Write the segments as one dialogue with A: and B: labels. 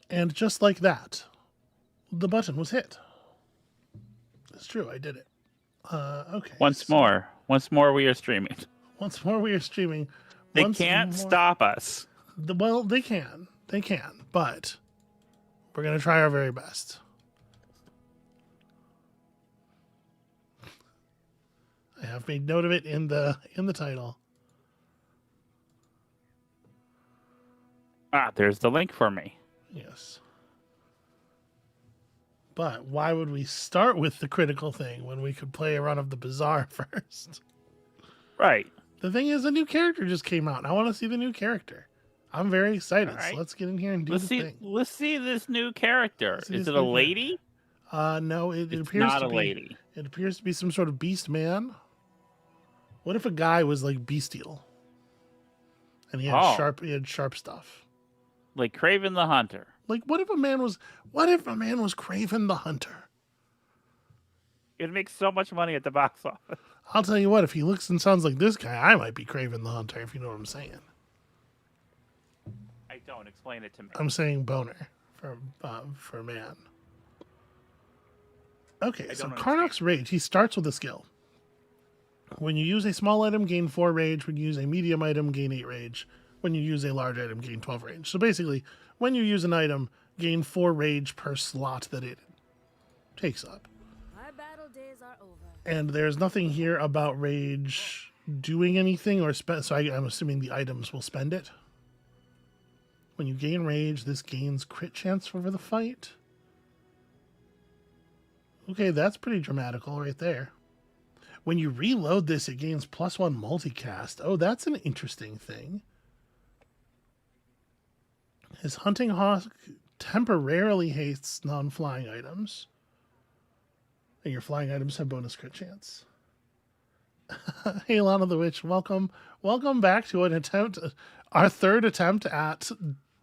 A: And just like that, the button was hit. It's true, I did it. Okay.
B: Once more we are streaming.
A: Once more we are streaming.
B: They can't stop us.
A: Well, they can. They can. But we're going to try our very best. I have made note of it in the title.
B: Ah, there's the link for me.
A: Yes. But why would we start with the critical thing when we could play a run of the Bazaar first?
B: Right.
A: The thing is, a new character just came out, and I want to see the new character. I'm very excited,
B: right.
A: so let's get in here and do the thing.
B: Let's see this new character. Is it a lady?
A: No, it appears
B: not
A: to
B: a
A: be,
B: lady.
A: It appears to be some sort of beast man. What if a guy was like bestial? And he had sharp stuff.
B: Like Kraven the Hunter.
A: Like what if a man was Kraven the Hunter?
B: It'd make so much money at the box office.
A: I'll tell you what, if he looks and sounds like this guy, I might be Kraven the Hunter, if you know what I'm saying.
B: I don't. Explain it to me.
A: I'm saying boner for man. Okay, so Karnok's Rage, he starts with a skill. When you use a small item, gain 4 rage. When you use a medium item, gain 8 rage. When you use a large item, gain 12 rage. So basically, when you use an item, gain 4 rage per slot that it takes up.
C: My battle days are over.
A: And there's nothing here about rage doing anything or so I'm assuming the items will spend it. When you gain rage, this gains crit chance over the fight. Okay, that's pretty dramatical right there. When you reload this, it gains +1 multicast. Oh, that's an interesting thing. His Hunting Hawk temporarily hates non-flying items. And your flying items have bonus crit chance. Hey, Lana the Witch, welcome. Welcome back to our third attempt at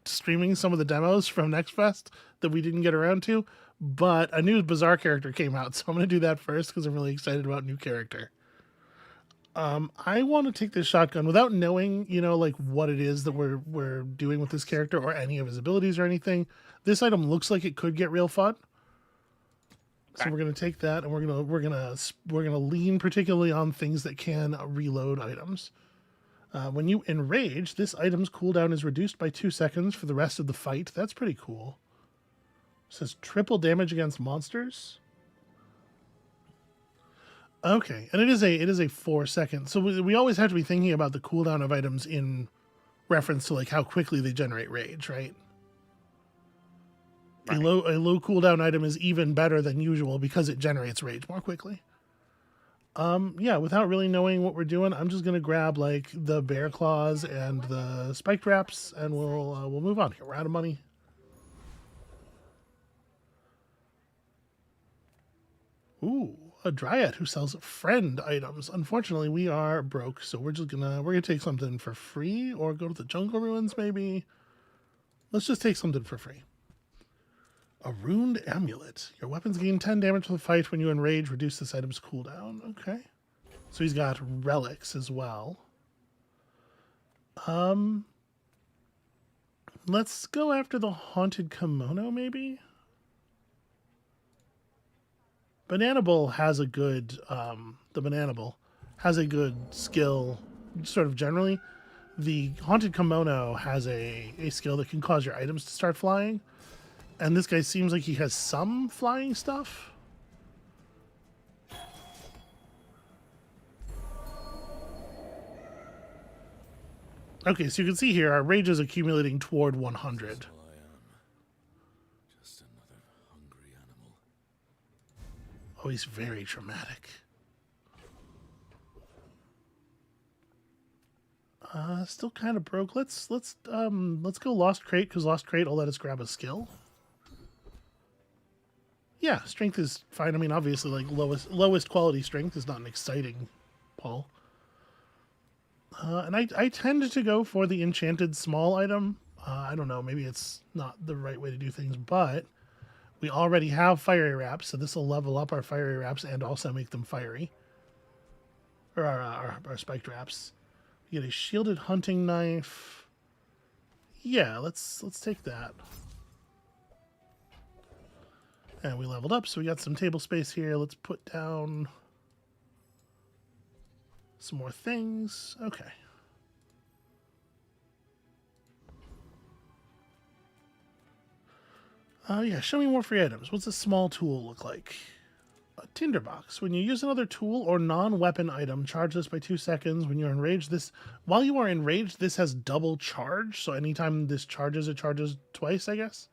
A: streaming some of the demos from Next Fest that we didn't get around to. But a new Bazaar character came out, so I'm going to do that first because I'm really excited about new character. I want to take this shotgun without knowing, like what it is that we're doing with this character or any of his abilities or anything. This item looks like it could get real fun. So we're going to take that and we're going to lean particularly on things that can reload items. When you enrage, this item's cooldown is reduced by 2 seconds for the rest of the fight. That's pretty cool. It says triple damage against monsters. Okay, and it is a 4 second. So we always have to be thinking about the cooldown of items in reference to like how quickly they generate rage, right? Right. A low cooldown item is even better than usual because it generates rage more quickly. Yeah, without really knowing what we're doing, I'm just gonna grab like the bear claws and the spiked wraps, and we'll move on here. We're out of money. Ooh, a dryad who sells friend items. Unfortunately, we are broke, so we're gonna take something for free or go to the jungle ruins maybe. Let's just take something for free. A runed amulet. Your weapons gain 10 damage to the fight when you enrage. Reduce this item's cooldown. Okay. So he's got relics as well. Let's go after the haunted kimono maybe. Bananable has a good the Bananable has a good skill sort of generally. The haunted kimono has a skill that can cause your items to start flying. And this guy seems like he has some flying stuff. Okay, so you can see here our rage is accumulating toward 100.
D: Just another hungry animal.
A: Oh, he's very dramatic. Still kind of broke. Let's go Lost Crate, because Lost Crate will let us grab a skill. Yeah, strength is fine. I mean, obviously, like lowest quality strength is not an exciting pull. And I tend to go for the enchanted small item. I don't know, maybe it's not the right way to do things, but we already have fiery wraps, so this will level up our fiery wraps and also make them fiery. Or our spiked wraps. You get a shielded hunting knife. Yeah, let's take that. And we leveled up, so we got some table space here. Let's put down some more things. Okay. Yeah, show me more free items. What's a small tool look like? A tinderbox. When you use another tool or non-weapon item, charge this by 2 seconds. When you're enraged, while you are enraged, this has double charge. So anytime this charges, it charges twice, I guess.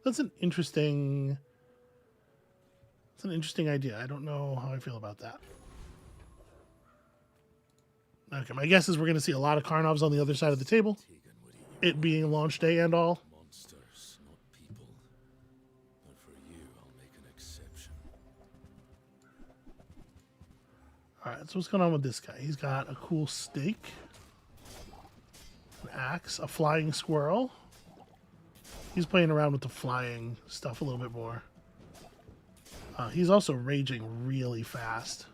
A: That's an interesting idea. I don't know how I feel about that. Okay, my guess is we're going to see a lot of Karnovs on the other side of the table. It being launch day and all.
D: Monsters, not people. But for you, I'll make an exception.
A: Alright, so what's going on with this guy? He's got a cool stake, an axe, a flying squirrel. He's playing around with the flying stuff a little bit more. He's also raging really fast.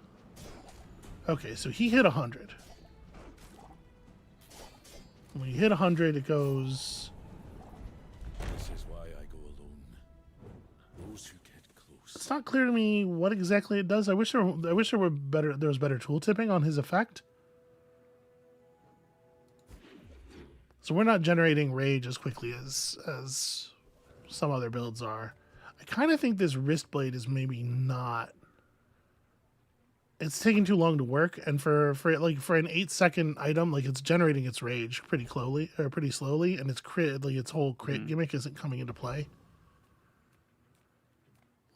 A: Okay, so he hit 100. When you hit 100, it goes...
D: This is why I go alone. Those who get close.
A: It's not clear to me what exactly it does. I wish there were better. There was better tool tipping on his effect. So we're not generating rage as quickly as some other builds are. I kind of think this wrist blade is maybe not. It's taking too long to work, and for an 8-second item, like it's generating its rage pretty slowly, and its crit, like its whole crit gimmick isn't coming into play.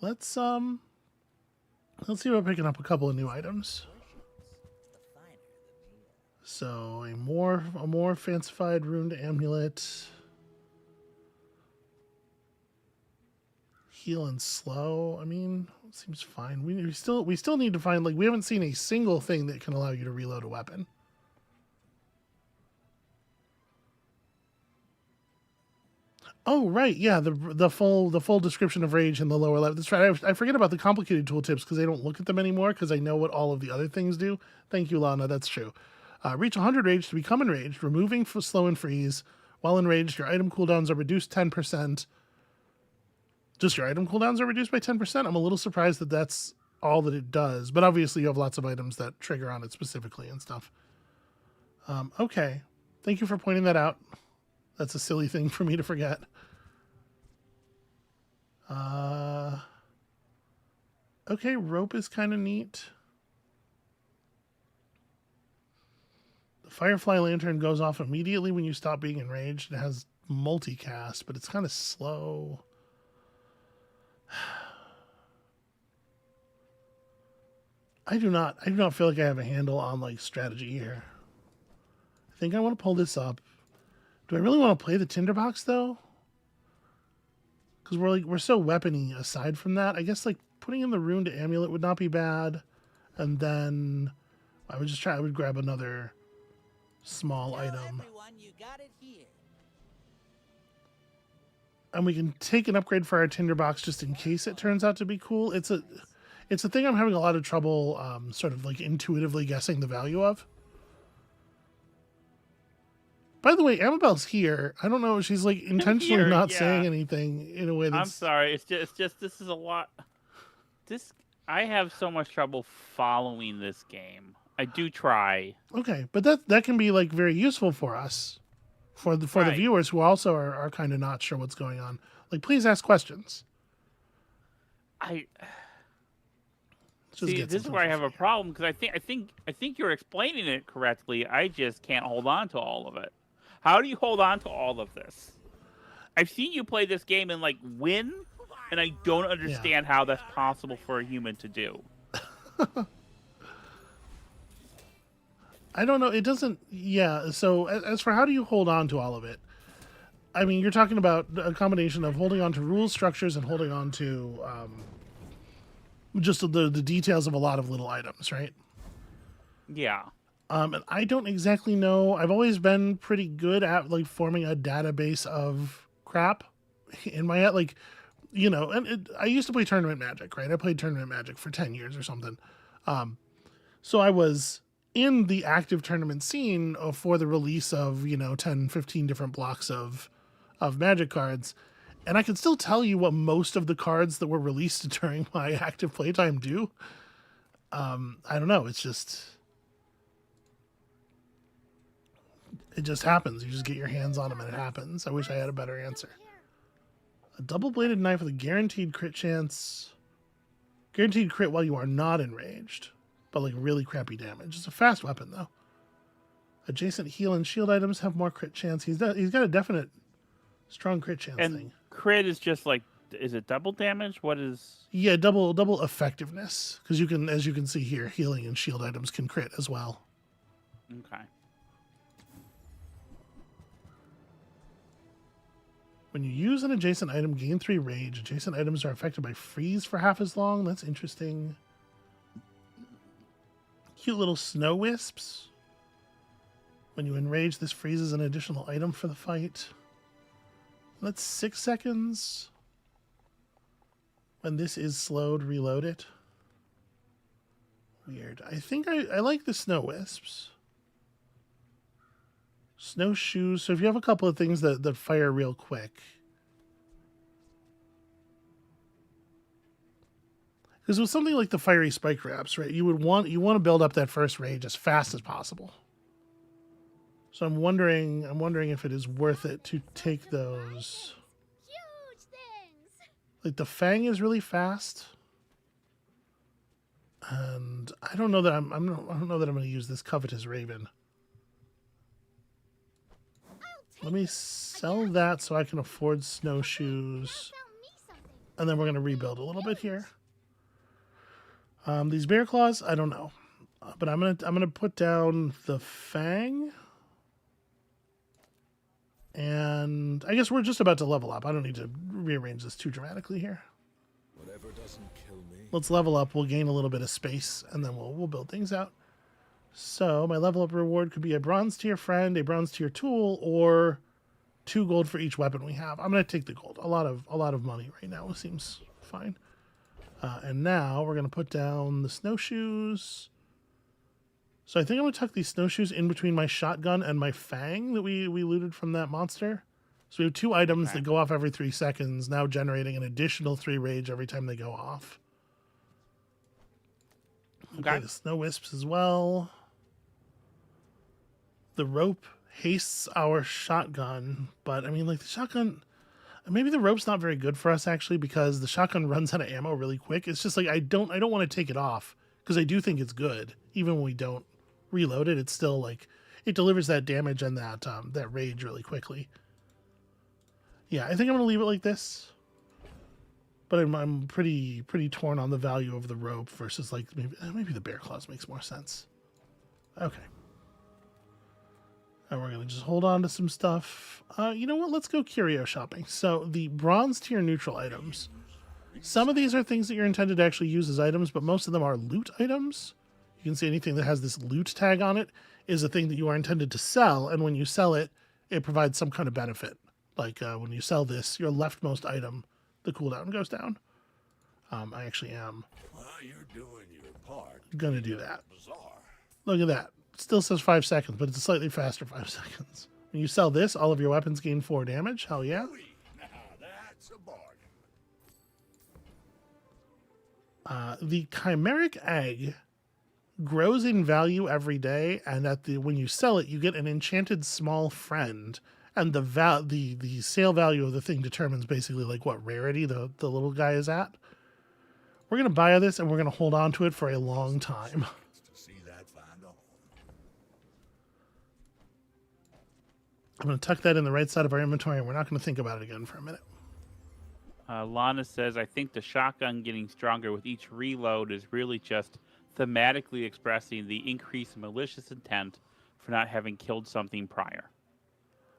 A: Let's see about picking up a couple of new items. So a more fancified runed amulet. Heal and slow. I mean, it seems fine. We still need to find, like, we haven't seen a single thing that can allow you to reload a weapon. Oh right, yeah, the full description of rage in the lower left. That's right. I forget about the complicated tooltips because I don't look at them anymore because I know what all of the other things do. Thank you, Lana. That's true. Reach 100 rage to become enraged, removing slow and freeze. While enraged, your item cooldowns are reduced 10%. Just your item cooldowns are reduced by 10%. I'm a little surprised that that's all that it does. But obviously you have lots of items that trigger on it specifically and stuff. Okay. Thank you for pointing that out. That's a silly thing for me to forget. Okay, rope is kind of neat. The Firefly Lantern goes off immediately when you stop being enraged. It has multicast, but it's kind of slow. I do not feel like I have a handle on like strategy here. I think I want to pull this up. Do I really want to play the tinderbox though? Because we're so weapony aside from that. I guess like putting in the ruined amulet would not be bad. And then I would grab another small item.
E: Everyone, you got it here.
A: And we can take an upgrade for our tinderbox just in case it turns out to be cool. It's a thing I'm having a lot of trouble sort of like intuitively guessing the value of. By the way, Amabel's here. I don't know. She's like intentionally not saying anything in a way that's...
B: I'm sorry. It's just this is a lot. I have so much trouble following this game. I do try.
A: Okay, but that can be like very useful for us, for the viewers who also are kind of not sure what's going on. Like, please ask questions.
B: See, this is where I have a problem because I think you're explaining it correctly. I just can't hold on to all of it. How do you hold on to all of this? I've seen you play this game and like win, and I don't understand how that's possible for a human to do.
A: I don't know. It doesn't. Yeah. So as for how do you hold on to all of it? I mean, you're talking about a combination of holding on to rule structures and holding on to just the details of a lot of little items, right?
B: Yeah.
A: And I don't exactly know. I've always been pretty good at like forming a database of crap in my head. Like, you know, and I used to play tournament magic, right? I played tournament magic for 10 years or something. So I was in the active tournament scene for the release of, 10, 15 different blocks of magic cards. And I can still tell you what most of the cards that were released during my active playtime do. I don't know. It's just... It just happens. You just get your hands on them and it happens. I wish I had a better answer. A double-bladed knife with a guaranteed crit chance. Guaranteed crit while you are not enraged. But like really crappy damage. It's a fast weapon though. Adjacent heal and shield items have more crit chance. He's got a definite strong crit chance thing.
B: Crit is just like, is it double damage? What is...
A: Yeah, double effectiveness. Because you can, as you can see here, healing and shield items can crit as well.
B: Okay.
A: When you use an adjacent item, gain 3 rage. Adjacent items are affected by freeze for half as long. That's interesting. Cute little snow wisps. When you enrage, this freezes an additional item for the fight. That's 6 seconds. When this is slowed, reload it. Weird. I think I like the snow wisps. Snowshoes. So if you have a couple of things that fire real quick. Because with something like the fiery spike wraps, right, you want to build up that first rage as fast as possible. So I'm wondering if it is worth it to take those.
C: Huge things.
A: Like the Fang is really fast. And I don't know that I don't know that I'm going to use this Covetous Raven. Let me sell that so I can afford snowshoes. And then we're going to rebuild a little bit here. These bear claws, I don't know. But I'm gonna put down the Fang. And I guess we're just about to level up. I don't need to rearrange this too dramatically here.
D: Whatever doesn't kill me.
A: Let's level up. We'll gain a little bit of space, and then we'll build things out. So my level up reward could be a bronze tier friend, a bronze tier tool, or 2 gold for each weapon we have. I'm going to take the gold. A lot of money right now. It seems fine. And now we're going to put down the snowshoes. So I think I'm going to tuck these snowshoes in between my shotgun and my Fang that we looted from that monster. So we have 2 items that go off every 3 seconds, now generating an additional 3 rage every time they go off. Okay, the snow wisps as well. The rope hastes our shotgun, but I mean, like the shotgun, maybe the rope's not very good for us actually because the shotgun runs out of ammo really quick. It's just like I don't want to take it off because I do think it's good. Even when we don't reload it, it's still like it delivers that damage and that rage really quickly. Yeah, I think I'm gonna leave it like this. But I'm pretty torn on the value of the rope versus like maybe the bear claws makes more sense. Okay. And we're going to just hold on to some stuff. You know what? Let's go curio shopping. So the bronze tier neutral items. Some of these are things that you're intended to actually use as items, but most of them are loot items. You can see anything that has this loot tag on it is a thing that you are intended to sell. And when you sell it, it provides some kind of benefit. Like when you sell this, your leftmost item, the cooldown goes down. I actually am
D: You're doing your part.
A: going to do that.
D: Bazaar.
A: Look at that. It still says 5 seconds, but it's a slightly faster 5 seconds. When you sell this, all of your weapons gain 4 damage. Hell yeah.
D: Now that's a bargain.
A: The chimeric egg grows in value every day, and when you sell it, you get an enchanted small friend. And the sale value of the thing determines basically like what rarity the little guy is at. We're going to buy this, and we're going to hold on to it for a long time.
D: To see that find a home.
A: I'm going to tuck that in the right side of our inventory, and we're not going to think about it again for a minute.
B: Lana says, I think the shotgun getting stronger with each reload is really just thematically expressing the increased malicious intent for not having killed something prior.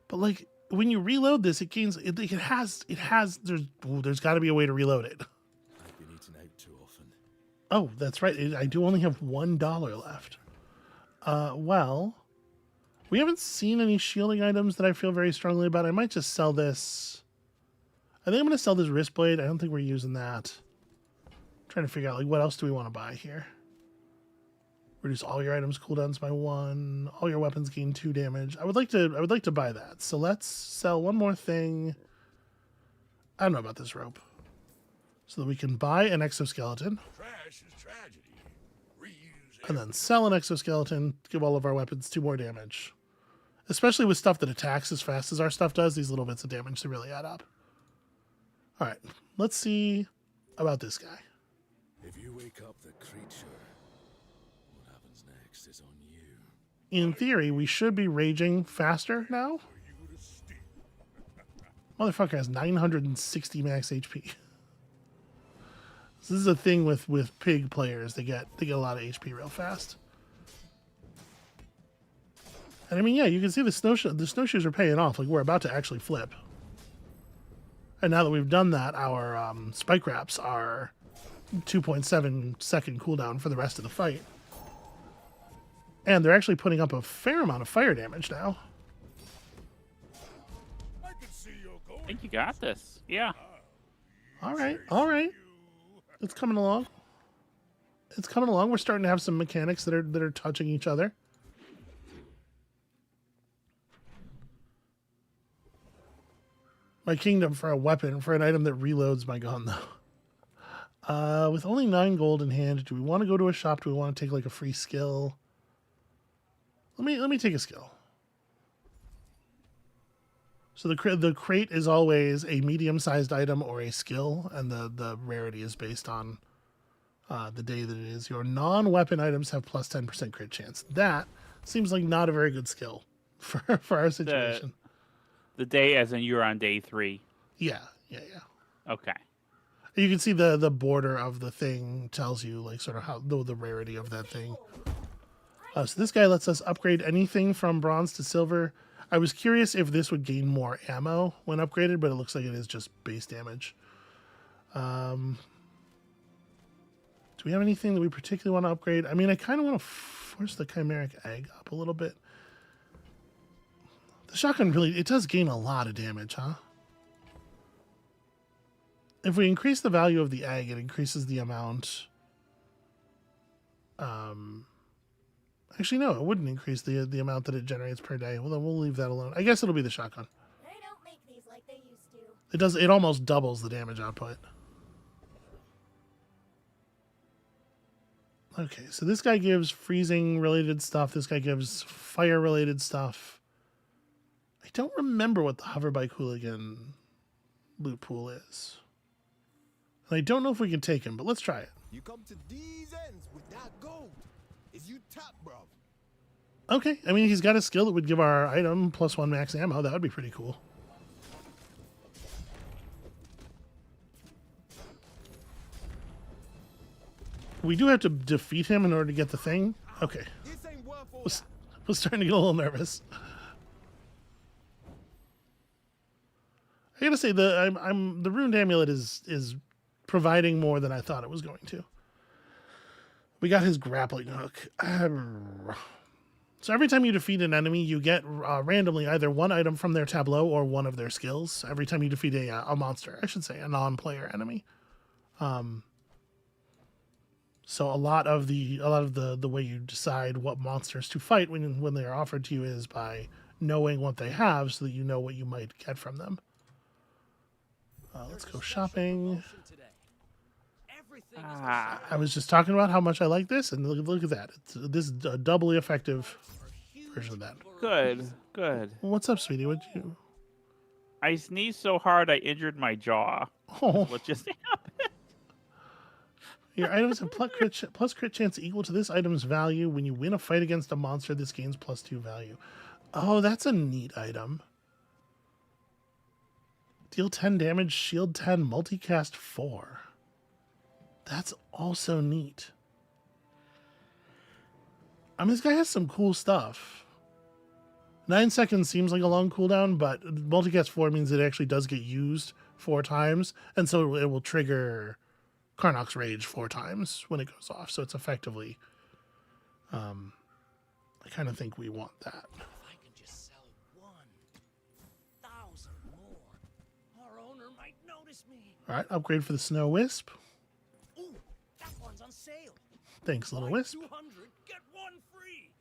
A: But like when you reload this, it gains. It has. There's got to be a way to reload it.
D: I've been eaten out too often.
A: Oh, that's right. I do only have $1 left. Well, we haven't seen any shielding items that I feel very strongly about. I might just sell this. I think I'm going to sell this wrist blade. I don't think we're using that. I'm trying to figure out like what else do we want to buy here. Reduce all your items cooldowns by 1. All your weapons gain 2 damage. I would like to buy that. So let's sell one more thing. I don't know about this rope. So that we can buy an exoskeleton.
D: Trash is tragedy. Reuse
A: And then sell an exoskeleton, give all of our weapons 2 more damage. Especially with stuff that attacks as fast as our stuff does, these little bits of damage to really add up. Alright, let's see about this guy.
D: If you wake up the creature, what happens next is on you.
A: In theory, we should be raging faster now. Motherfucker has 960 max HP. This is a thing with pig players. They get a lot of HP real fast. And I mean, yeah, you can see the snowshoes are paying off. Like, we're about to actually flip. And now that we've done that, our spike wraps are 2.7 second cooldown for the rest of the fight. And they're actually putting up a fair amount of fire damage now.
D: I can see you're going.
B: I think you got this. Yeah.
A: All right, all right. It's coming along. It's coming along. We're starting to have some mechanics that are touching each other. My kingdom for a weapon, for an item that reloads my gun, though. With only 9 gold in hand, do we want to go to a shop? Do we want to take like a free skill? Let me take a skill. So the crate is always a medium-sized item or a skill, and the rarity is based on the day that it is. Your non-weapon items have plus 10% crit chance. That seems like not a very good skill for our situation.
B: The day as in you're on day 3.
A: Yeah.
B: Okay.
A: You can see the border of the thing tells you like sort of how the rarity of that thing. So this guy lets us upgrade anything from bronze to silver. I was curious if this would gain more ammo when upgraded, but it looks like it is just base damage. Do we have anything that we particularly want to upgrade? I mean, I kind of want to force the chimeric egg up a little bit. The shotgun really, it does gain a lot of damage, huh? If we increase the value of the egg, it increases the amount. Actually, no, it wouldn't increase the amount that it generates per day. Well, then we'll leave that alone. I guess it'll be the shotgun.
C: They don't make these like they used to.
A: It almost doubles the damage output. Okay, so this guy gives freezing related stuff. This guy gives fire related stuff. I don't remember what the hoverbike hooligan loot pool is. And I don't know if we can take him, but let's try it.
F: You come to these ends with that gold. Is you tap, bro?
A: Okay, I mean, he's got a skill that would give our item +1 max ammo. That would be pretty cool. We do have to defeat him in order to get the thing. Okay.
F: This ain't worth all
A: Was starting to get a little nervous. I gotta say the ruined amulet is providing more than I thought it was going to. We got his grappling hook. So every time you defeat an enemy, you get randomly either one item from their tableau or one of their skills. Every time you defeat a monster, I should say, a non-player enemy. So a lot of the way you decide what monsters to fight when they are offered to you is by knowing what they have, so that you know what you might get from them. Let's go shopping. I was just talking about how much I like this, and look at that. This is a doubly effective version of that.
B: Good.
A: Well, what's up, sweetie? What'd you...
B: I sneezed so hard I injured my jaw.
A: Oh.
B: What just happened?
A: Your items have plus crit chance equal to this item's value. When you win a fight against a monster, this gains +2 value. Oh, that's a neat item. Deal 10 damage, shield 10, multicast 4. That's also neat. I mean, this guy has some cool stuff. 9 seconds seems like a long cooldown, but multicast 4 means it actually does get used 4 times, and so it will trigger Karnok's Rage 4 times when it goes off. So it's effectively, I kind of think we want that.
E: If I can just sell 1,000 more, our owner might notice me.
A: All right, upgrade for the Snow Wisp.
E: Ooh, that one's on sale.
A: Thanks, Little
E: Buy
A: Wisp.
E: 200, get one free.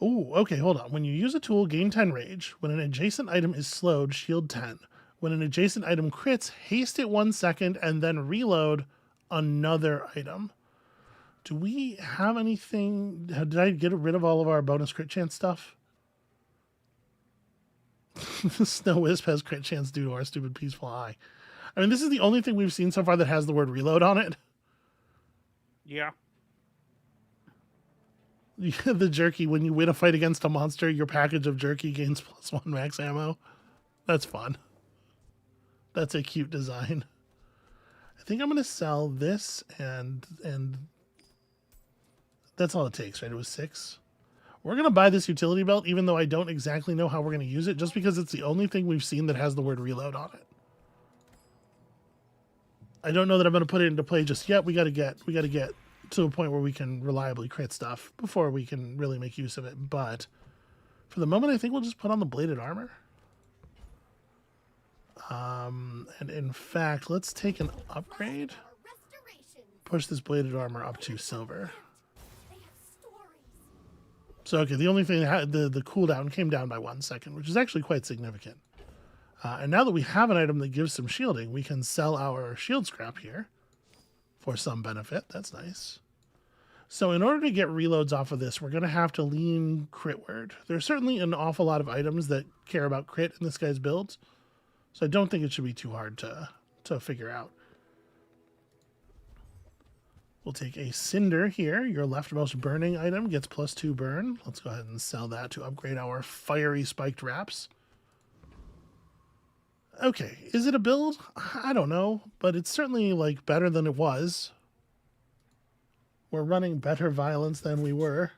A: Oh, okay, hold on. When you use a tool, gain 10 rage. When an adjacent item is slowed, shield 10. When an adjacent item crits, haste it 1 second and then reload another item. Do we have anything? Did I get rid of all of our bonus crit chance stuff? Snow Wisp has crit chance due to our stupid peaceful eye. I mean, this is the only thing we've seen so far that has the word reload on it.
B: Yeah.
A: The jerky, when you win a fight against a monster, your package of jerky gains +1 max ammo. That's fun. That's a cute design. I think I'm going to sell this and that's all it takes, right? It was 6. We're going to buy this utility belt, even though I don't exactly know how we're going to use it, just because it's the only thing we've seen that has the word reload on it. I don't know that I'm going to put it into play just yet. We got to get to a point where we can reliably crit stuff before we can really make use of it. But for the moment, I think we'll just put on the bladed armor. And in fact, let's take an upgrade. Push this bladed armor up to silver. So, okay, the only thing, the cooldown came down by 1 second, which is actually quite significant. And now that we have an item that gives some shielding, we can sell our shield scrap here for some benefit. That's nice. So in order to get reloads off of this, we're going to have to lean critward. There's certainly an awful lot of items that care about crit in this guy's build, so I don't think it should be too hard to figure out. We'll take a Cinder here. Your leftmost burning item gets +2 burn. Let's go ahead and sell that to upgrade our fiery spiked wraps. Okay, is it a build? I don't know, but it's certainly like better than it was. We're running better violence than we were.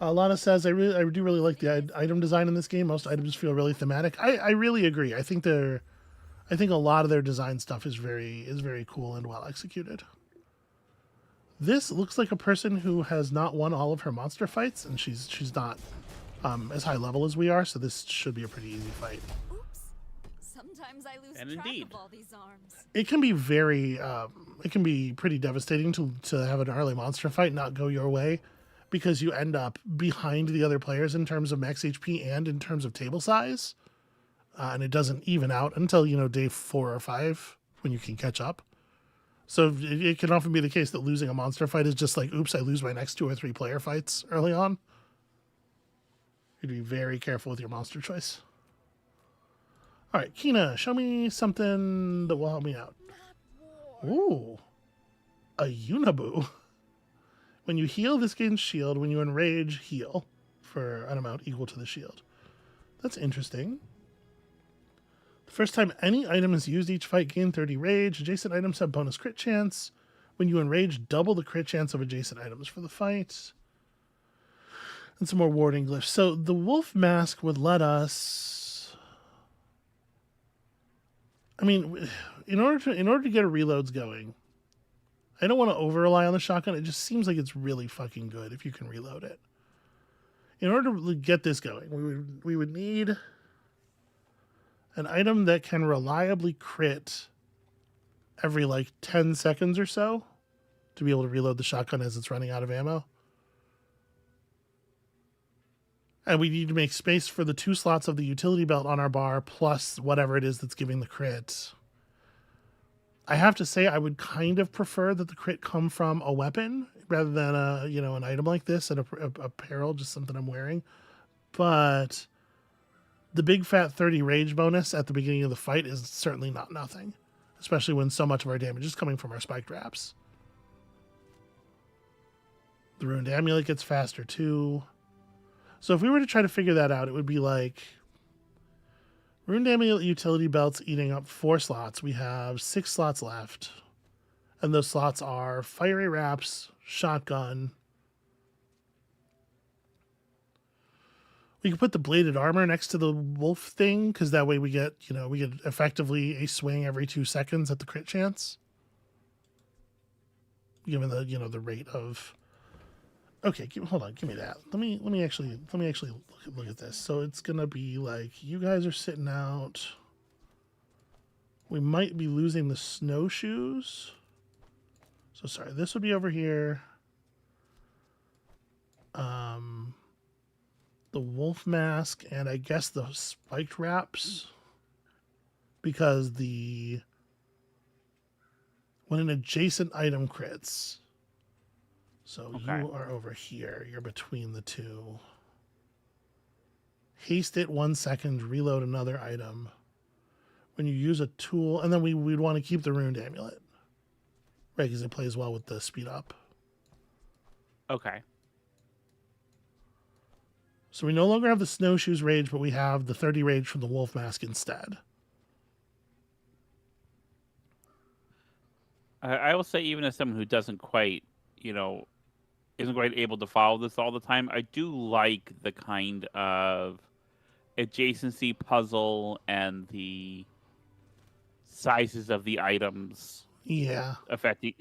A: Lana says, I do really like the item design in this game. Most items feel really thematic. I really agree. I think a lot of their design stuff is very cool and well executed. This looks like a person who has not won all of her monster fights, and she's not as high level as we are, so this should be a pretty easy fight.
G: Sometimes I lose
B: And
G: track
B: indeed.
G: of all these arms.
A: It can be it can be pretty devastating to have an early monster fight not go your way, because you end up behind the other players in terms of max HP and in terms of table size, and it doesn't even out until day 4 or 5 when you can catch up. So it can often be the case that losing a monster fight is just like, oops, I lose my next 2 or 3 player fights early on. You'd be very careful with your monster choice. All right, Kina, show me something that will help me out. Ooh, a Uniboo. When you heal, this gains shield. When you enrage, heal for an amount equal to the shield. That's interesting. The first time any item is used each fight, gain 30 rage. Adjacent items have bonus crit chance. When you enrage, double the crit chance of adjacent items for the fight. And some more warding glyphs. So the wolf mask would let us... I mean, in order to get a reloads going, I don't want to over rely on the shotgun. It just seems like it's really fucking good if you can reload it. In order to get this going, we would need an item that can reliably crit every like 10 seconds or so to be able to reload the shotgun as it's running out of ammo. And we need to make space for the 2 slots of the utility belt on our bar plus whatever it is that's giving the crit. I have to say I would kind of prefer that the crit come from a weapon rather than an item like this and apparel, just something I'm wearing. But the big fat 30 rage bonus at the beginning of the fight is certainly not nothing, especially when so much of our damage is coming from our spiked wraps. The ruined amulet gets faster too. So if we were to try to figure that out, it would be like ruined amulet utility belts eating up 4 slots. We have 6 slots left. And those slots are fiery wraps, shotgun. We could put the bladed armor next to the wolf thing, because that way we get effectively a swing every 2 seconds at the crit chance. Given the rate of... Okay, hold on, give me that. Let me actually look at this. So it's gonna be like you guys are sitting out. We might be losing the snowshoes. So sorry, this would be over here. The wolf mask and I guess the spiked wraps because when an adjacent item crits. So you are over here. You're between the two. Haste it 1 second, reload another item. When you use a tool, and then we'd want to keep the Ruined Amulet. Right, because it plays well with the speed up.
B: Okay.
A: So we no longer have the Snowshoes Rage, but we have the 30 Rage from the Wolf Mask instead.
B: I will say, even as someone who doesn't quite, isn't quite able to follow this all the time, I do like the kind of adjacency puzzle and the sizes of the items.
A: Yeah.
B: Affecting,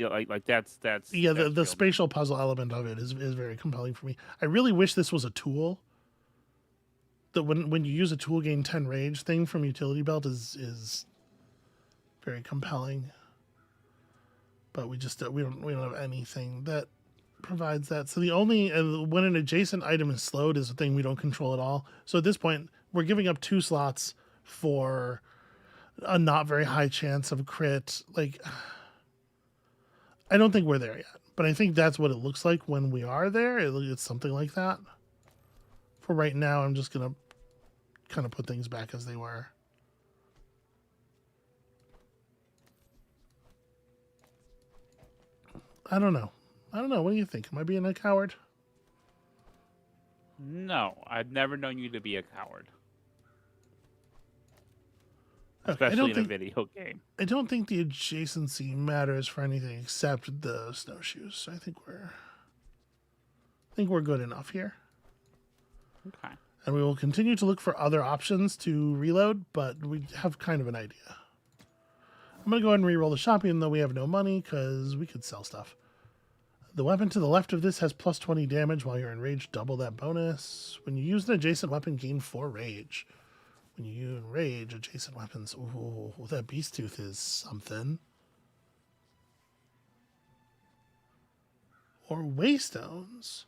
B: that's
A: yeah. The
B: real.
A: spatial puzzle element of it is very compelling for me. I really wish this was a tool. That when you use a tool gain 10 rage thing from utility belt is very compelling. But we don't have anything that provides that. So the only when an adjacent item is slowed is a thing we don't control at all. So at this point, we're giving up 2 slots for a not very high chance of crit. Like, I don't think we're there yet, but I think that's what it looks like when we are there. It's something like that. For right now, I'm just gonna kind of put things back as they were. I don't know. What do you think? Am I being a coward?
B: No, I've never known you to be a coward.
A: Okay,
B: Especially in a video game.
A: I don't think the adjacency matters for anything except the snowshoes. So I think we're good enough here.
B: Okay.
A: And we will continue to look for other options to reload, but we have kind of an idea. I'm going to go ahead and re-roll the shop, even though we have no money, because we could sell stuff. The weapon to the left of this has plus 20 damage while you're enraged. Double that bonus. When you use an adjacent weapon, gain 4 rage. When you enrage adjacent weapons, ooh, that beast tooth is something. Or waystones.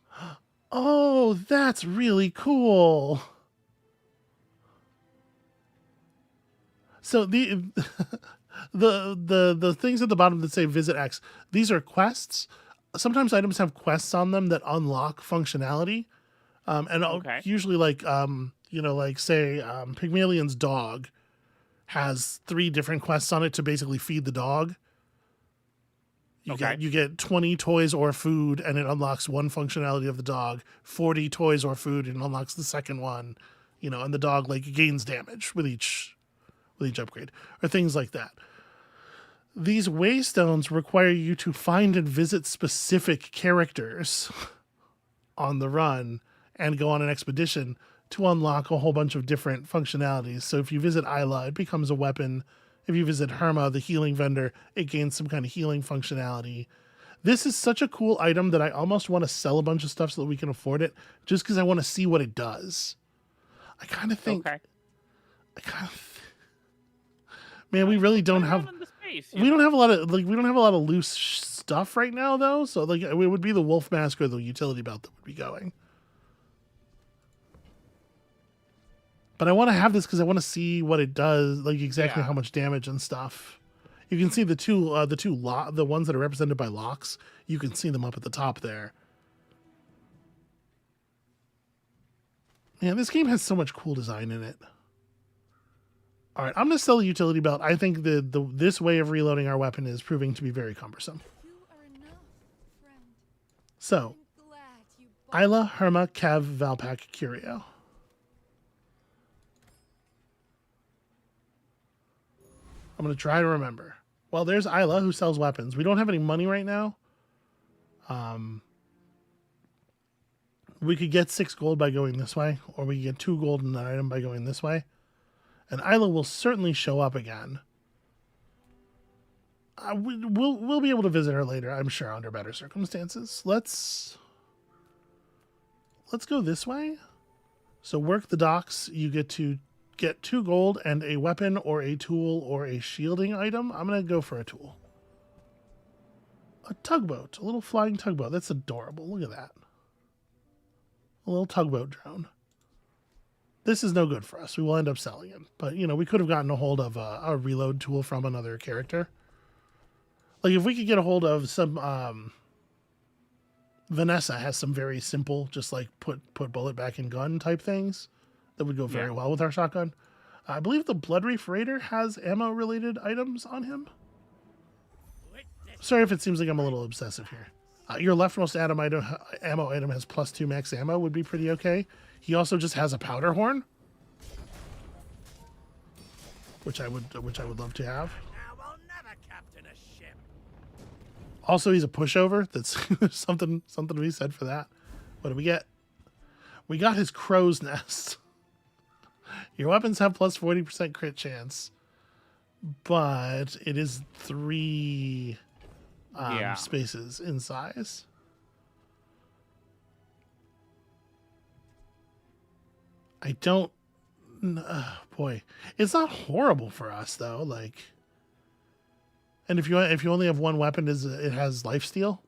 A: Oh, that's really cool. So the the things at the bottom that say visit X, these are quests. Sometimes items have quests on them that unlock functionality. Usually like say Pygmalion's dog has 3 different quests on it to basically feed the dog. You get 20 toys or food, and it unlocks one functionality of the dog. 40 toys or food, and unlocks the second one. And the dog gains damage with each upgrade, or things like that. These waystones require you to find and visit specific characters on the run and go on an expedition to unlock a whole bunch of different functionalities. So if you visit Isla, it becomes a weapon. If you visit Herma, the healing vendor, it gains some kind of healing functionality. This is such a cool item that I almost want to sell a bunch of stuff so that we can afford it, just because I want to see what it does. I kind of think... Man, we really don't have... We don't have a lot of loose stuff right now, though. So it would be the wolf mask or the utility belt that would be going. But I want to have this because I want to see what it does, exactly how much damage and stuff. You can see the ones that are represented by locks. You can see them up at the top there. Man, this game has so much cool design in it. All right, I'm going to sell the utility belt. I think this way of reloading our weapon is proving to be very cumbersome.
G: You are enough, friend.
A: So,
G: I'm glad you bought
A: Isla, Herma, Kev, Valpak, Curio. I'm going to try to remember. Well, there's Isla, who sells weapons. We don't have any money right now. We could get 6 gold by going this way, or we could get 2 gold in that item by going this way. And Isla will certainly show up again. We'll be able to visit her later, I'm sure, under better circumstances. Let's go this way. So work the docks. You get to get 2 gold and a weapon or a tool or a shielding item. I'm going to go for a tool. A tugboat. A little flying tugboat. That's adorable. Look at that. A little tugboat drone. This is no good for us. We will end up selling him. But, you know, we could have gotten a hold of a reload tool from another character. Like, if we could get a hold of some... Vanessa has some very simple, just like put bullet back in gun type things that would go very well with our shotgun. I believe the Blood Reef Raider has ammo-related items on him. Sorry if it seems like I'm a little obsessive here. Your leftmost ammo item has +2 max ammo, would be pretty okay. He also just has a powder horn, which I would love to have.
E: Now I'll never captain a ship.
A: Also, he's a pushover. That's something to be said for that. What do we get? We got his crow's nest. Your weapons have plus 40% crit chance, but it is 3 spaces in size. I don't... boy. It's not horrible for us, though. Like... And if you only have one weapon, it has lifesteal?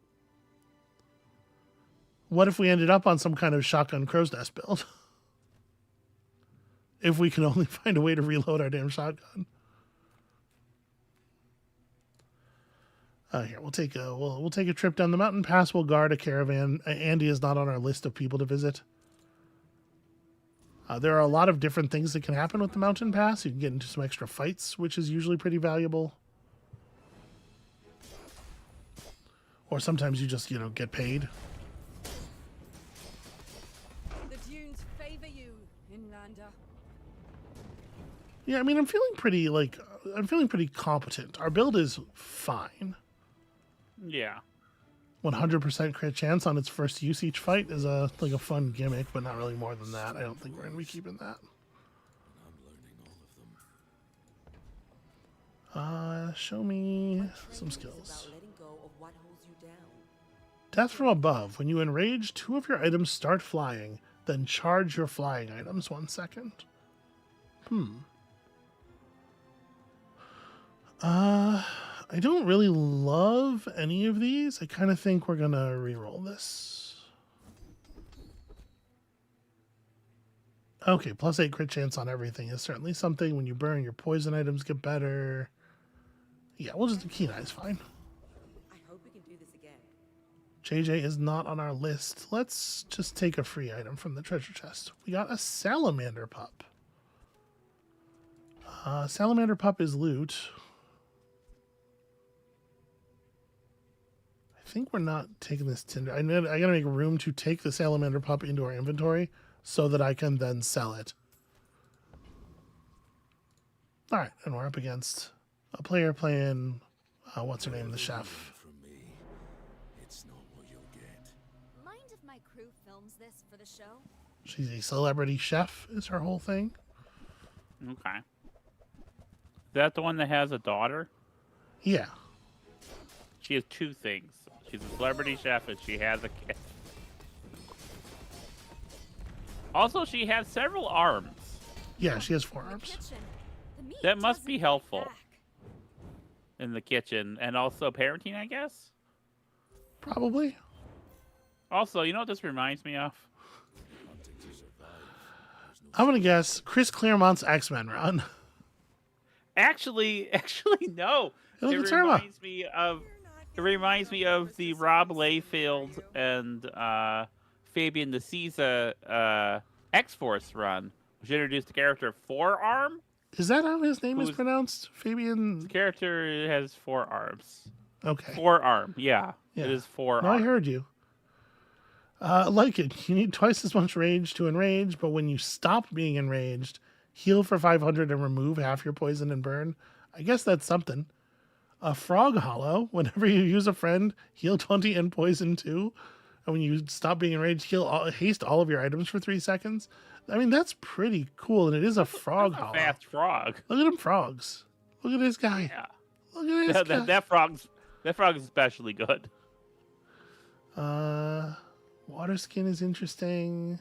A: What if we ended up on some kind of shotgun crow's nest build? If we can only find a way to reload our damn shotgun. Here, we'll take a trip down the mountain pass. We'll guard a caravan. Andy is not on our list of people to visit. There are a lot of different things that can happen with the mountain pass. You can get into some extra fights, which is usually pretty valuable. Or sometimes you just, get paid.
G: The dunes favor you, Inlander.
A: Yeah, I mean, I'm feeling pretty competent. Our build is fine.
B: Yeah.
A: 100% crit chance on its first use each fight is a fun gimmick, but not really more than that. I don't think we're going to be keeping that.
D: I'm learning all of them.
A: Show me some skills. Death from above. When you enrage, 2 of your items start flying, then charge your flying items 1 second. I don't really love any of these. I kind of think we're going to re-roll this. Okay, plus 8 crit chance on everything is certainly something. When you burn, your poison items get better. Yeah, we'll just do Keen Eye's fine.
H: I hope we can do this again.
A: JJ is not on our list. Let's just take a free item from the treasure chest. We got a salamander pup. Salamander pup is loot. I think we're not taking this tinder. I gotta make room to take the salamander pup into our inventory so that I can then sell it. All right, and we're up against a player playing, what's her name, the chef.
D: From me, it's not what you'll get.
C: Mind if my crew films this for the show?
A: She's a celebrity chef, is her whole thing.
B: Okay. Is that the one that has a daughter?
A: Yeah.
B: She has 2 things. She's a celebrity chef and she has a kid. Also, she has several arms.
A: Yeah, she has 4 arms.
B: That must be helpful in the kitchen. And also parenting, I guess?
A: Probably.
B: Also, you know what this reminds me of?
A: I'm going to guess Chris Claremont's X-Men run.
B: Actually, no. It reminds me of the Rob Layfield and Fabian DeSouza X-Force run, which introduced the character Forearm.
A: Is that how his name is pronounced? Fabian?
B: The character has 4 arms.
A: Okay.
B: Forearm, yeah. It is 4
A: No,
B: arms.
A: I heard you. Like it. You need twice as much rage to enrage, but when you stop being enraged, heal for 500 and remove half your poison and burn. I guess that's something. A frog hollow. Whenever you use a friend, heal 20 and poison 2. And when you stop being enraged, haste all of your items for 3 seconds. I mean, that's pretty cool, and it is a frog hollow.
B: Fast frog.
A: Look at them frogs. Look at this guy.
B: Yeah.
A: Look at this guy.
B: That frog is especially good.
A: Water skin is interesting.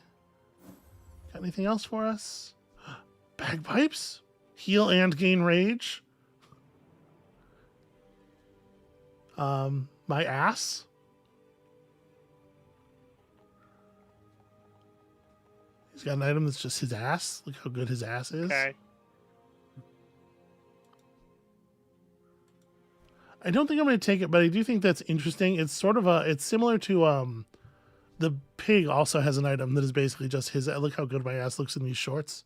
A: Got anything else for us? Bagpipes? Heal and gain rage. My ass. He's got an item that's just his ass. Look how good his ass is.
B: Okay.
A: I don't think I'm going to take it, but I do think that's interesting. It's sort of it's similar to the pig also has an item that is basically just his. Look how good my ass looks in these shorts.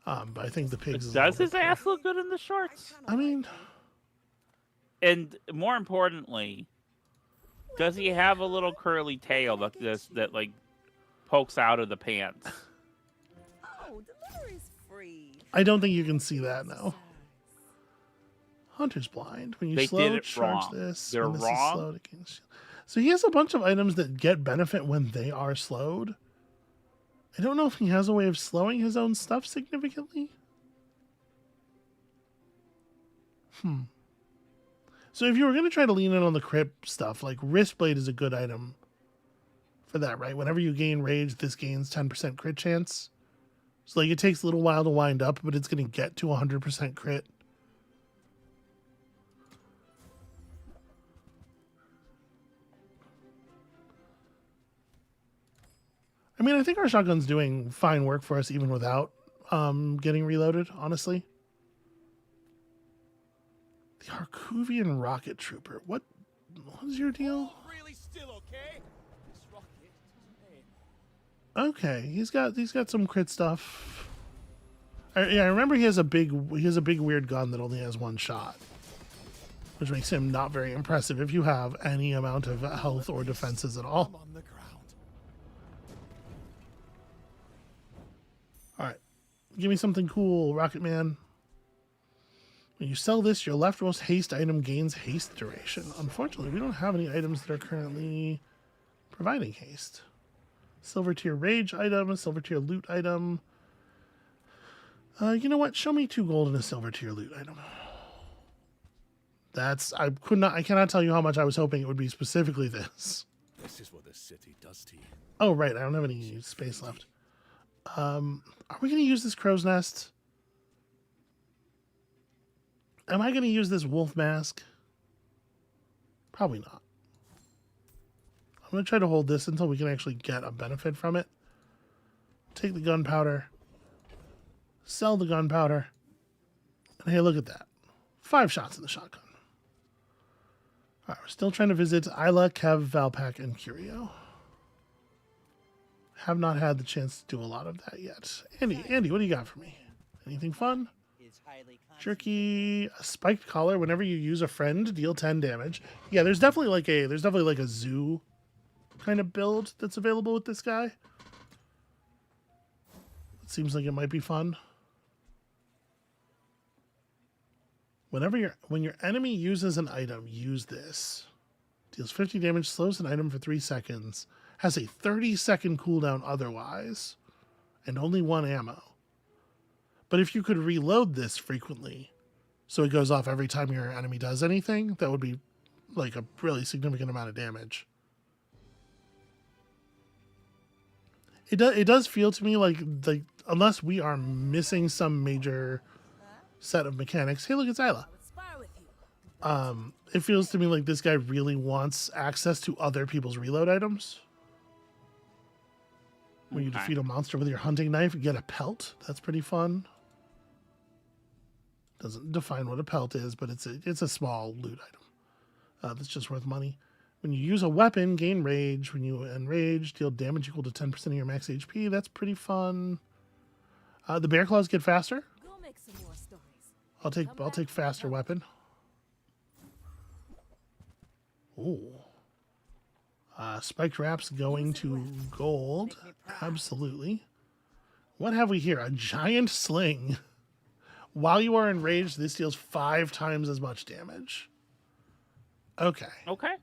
A: But I think the pig's.
B: Does his ass look good in the shorts?
A: I mean,
B: and more importantly, does he have a little curly tail that like pokes out of the pants?
H: Oh, delivery's free.
A: I don't think you can see that now. Hunter's blind. When you
B: They
A: slow
B: did it
A: charge
B: wrong.
A: this,
B: They're
A: when this is
B: wrong?
A: slowed against. So he has a bunch of items that get benefit when they are slowed. I don't know if he has a way of slowing his own stuff significantly. So if you were going to try to lean in on the crit stuff, like Wristblade is a good item for that, right? Whenever you gain rage, this gains 10% crit chance. So like it takes a little while to wind up, but it's going to get to 100% crit. I mean, I think our shotgun's doing fine work for us even without getting reloaded, honestly. The Arkuvian Rocket Trooper. What is your deal?
F: Really still okay? This rocket. Hey.
A: Okay, he's got some crit stuff. Yeah, I remember he has a big weird gun that only has one shot, which makes him not very impressive if you have any amount of health or defenses at all.
F: I'm on the ground.
A: All right, give me something cool, Rocket Man. When you sell this, your leftmost haste item gains haste duration. Unfortunately, we don't have any items that are currently providing haste. Silver tier rage item, a silver tier loot item. You know what? Show me 2 gold and a silver tier loot item. I cannot tell you how much I was hoping it would be specifically this.
D: This is what the city does to you.
A: Oh, right. I don't have any space left. Are we going to use this crow's nest? Am I going to use this wolf mask? Probably not. I'm going to try to hold this until we can actually get a benefit from it. Take the gunpowder. Sell the gunpowder. And hey, look at that. 5 shots in the shotgun. All right, we're still trying to visit Isla, Kev, Valpak, and Curio. Have not had the chance to do a lot of that yet. Andy, what do you got for me? Anything fun? Jerky, a spiked collar. Whenever you use a friend, deal 10 damage. Yeah, there's definitely like a zoo kind of build that's available with this guy. It seems like it might be fun. When your enemy uses an item, use this. Deals 50 damage, slows an item for 3 seconds, has a 30-second cooldown otherwise, and only 1 ammo. But if you could reload this frequently, so it goes off every time your enemy does anything, that would be like a really significant amount of damage. It does feel to me like unless we are missing some major set of mechanics. Hey, look, it's Isla. It feels to me like this guy really wants access to other people's reload items. When you defeat a monster with your hunting knife, you get a pelt. That's pretty fun. Doesn't define what a pelt is, but it's a small loot item. That's just worth money. When you use a weapon, gain rage. When you enrage, deal damage equal to 10% of your max HP. That's pretty fun. The bear claws get faster.
C: Go make some more stories.
A: I'll take faster weapon. Ooh. Spiked wraps going to gold. Absolutely. What have we here? A giant sling. While you are enraged, this deals 5 times as much damage. Okay.
B: Okay.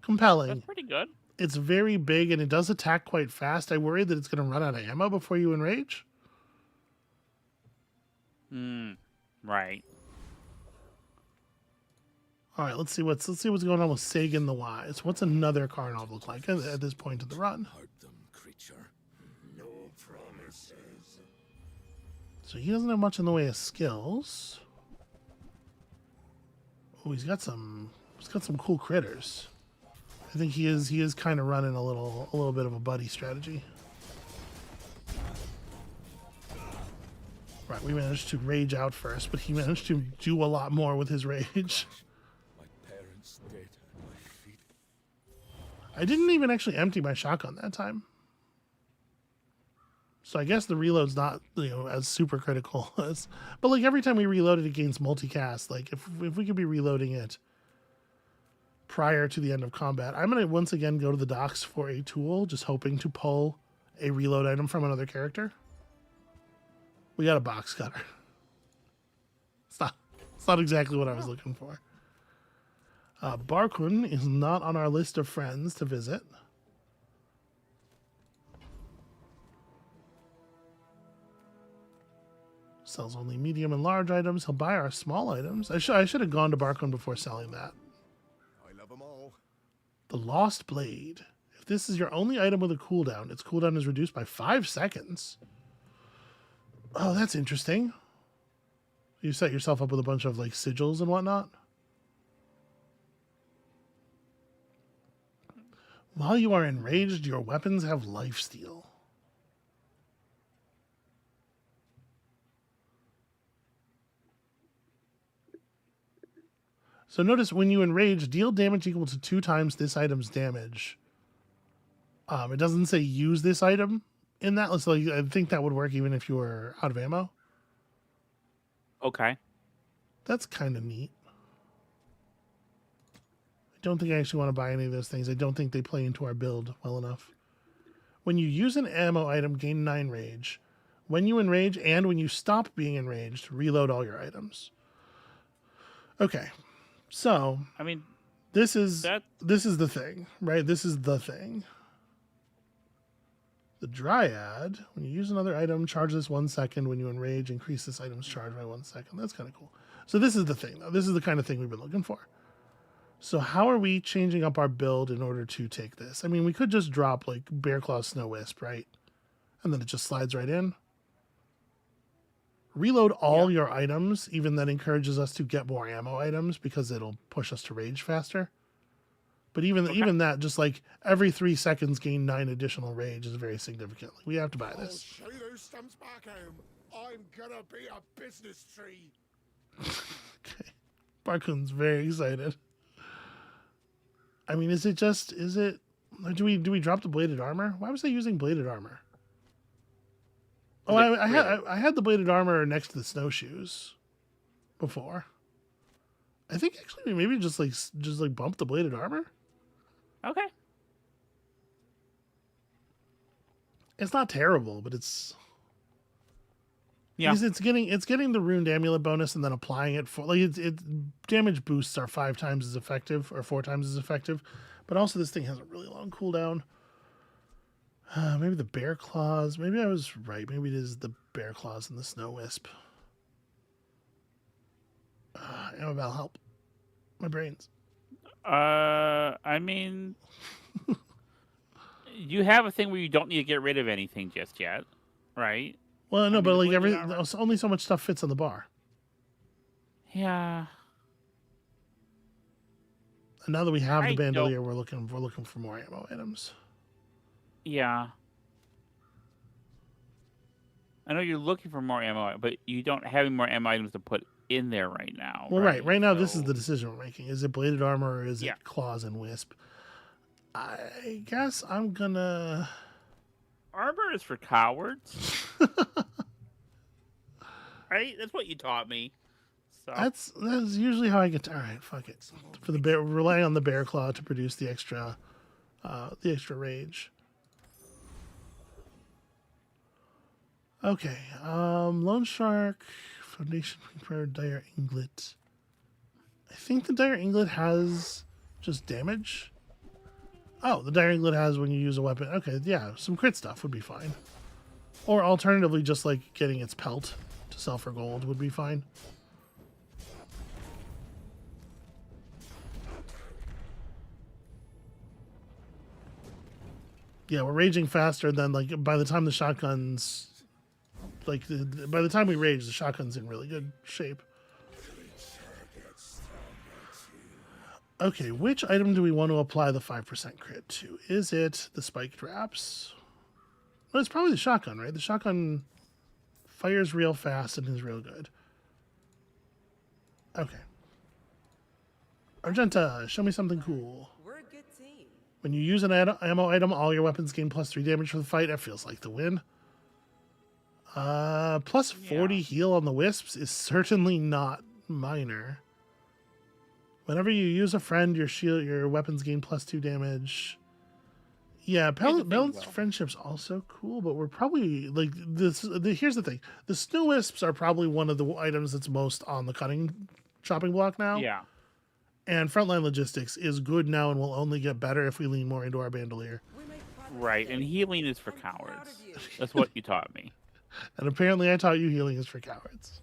A: Compelling.
B: That's pretty good.
A: It's very big and it does attack quite fast. I worry that it's going to run out of ammo before you enrage.
B: Right.
A: All right, let's see what's going on with Sagan the Wise. What's another Karnov look like at this point of the run?
D: Hurt them, creature. No promises.
A: So he doesn't have much in the way of skills. Oh, he's got some cool critters. I think he is kind of running a little bit of a buddy strategy. Right, we managed to rage out first, but he managed to do a lot more with his rage.
D: My parents dead at my feet.
A: I didn't even actually empty my shotgun that time. So I guess the reload's not, as super critical as, but like every time we reload it against multicast, like if we could be reloading it prior to the end of combat, I'm going to once again go to the docks for a tool, just hoping to pull a reload item from another character. We got a box cutter. It's not exactly what I was looking for. Barkun is not on our list of friends to visit. Sells only medium and large items. He'll buy our small items. I should have gone to Barkun before selling that.
F: I love them all.
A: The Lost Blade. If this is your only item with a cooldown, its cooldown is reduced by 5 seconds. Oh, that's interesting. You set yourself up with a bunch of like sigils and whatnot. While you are enraged, your weapons have lifesteal. So notice when you enrage, deal damage equal to 2 times this item's damage. It doesn't say use this item in that. So I think that would work even if you were out of ammo.
B: Okay.
A: That's kind of neat. I don't think I actually want to buy any of those things. I don't think they play into our build well enough. When you use an ammo item, gain 9 rage. When you enrage and when you stop being enraged, reload all your items. Okay. So,
B: I mean,
A: this is the thing, right? This is the thing. The Dryad, when you use another item, charge this 1 second. When you enrage, increase this item's charge by 1 second. That's kind of cool. So this is the thing, though. This is the kind of thing we've been looking for. So how are we changing up our build in order to take this? I mean, we could just drop, like, Bear Claw Snow Wisp, right? And then it just slides right in. Reload all your items, even that encourages us to get more ammo items because it'll push us to rage faster. But even that, just like every 3 seconds gain 9 additional rage is very significant. Like, we have to buy this.
F: I'll show you those stumps back home. I'm gonna be a business tree.
A: Okay. Barkun's very excited. I mean, do we drop the bladed armor? Why was I using bladed armor? Oh, I had the bladed armor next to the snowshoes before. I think actually maybe just bump the bladed armor.
B: Okay.
A: It's not terrible, but it's
B: yeah.
A: It's getting the ruined amulet bonus and then applying it for like it damage boosts are 5 times as effective or 4 times as effective, but also this thing has a really long cooldown. Maybe the bear claws. Maybe I was right. Maybe it is the bear claws and the snow wisp. Amabel, help. My brains.
B: I mean, you have a thing where you don't need to get rid of anything just yet, right?
A: Well, no, but like only so much stuff fits on the bar.
B: Yeah.
A: And now that we have the bandolier, we're looking for more ammo items.
B: Yeah. I know you're looking for more ammo, but you don't have any more ammo items to put in there right now.
A: Well, right now, this is the decision we're making. Is it bladed armor or is it claws and wisp? I guess I'm gonna...
B: Armor is for cowards. Right? That's what you taught me. So.
A: That's usually how I get to... All right, fuck it. For the bear, relying on the bear claw to produce the extra rage. Okay, Lone Shark, Foundation Reaper, Dire Inglet. I think the Dire Inglet has just damage. Oh, the Dire Inglet has when you use a weapon. Okay, yeah, some crit stuff would be fine. Or alternatively, just like getting its pelt to sell for gold would be fine. Yeah, we're raging faster than, like, by the time the shotguns... Like, by the time we rage, the shotgun's in really good shape. Okay, which item do we want to apply the 5% crit to? Is it the spiked wraps? Well, it's probably the shotgun, right? The shotgun Fires real fast and is real good. Okay. Argenta, show me something cool.
H: We're a good team.
A: When you use an ammo item, all your weapons gain +3 damage for the fight. That feels like the win. Plus 40 heal on the wisps is certainly not minor. Whenever you use a friend, your weapons gain +2 damage. Yeah, balanced friendship's also cool, but we're probably like this. Here's the thing: the snow wisps are probably one of the items that's most on the chopping block now.
B: Yeah.
A: And frontline logistics is good now and will only get better if we lean more into our bandolier.
B: Right, and healing is for cowards. That's what you taught me.
A: And apparently I taught you healing is for cowards.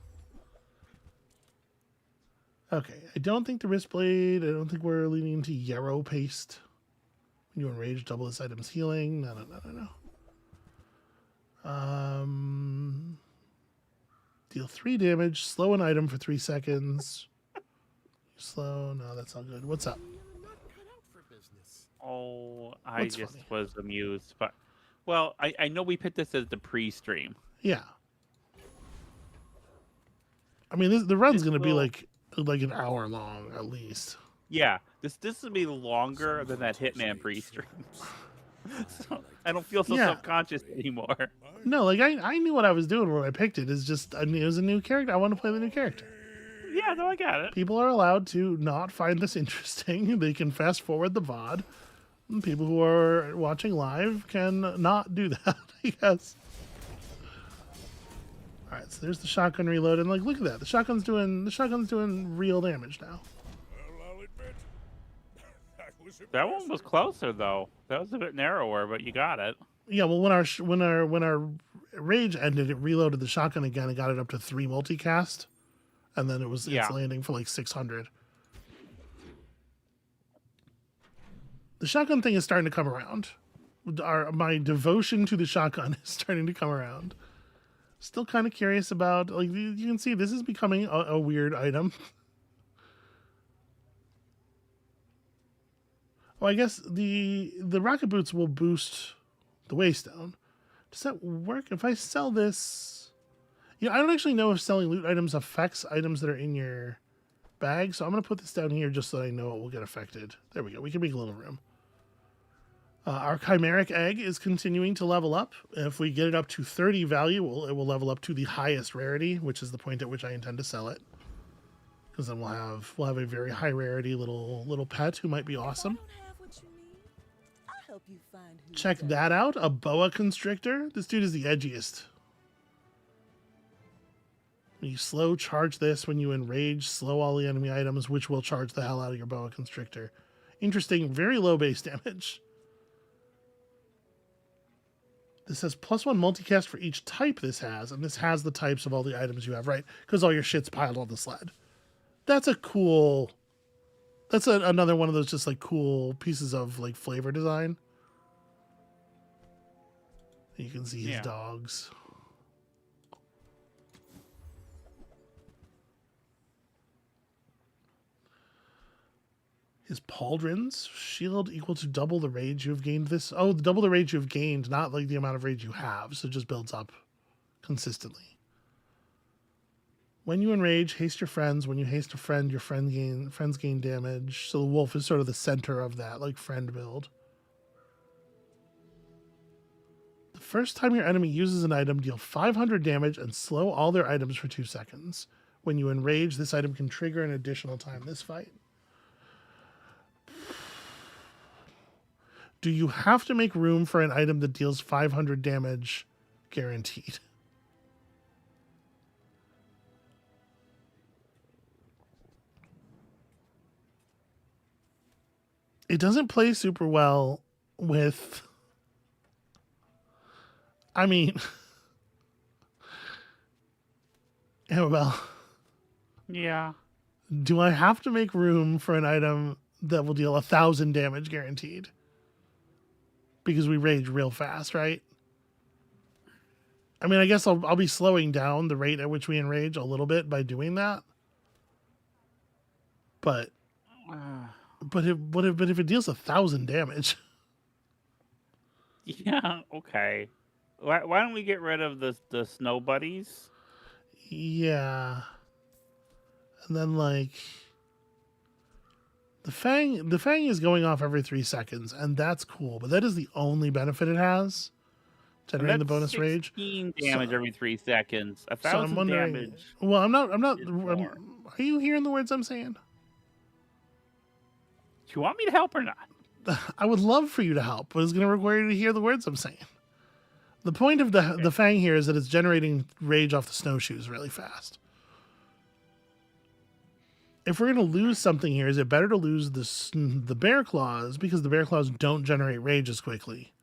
A: Okay, I don't think the wrist blade, I don't think we're leaning into yarrow paste. When you enrage, double this item's healing. No. Deal 3 damage, slow an item for 3 seconds. Slow, no, that's not good. What's up?
B: Oh, I
A: What's
B: just
A: funny?
B: was amused. But, well, I know we picked this as the pre-stream.
A: Yeah. I mean, the run's going to be
B: will-
A: like an hour long at least.
B: Yeah, this will be longer than that Hitman pre-stream. So I don't feel so
A: Yeah.
B: self-conscious anymore.
A: No, like I knew what I was doing when I picked it. It's just it was a new character. I want to play the new character.
B: Yeah, no, I got it.
A: People are allowed to not find this interesting. They can fast forward the VOD. And people who are watching live can not do that, I guess. All right, so there's the shotgun reload, and like, look at that. The shotgun's doing real damage now.
F: Well, I'll admit, that was
B: That one was closer though. That was a bit narrower, but you got it.
A: Yeah, well, when our rage ended, it reloaded the shotgun again and got it up to 3 multicast, and then it's landing for like 600. The shotgun thing is starting to come around. My devotion to the shotgun is starting to come around. Still kind of curious about, like, you can see this is becoming a weird item. Well, I guess the rocket boots will boost the waystone. Does that work? If I sell this... I don't actually know if selling loot items affects items that are in your bag, so I'm going to put this down here just so that I know it will get affected. There we go. We can make a little room. Our chimeric egg is continuing to level up. If we get it up to 30 value, it will level up to the highest rarity, which is the point at which I intend to sell it. Because then we'll have a very high rarity little pet who might be awesome.
H: I'll help you find who
A: Check
H: does.
A: that out, a boa constrictor. This dude is the edgiest. When you slow charge this, when you enrage, slow all the enemy items, which will charge the hell out of your boa constrictor. Interesting, very low base damage. This has +1 multicast for each type this has, and this has the types of all the items you have, right? Because all your shit's piled on the sled. That's a cool... That's another one of those just like cool pieces of like flavor design. You can see his dogs. His pauldrons, shield equal to double the rage you've gained this. Oh, double the rage you've gained, not like the amount of rage you have. So it just builds up consistently. When you enrage, haste your friends. When you haste a friend, your friends gain damage. So the wolf is sort of the center of that, like, friend build. The first time your enemy uses an item, deal 500 damage and slow all their items for 2 seconds. When you enrage, this item can trigger an additional time this fight. Do you have to make room for an item that deals 500 damage guaranteed? It doesn't play super well with... I mean... Amabel.
B: Yeah.
A: Do I have to make room for an item that will deal 1,000 damage guaranteed? Because we rage real fast, right? I mean, I guess I'll be slowing down the rate at which we enrage a little bit by doing that. But if it deals 1,000 damage,
B: Yeah. Okay. Why don't we get rid of the snow buddies?
A: Yeah. And then like the fang is going off every 3 seconds, and that's cool, but that is the only benefit it has. Generating the bonus rage.
B: 16 damage every 3 seconds.
A: So I'm
B: 1,000
A: wondering.
B: damage.
A: Well, I'm not.
B: More.
A: Are you hearing the words I'm saying?
B: Do you want me to help or not?
A: I would love for you to help, but it's going to require you to hear the words I'm saying. The point of the fang here is that it's generating rage off the snowshoes really fast. If we're going to lose something here, is it better to lose the bear claws because the bear claws don't generate rage as quickly?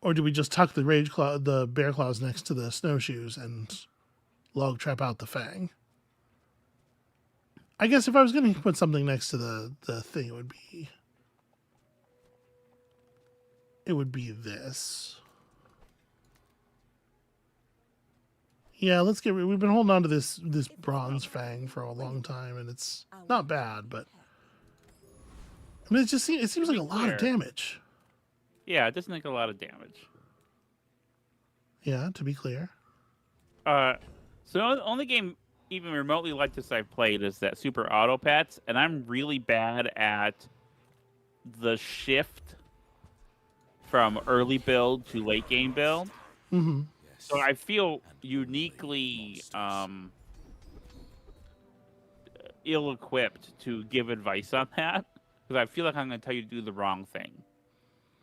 A: Or do we just tuck the bear claws next to the snowshoes and log trap out the fang? I guess if I was going to put something next to the thing, it would be this. Yeah, let's get rid. We've been holding on to this bronze fang for a long time, and it's not bad, but I mean, it seems like a lot of damage.
B: Yeah, it doesn't make a lot of damage.
A: Yeah, to be clear.
B: So the only game even remotely like this I've played is that Super Auto Pets, and I'm really bad at the shift from early build to late game build.
A: Mm-hmm.
B: So I feel uniquely ill-equipped to give advice on that, because I feel like I'm going to tell you to do the wrong thing.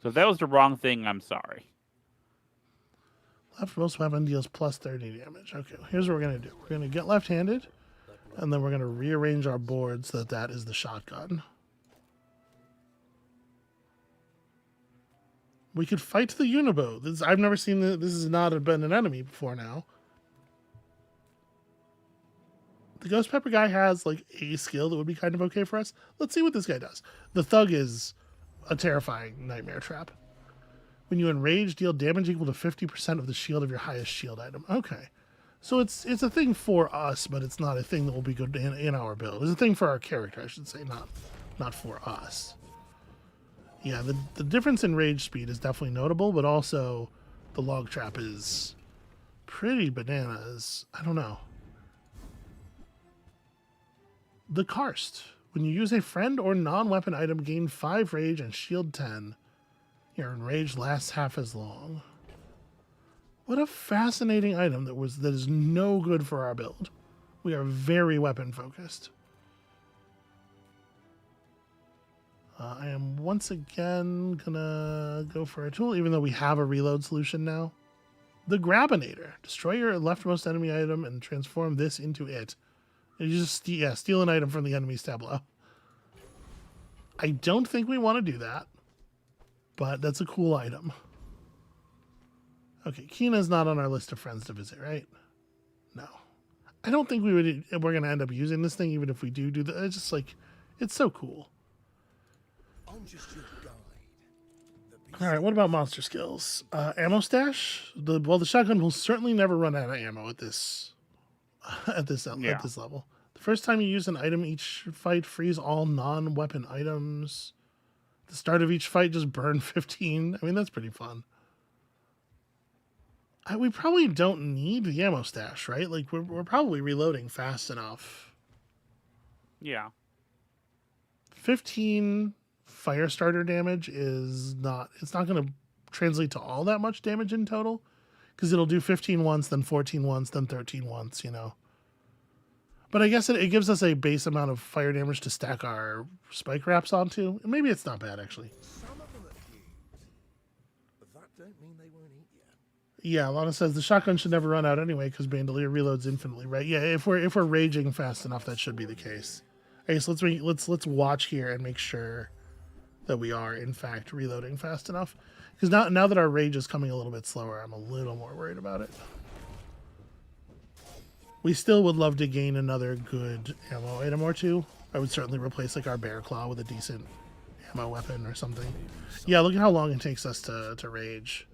B: So if that was the wrong thing, I'm sorry.
A: Leftmost weapon deals plus 30 damage. Okay, here's what we're going to do. We're going to get left-handed, and then we're going to rearrange our board so that is the shotgun. We could fight the Unibo. I've never seen this. This has not been an enemy before now. The Ghost Pepper guy has like a skill that would be kind of okay for us. Let's see what this guy does. The Thug is a terrifying nightmare trap. When you enrage, deal damage equal to 50% of the shield of your highest shield item. Okay. So it's a thing for us, but it's not a thing that will be good in our build. It's a thing for our character, I should say, not for us. Yeah, the difference in rage speed is definitely notable, but also the log trap is pretty bananas. I don't know. The Karst. When you use a friend or non-weapon item, gain 5 rage and shield 10. Your enrage lasts half as long. What a fascinating item that is no good for our build. We are very weapon focused. I am once again gonna go for a tool, even though we have a reload solution now. The Grabinator. Destroy your leftmost enemy item and transform this into it. And you just steal an item from the enemy's tableau. I don't think we want to do that, but that's a cool item. Okay, Kina's not on our list of friends to visit, right? No. I don't think we're going to end up using this thing, even if we do that. It's just like, it's so cool.
F: I'm just your guide.
A: All right, what about monster skills? Ammo stash? The shotgun will certainly never run out of ammo at this level. The first time you use an item each fight, freeze all non-weapon items. The start of each fight, just burn 15. I mean, that's pretty fun. We probably don't need the ammo stash, right? Like, we're probably reloading fast enough.
B: Yeah.
A: 15 fire starter damage it's not going to translate to all that much damage in total, because it'll do 15 once, then 14 once, then 13 once, you know. But I guess it gives us a base amount of fire damage to stack our spike wraps onto. Maybe it's not bad, actually.
F: Some of them are cute, but that don't mean they won't eat you.
A: Yeah, Lana says the shotgun should never run out anyway because Bandolier reloads infinitely, right? Yeah, if we're raging fast enough, that should be the case. Okay, so let's watch here and make sure that we are in fact reloading fast enough. Because now that our rage is coming a little bit slower, I'm a little more worried about it. We still would love to gain another good ammo item or two. I would certainly replace like our bear claw with a decent ammo weapon or something. Yeah, look at how long it takes us to rage.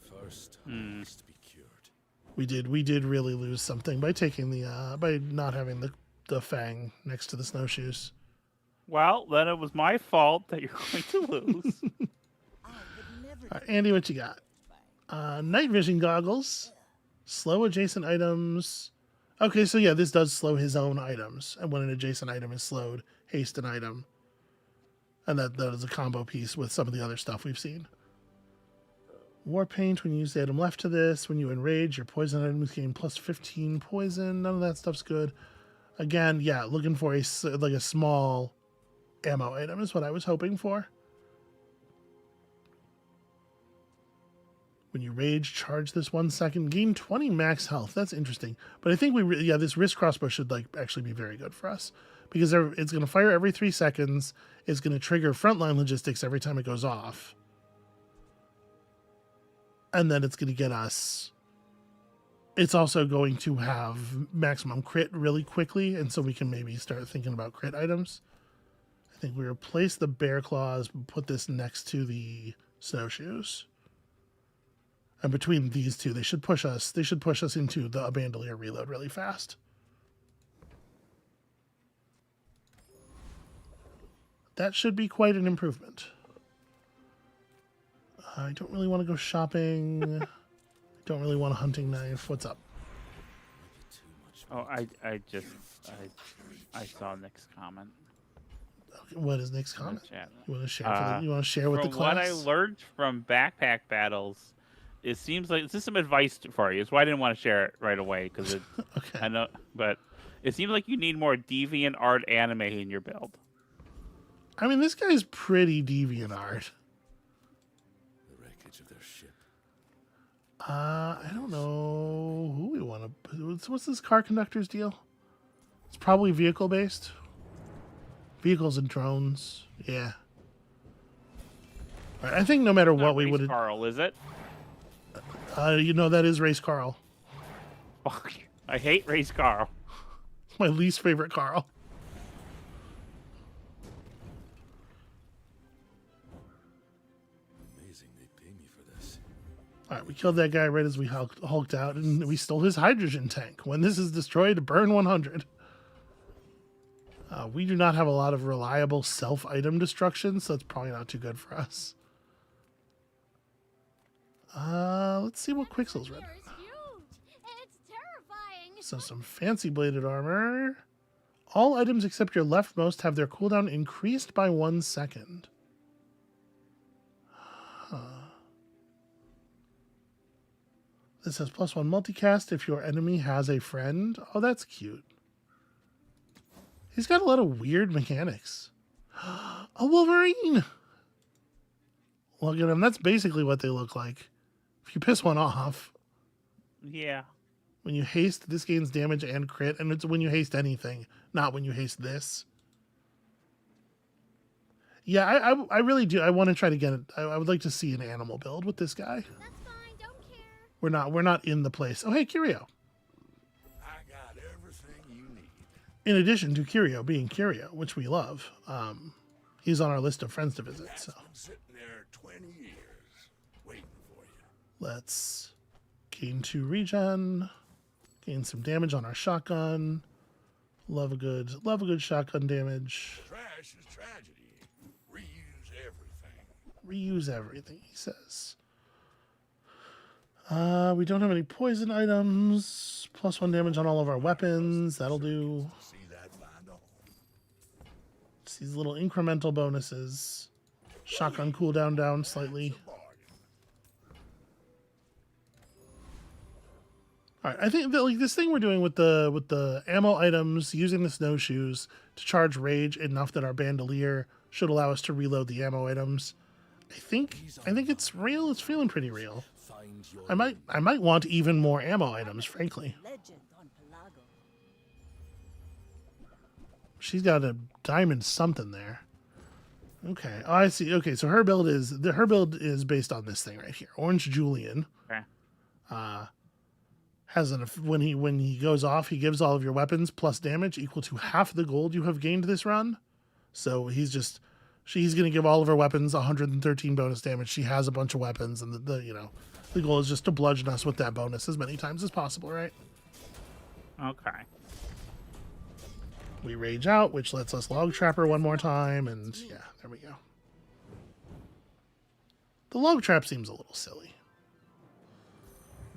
D: First, must be cured.
A: We did really lose something by taking by not having the fang next to the snowshoes.
B: Well, then it was my fault that you're going to lose.
A: All right, Andy, what you got? Night vision goggles. Slow adjacent items. Okay, so yeah, this does slow his own items. And when an adjacent item is slowed, haste an item. And that is a combo piece with some of the other stuff we've seen. War Paint, when you use the item left to this. When you enrage, your poison items gain plus 15 poison. None of that stuff's good. Again, yeah, looking for a small ammo item is what I was hoping for. When you rage, charge this 1 second. Gain 20 max health. That's interesting. But I think this wrist crossbow should actually be very good for us. Because it's going to fire every 3 seconds. It's going to trigger frontline logistics every time it goes off. And then it's going to get us... It's also going to have maximum crit really quickly. And so we can maybe start thinking about crit items. I think we replace the bear claws, put this next to the snowshoes. And between these two, they should push us into the bandolier reload really fast. That should be quite an improvement. I don't really want to go shopping. I don't really want a hunting knife. What's up?
B: Oh, I saw Nick's comment.
A: Okay, what is Nick's comment? You want to share? You want to share with the class?
B: From what I learned from backpack battles, it seems like this is some advice for you. So I didn't want to share it right away because
A: okay.
B: I know, but it seems like you need more deviant art anime in your build.
A: I mean, this guy's pretty deviant art.
D: The wreckage of their ship.
A: I don't know who we want to... What's this car conductor's deal? It's probably vehicle-based. Vehicles and drones. Yeah. All right, I think no matter what we would...
B: Carl, is it?
A: That is Race Carl.
B: Fuck. I hate Race Carl.
A: My least favorite Carl. All right, we killed that guy right as we hulked out, and we stole his hydrogen tank. When this is destroyed, burn 100. We do not have a lot of reliable self-item destruction, so it's probably not too good for us. Let's see what Quixel's read.
C: It's terrifying.
A: So some fancy bladed armor. All items except your leftmost have their cooldown increased by 1 second. This has +1 multicast if your enemy has a friend. Oh, that's cute. He's got a lot of weird mechanics. A Wolverine! Look at him. That's basically what they look like. If you piss one off.
B: Yeah.
A: When you haste, this gains damage and crit, and it's when you haste anything, not when you haste this. Yeah, I really do. I want to try to get it. I would like to see an animal build with this guy.
C: That's fine, don't care.
A: We're not in the place. Oh, hey, Curio.
F: I got everything you need.
A: In addition to Curio being Curio, which we love, he's on our list of friends to visit. So
F: Been sitting there 20 years, waiting for you.
A: let's gain 2 regen, gain some damage on our shotgun. Love a good shotgun damage.
F: Trash is tragedy. Reuse everything.
A: Reuse everything, he says. We don't have any poison items. +1 damage on all of our weapons. That'll do.
F: See that find a home.
A: It's these little incremental bonuses. Shotgun cooldown down slightly. All right, I think that this thing we're doing with the ammo items, using the snowshoes to charge rage enough that our bandolier should allow us to reload the ammo items. I think it's real. It's feeling pretty real. I might want even more ammo items, frankly. She's got a diamond something there. Okay. Oh, I see. Okay, so her build is based on this thing right here. Orange Julian.
B: Okay.
A: When he goes off, he gives all of your weapons plus damage equal to half the gold you have gained this run. So she's going to give all of her weapons 113 bonus damage. She has a bunch of weapons, and the goal is just to bludgeon us with that bonus as many times as possible, right?
B: Okay.
A: We rage out, which lets us log trap her one more time, and yeah, there we go. The log trap seems a little silly.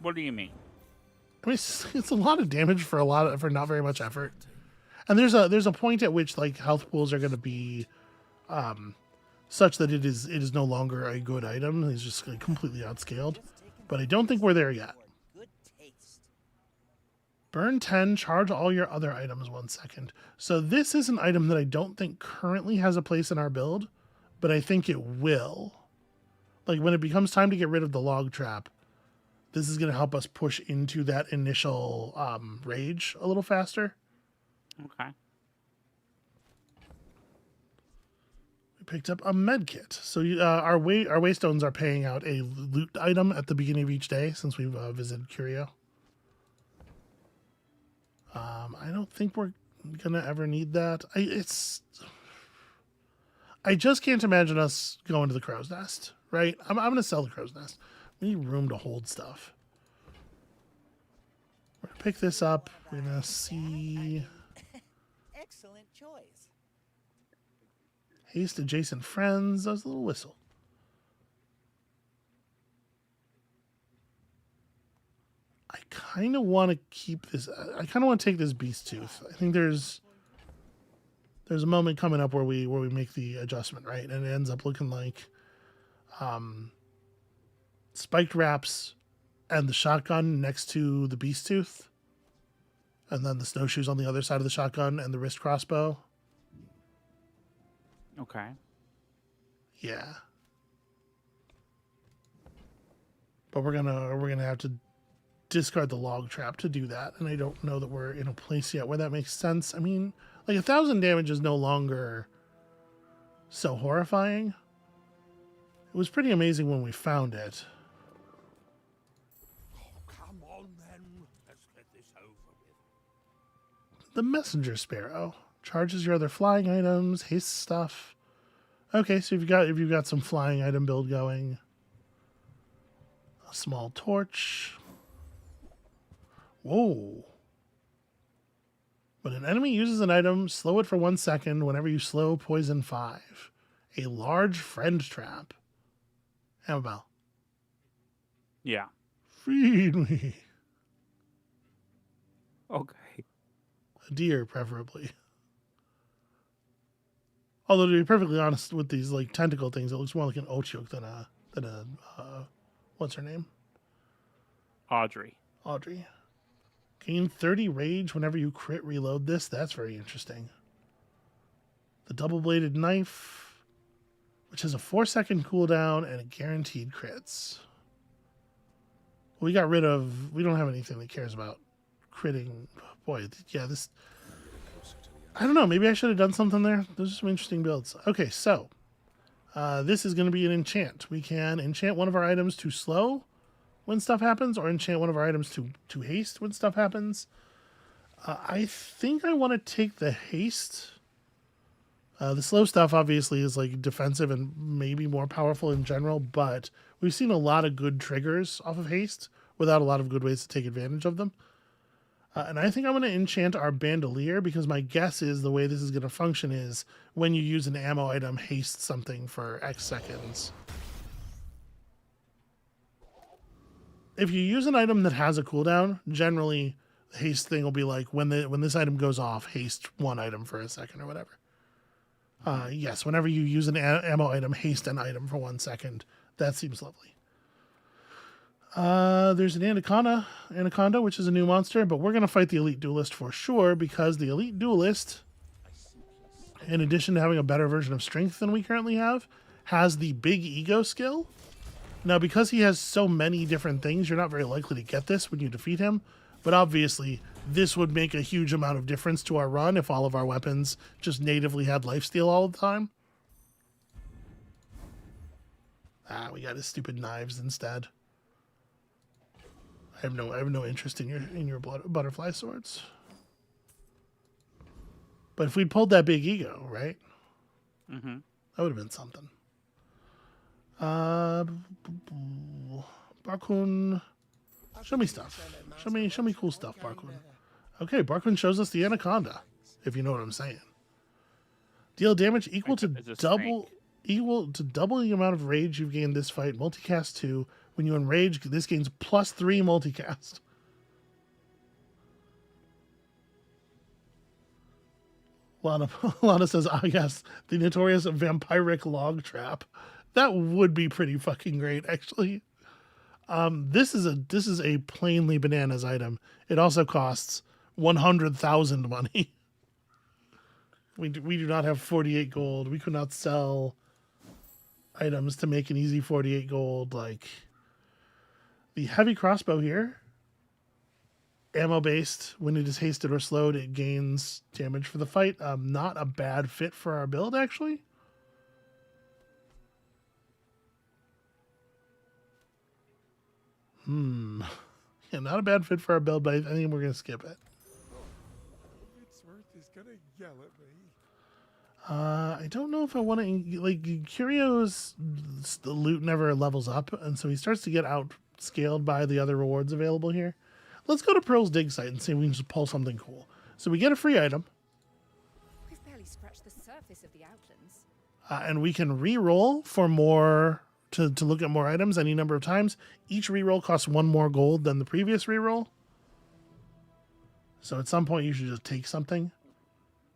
B: What do you mean?
A: I mean, it's a lot of damage for not very much effort. And there's a point at which like health pools are going to be such that it is no longer a good item. It's just like, completely outscaled. But I don't think we're there yet.
E: Good taste.
A: Burn 10, charge all your other items 1 second. So this is an item that I don't think currently has a place in our build, but I think it will. Like when it becomes time to get rid of the log trap, this is going to help us push into that initial rage a little faster.
B: Okay.
A: We picked up a med kit. So our waystones are paying out a loot item at the beginning of each day since we've visited Curio. I don't think we're gonna ever need that. I just can't imagine us going to the crow's nest, right? I'm gonna sell the crow's nest. We need room to hold stuff. We're gonna pick this up. We're gonna see
E: Excellent choice.
A: haste adjacent friends. That was a little whistle. I kind of want to keep this. I kind of want to take this beast tooth. I think there's a moment coming up where we make the adjustment, right? And it ends up looking like spiked wraps and the shotgun next to the beast tooth, and then the snowshoes on the other side of the shotgun and the wrist crossbow.
B: Okay.
A: Yeah. But we're gonna have to discard the log trap to do that, and I don't know that we're in a place yet where that makes sense. I mean, like 1,000 damage is no longer so horrifying. It was pretty amazing when we found it.
F: Come on then. Let's get this over with.
A: The messenger sparrow charges your other flying items, haste stuff. Okay, so if you've got some flying item build going, a small torch. Whoa. When an enemy uses an item, slow it for 1 second whenever you slow poison 5. A large friend trap. Amabel.
B: Yeah.
A: Feed me.
B: Okay.
A: A deer, preferably. Although, to be perfectly honest, with these like tentacle things, it looks more like an Ochook than a what's her name?
B: Audrey.
A: Gain 30 rage whenever you crit reload this. That's very interesting. The double-bladed knife, which has a 4-second cooldown and a guaranteed crits. We got rid of... We don't have anything that cares about critting. Boy, yeah, this... I don't know. Maybe I should have done something there. Those are some interesting builds. Okay, so... this is going to be an enchant. We can enchant one of our items to slow when stuff happens, or enchant one of our items to haste when stuff happens. I think I want to take the haste. The slow stuff obviously is like defensive and maybe more powerful in general, but we've seen a lot of good triggers off of haste without a lot of good ways to take advantage of them. And I think I'm going to enchant our bandolier, because my guess is the way this is going to function is when you use an ammo item, haste something for X seconds. If you use an item that has a cooldown, generally the haste thing will be like when this item goes off, haste one item for a second or whatever. Yes, whenever you use an ammo item, haste an item for 1 second. That seems lovely. There's an anaconda, which is a new monster, but we're going to fight the elite duelist for sure, because the elite duelist, in addition to having a better version of strength than we currently have, has the big ego skill. Now, because he has so many different things, you're not very likely to get this when you defeat him. But obviously, this would make a huge amount of difference to our run if all of our weapons just natively had lifesteal all the time. We got his stupid knives instead. I have no interest in your butterfly swords. But if we'd pulled that big ego, right?
B: Mm-hmm.
A: That would have been something. Barkun, show me stuff. Show me cool stuff, Barkun. Okay, Barkun shows us the anaconda, if you know what I'm saying. Deal damage equal to double the amount of rage you've gained this fight. Multicast 2. When you enrage, this gains +3 multicast. Lana says, yes, the notorious vampiric log trap. That would be pretty fucking great, actually. This is a plainly bananas item. It also costs 100,000 money. We do not have 48 gold. We could not sell items to make an easy 48 gold. Like the heavy crossbow here, ammo based. When it is hasted or slowed, it gains damage for the fight. Not a bad fit for our build, actually. Yeah, not a bad fit for our build, but I think we're gonna skip it.
F: Fitzworth is gonna yell at me.
A: I don't know if I want to, like, Curio's the loot never levels up, and so he starts to get outscaled by the other rewards available here. Let's go to Pearl's dig site and see if we can just pull something cool. So we get a free item.
G: We've barely scratched the surface of the outlands.
A: And we can re-roll for more, to look at more items any number of times. Each re-roll costs 1 more gold than the previous re-roll. So at some point you should just take something.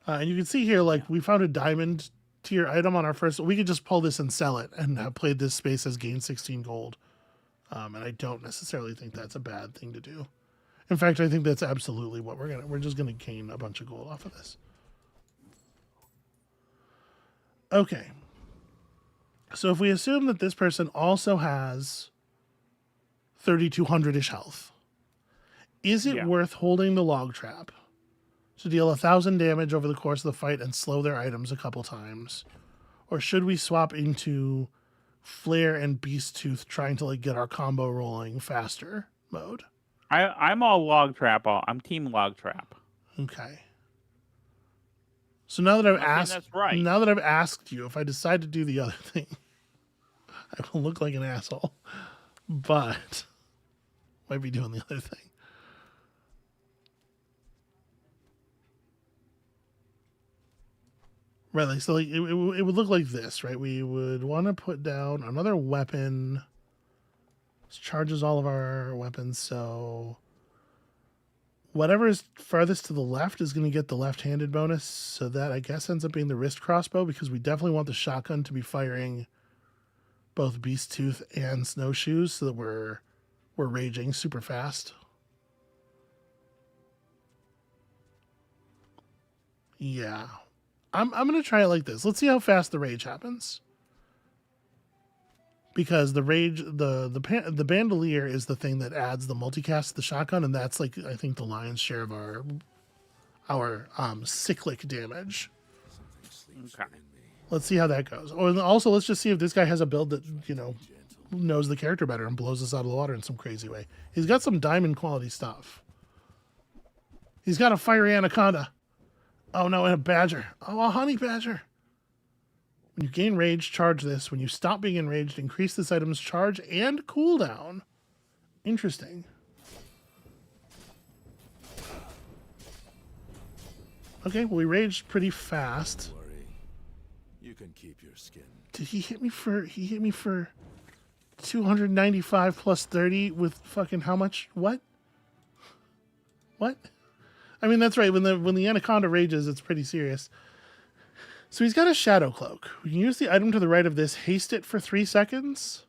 A: And you can see here, like, we found a diamond tier item on our first. We could just pull this and sell it and have played this space as gain 16 gold. And I don't necessarily think that's a bad thing to do. In fact, I think that's absolutely what we're just gonna gain a bunch of gold off of this. Okay. So if we assume that this person also has 3,200-ish health, is it worth holding the log trap to deal 1,000 damage over the course of the fight and slow their items a couple times? Or should we swap into Flare and Beast Tooth trying to, like, get our combo rolling faster mode?
B: I'm all log trap. I'm team log trap.
A: Okay. So now that I've asked,
B: that's right.
A: Now that I've asked you, if I decide to do the other thing, I will look like an asshole. But might be doing the other thing. Right, like, so, like, it would look like this, right? We would want to put down another weapon. This charges all of our weapons, so whatever is farthest to the left is going to get the left-handed bonus. So that, I guess, ends up being the wrist crossbow, because we definitely want the shotgun to be firing both Beast Tooth and Snowshoes, so that we're raging super fast. Yeah. I'm going to try it like this. Let's see how fast the rage happens. Because the rage, the bandolier is the thing that adds the multicast to the shotgun, and that's, like, I think the lion's share of our cyclic damage.
B: Okay.
A: Let's see how that goes. Or also, let's just see if this guy has a build that, you know, knows the character better and blows us out of the water in some crazy way. He's got some diamond quality stuff. He's got a fiery anaconda. Oh no, and a badger. Oh, a honey badger. When you gain rage, charge this. When you stop being enraged, increase this item's charge and cooldown. Interesting. Okay, well, we raged pretty fast.
D: Don't worry. You can keep your skin.
A: Did he hit me for 295 plus 30 with fucking how much? What? What? I mean, that's right. When the anaconda rages, it's pretty serious. So he's got a shadow cloak. We can use the item to the right of this, haste it for 3 seconds.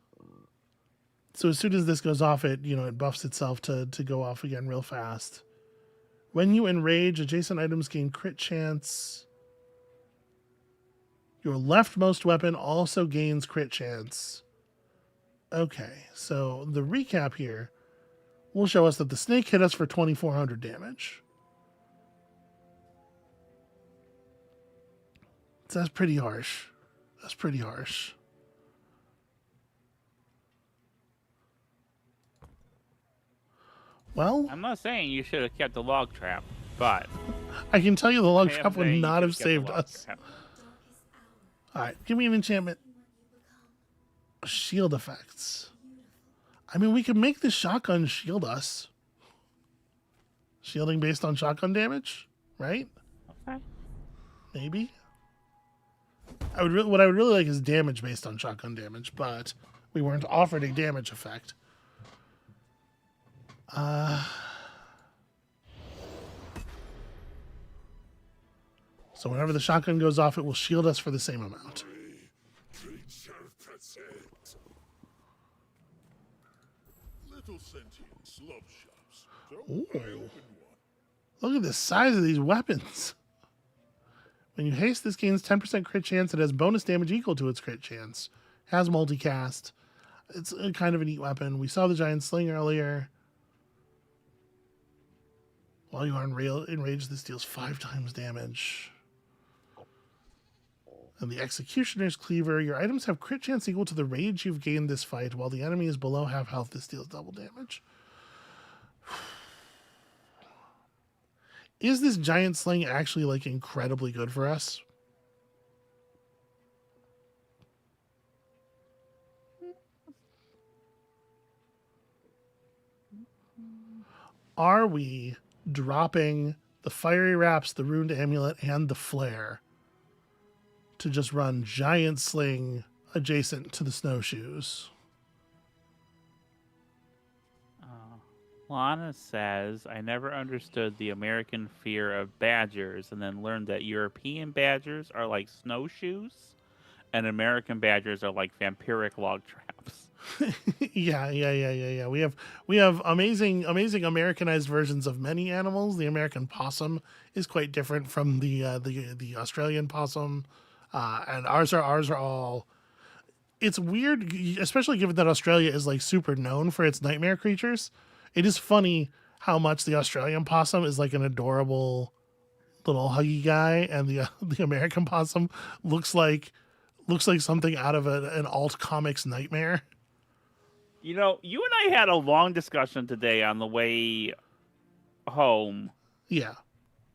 A: So as soon as this goes off, it buffs itself to go off again real fast. When you enrage, adjacent items gain crit chance. Your leftmost weapon also gains crit chance. Okay, so the recap here will show us that the snake hit us for 2,400 damage. So that's pretty harsh. That's pretty harsh. Well,
B: I'm not saying you should have kept the log trap, but
A: I can tell you the log
B: I am
A: trap would
B: saying you
A: not have
B: should have
A: saved
B: kept the log
A: us.
B: trap.
A: All right, give me an enchantment. Shield effects. I mean, we can make the shotgun shield us. Shielding based on shotgun damage, right?
B: Okay.
A: Maybe. What I would really like is damage based on shotgun damage, but We weren't offered a damage effect. So whenever the shotgun goes off, it will shield us for the same amount.
F: Creature present. Little sentience love shops. Don't I open one?
A: Look at the size of these weapons. When you haste, this gains 10% crit chance. It has bonus damage equal to its crit chance. Has multicast. It's a kind of a neat weapon. We saw the giant sling earlier. While you are enraged, this deals 5 times damage. And the Executioner's Cleaver. Your items have crit chance equal to the rage you've gained this fight. While the enemy is below half health, this deals double damage. Is this giant sling actually, like, incredibly good for us? Are we dropping the Fiery Wraps, the Runed Amulet, and the Flare to just run giant sling adjacent to the snowshoes?
B: Lana says, I never understood the American fear of badgers and then learned that European badgers are like snowshoes and American badgers are like vampiric log traps.
A: Yeah. We have amazing Americanized versions of many animals. The American possum is quite different from the Australian possum, and ours are all. It's weird, especially given that Australia is like super known for its nightmare creatures. It is funny how much the Australian possum is like an adorable little huggy guy, and the American possum looks like something out of an alt comics nightmare.
B: You know, you and I had a long discussion today on the way home.
A: Yeah.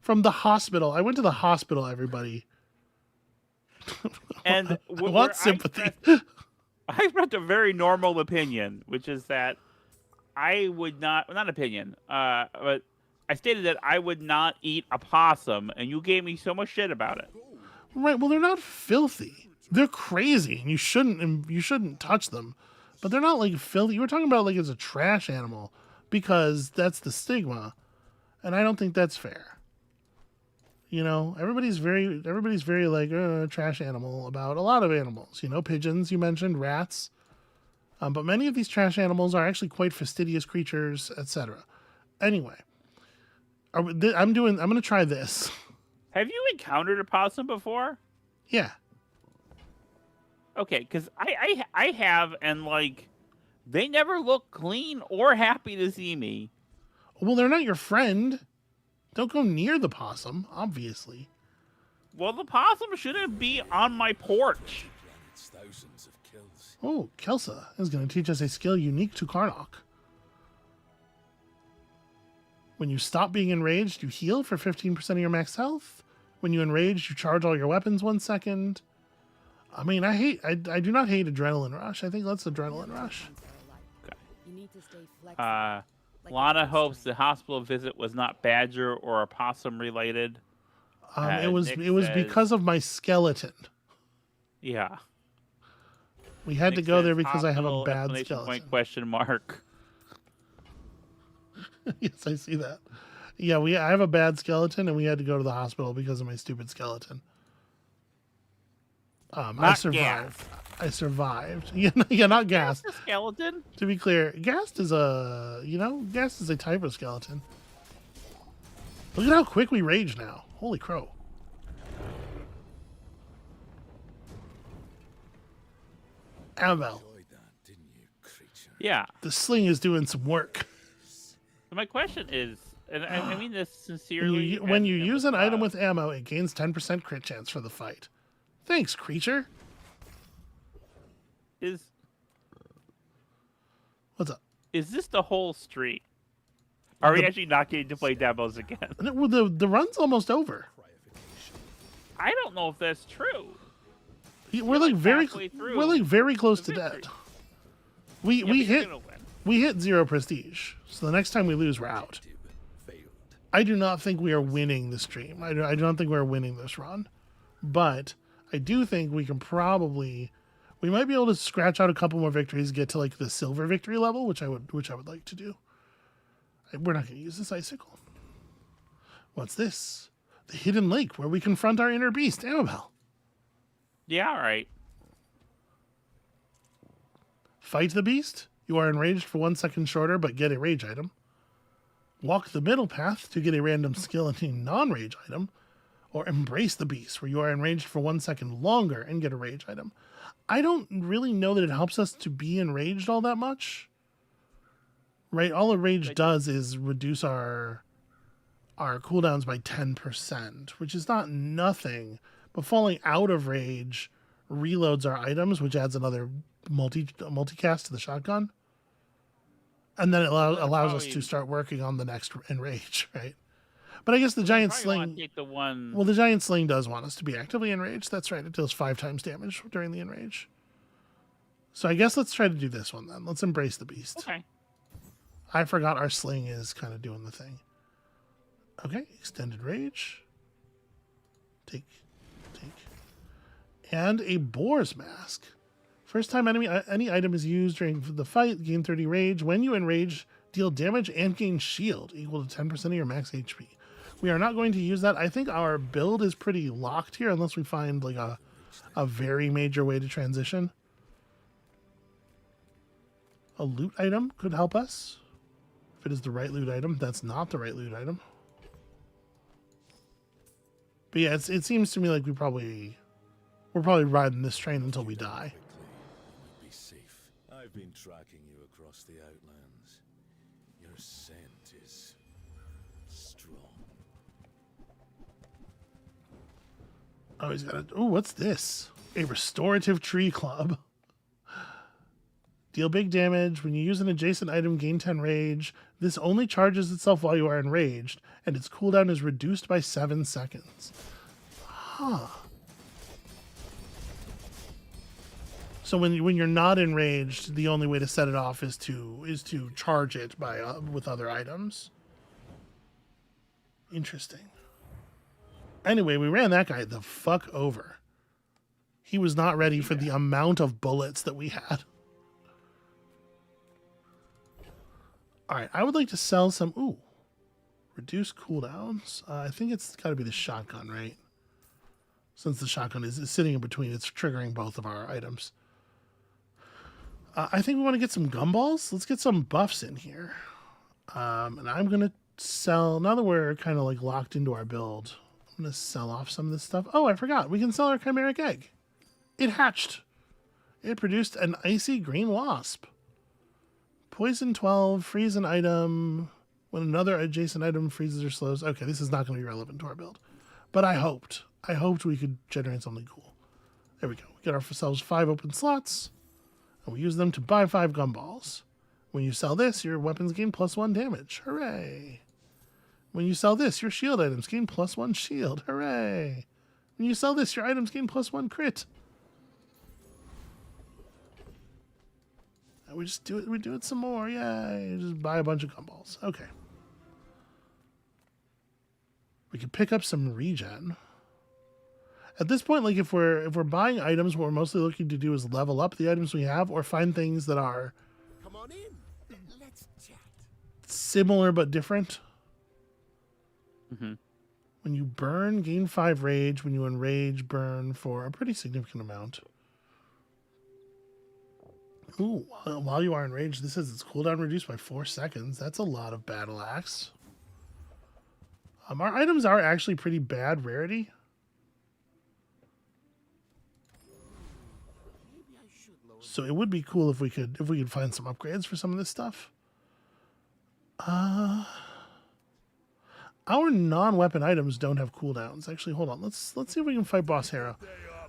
A: From the hospital. I went to the hospital, everybody.
B: And
A: I want sympathy.
B: I expressed a very normal opinion, which is that I would not opinion, but I stated that I would not eat a possum, and you gave me so much shit about it.
A: Right. Well, they're not filthy. They're crazy, and you shouldn't touch them. But they're not like filthy. You were talking about like it's a trash animal because that's the stigma, and I don't think that's fair. You know, everybody's very like trash animal about a lot of animals. You know, pigeons you mentioned, rats, but many of these trash animals are actually quite fastidious creatures, etc. Anyway, I'm going to try this.
B: Have you encountered a possum before?
A: Yeah.
B: Okay, because I have, and like, they never look clean or happy to see me.
A: Well, they're not your friend. Don't go near the possum, obviously.
B: Well, the possum shouldn't be on my porch.
D: Thousands of kills.
A: Oh, Kelsa is going to teach us a skill unique to Karnak. When you stop being enraged, you heal for 15% of your max health. When you enrage, you charge all your weapons 1 second. I mean, I do not hate Adrenaline Rush. I think that's Adrenaline Rush.
H: You need to stay flexible.
B: Lana hopes the hospital visit was not badger or a possum related.
A: It was
B: says,
A: because of my skeleton.
B: Yeah.
A: We had
B: Nick
A: to go there
B: says,
A: because I have a
B: hospital,
A: bad
B: exclamation
A: skeleton.
B: point, question mark.
A: Yes, I see that. Yeah, I have a bad skeleton, and we had to go to the hospital because of my stupid skeleton. I survived.
B: Gassed.
A: I survived. Yeah, not gassed.
B: That's a skeleton.
A: To be clear, gassed is a type of skeleton. Look at how quick we rage now. Holy crow. Amabel.
D: Enjoyed that, didn't you, creature?
B: Yeah.
A: The sling is doing some work.
B: So my question is, and I mean this sincerely.
A: When you
B: and
A: use an item with ammo, it gains 10% crit chance for the fight. Thanks, creature. What's up?
B: Is this the whole street? Are we actually not getting to play demos again?
A: Well, the run's almost over.
B: I don't know if that's true.
A: We're like very close to
B: victory.
A: dead. We
B: Yeah, but you're
A: hit
B: gonna win.
A: we hit 0 prestige. So the next time we lose, we're out.
D: Failed.
A: I do not think we are winning the stream. I do not think we're winning this run. But I do think we can probably, We might be able to scratch out a couple more victories, get to like the silver victory level, which I would like to do. We're not going to use this icicle. What's this? The hidden lake where we confront our inner beast, Amabel.
B: Yeah, all right.
A: Fight the beast. You are enraged for 1 second shorter, but get a rage item. Walk the middle path to get a random skill and a non-rage item. Or embrace the beast, where you are enraged for 1 second longer and get a rage item. I don't really know that it helps us to be enraged all that much. Right? All a rage does is reduce our cooldowns by 10%, which is not nothing. But falling out of rage reloads our items, which adds another multicast to the shotgun. And then it allows us to start working on the next enrage, right? But I guess the giant sling. Well, the giant sling does want us to be actively enraged. That's right. It deals 5 times damage during the enrage. So I guess let's try to do this one then. Let's embrace the beast.
B: Okay.
A: I forgot our sling is kind of doing the thing. Okay, extended rage. Take. And a boar's mask. First time any item is used during the fight, gain 30 rage. When you enrage, deal damage and gain shield equal to 10% of your max HP. We are not going to use that. I think our build is pretty locked here unless we find like a very major way to transition. A loot item could help us. If it is the right loot item. That's not the right loot item. But yeah, it seems to me like we're probably riding this train until we die.
D: Be safe. I've been tracking you across the outlands. Your scent is strong.
A: Oh, he's got a... Oh, what's this? A restorative tree club. Deal big damage. When you use an adjacent item, gain 10 rage. This only charges itself while you are enraged, and its cooldown is reduced by 7 seconds. Huh. So when you're not enraged, the only way to set it off is to charge it with other items. Interesting. Anyway, we ran that guy the fuck over. He was not ready for the amount of bullets that we had. All right, I would like to sell some... Ooh. Reduce cooldowns. I think it's got to be the shotgun, right? Since the shotgun is sitting in between, it's triggering both of our items. I think we want to get some gumballs. Let's get some buffs in here. And I'm going to sell... Now that we're kind of like locked into our build, I'm going to sell off some of this stuff. Oh, I forgot. We can sell our chimeric egg. It hatched. It produced an icy green wasp. Poison 12, freeze an item when another adjacent item freezes or slows. Okay, this is not going to be relevant to our build. But I hoped we could generate something cool. There we go. We get ourselves 5 open slots, and we use them to buy 5 gumballs. When you sell this, your weapons gain +1 damage. Hooray! When you sell this, your shield items gain +1 shield. Hooray! When you sell this, your items gain +1 crit. We just do it. We do it some more. Yay! Just buy a bunch of gumballs. Okay. We can pick up some regen. At this point, like if we're buying items, what we're mostly looking to do is level up the items we have, or find things that are
F: Come on in. Let's chat.
A: similar but different.
B: Mm-hmm.
A: When you burn, gain 5 rage. When you enrage, burn for a pretty significant amount. Ooh, while you are enraged, this says its cooldown reduced by 4 seconds. That's a lot of battle axe. Our items are actually pretty bad rarity. So it would be cool if we could find some upgrades for some of this stuff. Our non-weapon items don't have cooldowns. Actually, hold on. Let's see if we can fight Boss Hero.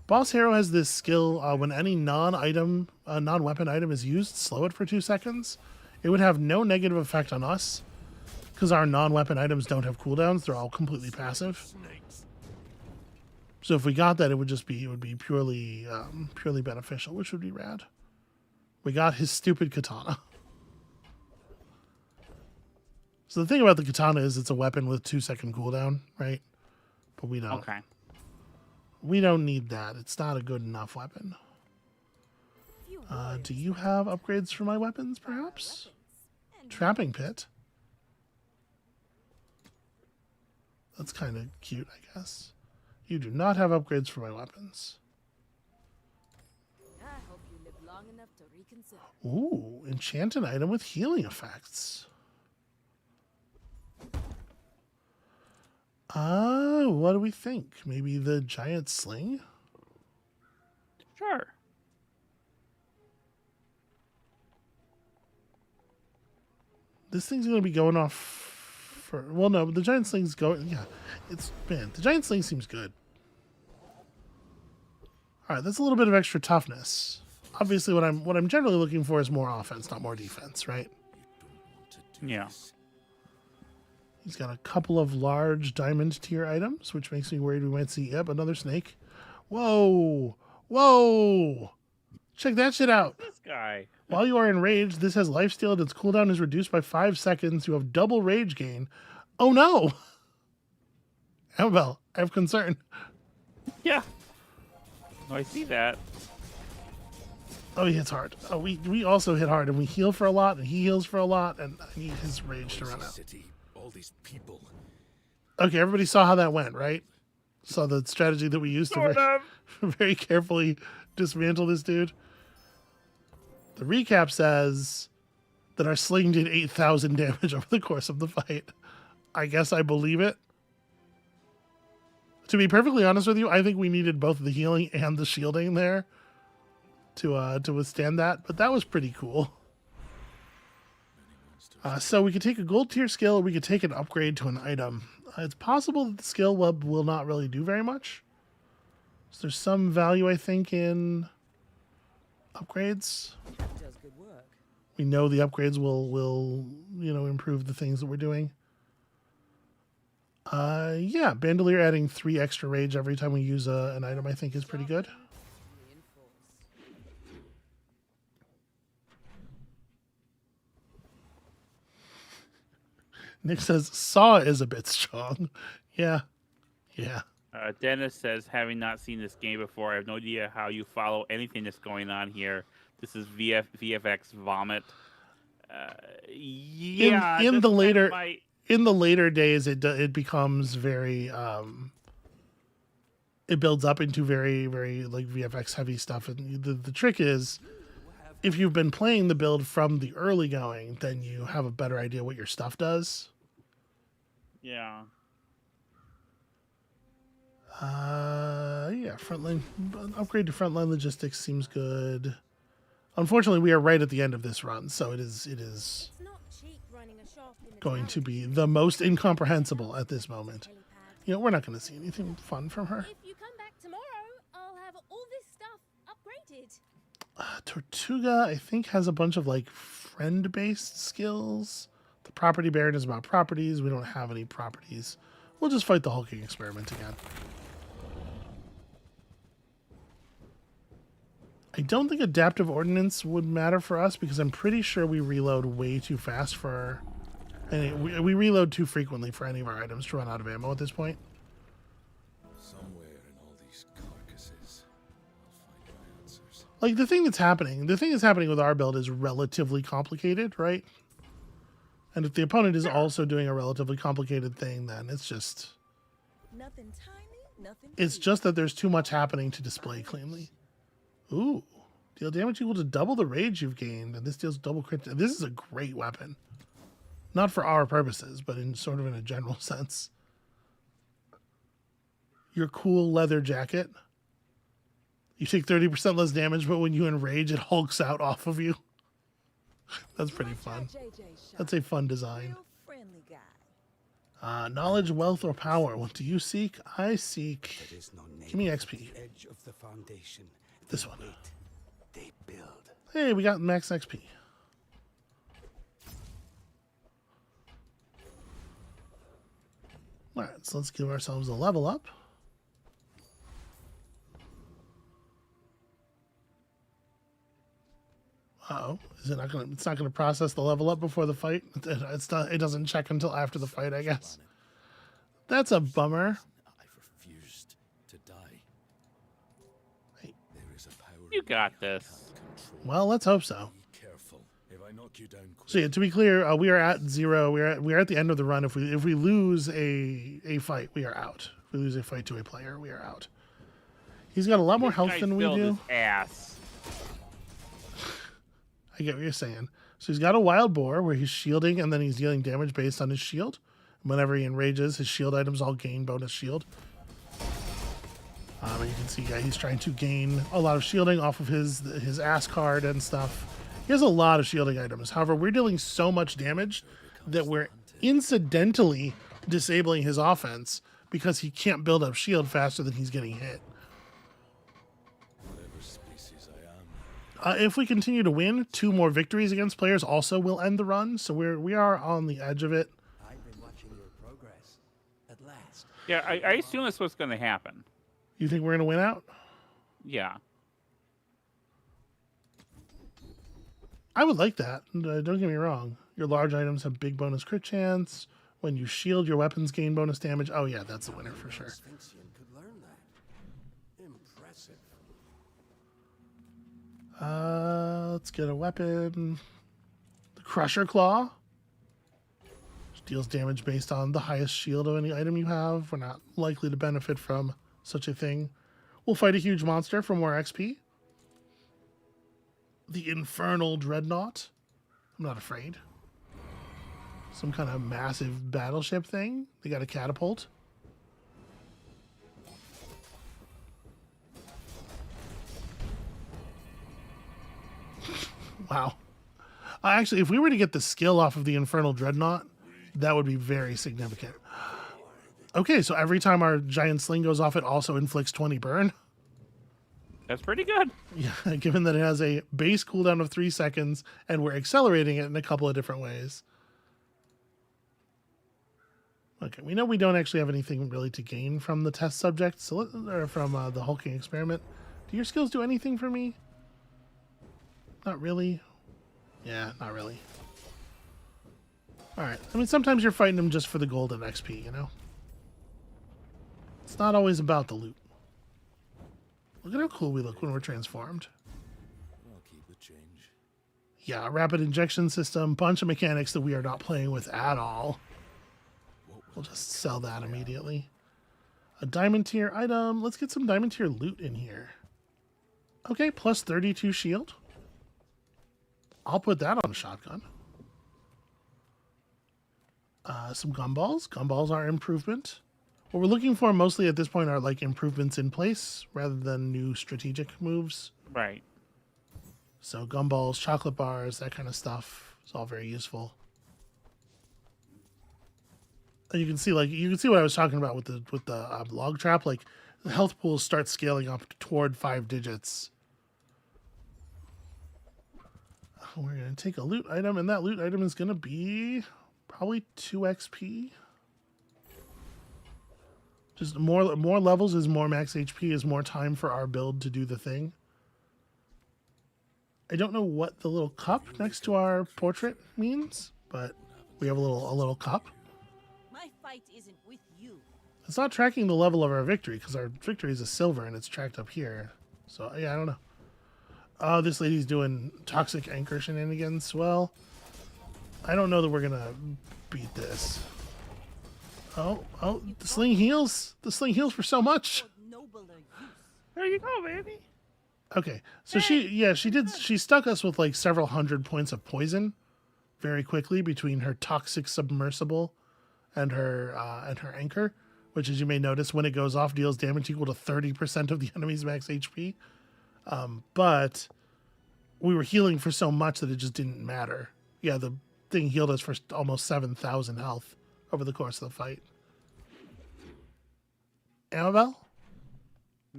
A: Boss Hero has this skill, when any non-weapon item is used, slow it for 2 seconds. It would have no negative effect on us, because our non-weapon items don't have cooldowns. They're all completely passive. So if we got that, it would be purely beneficial, which would be rad. We got his stupid katana. So the thing about the katana is it's a weapon with 2-second cooldown, right? But we don't.
B: Okay.
A: We don't need that. It's not a good enough weapon. Do you have upgrades for my weapons, perhaps? Trapping pit. That's kind of cute, I guess. You do not have upgrades for my weapons.
H: I hope you live long enough to reconsider.
A: Ooh, enchanted item with healing effects. What do we think? Maybe the giant sling?
B: Sure.
A: This thing's going to be going off for... Well, no, the giant sling's going... Yeah, Man, the giant sling seems good. All right, that's a little bit of extra toughness. Obviously, what I'm generally looking for is more offense, not more defense, right?
B: Yeah.
A: He's got a couple of large diamond tier items, which makes me worried we might see... Yep, another snake. Whoa! Whoa! Check that shit out.
B: This guy.
A: While you are enraged, this has lifesteal and its cooldown is reduced by 5 seconds. You have double rage gain. Oh no! Amabel, I have concern.
B: Yeah. Oh, I see that.
A: Oh, he hits hard. Oh, we also hit hard, and we heal for a lot, and he heals for a lot, and I need his rage to run out.
D: City, all these people.
A: Okay, everybody saw how that went, right? Saw the strategy that we used to very carefully dismantle this dude. The recap says that our sling did 8,000 damage over the course of the fight. I guess I believe it. To be perfectly honest with you, I think we needed both the healing and the shielding there to withstand that, but that was pretty cool. So we could take a gold tier skill, or we could take an upgrade to an item. It's possible that the skill web will not really do very much. So there's some value, I think, in upgrades.
H: Does good work.
A: We know the upgrades will improve the things that we're doing. Yeah, Bandolier adding 3 extra rage every time we use an item, I think, is pretty good. Nick says, Saw is a bit strong. Yeah.
B: Dennis says, having not seen this game before, I have no idea how you follow anything that's going on here. This is VFX vomit. Yeah.
A: In the later days, it becomes very. It builds up into very, very like VFX heavy stuff, and the trick is, if you've been playing the build from the early going, then you have a better idea what your stuff does.
B: Yeah.
A: Yeah, frontline upgrade to frontline logistics seems good. Unfortunately, we are right at the end of this run, so it is
C: It's not cheap running a shop in the
A: going
C: town.
A: to be the most incomprehensible at this moment. You know, we're not going to see anything fun from her.
C: If you come back tomorrow, I'll have all this stuff upgraded.
A: Tortuga, I think, has a bunch of like friend-based skills. The property baron is about properties. We don't have any properties. We'll just fight the hulking experiment again. I don't think adaptive ordnance would matter for us because I'm pretty sure we reload way too fast for... And we reload too frequently for any of our items to run out of ammo at this point.
D: Somewhere in all these carcasses, I'll find my answers.
A: Like the thing that's happening with our build is relatively complicated, right? And if the opponent is also doing a relatively complicated thing, then it's just...
H: Nothing tiny, nothing.
A: It's just that there's too much happening to display cleanly. Ooh. Deal damage equal to double the rage you've gained, and this deals double crit. This is a great weapon. Not for our purposes, but in sort of in a general sense. Your cool leather jacket. You take 30% less damage, but when you enrage, it hulks out off of you. That's pretty fun. That's a fun design. Knowledge, wealth, or power. What do you seek? I seek... Give me XP.
F: Edge of the foundation.
A: This one.
F: They build.
A: Hey, we got max XP. Alright, so let's give ourselves a level up. Uh-oh. Is it not gonna it's not gonna process the level up before the fight? It doesn't check until after the fight, I guess. That's a bummer.
D: I've refused to die. There is a power
B: You
D: in
B: got
D: me I
B: this.
D: can't control.
A: Well, let's hope so.
D: Be careful. If I knock you down quick,
A: So yeah, to be clear, we are at 0. We are at the end of the run. If we lose a fight, we are out. If we lose a fight to a player, we are out. He's got a lot more
B: This
A: health
B: guy's
A: than we
B: filled
A: do.
B: his ass.
A: I get what you're saying. So he's got a wild boar where he's shielding and then he's dealing damage based on his shield. Whenever he enrages, his shield items all gain bonus shield. And you can see, yeah, he's trying to gain a lot of shielding off of his ass card and stuff. He has a lot of shielding items. However, we're dealing so much damage that we're incidentally disabling his offense because he can't build up shield faster than he's getting hit.
D: whatever species I am,
A: If we continue to win, 2 more victories against players also will end the run. So we are on the edge of it.
E: I've been watching your progress. At last.
B: Yeah, I assume that's what's going to happen.
A: You think we're going to win out?
B: Yeah.
A: I would like that. Don't get me wrong. Your large items have big bonus crit chance. When you shield, your weapons gain bonus damage. Oh yeah, that's the winner for sure.
E: Sphinxian could learn that. Impressive.
A: Let's get a weapon. The Crusher Claw. Which deals damage based on the highest shield of any item you have. We're not likely to benefit from such a thing. We'll fight a huge monster for more XP. The Infernal Dreadnought. I'm not afraid. Some kind of massive battleship thing. They got a catapult. Wow. Actually, if we were to get the skill off of the Infernal Dreadnought, that would be very significant. Okay, so every time our giant sling goes off, it also inflicts 20 burn.
B: That's pretty good.
A: Yeah, given that it has a base cooldown of 3 seconds, and we're accelerating it in a couple of different ways. Okay, we know we don't actually have anything really to gain from the test subject, so or from the hulking experiment. Do your skills do anything for me? Not really. Yeah, not really. Alright, I mean, sometimes you're fighting them just for the gold and XP, you know? It's not always about the loot. Look at how cool we look when we're transformed.
D: I'll keep the change.
A: Yeah, rapid injection system, bunch of mechanics that we are not playing with at all. We'll just sell that immediately. A diamond tier item. Let's get some diamond tier loot in here. Okay, plus 32 shield. I'll put that on a shotgun. Some gumballs. Gumballs are improvement. What we're looking for mostly at this point are like improvements in place rather than new strategic moves.
B: Right.
A: So gumballs, chocolate bars, that kind of stuff is all very useful. And you can see what I was talking about with the log trap. Like the health pools start scaling up toward 5 digits. We're gonna take a loot item, and that loot item is gonna be probably 2 XP. Just more levels is more max HP, is more time for our build to do the thing. I don't know what the little cup next to our portrait means, but we have a little cup.
H: My fight isn't with you.
A: It's not tracking the level of our victory because our victory is a silver and it's tracked up here. So yeah, I don't know. Oh, this lady's doing toxic anchor shenanigans. Well, I don't know that we're gonna beat this. Oh, the sling heals. The sling heals for so much.
H: Nobler use.
B: There you go, baby.
A: Okay, so she stuck us with like several hundred points of poison very quickly between her toxic submersible and her anchor, which, as you may notice, when it goes off, deals damage equal to 30% of the enemy's max HP. But we were healing for so much that it just didn't matter. Yeah, the thing healed us for almost 7,000 health over the course of the fight. Amabel?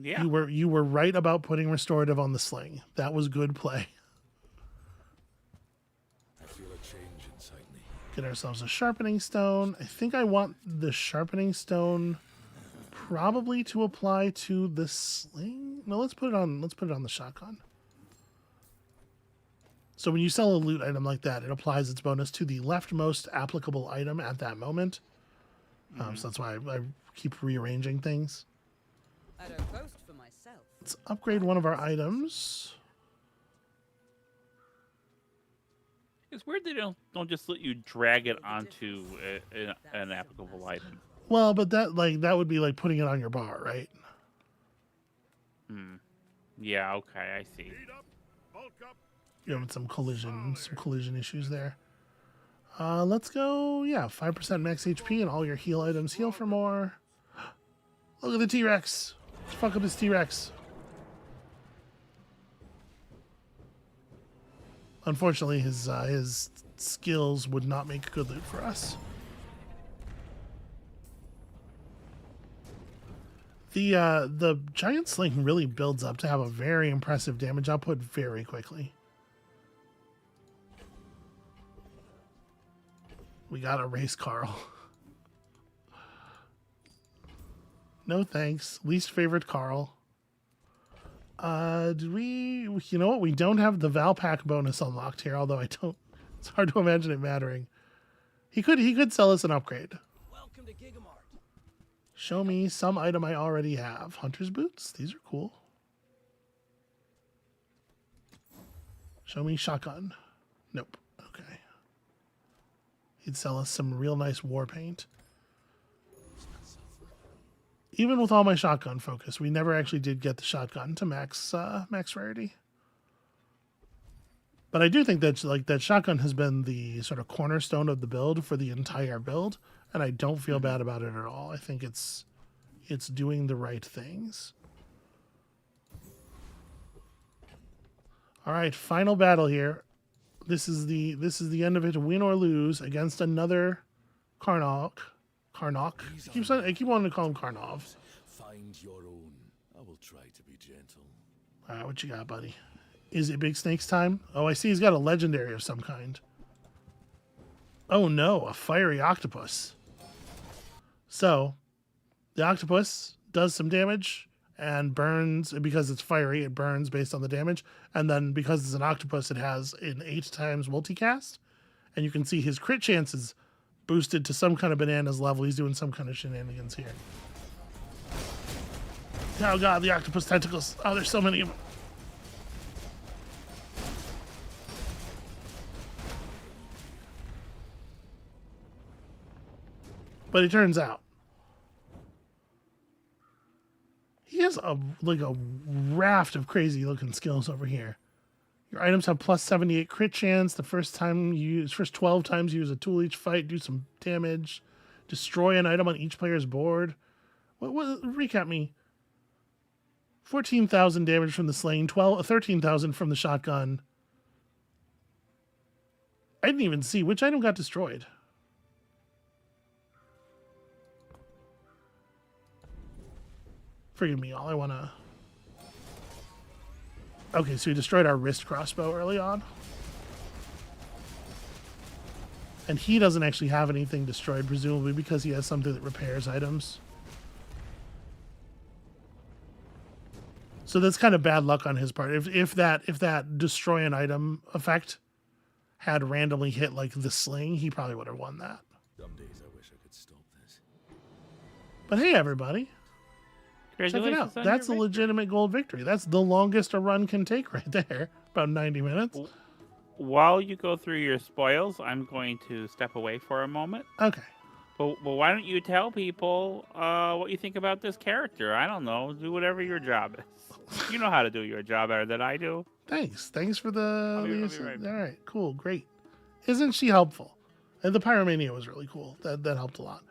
B: Yeah.
A: You were right about putting restorative on the sling. That was good play.
D: I feel a change inside me.
A: Get ourselves a sharpening stone. I think I want the sharpening stone probably to apply to the sling. No, let's put it on the shotgun. So when you sell a loot item like that, it applies its bonus to the leftmost applicable item at that moment. So that's why I keep rearranging things.
H: I don't boast for my
G: myself.
A: Let's upgrade one of our items.
B: It's weird they don't just let you drag it onto an applicable item.
A: Well, but that would be like putting it on your bar, right?
B: Yeah, okay, I see.
F: Heat up, bulk up.
A: You're having some collision issues there. Let's go, 5% max HP and all your heal items heal for more. Look at the T-Rex. Let's fuck up this T-Rex. Unfortunately, his skills would not make good loot for us. The giant sling really builds up to have a very impressive damage output very quickly. We gotta race Carl. No thanks. Least favorite Carl. Did we? You know what? We don't have the Valpak bonus unlocked here, although I don't. It's hard to imagine it mattering. He could sell us an upgrade.
E: Welcome to Gigamart.
A: Show me some item I already have. Hunter's boots. These are cool. Show me shotgun. Nope. Okay. He'd sell us some real nice war paint. Even with all my shotgun focus, we never actually did get the shotgun to max rarity. But I do think that that shotgun has been the sort of cornerstone of the build for the entire build, and I don't feel bad about it at all. I think it's doing the right things. All right, final battle here. This is the end of it, win or lose against another Karnok. I keep wanting to call him Karnov.
D: Find your own. I will try to be gentle.
A: All right, what you got, buddy? Is it Big Snakes time? Oh, I see he's got a legendary of some kind. Oh no, a fiery octopus. So, the octopus does some damage and burns, and because it's fiery, it burns based on the damage. And then because it's an octopus, it has an 8 times multicast. And you can see his crit chances boosted to some kind of bananas level. He's doing some kind of shenanigans here. Oh god, the octopus tentacles. Oh, there's so many of them. But it turns out he has a raft of crazy looking skills over here. Your items have plus 78 crit chance. The first 12 times you use a tool each fight, do some damage. Destroy an item on each player's board. What recap me. 14,000 damage from the sling, 13,000 from the shotgun. I didn't even see which item got destroyed. Forgive me, all I want to... Okay, so he destroyed our wrist crossbow early on. And he doesn't actually have anything destroyed, presumably because he has something that repairs items. So that's kind of bad luck on his part. If that destroy an item effect had randomly hit like the sling, he probably would have won that.
D: Some days I wish I could stop this.
A: But hey, everybody. Check it out. That's a legitimate gold victory. That's the longest a run can take right there. About 90 minutes.
B: While you go through your spoils, I'm going to step away for a moment.
A: Okay.
B: Well, why don't you tell people what you think about this character? I don't know. Do whatever your job is. You know how to do your job better than I do.
A: Thanks for the...
B: I'll be right back.
A: All right, cool, great. Isn't she helpful? And the Pyromania was really cool. That helped a lot.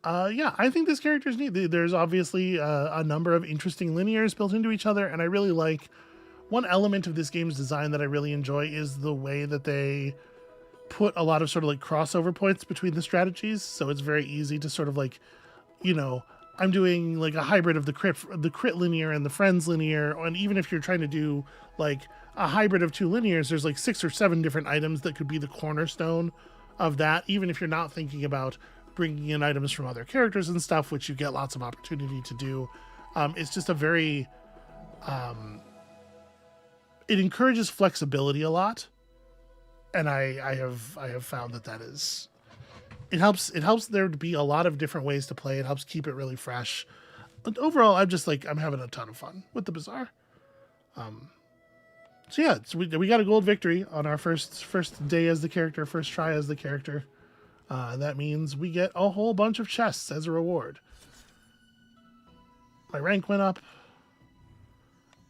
A: Yeah, I think this character is neat. There's obviously a number of interesting linears built into each other, and I really like... One element of this game's design that I really enjoy is the way that they put a lot of sort of like crossover points between the strategies. So it's very easy to sort of like, you know, I'm doing like a hybrid of the crit linear and the friends linear. And even if you're trying to do like a hybrid of 2 linears, there's like 6 or 7 different items that could be the cornerstone of that. Even if you're not thinking about bringing in items from other characters and stuff, which you get lots of opportunity to do. It's just a very, it encourages flexibility a lot. And I have found that is, it helps there to be a lot of different ways to play. It helps keep it really fresh. But overall, I'm having a ton of fun with the Bazaar. So yeah, we got a gold victory on our first day as the character, first try as the character. That means we get a whole bunch of chests as a reward. My rank went up.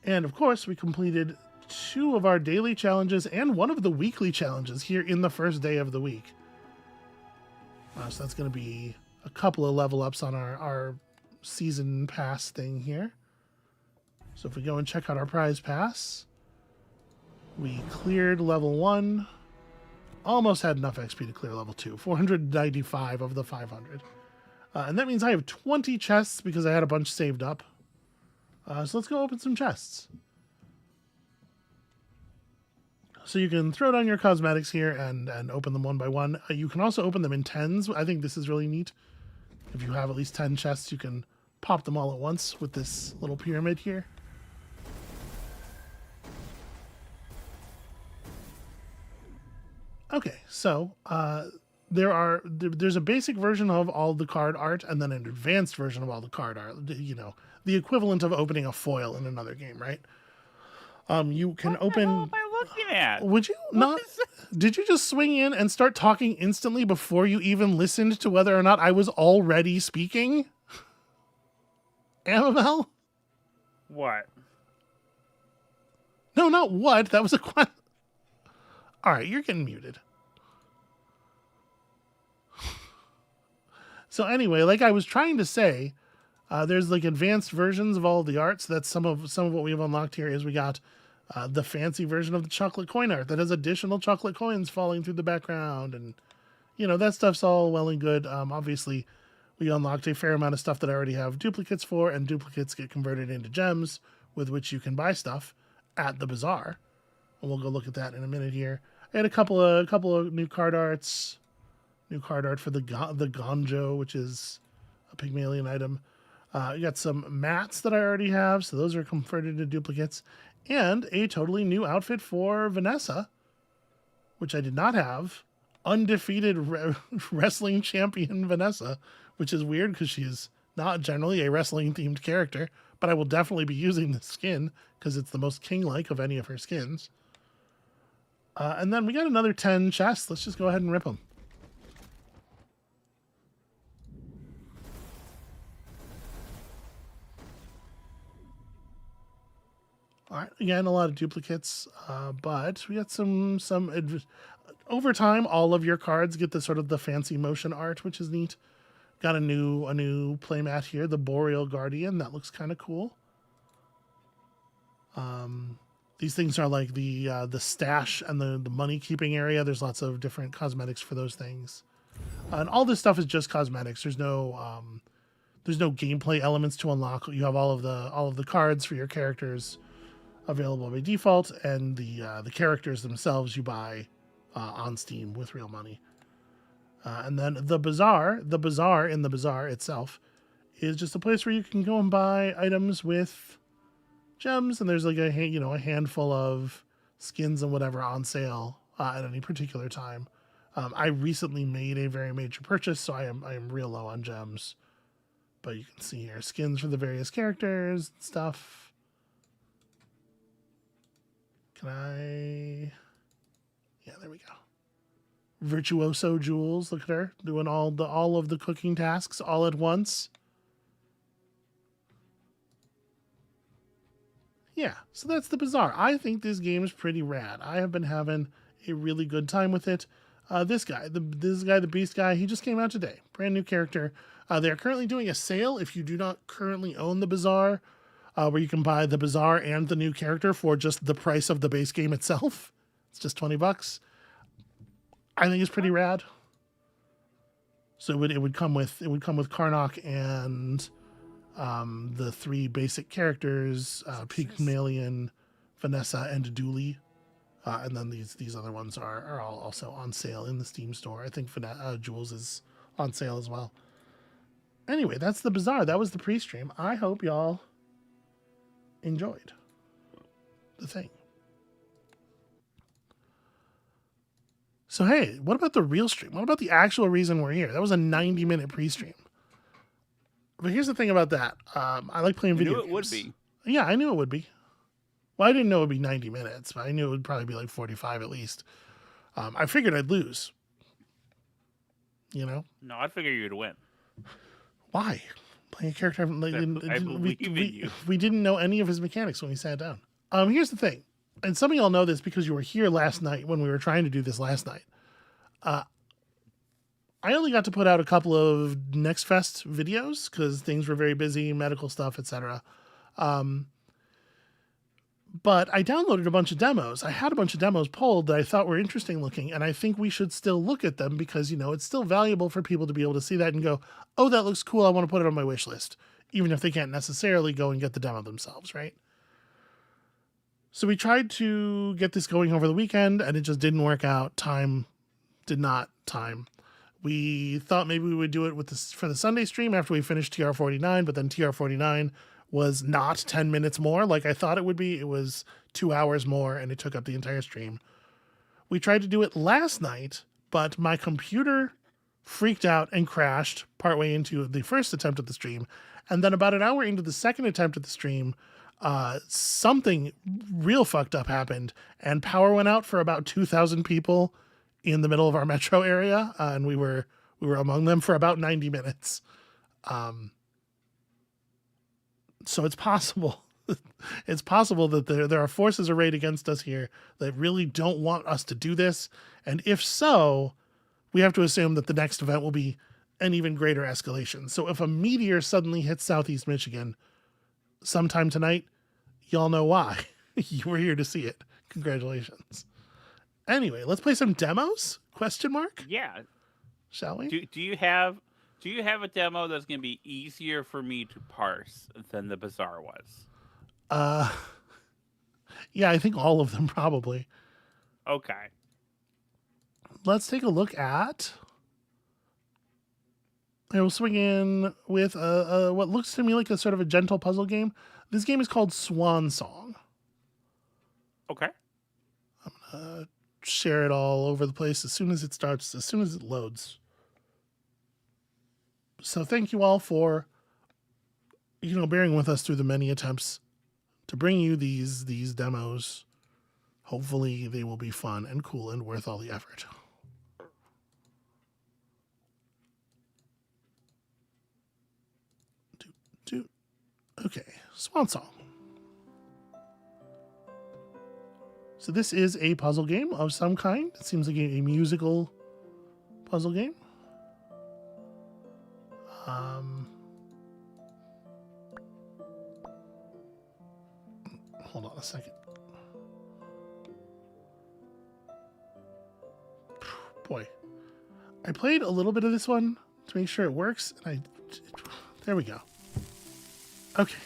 A: And of course, we completed 2 of our daily challenges and 1 of the weekly challenges here in the first day of the week. So that's going to be a couple of level ups on our season pass thing here. So if we go and check out our prize pass, we cleared level 1. Almost had enough XP to clear level 2. 495 of the 500. And that means I have 20 chests because I had a bunch saved up. So let's go open some chests. So you can throw down your cosmetics here and open them one by one. You can also open them in 10s. I think this is really neat. If you have at least 10 chests, you can pop them all at once with this little pyramid here. Okay, so there's a basic version of all the card art and then an advanced version of all the card art. You know, the equivalent of opening a foil in another game, right? You can open.
B: What the hell am I looking at?
A: Would you not? Did you just swing in and start talking instantly before you even listened to whether or not I was already speaking? Amabel?
B: What?
A: No, not what. That was a question. All right, you're getting muted. So anyway, like I was trying to say, there's like advanced versions of all the art. So that's some of what we've unlocked here. Is we got the fancy version of the chocolate coin art that has additional chocolate coins falling through the background, and you know that stuff's all well and good. Obviously, we unlocked a fair amount of stuff that I already have duplicates for, and duplicates get converted into gems with which you can buy stuff at the Bazaar. And we'll go look at that in a minute here. I had a couple of new card arts. New card art for the Gonjo, which is a Pygmalion item. You got some mats that I already have, so those are converted into duplicates. And a totally new outfit for Vanessa, which I did not have. Undefeated wrestling champion Vanessa, which is weird because she is not generally a wrestling-themed character, but I will definitely be using this skin because it's the most king-like of any of her skins. And then we got another 10 chests. Let's just go ahead and rip them. All right, again, a lot of duplicates, but we got some over time. All of your cards get the sort of the fancy motion art, which is neat. Got a new playmat here, the Boreal Guardian. That looks kind of cool. These things are like the stash and the money keeping area. There's lots of different cosmetics for those things, and all this stuff is just cosmetics. There's no gameplay elements to unlock. You have all of the cards for your characters available by default, and the characters themselves you buy on Steam with real money. And then the Bazaar in the Bazaar itself is just a place where you can go and buy items with gems, and there's like a handful of skins and whatever on sale at any particular time. I recently made a very major purchase, so I am real low on gems. But you can see here skins for the various characters and stuff. Yeah, there we go. Virtuoso Jules, look at her doing all of the cooking tasks all at once. Yeah, so that's the Bazaar. I think this game is pretty rad. I have been having a really good time with it. This guy, the Beast guy, he just came out today. Brand new character. They're currently doing a sale if you do not currently own the Bazaar, where you can buy the Bazaar and the new character for just the price of the base game itself. It's just $20. I think it's pretty rad. So it would come with Karnak and the 3 basic characters, Pygmalion, Vanessa, and Dooley. And then these other ones are all also on sale in the Steam store. I think Jules is on sale as well. Anyway, that's the Bazaar. That was the pre-stream. I hope y'all enjoyed the thing. So hey, what about the real stream? What about the actual reason we're here? That was a 90-minute pre-stream. But here's the thing about that. I like playing video
B: knew
A: games.
B: It would be.
A: Yeah, I knew it would be. Well, I didn't know it would be 90 minutes, but I knew it would probably be like 45 at least. I figured I'd lose. You know?
B: No, I figured you'd win.
A: Why? Playing a character, like,
B: I believe in you.
A: we didn't know any of his mechanics when we sat down. Here's the thing, and some of y'all know this because you were here last night when we were trying to do this last night. I only got to put out a couple of Next Fest videos because things were very busy, medical stuff, etc. But I downloaded a bunch of demos. I had a bunch of demos pulled that I thought were interesting looking, and I think we should still look at them because, you know, it's still valuable for people to be able to see that and go, oh, that looks cool, I want to put it on my wish list, even if they can't necessarily go and get the demo themselves, right? So we tried to get this going over the weekend, and it just didn't work out. Time did not time. We thought maybe we would do it with this for the Sunday stream after we finished TR49, but then TR49 was not 10 minutes more like I thought it would be. It was 2 hours more, and it took up the entire stream. We tried to do it last night, but my computer freaked out and crashed partway into the first attempt at the stream. And then about an hour into the second attempt at the stream, something real fucked up happened, and power went out for about 2,000 people in the middle of our metro area, and we were among them for about 90 minutes. So it's possible. It's possible that there are forces arrayed against us here that really don't want us to do this. And if so, we have to assume that the next event will be an even greater escalation. So if a meteor suddenly hits Southeast Michigan sometime tonight, y'all know why. You were here to see it. Congratulations. Anyway, let's play some demos? Question mark?
B: Yeah.
A: Shall we?
B: Do you have a demo that's going to be easier for me to parse than the Bazaar was?
A: Yeah, I think all of them probably.
B: Okay.
A: Let's take a look at. I will swing in with what looks to me like a sort of a gentle puzzle game. This game is called Swan Song.
B: Okay.
A: I'm gonna share it all over the place as soon as it starts, as soon as it loads. So thank you all for, bearing with us through the many attempts to bring you these demos. Hopefully they will be fun and cool and worth all the effort. Okay, Swan Song. So this is a puzzle game of some kind. It seems like a musical puzzle game. Hold on a second. Boy, I played a little bit of this one to make sure it works, and there we go. Okay.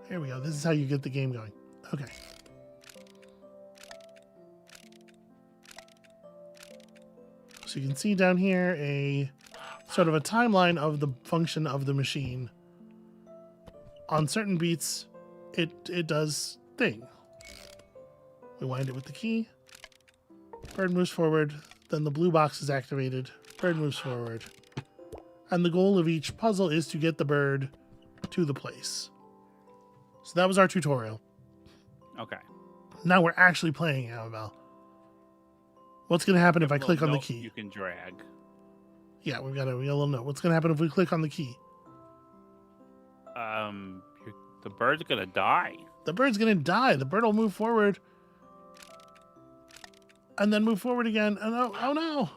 A: Here we go. This is how you get the game going. Okay. So you can see down here a sort of a timeline of the function of the machine. On certain beats, it does thing. We wind it with the key. Bird moves forward. Then the blue box is activated. Bird moves forward. And the goal of each puzzle is to get the bird to the place. So that was our tutorial.
B: Okay.
A: Now we're actually playing Amabel. What's going to happen if I click on the key?
B: You can drag.
A: Yeah, we got a little note. What's going to happen if we click on the key?
B: The bird's going to die.
A: The bird's going to die. The bird will move forward. And then move forward again. And oh no.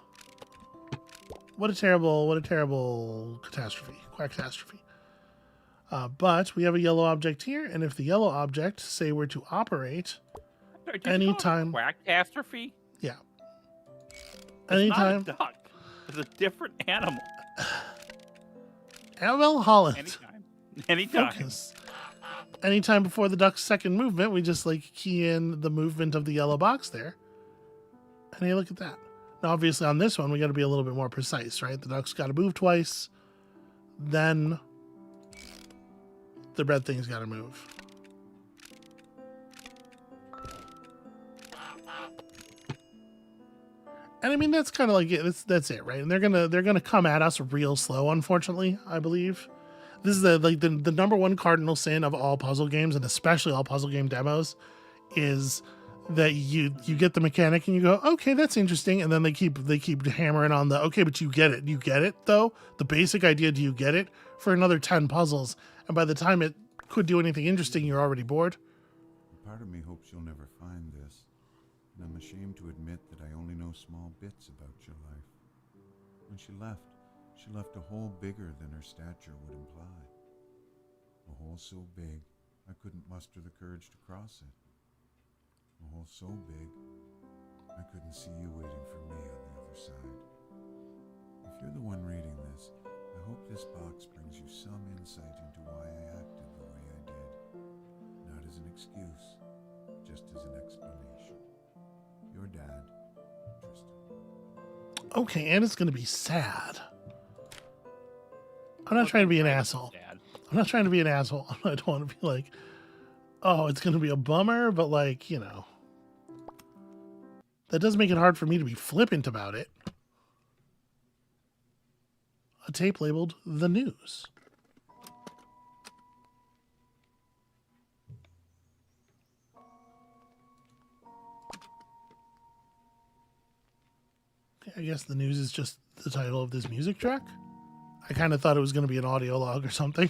A: What a terrible catastrophe. Quackastrophe. But we have a yellow object here, and if the yellow object, say, were to operate anytime.
B: Quackastrophe?
A: Yeah.
B: Anytime. It's not a duck. It's a different animal.
A: Amabel Holland.
B: Anytime.
A: Focus. Anytime before the duck's second movement, we just key in the movement of the yellow box there. And hey, look at that. Now, obviously, on this one, we got to be a little bit more precise, right? The duck's got to move twice. Then the red thing's got to move. And I mean, that's kind of like it. That's it, right? And they're gonna come at us real slow, unfortunately, I believe. This is the number one cardinal sin of all puzzle games, and especially all puzzle game demos, is that you get the mechanic and you go, okay, that's interesting, and then they keep hammering on the, okay, but you get it though, the basic idea, do you get it, for another 10 puzzles, and by the time it could do anything interesting, you're already bored.
I: Part of me hopes you'll never find this, and I'm ashamed to admit that I only know small bits about your life. When she left a hole bigger than her stature would imply. A hole so big, I couldn't muster the courage to cross it. A hole so big, I couldn't see you waiting for me on the other side. If you're the one reading this, I hope this box brings you some insight into why I acted the way I did. Not as an excuse, just as an explanation. Your dad, Tristan.
A: Okay, and it's gonna be sad. I'm not trying to be an asshole. I'm not trying to be an asshole. I don't want to be like, oh, it's going to be a bummer, but like, you know, that does make it hard for me to be flippant about it. A tape labeled The News. I guess The News is just the title of this music track. I kind of thought it was going to be an audio log or something.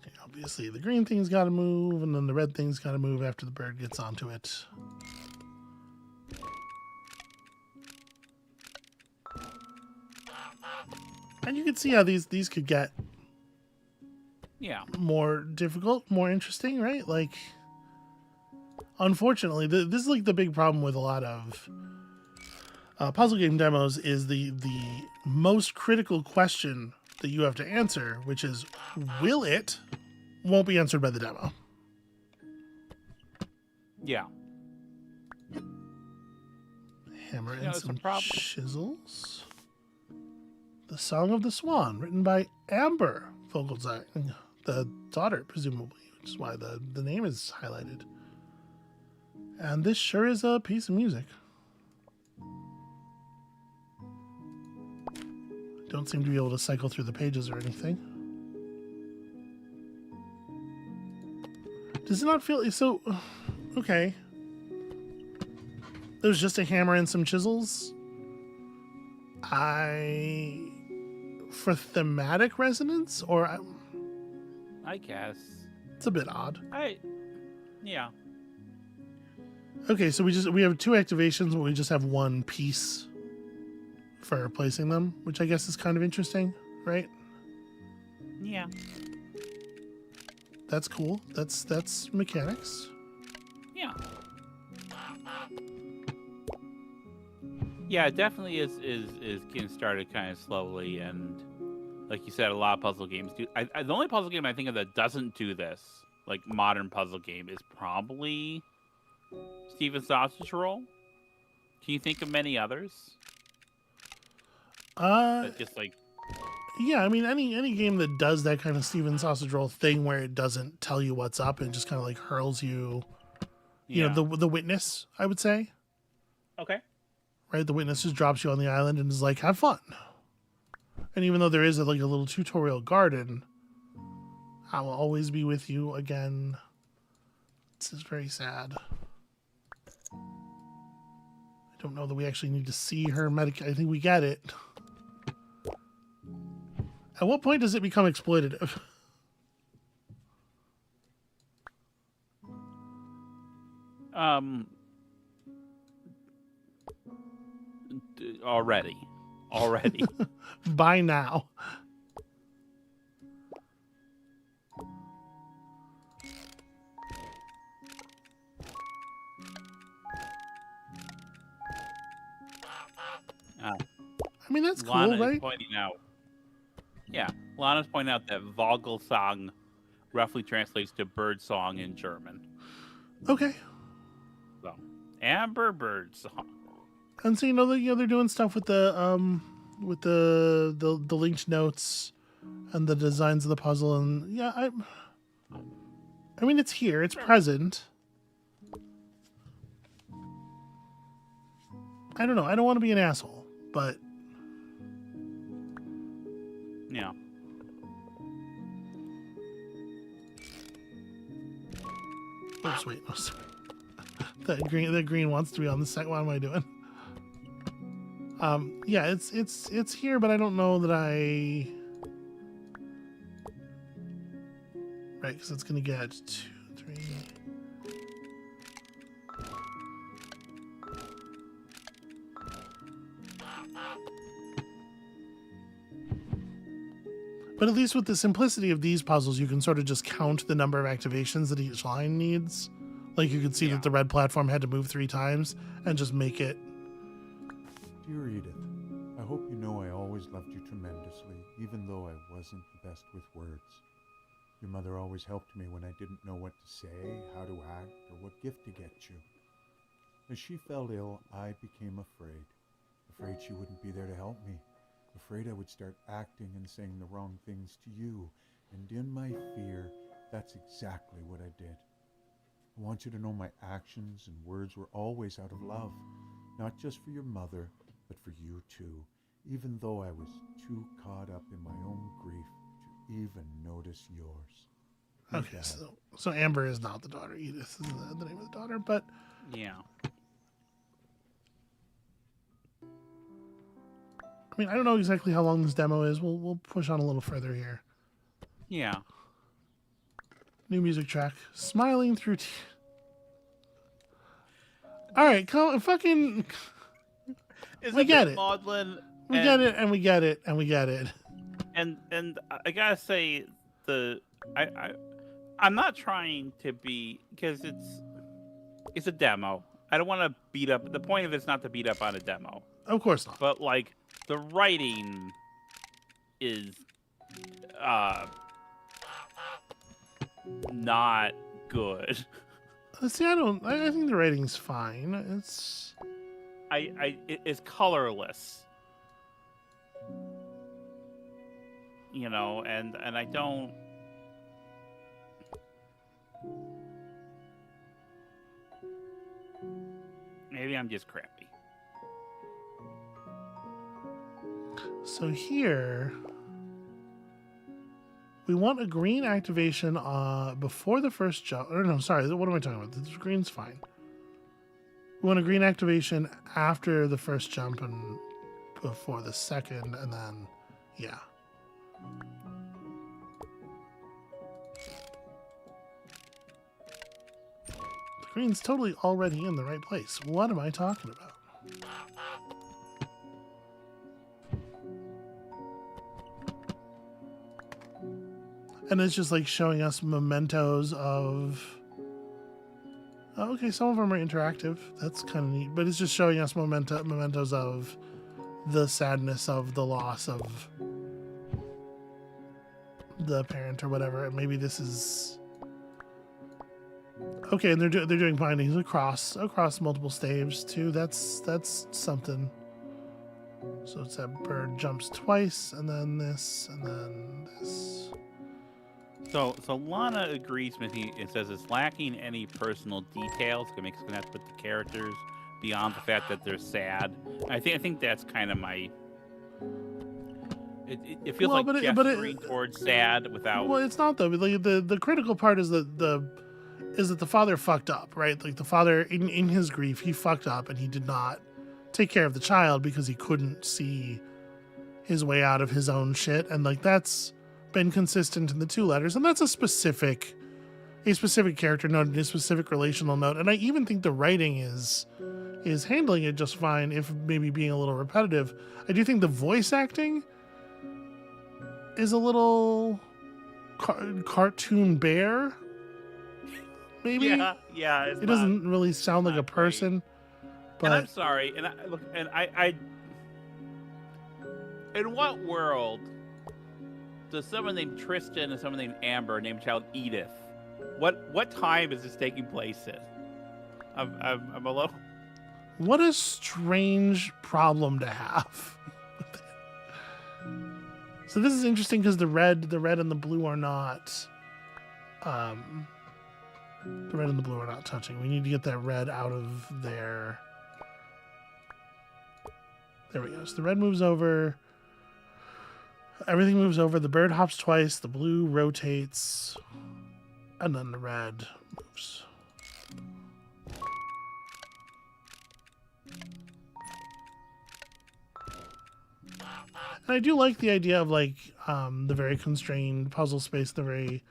A: Okay, obviously, the green thing's got to move, and then the red thing's got to move after the bird gets onto it. And you can see how these could get more difficult, more interesting, right? Like, unfortunately, this is like the big problem with a lot of puzzle game demos is the most critical question that you have to answer, which is, will it, won't be answered by the demo.
B: Yeah.
A: Hammer in some chisels. The Song of the Swan, written by Amber Vogelzang, the daughter, presumably, which is why the name is highlighted. And this sure is a piece of music. Don't seem to be able to cycle through the pages or anything. Does it not feel so? Okay. There's just a hammer and some chisels. For thematic resonance, or
B: I guess
A: it's a bit odd.
B: Yeah.
A: Okay, so we have two activations, but we just have one piece for replacing them, which I guess is kind of interesting, right?
B: Yeah.
A: That's cool. That's mechanics.
B: Yeah. Yeah, it definitely is getting started kind of slowly, and like you said, a lot of puzzle games do. The only puzzle game I think of that doesn't do this, like modern puzzle game, is probably Steven Sausage Roll. Can you think of many others? Just like,
A: yeah, I mean any game that does that kind of Steven Sausage Roll thing where it doesn't tell you what's up and just kind of like hurls you, you know, the witness, I would say.
B: Okay.
A: Right, the witness just drops you on the island and is like, have fun. And even though there is like a little tutorial garden, I will always be with you again. This is very sad. I don't know that we actually need to see her I think we get it. At what point does it become exploitative?
B: Already.
A: By now. I mean, that's
B: Lana
A: cool, right?
B: Is pointing out. Yeah, Lana's pointing out that Vogelsang roughly translates to bird song in German.
A: Okay.
B: So, Amber Bird Song.
A: And so they're doing stuff with the linked notes and the designs of the puzzle, and yeah, I mean it's here, it's present. I don't know. I don't want to be an asshole, but
B: Yeah.
A: oops, wait, no, sorry. That green wants to be on the second. What am I doing? Yeah, it's here, but I don't know that I. Right, because it's gonna get 2, 3. But at least with the simplicity of these puzzles, you can sort of just count the number of activations that each line needs. Like you could see that the red platform had to move 3 times and just make it.
I: Dear Edith, I hope you know I always loved you tremendously, even though I wasn't the best with words. Your mother always helped me when I didn't know what to say, how to act, or what gift to get you. As she fell ill, I became afraid. Afraid she wouldn't be there to help me. Afraid I would start acting and saying the wrong things to you. And in my fear, that's exactly what I did. I want you to know my actions and words were always out of love, not just for your mother, but for you too, even though I was too caught up in my own grief to even notice yours.
A: Okay, so Amber is not the daughter. Edith is the name of the daughter, but
B: Yeah.
A: I mean, I don't know exactly how long this demo is. We'll push on a little further here.
B: Yeah.
A: New music track. Smiling through All right, fucking. We get it.
B: Maudlin.
A: We get it, and we get it, and we get it.
B: And I gotta say, I'm not trying to be, because it's a demo. I don't want to beat up. The point of it's not to beat up on a demo.
A: Of course not.
B: But like the writing is not good.
A: See, I think the rating's fine. It's.
B: It's colorless. You know, and I don't. Maybe I'm just crappy.
A: So here, we want a green activation before the first jump. Or no, sorry, what am I talking about? The green's fine. We want a green activation after the first jump and before the second, and then, yeah. The green's totally already in the right place. What am I talking about? And it's just like showing us mementos of. Oh, okay, some of them are interactive. That's kind of neat. But it's just showing us mementos of the sadness of the loss of the parent or whatever. And maybe this is. Okay, and they're doing bindings across multiple staves too. That's something. So it's that bird jumps twice, and then this, and then this.
B: So Lana agrees with me. It says it's lacking any personal details. It makes us have to put the characters beyond the fact that they're sad. I think that's kind of my. It feels like gesturing towards sad without.
A: Well, it's not though. Like, the critical part is that the father fucked up, right? Like the father in his grief, he fucked up and he did not take care of the child because he couldn't see his way out of his own shit, and like that's been consistent in the 2 letters, and that's a specific character note and a specific relational note. And I even think the writing is handling it just fine, if maybe being a little repetitive. I do think the voice acting is a little cartoon bear. Maybe.
B: Yeah.
A: It doesn't really sound like a person. But
B: and I'm sorry. And I in what world does someone named Tristan and someone named Amber name child Edith? What time is this taking place in? I'm a little.
A: What a strange problem to have. So this is interesting because the red and the blue are not. The red and the blue are not touching. We need to get that red out of there. There we go. So the red moves over. Everything moves over. The bird hops twice. The blue rotates. And then the red moves. And I do like the idea of like the very constrained puzzle space, the very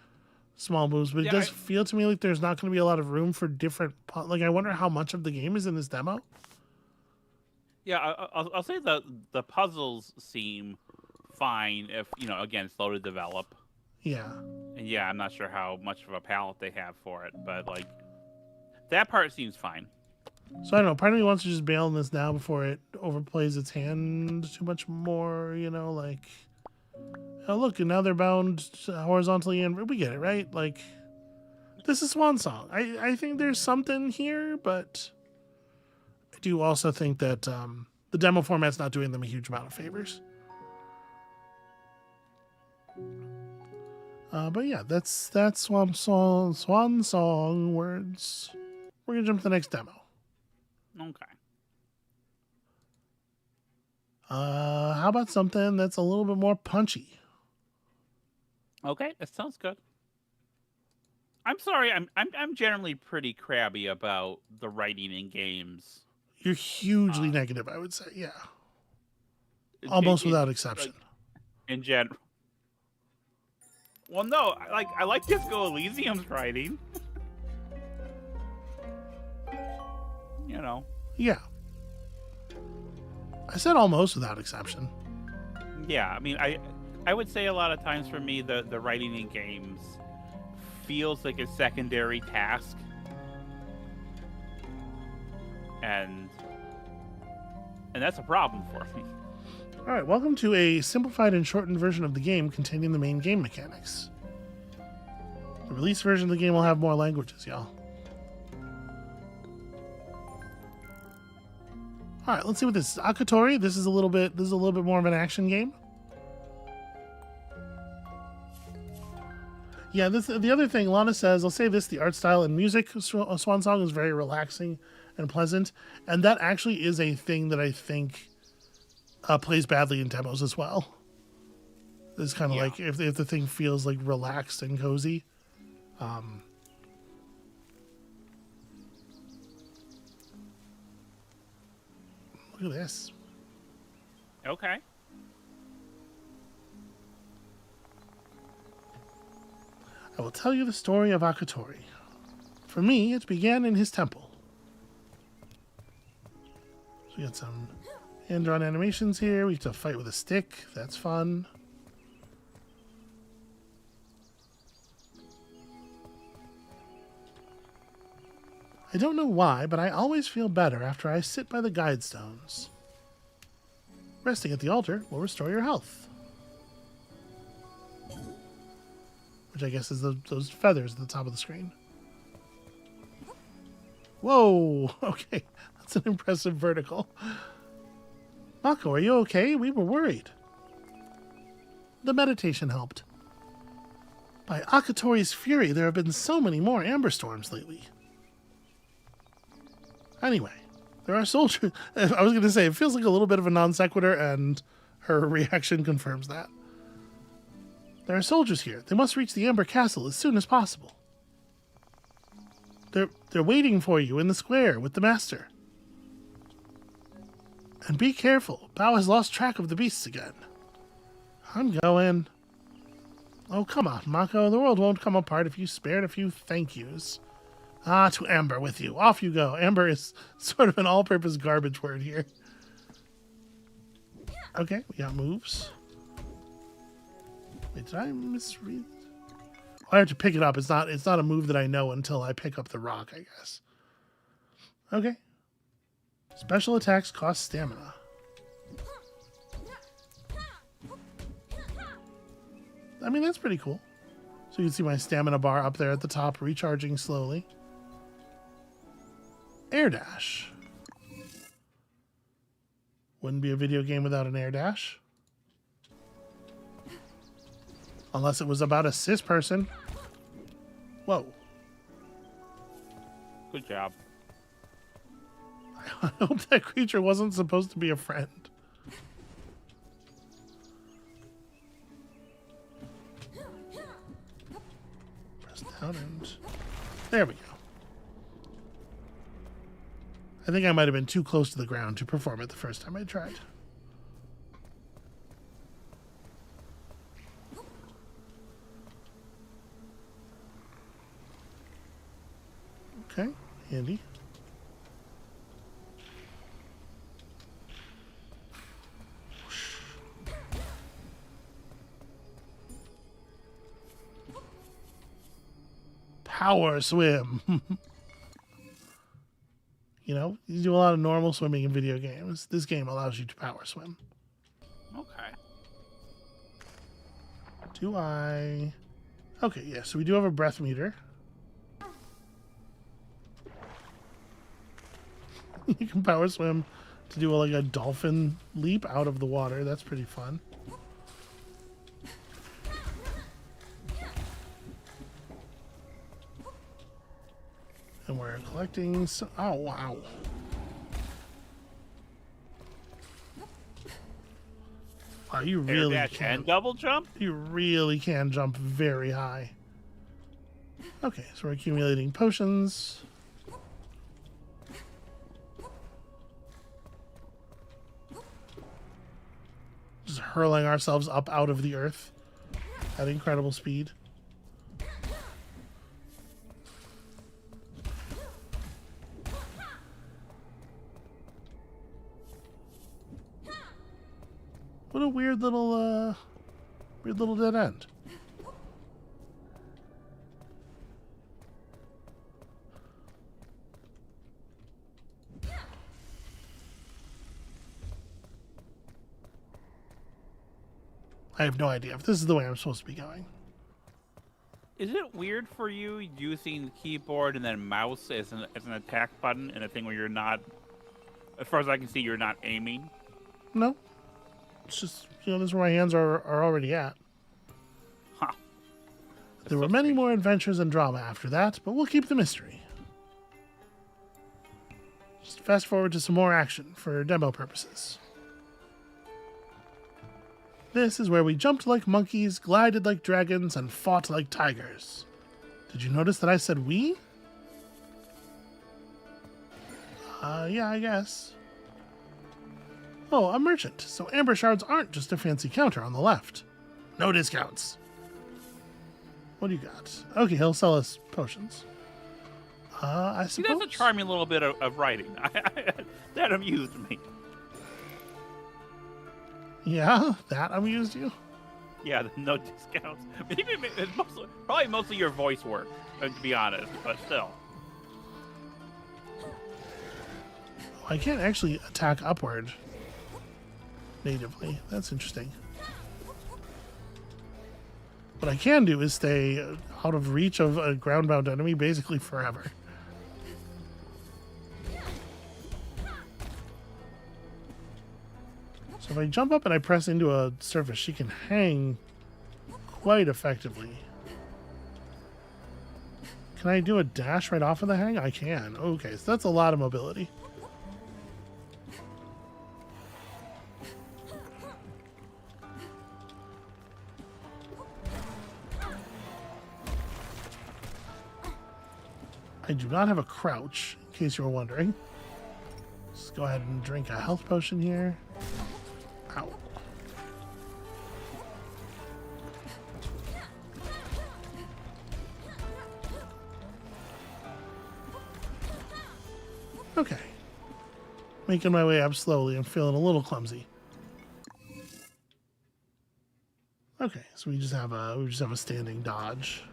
A: small moves, but it does feel to me like there's not going to be a lot of room for different. Like I wonder how much of the game is in this demo.
B: Yeah, I'll say the puzzles seem fine if, you know, again, slow to develop.
A: Yeah.
B: And yeah, I'm not sure how much of a palette they have for it, but like that part seems fine.
A: So I don't know. Part of me wants to just bail on this now before it overplays its hand too much more. You know, like, oh look, and now they're bound horizontally, and we get it, right? Like, this is Swan Song. I think there's something here, but I do also think that the demo format's not doing them a huge amount of favors. But yeah, that's Swan Song words. We're gonna jump to the next demo.
B: Okay.
A: How about something that's a little bit more punchy?
B: Okay, that sounds good. I'm sorry, I'm generally pretty crabby about the writing in games.
A: You're hugely negative, I would say. Yeah, almost without exception.
B: Like, in general. Well, no, I like Disco Elysium's writing. You know.
A: Yeah. I said almost without exception.
B: Yeah, I mean, I would say a lot of times for me, the writing in games feels like a secondary task. And that's a problem for me.
A: All right, welcome to a simplified and shortened version of the game containing the main game mechanics. The release version of the game will have more languages, y'all. All right, let's see what this is. Akatori. This is a little bit more of an action game. Yeah, the other thing Lana says. I'll say this: the art style and music of Swan Song is very relaxing and pleasant, and that actually is a thing that I think plays badly in demos as well. It's kind of like if the thing feels like relaxed and cozy. Look at this.
B: Okay.
A: I will tell you the story of Akatori. For me, it began in his temple. So we got some hand-drawn animations here. We have to fight with a stick. That's fun. I don't know why, but I always feel better after I sit by the guide stones. Resting at the altar will restore your health. Which I guess is those feathers at the top of the screen. Whoa! Okay, that's an impressive vertical. Mako, are you okay? We were worried. The meditation helped. By Akatori's fury, there have been so many more amber storms lately. Anyway, there are soldiers. I was going to say, it feels like a little bit of a non sequitur, and her reaction confirms that. There are soldiers here. They must reach the Amber Castle as soon as possible. They're waiting for you in the square with the master. And be careful. Bao has lost track of the beasts again. I'm going. Oh, come on, Mako. The world won't come apart if you spared a few thank yous. Ah, to Amber with you. Off you go. Amber is sort of an all-purpose garbage word here. Okay, we got moves. Wait, did I misread? I have to pick it up. It's not a move that I know until I pick up the rock, I guess. Okay. Special attacks cost stamina. I mean, that's pretty cool. So you can see my stamina bar up there at the top, recharging slowly. Air dash. Wouldn't be a video game without an air dash. Unless it was about a cis person. Whoa.
B: Good job.
A: I hope that creature wasn't supposed to be a friend. Just down and there we go. I think I might have been too close to the ground to perform it the first time I tried. Okay, handy. Power swim. You know, you do a lot of normal swimming in video games. This game allows you to power swim.
B: Okay.
A: Do I... Okay, yeah, so we do have a breath meter. You can power swim to do like a dolphin leap out of the water. That's pretty fun. And we're collecting some... Oh, wow. Wow, you really
B: dash
A: can...
B: and double jump?
A: You really can jump very high. Okay, so we're accumulating potions. Just hurling ourselves up out of the earth at incredible speed. What a weird little dead end. I have no idea if this is the way I'm supposed to be going.
B: Is it weird for you using keyboard and then mouse as an attack button in a thing where you're not, as far as I can see, you're not aiming?
A: No. It's just, you know, this is where my hands are already at.
B: Huh.
A: There were many more adventures and drama after that, but we'll keep the mystery. Just fast forward to some more action for demo purposes. This is where we jumped like monkeys, glided like dragons, and fought like tigers. Did you notice that I said we? Yeah, I guess. Oh, a merchant. So amber shards aren't just a fancy counter on the left. No discounts. What do you got? Okay, he'll sell us potions. I suppose.
B: See, that's a charming little bit of writing. That amused me.
A: Yeah, that amused you?
B: Yeah, the no discounts. Maybe it's probably mostly your voice work, to be honest, but still.
A: I can't actually attack upward natively. That's interesting. What I can do is stay out of reach of a ground-bound enemy basically forever. So if I jump up and I press into a surface, she can hang quite effectively. Can I do a dash right off of the hang? I can. Okay, so that's a lot of mobility. I do not have a crouch, in case you were wondering. Let's go ahead and drink a health potion here. Ow. Okay. Making my way up slowly. I'm feeling a little clumsy. Okay, so we just have a standing dodge.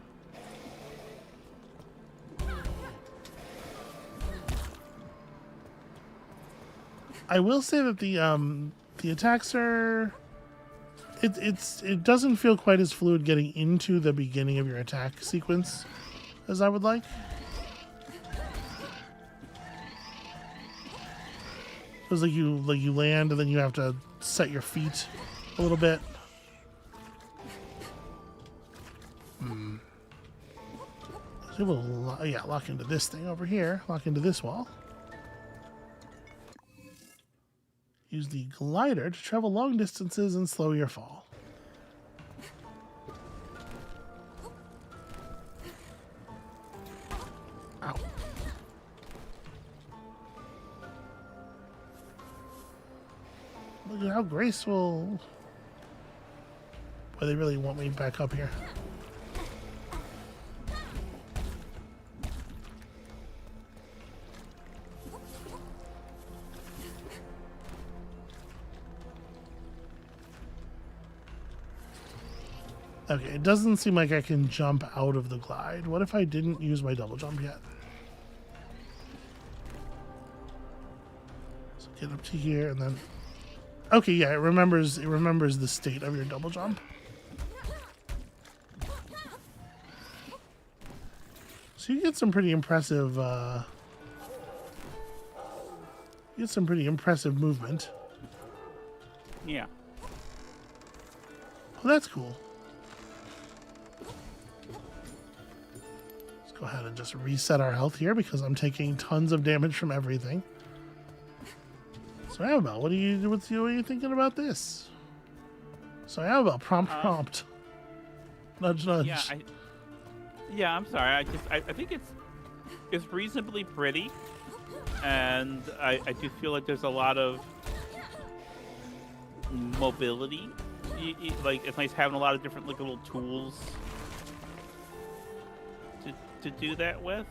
A: I will say that the attacks are it doesn't feel quite as fluid getting into the beginning of your attack sequence as I would like. Feels like you land and then you have to set your feet a little bit. So we'll lock into this thing over here. Lock into this wall. Use the glider to travel long distances and slow your fall. Look at how graceful. Boy, they really want me back up here. Okay, it doesn't seem like I can jump out of the glide. What if I didn't use my double jump yet? So get up to here and then... Okay, yeah, it remembers the state of your double jump. So you get some pretty impressive movement.
B: Yeah.
A: Oh, that's cool. Let's go ahead and just reset our health here because I'm taking tons of damage from everything. So Amabel, what are you thinking about this? So Amabel, prompt. Nudge, nudge.
B: Yeah, I'm sorry. I think it's reasonably pretty, and I do feel like there's a lot of mobility. Like it's nice having a lot of different like little tools to do that with.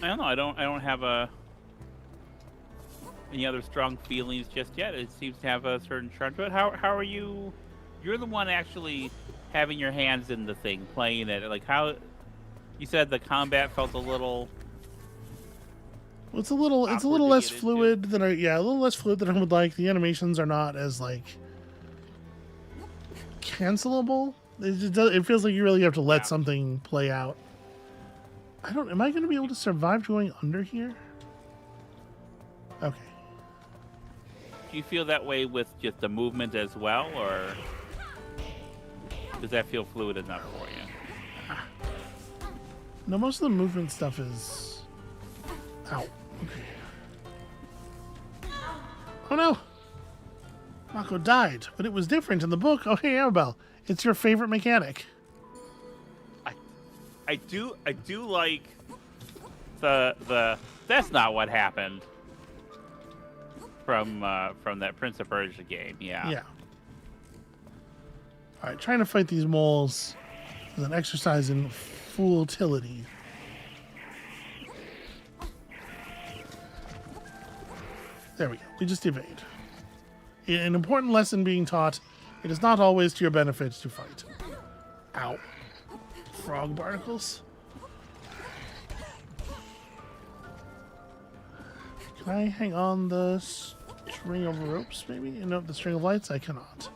B: I don't know. I don't have any other strong feelings just yet. It seems to have a certain charm to it. How are you? You're the one actually having your hands in the thing, playing it. Like how you said the combat felt a little.
A: Well, it's a little less fluid than a little less fluid than I would like. The animations are not as like cancelable. It feels like you really have to let something play out. Am I going to be able to survive going under here? Okay.
B: Do you feel that way with just the movement as well, or does that feel fluid enough for you?
A: No, most of the movement stuff is... Ow. Okay. Oh no! Mako died, but it was different in the book. Oh, hey, Amabel. It's your favorite mechanic.
B: I do like the that's not what happened from that Prince of Persia game. Yeah.
A: Yeah. All right, trying to fight these moles is an exercise in futility. There we go. We just evade. An important lesson being taught: it is not always to your benefit to fight. Ow. Frog barnacles. Can I hang on the string of ropes, maybe? No, the string of lights? I cannot.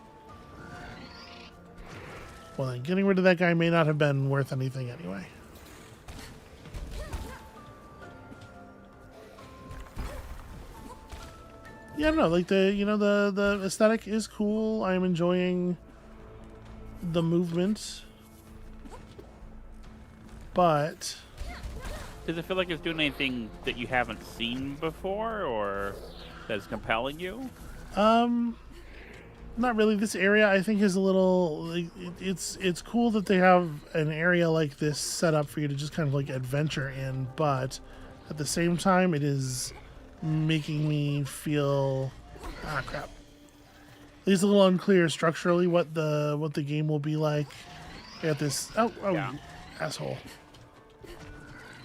A: Well, then, getting rid of that guy may not have been worth anything anyway. Yeah, no, like the aesthetic is cool. I am enjoying the movement. But
B: does it feel like it's doing anything that you haven't seen before, or that's compelling you?
A: Not really. This area I think is a little. Like, it's cool that they have an area like this set up for you to just kind of like adventure in, but at the same time, it is making me feel crap. It's a little unclear structurally what the game will be like. At this
B: yeah.
A: Asshole.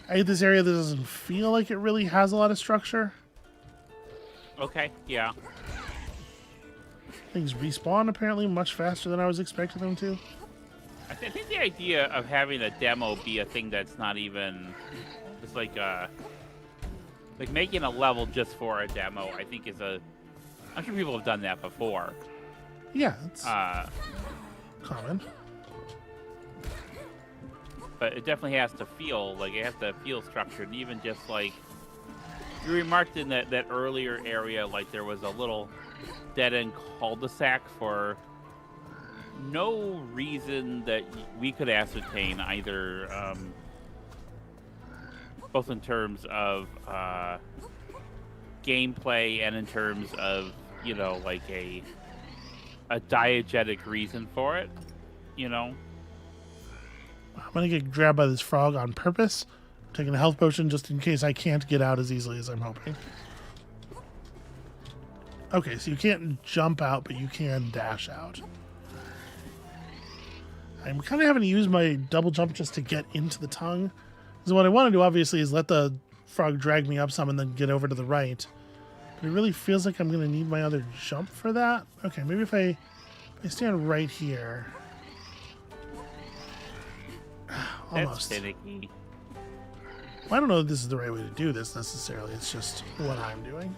A: I hate this area that doesn't feel like it really has a lot of structure.
B: Okay, yeah.
A: Things respawn apparently much faster than I was expecting them to.
B: I think the idea of having a demo be a thing that's not even... It's like making a level just for a demo, I think is a... I'm sure people have done that before.
A: Yeah, it's common.
B: But it definitely has to feel like it has to feel structured. And even just like you remarked in that earlier area, like there was a little dead end cul-de-sac for no reason that we could ascertain, either both in terms of gameplay and in terms of like a diegetic reason for it.
A: I'm gonna get grabbed by this frog on purpose. Taking a health potion just in case I can't get out as easily as I'm hoping. Okay, so you can't jump out, but you can dash out. I'm kind of having to use my double jump just to get into the tongue. So what I want to do, obviously, is let the frog drag me up some and then get over to the right. But it really feels like I'm going to need my other jump for that. Okay, maybe if I stand right here. Almost.
B: That's finicky.
A: Well, I don't know if this is the right way to do this necessarily. It's just what I'm doing.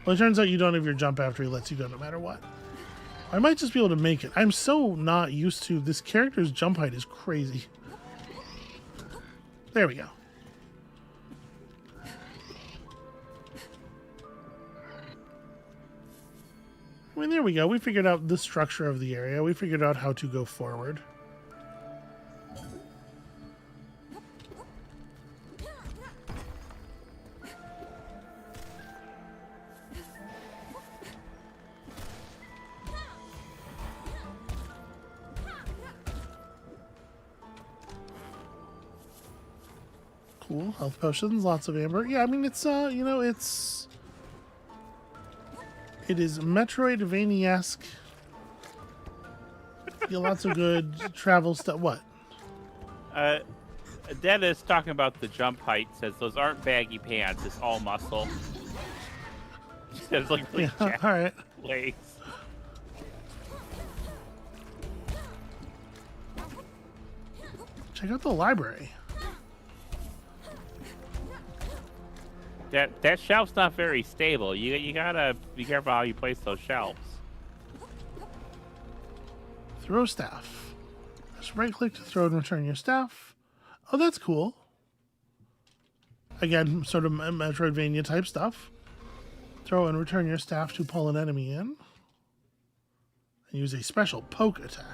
A: Well, it turns out you don't have your jump after he lets you go no matter what. I might just be able to make it. I'm so not used to... This character's jump height is crazy. There we go. I mean, there we go. We figured out the structure of the area. We figured out how to go forward. Cool. Health potions, lots of amber. Yeah, I mean, it's, you know, it is Metroidvania-esque. Yeah, lots of good travel stuff. What?
B: Dennis talking about the jump height says those aren't baggy pants. It's all muscle. It's like really jacked
A: all right.
B: legs.
A: Check out the library.
B: That shelf's not very stable. You gotta be careful how you place those shelves.
A: Throw staff. Just right click to throw and return your staff. Oh, that's cool. Again, sort of Metroidvania type stuff. Throw and return your staff to pull an enemy in. And use a special poke attack.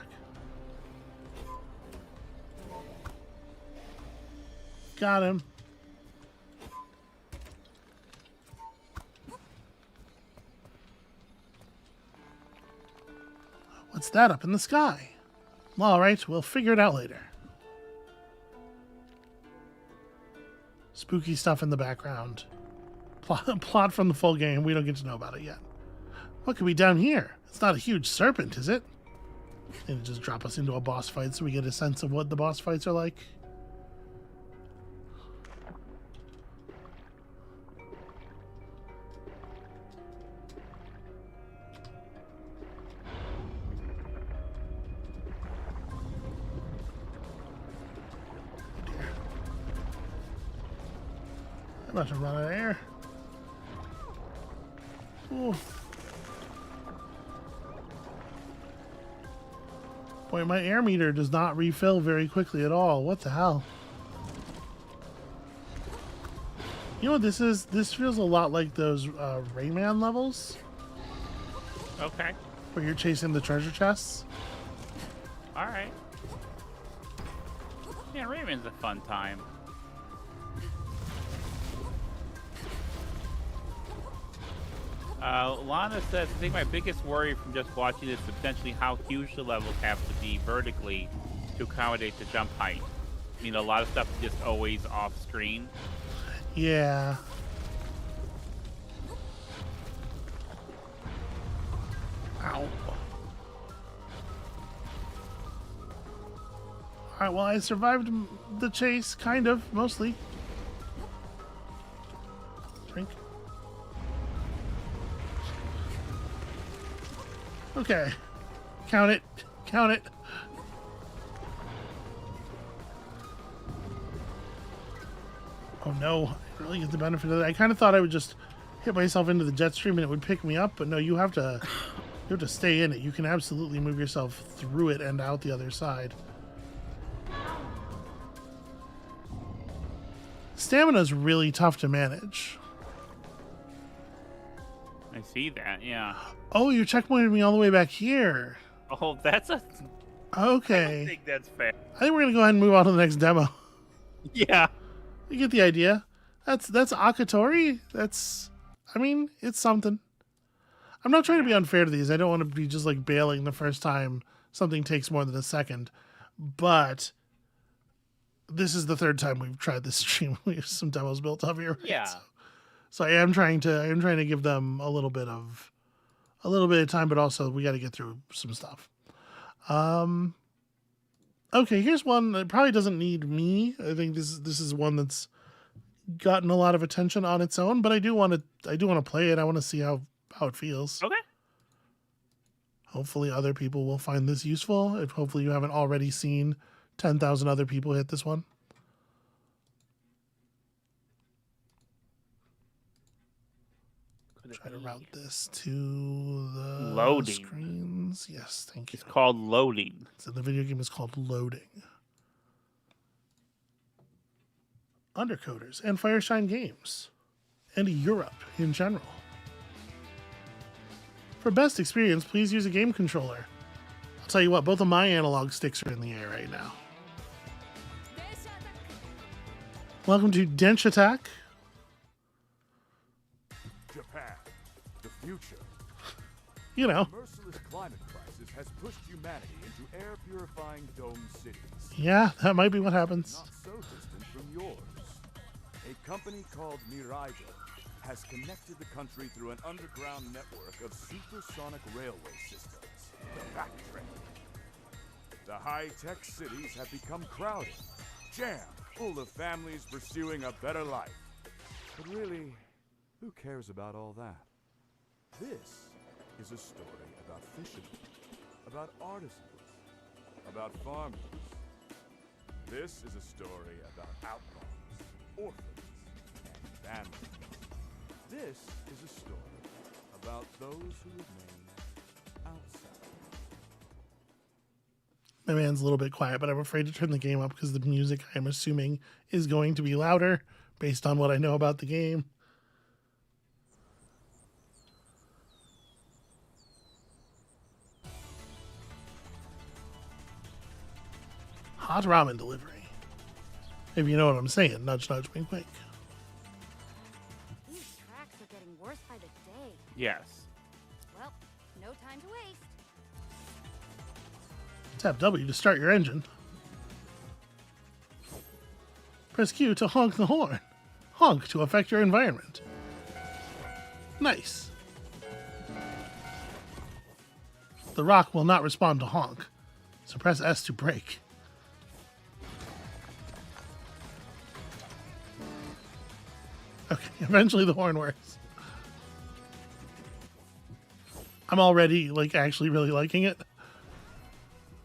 A: Got him. What's that up in the sky? All right, we'll figure it out later. Spooky stuff in the background. Plot from the full game. We don't get to know about it yet. What could be down here? It's not a huge serpent, is it? And just drop us into a boss fight so we get a sense of what the boss fights are like. I'm about to run out of air. Ooh. Boy, my air meter does not refill very quickly at all. What the hell? You know what this is? This feels a lot like those Rayman levels.
B: Okay.
A: Where you're chasing the treasure chests.
B: Alright. Yeah, Rayman's a fun time. Lana says, I think my biggest worry from just watching this is potentially how huge the levels have to be vertically to accommodate the jump height. I mean, a lot of stuff is just always off screen.
A: Yeah. Ow. Alright, well, I survived the chase, kind of, mostly. Drink. Okay. Count it. Count it. Oh no, I really get the benefit of that. I kind of thought I would just hit myself into the jet stream and it would pick me up, but no, you have to stay in it. You can absolutely move yourself through it and out the other side. Stamina's really tough to manage.
B: I see that, yeah.
A: Oh, you checkpointed me all the way back here.
B: Oh, that's a...
A: Okay.
B: I think that's fair.
A: I think we're going to go ahead and move on to the next demo.
B: Yeah.
A: You get the idea. That's Akatori. I mean, it's something. I'm not trying to be unfair to these. I don't want to be just like bailing the first time something takes more than a second. But this is the third time we've tried this stream. We have some demos built up here. Right?
B: Yeah.
A: So I am trying to give them a little bit of time, but also we got to get through some stuff. Okay, here's one that probably doesn't need me. I think this is one that's gotten a lot of attention on its own, but I do want to play it. I want to see how it feels.
B: Okay.
A: Hopefully other people will find this useful. If hopefully you haven't already seen 10,000 other people hit this one. Try to route this to the
B: loading
A: screens. Yes, thank you.
B: It's called loading.
A: So the video game is called Loading. Undercoders and Fireshine Games. And Europe in general. For best experience, please use a game controller. I'll tell you what, both of my analog sticks are in the air right now. Welcome to Denshattack.
J: Japan, the future.
A: You know.
J: The merciless climate crisis has pushed humanity into air-purifying dome cities.
A: Yeah, that might be what happens.
J: Not so distant from yours. A company called Miraido has connected the country through an underground network of supersonic railway systems, the back train. The high-tech cities have become crowded, jammed, full of families pursuing a better life. But really, who cares about all that? This is a story about fishermen, about artisans, about farmers. This is a story about outlaws, orphans, and bandits. This is a story about those who remain outside.
A: My man's a little bit quiet, but I'm afraid to turn the game up because the music, I'm assuming, is going to be louder based on what I know about the game. Hot ramen delivery. If you know what I'm saying, nudge, nudge, wink, wink.
C: These tracks are getting worse by the day.
B: Yes.
C: Well, no time to waste.
A: Tap W to start your engine. Press Q to honk the horn. Honk to affect your environment. Nice. The rock will not respond to honk, so press S to brake. Okay, eventually the horn works. I'm already, actually really liking it.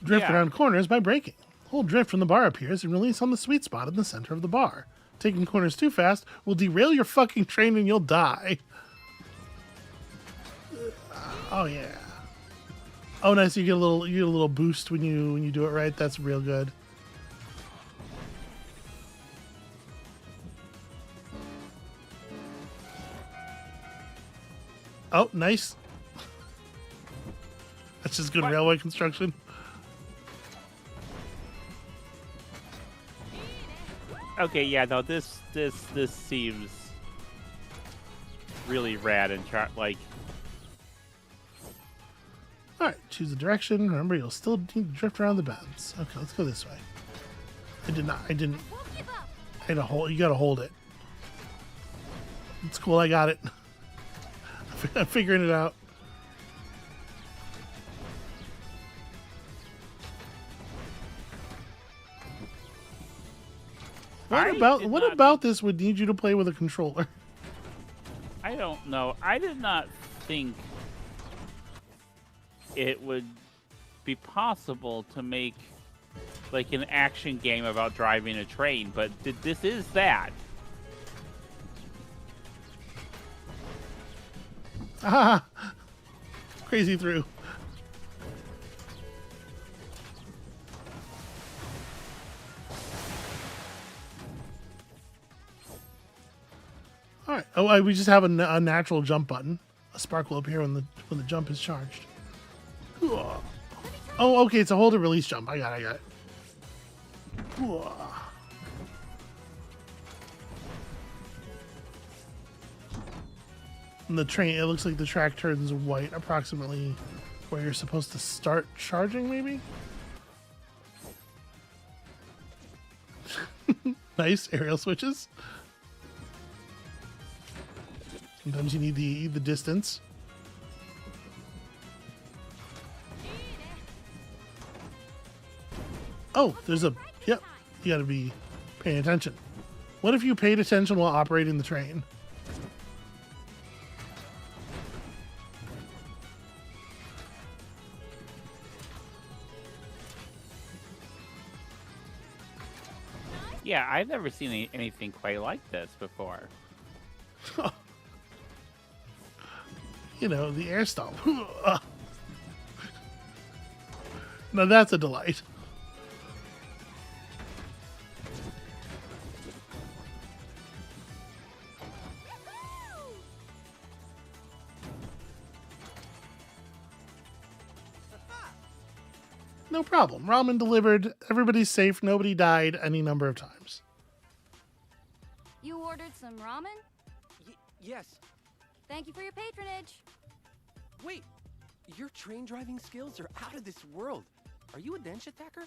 A: Drift around corners by braking. Hold drift when the bar appears and release on the sweet spot in the center of the bar. Taking corners too fast will derail your fucking train and you'll die. Oh yeah. Oh nice, you get a little boost when you do it right. That's real good. Oh, nice. That's just good railway construction.
B: Okay, yeah, no, this seems really rad and like.
A: All right, choose a direction. Remember, you'll still need to drift around the bends. Okay, let's go this way. I didn't. I had to hold. You gotta hold it. It's cool. I got it. I'm figuring it out. What about this would need you to play with a controller?
B: I don't know. I did not think it would be possible to make like an action game about driving a train, but this is that.
A: Ah, crazy through. All right. Oh, we just have a natural jump button. A spark will appear when the jump is charged. Oh, okay. It's a hold and release jump. I got it. And the train, it looks like the track turns white approximately where you're supposed to start charging, maybe? Nice aerial switches. Sometimes you need the distance. Oh, there's a... Yep, you gotta be paying attention. What if you paid attention while operating the train?
B: Yeah, I've never seen anything quite like this before.
A: You know, the air stomp. Now that's a delight. No problem. Ramen delivered. Everybody's safe. Nobody died any number of times.
C: You ordered some ramen?
E: Yes.
C: Thank you for your patronage.
E: Wait, your train driving skills are out of this world. Are you a Denshattacker?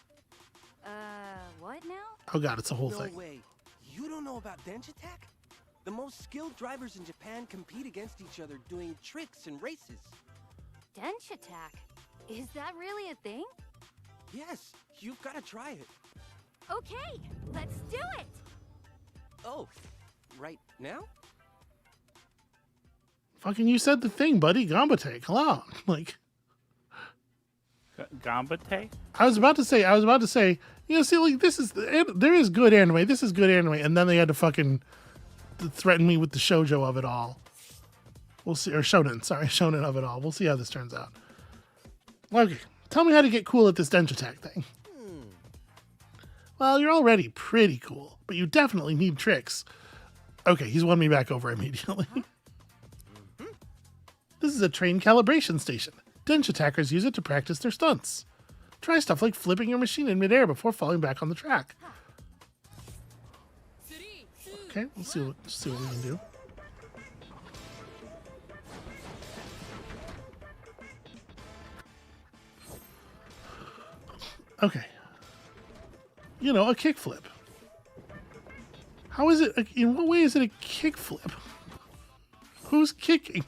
C: What now?
A: Oh god, it's a whole
E: No
A: thing.
E: way. You don't know about Denshattack? The most skilled drivers in Japan compete against each other doing tricks and races.
C: Denshattack? Is that really a thing?
E: Yes, you've got to try it.
C: Okay, let's do it!
E: Oh, right now?
A: Fucking you said the thing, buddy. Gambate, come on. Like,
B: Gambate?
A: I was about to say, you know, see, like, there is good anime. This is good anime. And then they had to fucking threaten me with the shoujo of it all. We'll see. Or shonen of it all. We'll see how this turns out. Okay, tell me how to get cool at this Denshattack thing. Well, you're already pretty cool, but you definitely need tricks. Okay, he's won me back over immediately. This is a train calibration station. Denshattackers use it to practice their stunts. Try stuff like flipping your machine in midair before falling back on the track. Okay, let's see what we can do. Okay. You know, a kickflip. How is it? In what way is it a kickflip? Who's kicking?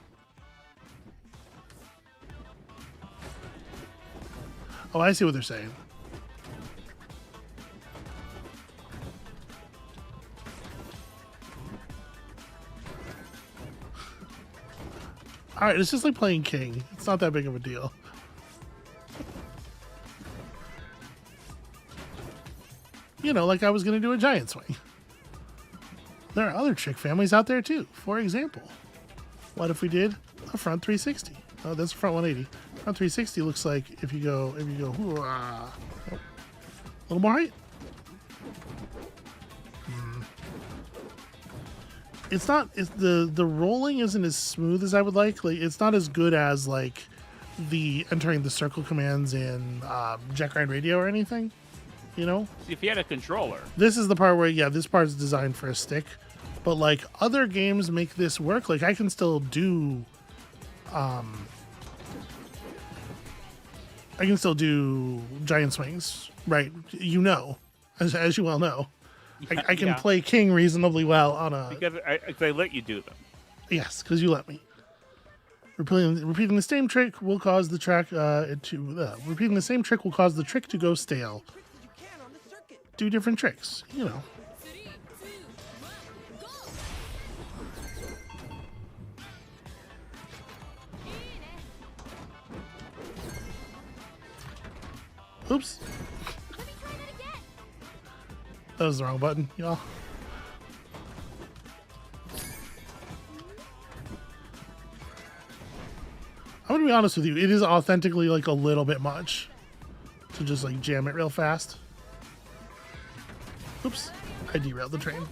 A: Oh, I see what they're saying. Alright, it's just like playing King. It's not that big of a deal. You know, like I was going to do a giant swing. There are other trick families out there too. For example, what if we did a front 360? Oh, that's a front 180. Front 360 looks like if you go, a little more height. It's not. The rolling isn't as smooth as I would like. Like it's not as good as like the entering the circle commands in Jet Grind Radio or anything. You know.
B: If you had a controller.
A: This is the part where this part is designed for a stick, but like other games make this work. Like I can still do. I can still do giant swings, right? You know, as you well know. I can play King reasonably well on a...
B: Because I let you do them.
A: Yes, because you let me. Repeating the same trick will cause the track repeating the same trick will cause the trick to go stale. Do different tricks, you know. Oops. That was the wrong button, y'all. I'm gonna be honest with you, it is authentically like a little bit much to just like jam it real fast. Oops, I derailed the train.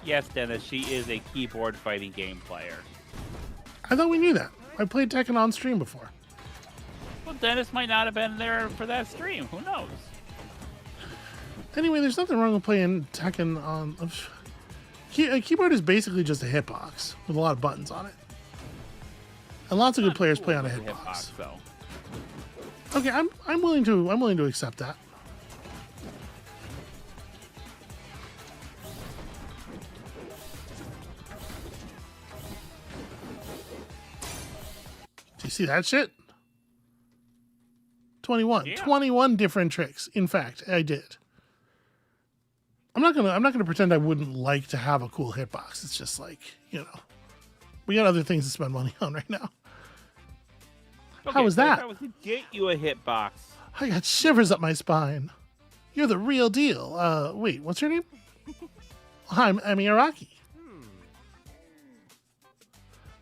B: Yes, Dennis, she is a keyboard fighting game player.
A: I thought we knew that. I played Tekken on stream before.
B: Well, Dennis might not have been there for that stream. Who knows?
A: Anyway, there's nothing wrong with playing Tekken on... A keyboard is basically just a hitbox with a lot of buttons on it. And lots of good players play on a hitbox.
B: Though.
A: Okay, I'm willing to accept that. Do you see that shit? 21.
B: Yeah.
A: 21 different tricks. In fact, I did. I'm not gonna pretend I wouldn't like to have a cool hitbox. It's just like, you know, we got other things to spend money on right now.
B: Okay,
A: How was that?
B: I was to get you a hitbox.
A: I got shivers up my spine. You're the real deal. Wait, what's your name? Hi, I'm Iraqi.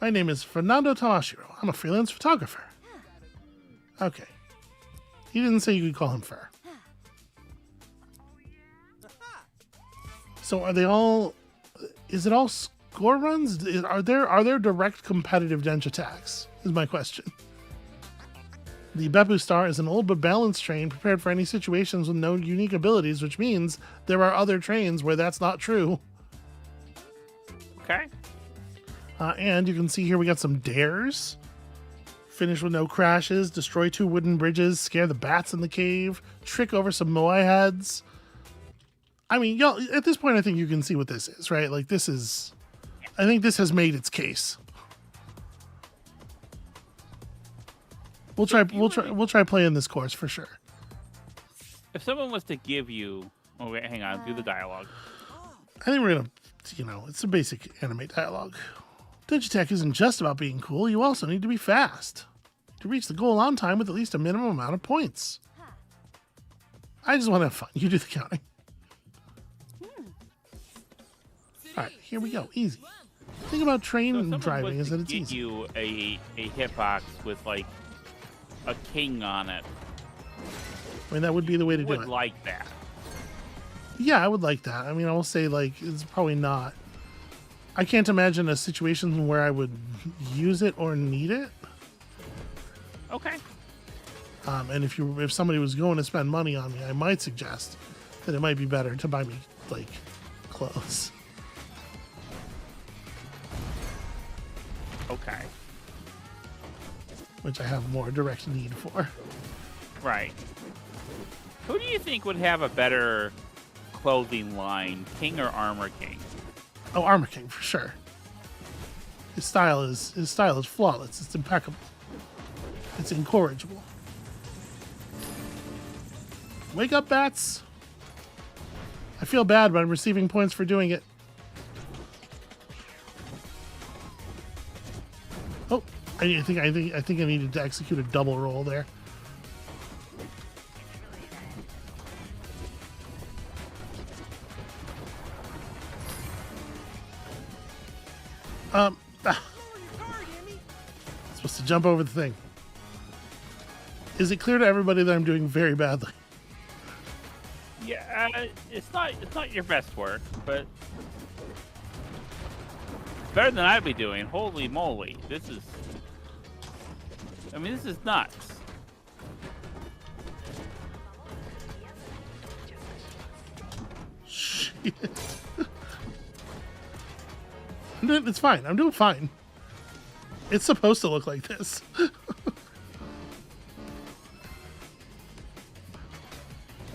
A: My name is Fernando Tamashiro. I'm a freelance photographer. Okay. He didn't say you could call him Fur. So are they all... Is it all score runs? Are there direct competitive Denshattacks? Is my question. The Beppu Star is an old but balanced train prepared for any situations with no unique abilities, which means there are other trains where that's not true.
B: Okay.
A: And you can see here we got some dares. Finish with no crashes, destroy 2 wooden bridges, scare the bats in the cave, trick over some moai heads. I mean, y'all, at this point, I think you can see what this is, right? Like, this is... I think this has made its case. We'll try playing this course for sure.
B: If someone was to give you... Oh, wait, hang on. Do the dialogue.
A: I think we're going to, you know, it's a basic anime dialogue. Denshattack isn't just about being cool. You also need to be fast. To reach the goal on time with at least a minimum amount of points. I just want to have fun. You do the counting. Alright, here we go. Easy. The thing about train driving is that it's easy.
B: You a hitbox with like a king on it.
A: I mean, that would be the way to do it.
B: Would like that.
A: Yeah, I would like that. I mean, I will say, like, it's probably not. I can't imagine a situation where I would use it or need it.
B: Okay.
A: And if somebody was going to spend money on me, I might suggest that it might be better to buy me, like, clothes.
B: Okay.
A: Which I have more direct need for.
B: Right. Who do you think would have a better clothing line, King or Armor King?
A: Oh, Armor King for sure. His style is flawless. It's impeccable. It's incorrigible. Wake up, bats! I feel bad, but I'm receiving points for doing it. Oh, I think I needed to execute a double roll there. Supposed to jump over the thing. Is it clear to everybody that I'm doing very badly?
B: Yeah, it's not your best work, but better than I'd be doing. Holy moly, this is nuts.
A: Shit. It's fine. I'm doing fine. It's supposed to look like this.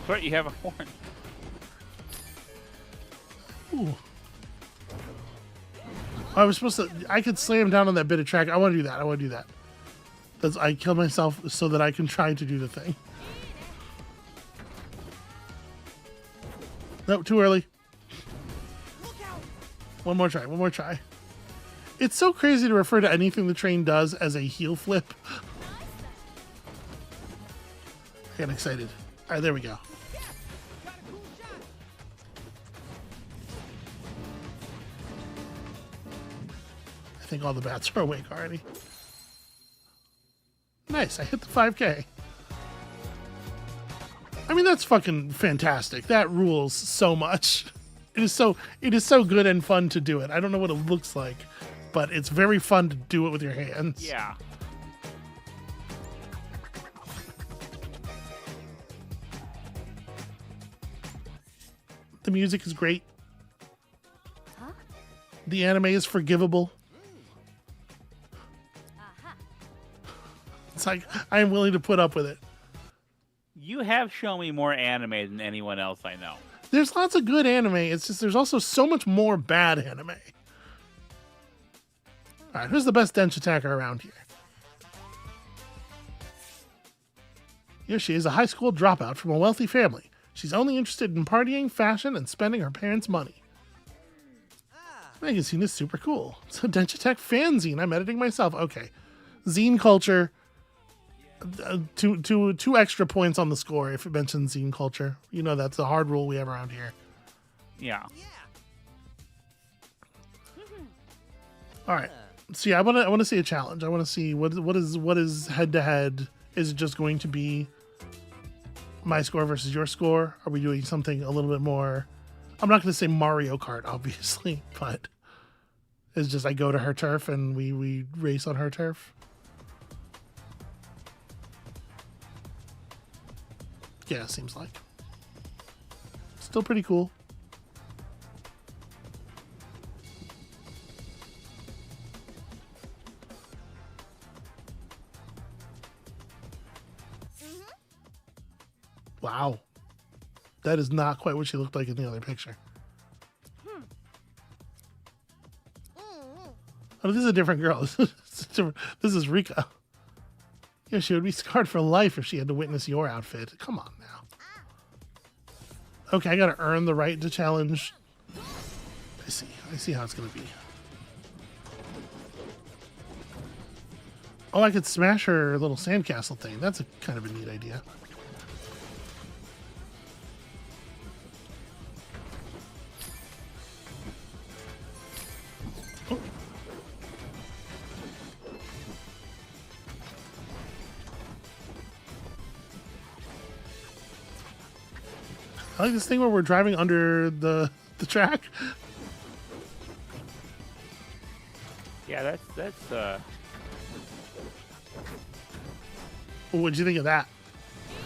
B: But you have a horn.
A: Ooh. I was supposed to... I could slam down on that bit of track. I want to do that. I kill myself so that I can try to do the thing. Nope, too early. One more try. It's so crazy to refer to anything the train does as a heel flip. I got excited. All right, there we go. I think all the bats are awake already. Nice, I hit the 5K. I mean, that's fucking fantastic. That rules so much. It is so good and fun to do it. I don't know what it looks like, but it's very fun to do it with your hands.
B: Yeah.
A: The music is great.
C: Huh?
A: The anime is forgivable. It's like, I am willing to put up with it.
B: You have shown me more anime than anyone else I know.
A: There's lots of good anime. It's just there's also so much more bad anime. All right, who's the best Denshattacker around here? Yoshi is a high school dropout from a wealthy family. She's only interested in partying, fashion, and spending her parents' money. Magazine is super cool. So Denshattack fanzine. I'm editing myself. Okay. Zine culture. Two extra points on the score if it mentions zine culture. You know that's a hard rule we have around here.
B: Yeah.
A: All right. So yeah, I want to see a challenge. I want to see what is head to head. Is it just going to be my score versus your score? Are we doing something a little bit more? I'm not going to say Mario Kart, obviously, but it's just I go to her turf and we race on her turf. Yeah, seems like. Still pretty cool. Wow. That is not quite what she looked like in the other picture. Oh, this is a different girl. This is Rika. Yeah, she would be scarred for life if she had to witness your outfit. Come on now. Okay, I gotta earn the right to challenge. I see how it's gonna be. Oh, I could smash her little sandcastle thing. That's a kind of a neat idea. Oh. I like this thing where we're driving under the track.
B: Yeah, that's
A: What'd you think of that?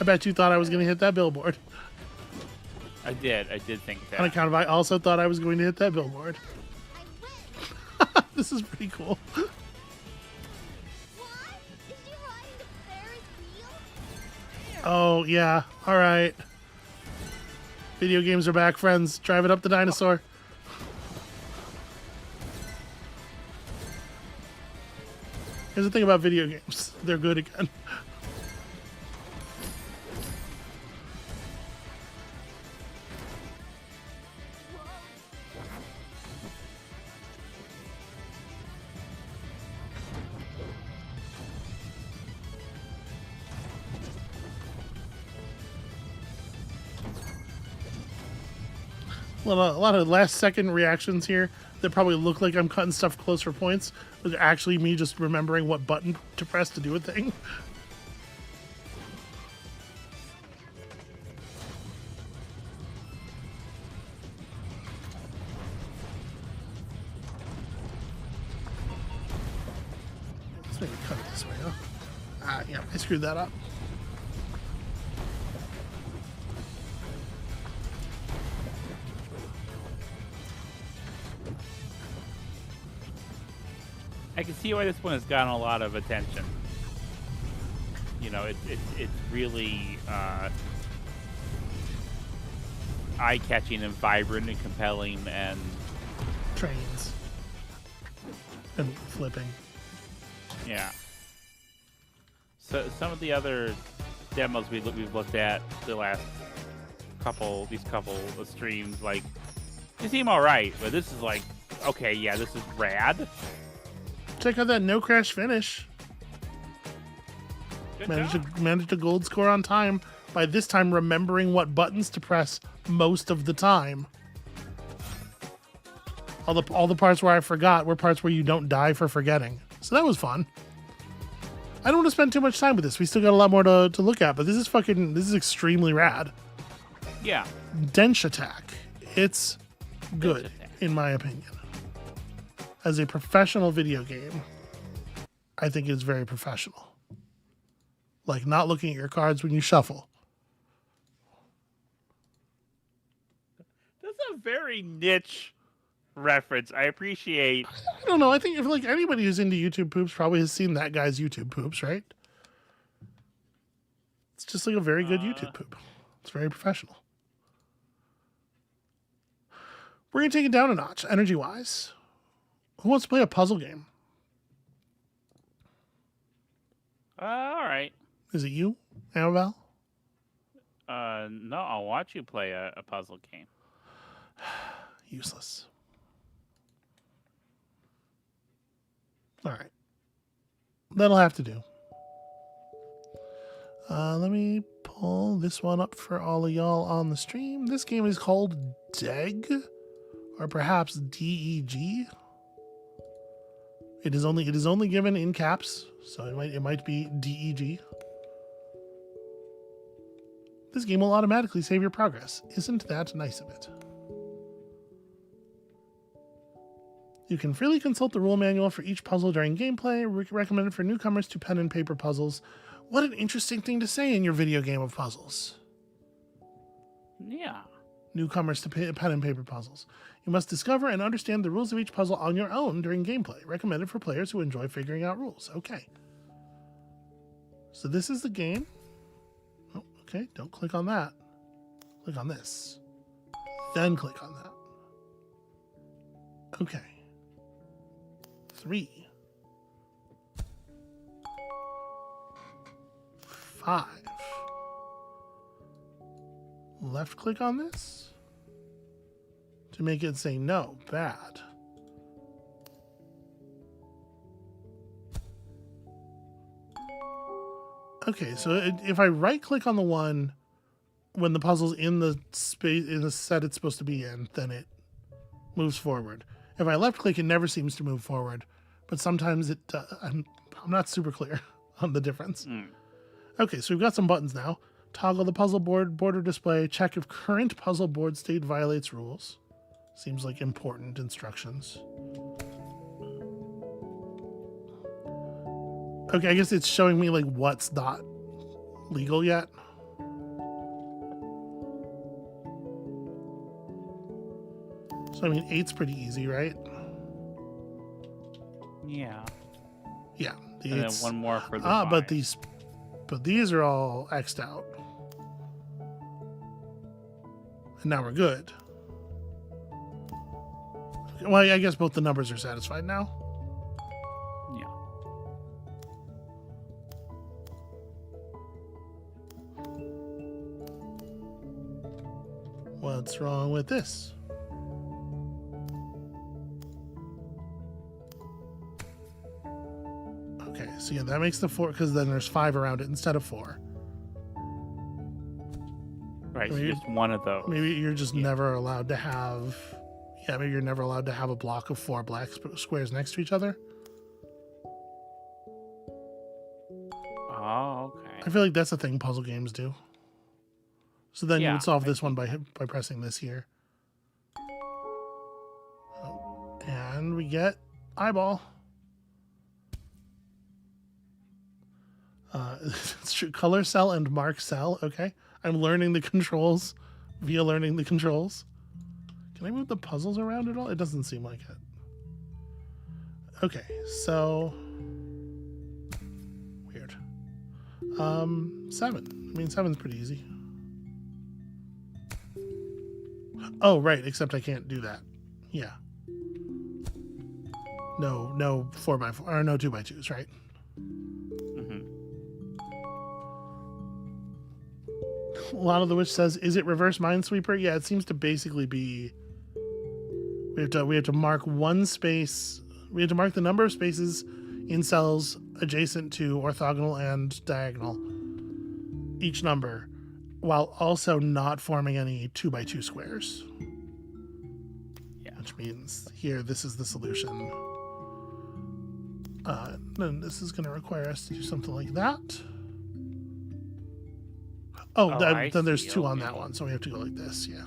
A: I bet you thought I was going to hit that billboard.
B: I did think that.
A: On account of I also thought I was going to hit that billboard. This is pretty cool.
C: What? Is she riding the Ferris wheel?
A: Oh, yeah. All right. Video games are back, friends. Drive it up the dinosaur. Here's the thing about video games. They're good again. A lot of last second reactions here that probably look like I'm cutting stuff close for points, but actually me just remembering what button to press to do a thing. Let's maybe cut it this way, huh? Ah, yeah, I screwed that up.
B: I can see why this one has gotten a lot of attention. You know, it's really eye-catching and vibrant and compelling and
A: Trains. And flipping.
B: Yeah. So some of the other demos we've looked at the last couple of streams, like, they seem all right, but this is like, okay, yeah, this is rad.
A: Check out that no crash finish. Managed a gold score on time by this time remembering what buttons to press most of the time. All the parts where I forgot were parts where you don't die for forgetting. So that was fun. I don't want to spend too much time with this. We still got a lot more to look at, but this is extremely rad.
B: Yeah.
A: Denshattack. It's good, in my opinion. As a professional video game, I think it's very professional. Like not looking at your cards when you shuffle.
B: Does a very niche reference. I appreciate.
A: I don't know. I think if like anybody who's into YouTube poops probably has seen that guy's YouTube poops, right? It's just like a very good YouTube poop. It's very professional. We're going to take it down a notch, energy-wise. Who wants to play a puzzle game?
B: All right.
A: Is it you, Amabel?
B: No, I'll watch you play a puzzle game.
A: Useless. All right. That'll have to do. Let me pull this one up for all of y'all on the stream. This game is called DEG, or perhaps DEG. It is only given in caps, so it might be DEG. This game will automatically save your progress. Isn't that nice of it? You can freely consult the rule manual for each puzzle during gameplay, recommended for newcomers to pen and paper puzzles. What an interesting thing to say in your video game of puzzles.
B: Yeah.
A: Newcomers to pen and paper puzzles. You must discover and understand the rules of each puzzle on your own during gameplay. Recommended for players who enjoy figuring out rules. Okay. So this is the game. Oh, okay, don't click on that. Click on this. Then click on that. Okay. 3. 5. Left click on this to make it say no. Bad. Okay, so if I right click on the one when the puzzle's in the space in the set it's supposed to be in, then it moves forward. If I left click, it never seems to move forward, but sometimes it. I'm not super clear on the difference. Okay, so we've got some buttons now. Toggle the puzzle board border display. Check if current puzzle board state violates rules. Seems like important instructions. Okay, I guess it's showing me like what's not legal yet. So I mean, 8's pretty easy, right?
B: Yeah.
A: Yeah. The
B: and then one more for the 5.
A: but these are all X'd out. And now we're good. Well, I guess both the numbers are satisfied now.
B: Yeah.
A: What's wrong with this? Okay, so yeah, that makes the 4, because then there's 5 around it instead of 4.
B: Right, maybe, so just one of those.
A: Maybe you're just never allowed to have... Yeah, maybe you're never allowed to have a block of 4 black squares next to each other.
B: Oh, okay.
A: I feel like that's a thing puzzle games do. So then you would solve this one by pressing this here. Oh, and we get eyeball. It's true. Color cell and mark cell. Okay. I'm learning the controls via learning the controls. Can I move the puzzles around at all? It doesn't seem like it. Okay, so... Weird. 7. I mean, 7's pretty easy. Oh, right, except I can't do that. Yeah. No 4x4, or no 2x2s, right? Lana the Witch says, is it reverse Minesweeper? Yeah, it seems to basically be... We have to mark one space. We have to mark the number of spaces in cells adjacent to orthogonal and diagonal, each number, while also not forming any 2x2 squares.
B: Yeah.
A: Which means here, this is the solution. Then this is going to require us to do something like that. Oh, then there's 2 on that one, so we have to go like this, yeah.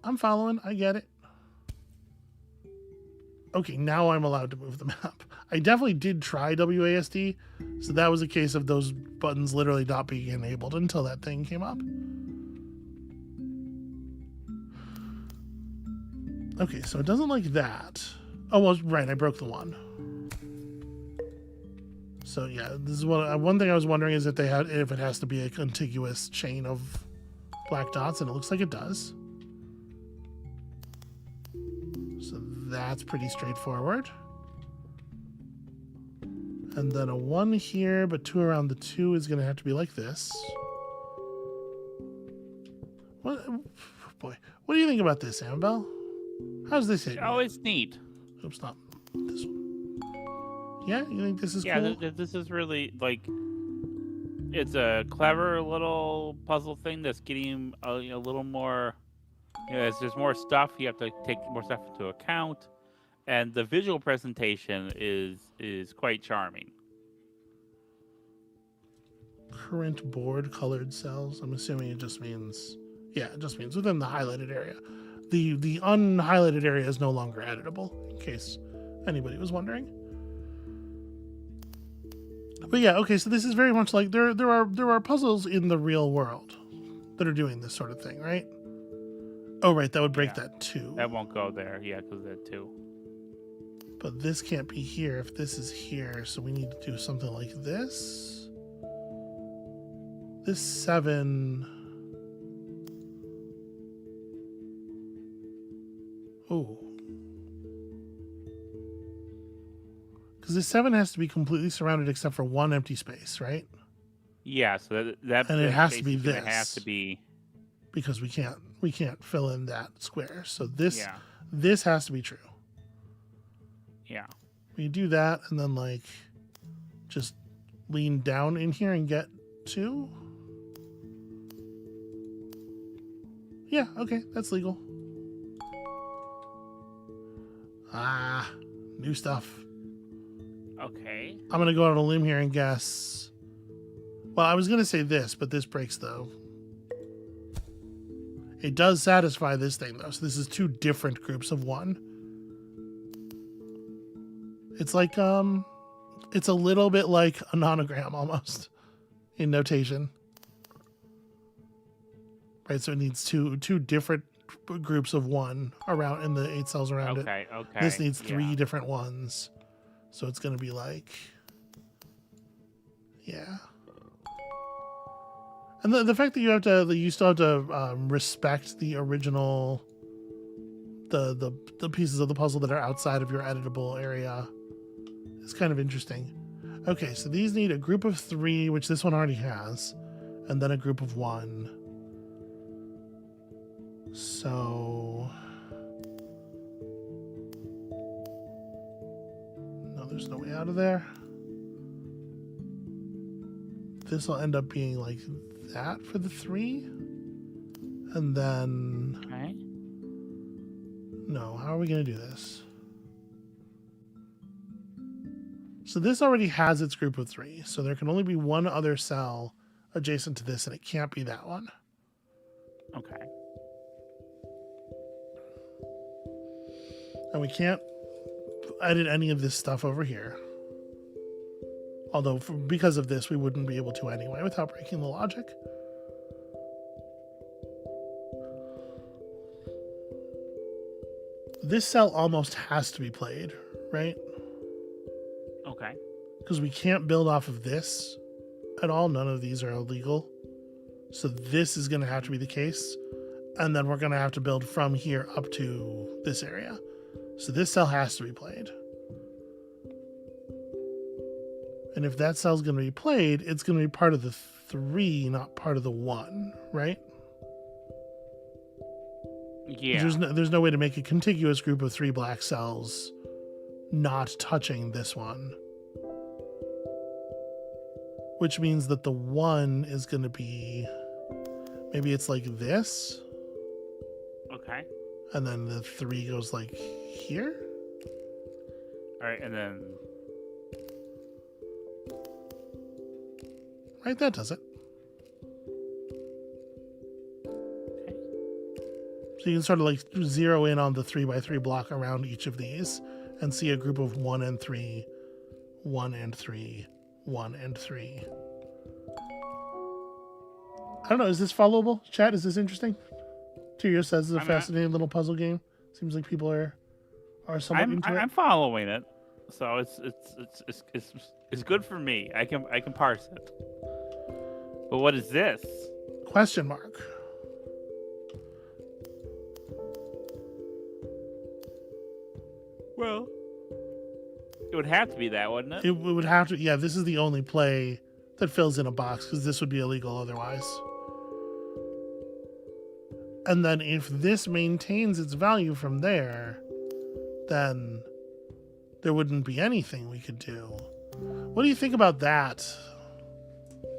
A: I'm following. I get it. Okay, now I'm allowed to move the map. I definitely did try WASD, so that was a case of those buttons literally not being enabled until that thing came up. Okay, so it doesn't like that. Oh, well, right, I broke the one. So yeah, this is what one thing I was wondering is if it has to be a contiguous chain of black dots, and it looks like it does. So that's pretty straightforward. And then a 1 here, but 2 around the 2 is going to have to be like this. What, boy, what do you think about this, Amabel? How's this hit?
B: Oh, it's neat.
A: Oops, not this one. Yeah, you think this is cool?
B: Yeah, this is really, like, it's a clever little puzzle thing that's getting a little more, as there's more stuff, you have to take more stuff into account. And the visual presentation is quite charming.
A: Current board colored cells. I'm assuming it just means, yeah, it just means within the highlighted area. The unhighlighted area is no longer editable, in case anybody was wondering. But yeah, okay, so this is very much like there are puzzles in the real world that are doing this sort of thing, right? Oh, right, that would break that too.
B: That won't go there, yeah, because of that too.
A: But this can't be here if this is here, so we need to do something like this. This 7. Oh. Because this 7 has to be completely surrounded except for one empty space, right?
B: Yeah, so that
A: and it has to be this.
B: It has to be
A: because we can't fill in that square. So this this has to be true.
B: Yeah.
A: We do that and then like just lean down in here and get 2. Yeah, okay, that's legal. Ah, new stuff.
B: Okay.
A: I'm gonna go out on a limb here and guess. Well, I was gonna say this, but this breaks though. It does satisfy this thing though, so this is 2 different groups of 1. It's like it's a little bit like a nonogram almost in notation. Right, so it needs two different groups of 1 around in the 8 cells around it.
B: Okay.
A: This needs 3 different ones. So it's going to be like, yeah. And the fact that you still have to respect the original, the pieces of the puzzle that are outside of your editable area is kind of interesting. Okay, so these need a group of 3, which this one already has, and then a group of 1. So no, there's no way out of there. This will end up being like that for the 3. And then
B: okay.
A: No, how are we going to do this? So this already has its group of 3. So there can only be one other cell adjacent to this, and it can't be that one.
B: Okay.
A: And we can't edit any of this stuff over here. Although, because of this, we wouldn't be able to anyway without breaking the logic. This cell almost has to be played, right?
B: Okay.
A: Because we can't build off of this at all. None of these are illegal. So this is going to have to be the case. And then we're going to have to build from here up to this area. So this cell has to be played. And if that cell's going to be played, it's going to be part of the 3, not part of the 1, right?
B: Yeah.
A: There's no way to make a contiguous group of 3 black cells not touching this one. Which means that the 1 is going to be... Maybe it's like this.
B: Okay.
A: And then the 3 goes like here.
B: All right, and then...
A: Right, that does it.
B: Okay.
A: So you can sort of like zero in on the 3x3 block around each of these and see a group of 1 and 3, 1 and 3, 1 and 3. I don't know, is this followable? Chat, is this interesting? Tyrio says it's a fascinating little puzzle game. Seems like people are somewhat into it.
B: I'm following it, so it's good for me. I can parse it. But what is this?
A: Question mark.
B: Well, it would have to be that, wouldn't it?
A: It would have to. Yeah, this is the only play that fills in a box because this would be illegal otherwise. And then if this maintains its value from there, then there wouldn't be anything we could do. What do you think about that?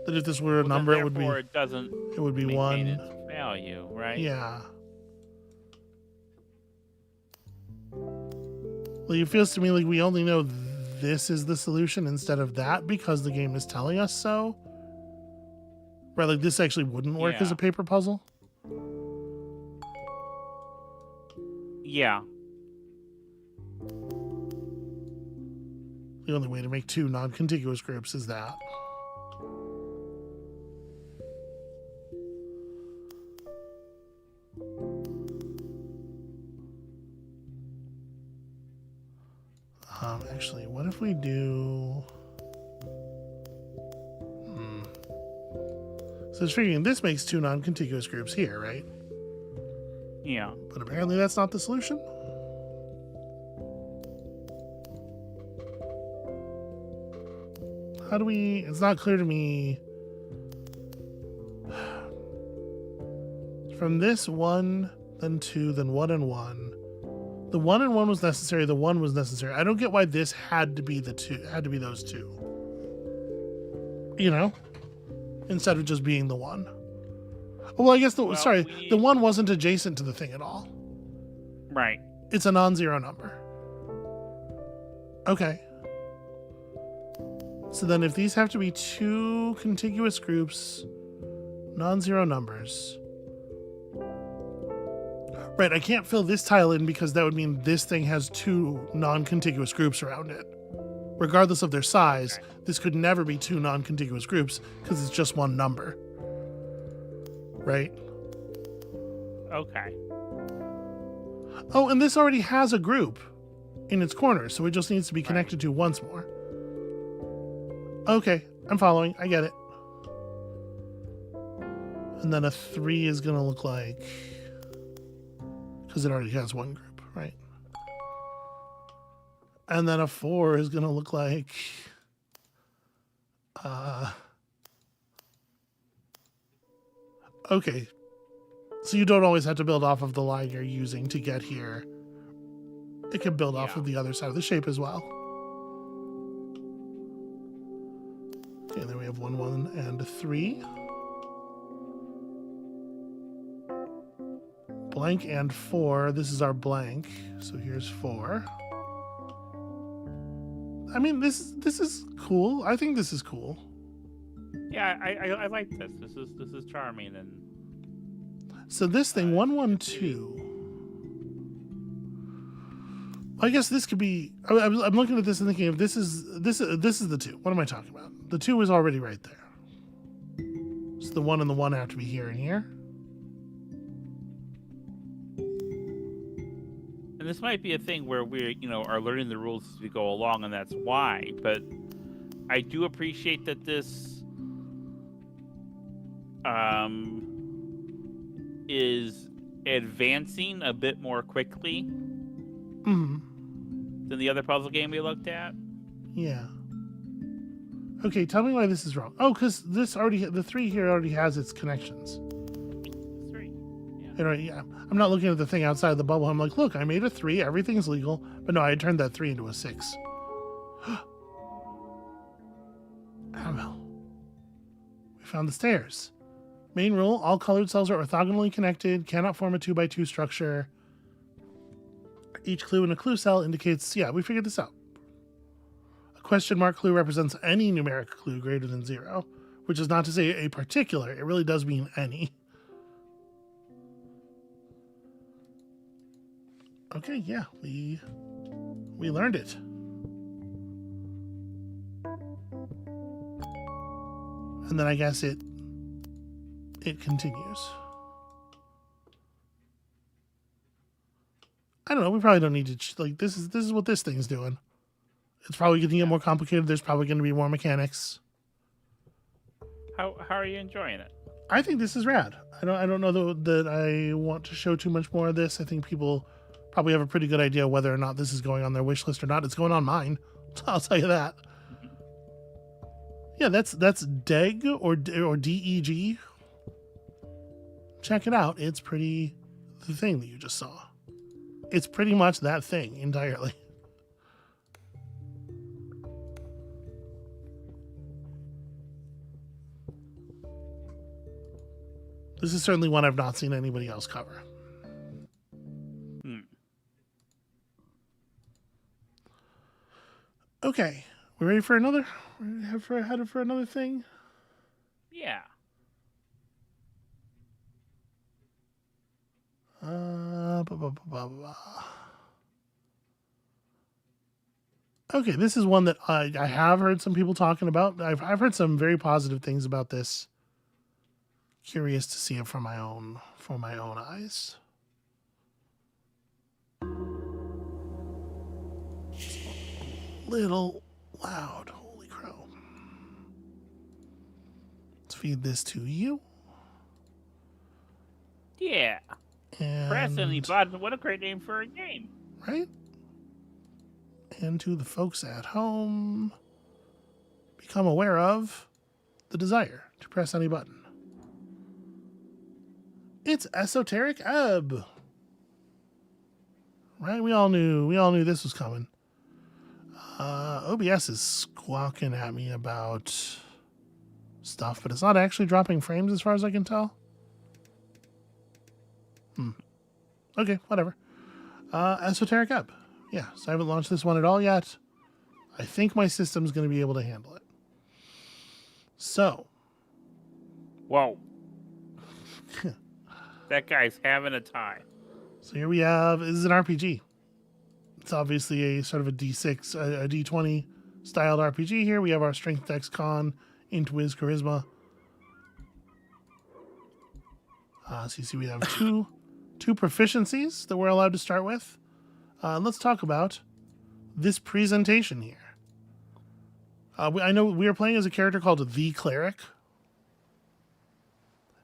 A: That if this were a number, it would be. It would be one.
B: Its value, right?
A: Yeah. Well, it feels to me like we only know this is the solution instead of that because the game is telling us so. Right, like this actually wouldn't work as a paper puzzle.
B: Yeah.
A: The only way to make two non-contiguous groups is that. Actually, what if we do... So it's figuring this makes two non-contiguous groups here, right?
B: Yeah.
A: But apparently that's not the solution. How do we... It's not clear to me... From this 1, then 2, then 1 and 1. The 1 and 1 was necessary, the 1 was necessary. I don't get why this had to be the two, had to be those two. You know? Instead of just being the 1. Well, I guess the the 1 wasn't adjacent to the thing at all.
B: Right.
A: It's a non-zero number. Okay. So then if these have to be two contiguous groups, non-zero numbers. Right, I can't fill this tile in because that would mean this thing has two non-contiguous groups around it. Regardless of their size, this could never be two non-contiguous groups because it's just one number. Right?
B: Okay.
A: Oh, and this already has a group in its corner, so it just needs to be connected to once more. Okay, I'm following. I get it. And then a 3 is going to look like... Because it already has one group, right? And then a 4 is going to look like... Okay. So you don't always have to build off of the line you're using to get here. It can build off of the other side of the shape as well. Okay, then we have 1, 1, and 3. Blank and 4. This is our blank. So here's 4. I mean, this is cool. I think this is cool.
B: Yeah, I like this. This is charming and.
A: So this thing 1, 1, 2. I guess this could be. I'm looking at this and thinking if this is the 2. What am I talking about? The 2 is already right there. So the 1 and the 1 have to be here and here.
B: And this might be a thing where we, are learning the rules as we go along, and that's why. But I do appreciate that this is advancing a bit more quickly than the other puzzle game we looked at.
A: Yeah. Okay, tell me why this is wrong. Oh, because the 3 here already has its connections.
B: 3.
A: Yeah. I'm not looking at the thing outside the bubble. I'm like, look, I made a 3. Everything's legal. But no, I turned that 3 into a 6. Amabel. We found the stairs. Main rule, all colored cells are orthogonally connected, cannot form a 2x2 structure. Each clue in a clue cell indicates, we figured this out. A question mark clue represents any numeric clue greater than 0, which is not to say a particular. It really does mean any. Okay, yeah, we learned it. And then I guess it continues. I don't know. We probably don't need to like this is what this thing's doing. It's probably going to get more complicated. There's probably going to be more mechanics.
B: How are you enjoying it?
A: I think this is rad. I don't know that I want to show too much more of this. I think people probably have a pretty good idea whether or not this is going on their wish list or not. It's going on mine. I'll tell you that. Yeah, that's DEG or DEG. Check it out. It's pretty the thing that you just saw. It's pretty much that thing entirely. This is certainly one I've not seen anybody else cover. Okay, we ready for another? We're headed for another thing.
B: Yeah.
A: Okay, this is one that I have heard some people talking about. I've heard some very positive things about this. Curious to see it from my own eyes. Little loud, holy crow. Let's feed this to you.
B: Yeah.
A: And
B: Press any button. What a great name for a game.
A: Right? And to the folks at home, become aware of the desire to press any button. It's Esoteric Ebb. Right? We all knew this was coming. OBS is squawking at me about stuff, but it's not actually dropping frames as far as I can tell. Okay, whatever. Esoteric Ebb. Yeah, so I haven't launched this one at all yet. I think my system's going to be able to handle it. So.
B: Whoa. That guy's having a time.
A: So here we have, this is an RPG. It's obviously a sort of a D6, a D20 styled RPG here. We have our Strength, Dex, Con, Int, Wiz, Charisma. So you see we have two proficiencies that we're allowed to start with. Let's talk about this presentation here. I know we are playing as a character called The Cleric.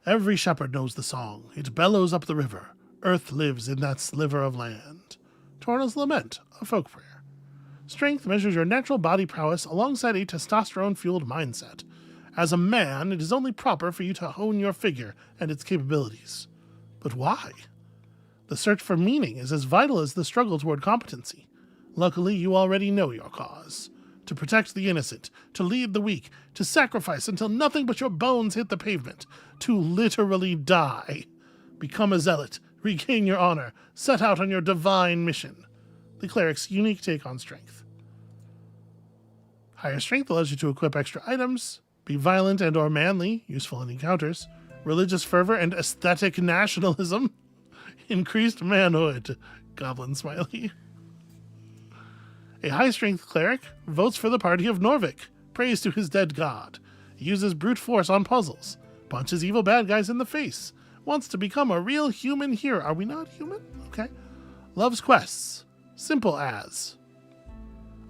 A: Every shepherd knows the song. It bellows up the river. Earth lives in that sliver of land. Torna's Lament, a folk prayer. Strength measures your natural body prowess alongside a testosterone-fueled mindset. As a man, it is only proper for you to hone your figure and its capabilities. But why? The search for meaning is as vital as the struggle toward competency. Luckily, you already know your cause. To protect the innocent, to lead the weak, to sacrifice until nothing but your bones hit the pavement, to literally die. Become a zealot, regain your honor, set out on your divine mission. The cleric's unique take on strength. Higher strength allows you to equip extra items, be violent and or manly, useful in encounters, religious fervor and aesthetic nationalism, increased manhood, goblin smiley. A high-strength cleric votes for the party of Norvik, prays to his dead god, uses brute force on puzzles, punches evil bad guys in the face, wants to become a real human hero. Are we not human? Okay. Loves quests. Simple as.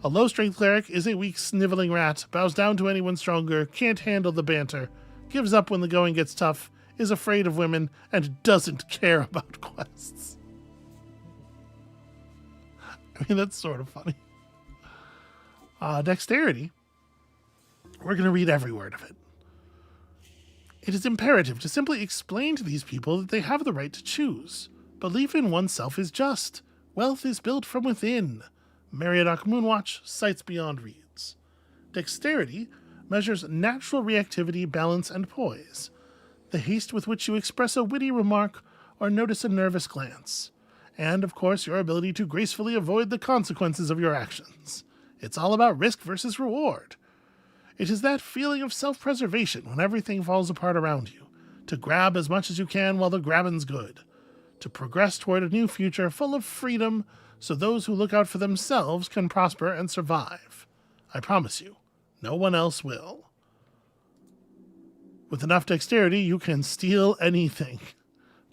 A: A low-strength cleric is a weak, sniveling rat, bows down to anyone stronger, can't handle the banter, gives up when the going gets tough, is afraid of women, and doesn't care about quests. I mean, that's sort of funny. Dexterity. We're going to read every word of it. It is imperative to simply explain to these people that they have the right to choose. Belief in oneself is just. Wealth is built from within. Mariadoc Moonwatch, sights beyond reeds. Dexterity measures natural reactivity, balance, and poise. The haste with which you express a witty remark or notice a nervous glance. And, of course, your ability to gracefully avoid the consequences of your actions. It's all about risk versus reward. It is that feeling of self-preservation when everything falls apart around you. To grab as much as you can while the grabbing's good. To progress toward a new future full of freedom so those who look out for themselves can prosper and survive. I promise you, no one else will. With enough dexterity, you can steal anything.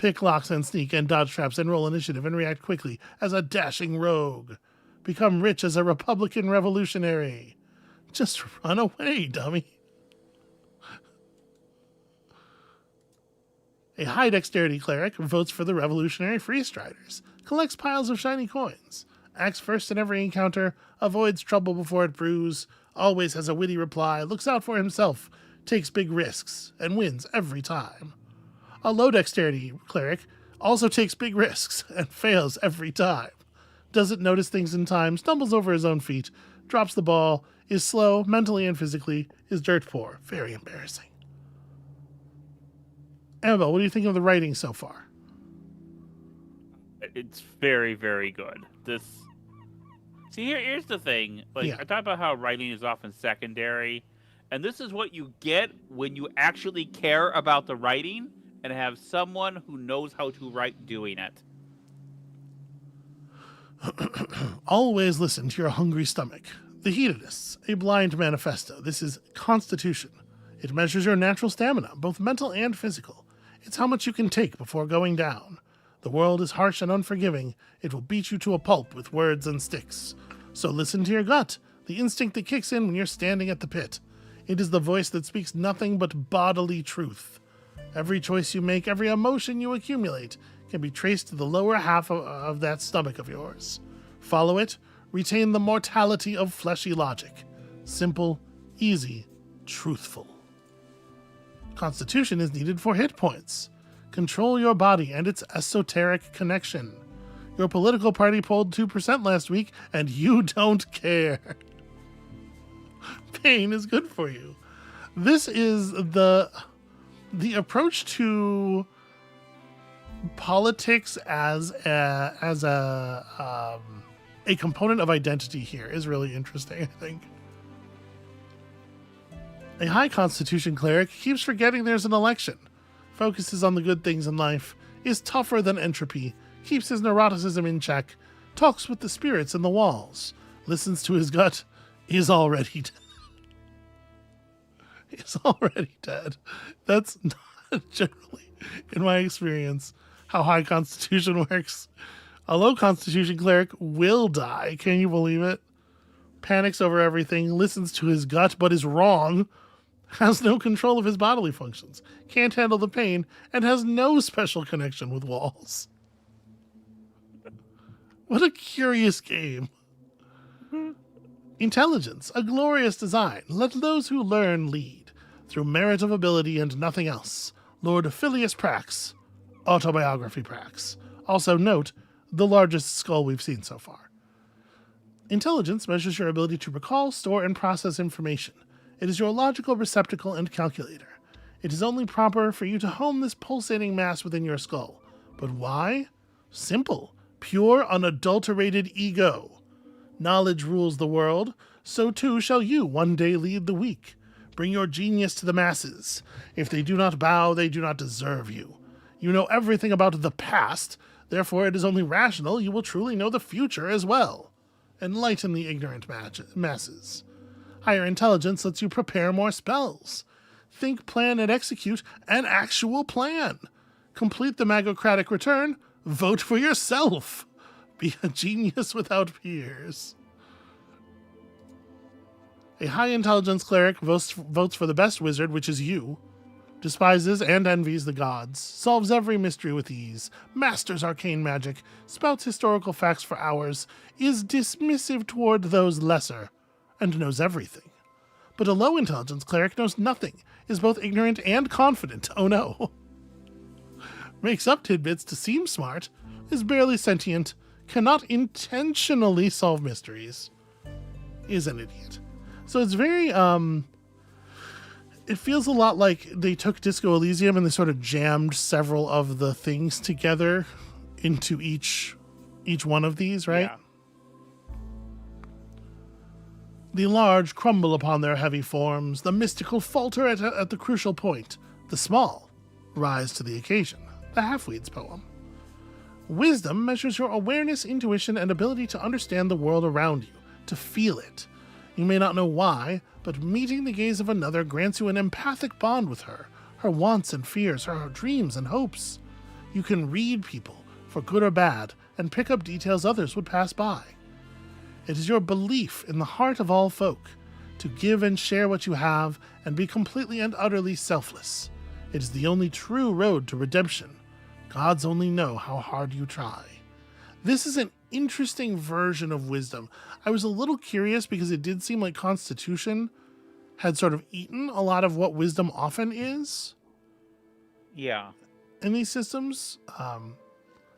A: Pick locks and sneak and dodge traps and roll initiative and react quickly as a dashing rogue. Become rich as a Republican revolutionary. Just run away, dummy. A high dexterity cleric votes for the revolutionary freestriders. Collects piles of shiny coins. Acts first in every encounter. Avoids trouble before it brews. Always has a witty reply. Looks out for himself. Takes big risks. And wins every time. A low dexterity cleric also takes big risks and fails every time. Doesn't notice things in time, stumbles over his own feet, drops the ball, is slow mentally and physically, is dirt poor. Very embarrassing. Amabel, what do you think of the writing so far?
B: It's very, very good. See, here's the thing. I talk about how writing is often secondary, and this is what you get when you actually care about the writing and have someone who knows how to write doing it.
A: Always listen to your hungry stomach. The Hedonists, a blind manifesto. This is Constitution. It measures your natural stamina, both mental and physical. It's how much you can take before going down. The world is harsh and unforgiving. It will beat you to a pulp with words and sticks. So listen to your gut, the instinct that kicks in when you're standing at the pit. It is the voice that speaks nothing but bodily truth. Every choice you make, every emotion you accumulate, can be traced to the lower half of that stomach of yours. Follow it, retain the mortality of fleshy logic. Simple, easy, truthful. Constitution is needed for hit points. Control your body and its esoteric connection. Your political party polled 2% last week, and you don't care. Pain is good for you. This is the approach to politics as a component of identity here is really interesting, I think. A high Constitution cleric keeps forgetting there's an election, focuses on the good things in life, is tougher than entropy, keeps his neuroticism in check, talks with the spirits in the walls, listens to his gut, is already dead. Is already dead. That's not generally, in my experience, how high Constitution works. A low Constitution cleric will die. Can you believe it? Panics over everything, listens to his gut, but is wrong, has no control of his bodily functions, can't handle the pain, and has no special connection with walls. What a curious game. Intelligence, a glorious design. Let those who learn lead. Through merit of ability and nothing else. Lord Phileas Prax. Autobiography Prax. Also note, the largest skull we've seen so far. Intelligence measures your ability to recall, store, and process information. It is your logical receptacle and calculator. It is only proper for you to hone this pulsating mass within your skull. But why? Simple. Pure, unadulterated ego. Knowledge rules the world. So too shall you one day lead the weak. Bring your genius to the masses. If they do not bow, they do not deserve you. You know everything about the past, therefore it is only rational you will truly know the future as well. Enlighten the ignorant masses. Higher intelligence lets you prepare more spells. Think, plan, and execute an actual plan. Complete the magocratic return. Vote for yourself. Be a genius without peers. A high intelligence cleric votes for the best wizard, which is you. Despises and envies the gods. Solves every mystery with ease. Masters arcane magic. Spouts historical facts for hours. Is dismissive toward those lesser. And knows everything. But a low intelligence cleric knows nothing. Is both ignorant and confident. Oh no. Makes up tidbits to seem smart. Is barely sentient. Cannot intentionally solve mysteries. Is an idiot. So it's very, it feels a lot like they took Disco Elysium and they sort of jammed several of the things together into each one of these, right? Yeah. The large crumble upon their heavy forms, the mystical falter at the crucial point, the small rise to the occasion, the Halfweed's poem. Wisdom measures your awareness, intuition, and ability to understand the world around you, to feel it. You may not know why, but meeting the gaze of another grants you an empathic bond with her, her wants and fears, her dreams and hopes. You can read people, for good or bad, and pick up details others would pass by. It is your belief in the heart of all folk to give and share what you have and be completely and utterly selfless. It is the only true road to redemption. Gods only know how hard you try. This is an interesting version of wisdom. I was a little curious because it did seem like Constitution had sort of eaten a lot of what wisdom often is.
B: Yeah.
A: In these systems,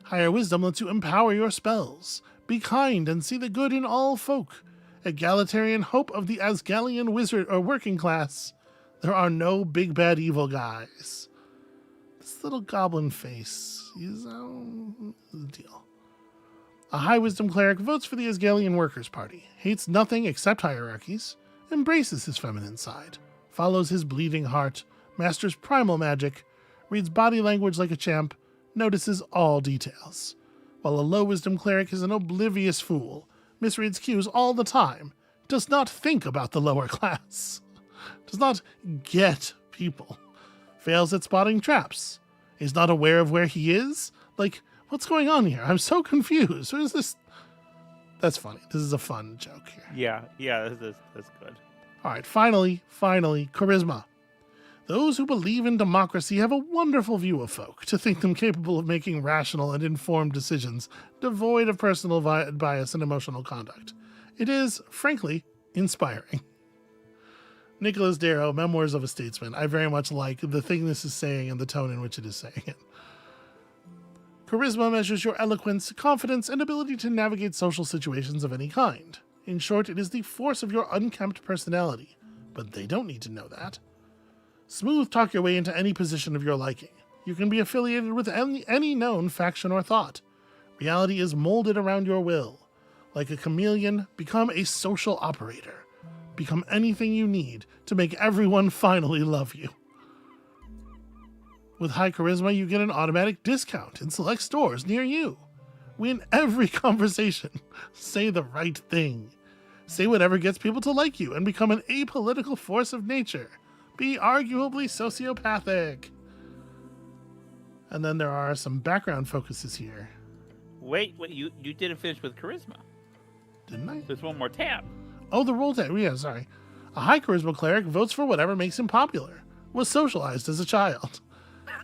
A: higher wisdom lets you empower your spells, be kind and see the good in all folk. Egalitarian hope of the Asgalian wizard or working class. There are no big bad evil guys. This little goblin face is the deal. A high wisdom cleric votes for the Asgalian Workers' Party, hates nothing except hierarchies, embraces his feminine side, follows his bleeding heart, masters primal magic, reads body language like a champ, notices all details. While a low wisdom cleric is an oblivious fool, misreads cues all the time, does not think about the lower class, does not get people, fails at spotting traps, is not aware of where he is. Like, what's going on here? I'm so confused. What is this? That's funny. This is a fun joke here.
B: Yeah, that's good.
A: All right, finally, charisma. Those who believe in democracy have a wonderful view of folk, to think them capable of making rational and informed decisions, devoid of personal bias and emotional conduct. It is, frankly, inspiring. Nicholas Darrow, Memoirs of a Statesman. I very much like the thing this is saying and the tone in which it is saying it. Charisma measures your eloquence, confidence, and ability to navigate social situations of any kind. In short, it is the force of your unkempt personality, but they don't need to know that. Smooth talk your way into any position of your liking. You can be affiliated with any known faction or thought. Reality is molded around your will. Like a chameleon, become a social operator. Become anything you need to make everyone finally love you. With high charisma, you get an automatic discount in select stores near you. Win every conversation. Say the right thing. Say whatever gets people to like you and become an apolitical force of nature. Be arguably sociopathic. And then there are some background focuses here.
B: Wait, you didn't finish with charisma.
A: Didn't I?
B: There's one more tab.
A: Oh, the roll tab. Yeah, sorry. A high charisma cleric votes for whatever makes him popular. Was socialized as a child.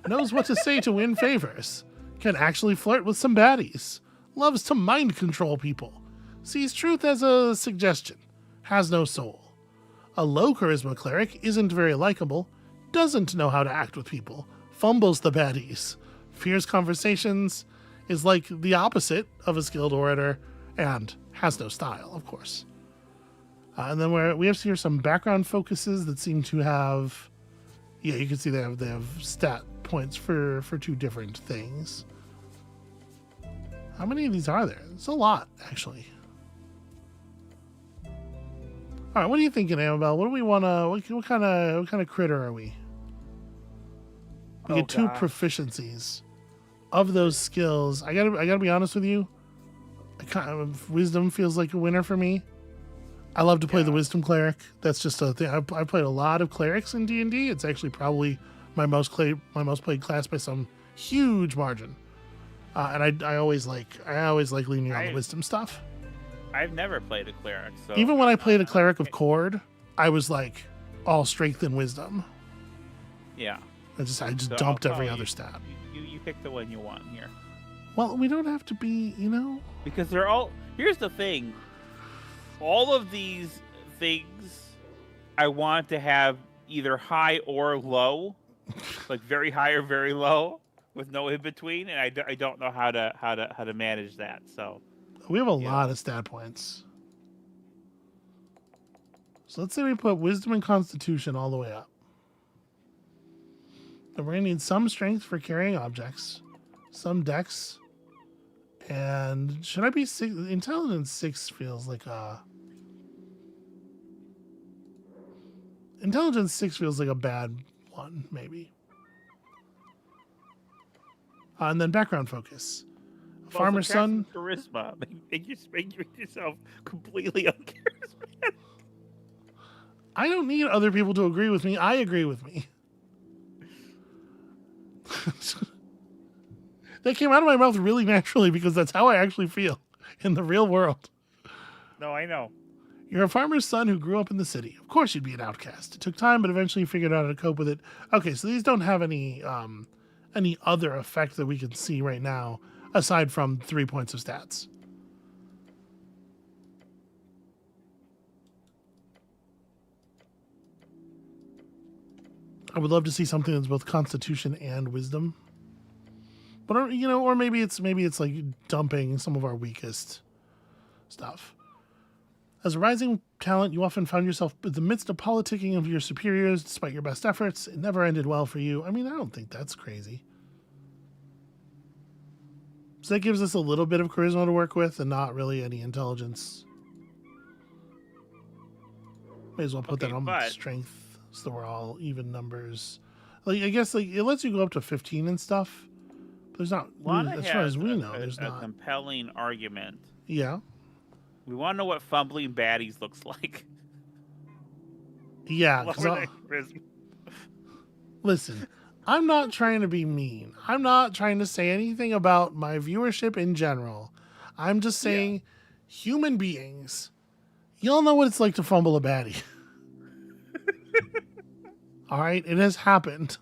A: Knows what to say to win favors. Can actually flirt with some baddies. Loves to mind control people. Sees truth as a suggestion. Has no soul. A low charisma cleric isn't very likable. Doesn't know how to act with people. Fumbles the baddies. Fears conversations. Is like the opposite of a skilled orator. And has no style, of course. And then we have here some background focuses that seem to have... Yeah, you can see they have stat points for two different things. How many of these are there? It's a lot, actually. All right, what are you thinking, Amabel? What do we want to? What kind of critter are we? We get two proficiencies of those skills. I gotta be honest with you. Wisdom feels like a winner for me. I love to play the wisdom cleric. That's just a thing. I've played a lot of clerics in D&D. It's actually probably my most played class by some huge margin. And I always like leaning on the wisdom stuff.
B: I've never played a cleric, so
A: even when I played a cleric of Cord, I was like all strength and wisdom.
B: Yeah.
A: I just dumped every other stat.
B: You pick the one you want here.
A: Well, we don't have to be,
B: because they're all. Here's the thing. All of these things, I want to have either high or low, like very high or very low, with no in between, and I don't know how to manage that. So
A: we have a lot of stat points. So let's say we put wisdom and constitution all the way up. And we're gonna need some strength for carrying objects, some dex, and should I be 6? Intelligence 6 feels like a. Intelligence 6 feels like a bad one, maybe. And then background focus. Farmer's son.
B: Charisma. Make yourself completely uncharismatic.
A: I don't need other people to agree with me. I agree with me. That came out of my mouth really naturally because that's how I actually feel in the real world.
B: No, I know.
A: You're a farmer's son who grew up in the city. Of course you'd be an outcast. It took time, but eventually you figured out how to cope with it. Okay, so these don't have any other effect that we can see right now, aside from 3 points of stats. I would love to see something that's both constitution and wisdom. But or maybe it's like dumping some of our weakest stuff. As a rising talent, you often found yourself in the midst of politicking of your superiors despite your best efforts. It never ended well for you. I mean, I don't think that's crazy. So that gives us a little bit of charisma to work with and not really any intelligence. May as well put that on strength so we're all even numbers. Like, I guess it lets you go up to 15 and stuff. But there's not, as far as we know, there's not
B: a compelling argument.
A: Yeah.
B: We want to know what fumbling baddies looks like.
A: Yeah. Listen, I'm not trying to be mean. I'm not trying to say anything about my viewership in general. I'm just saying, human beings, y'all know what it's like to fumble a baddie. All right? It has happened.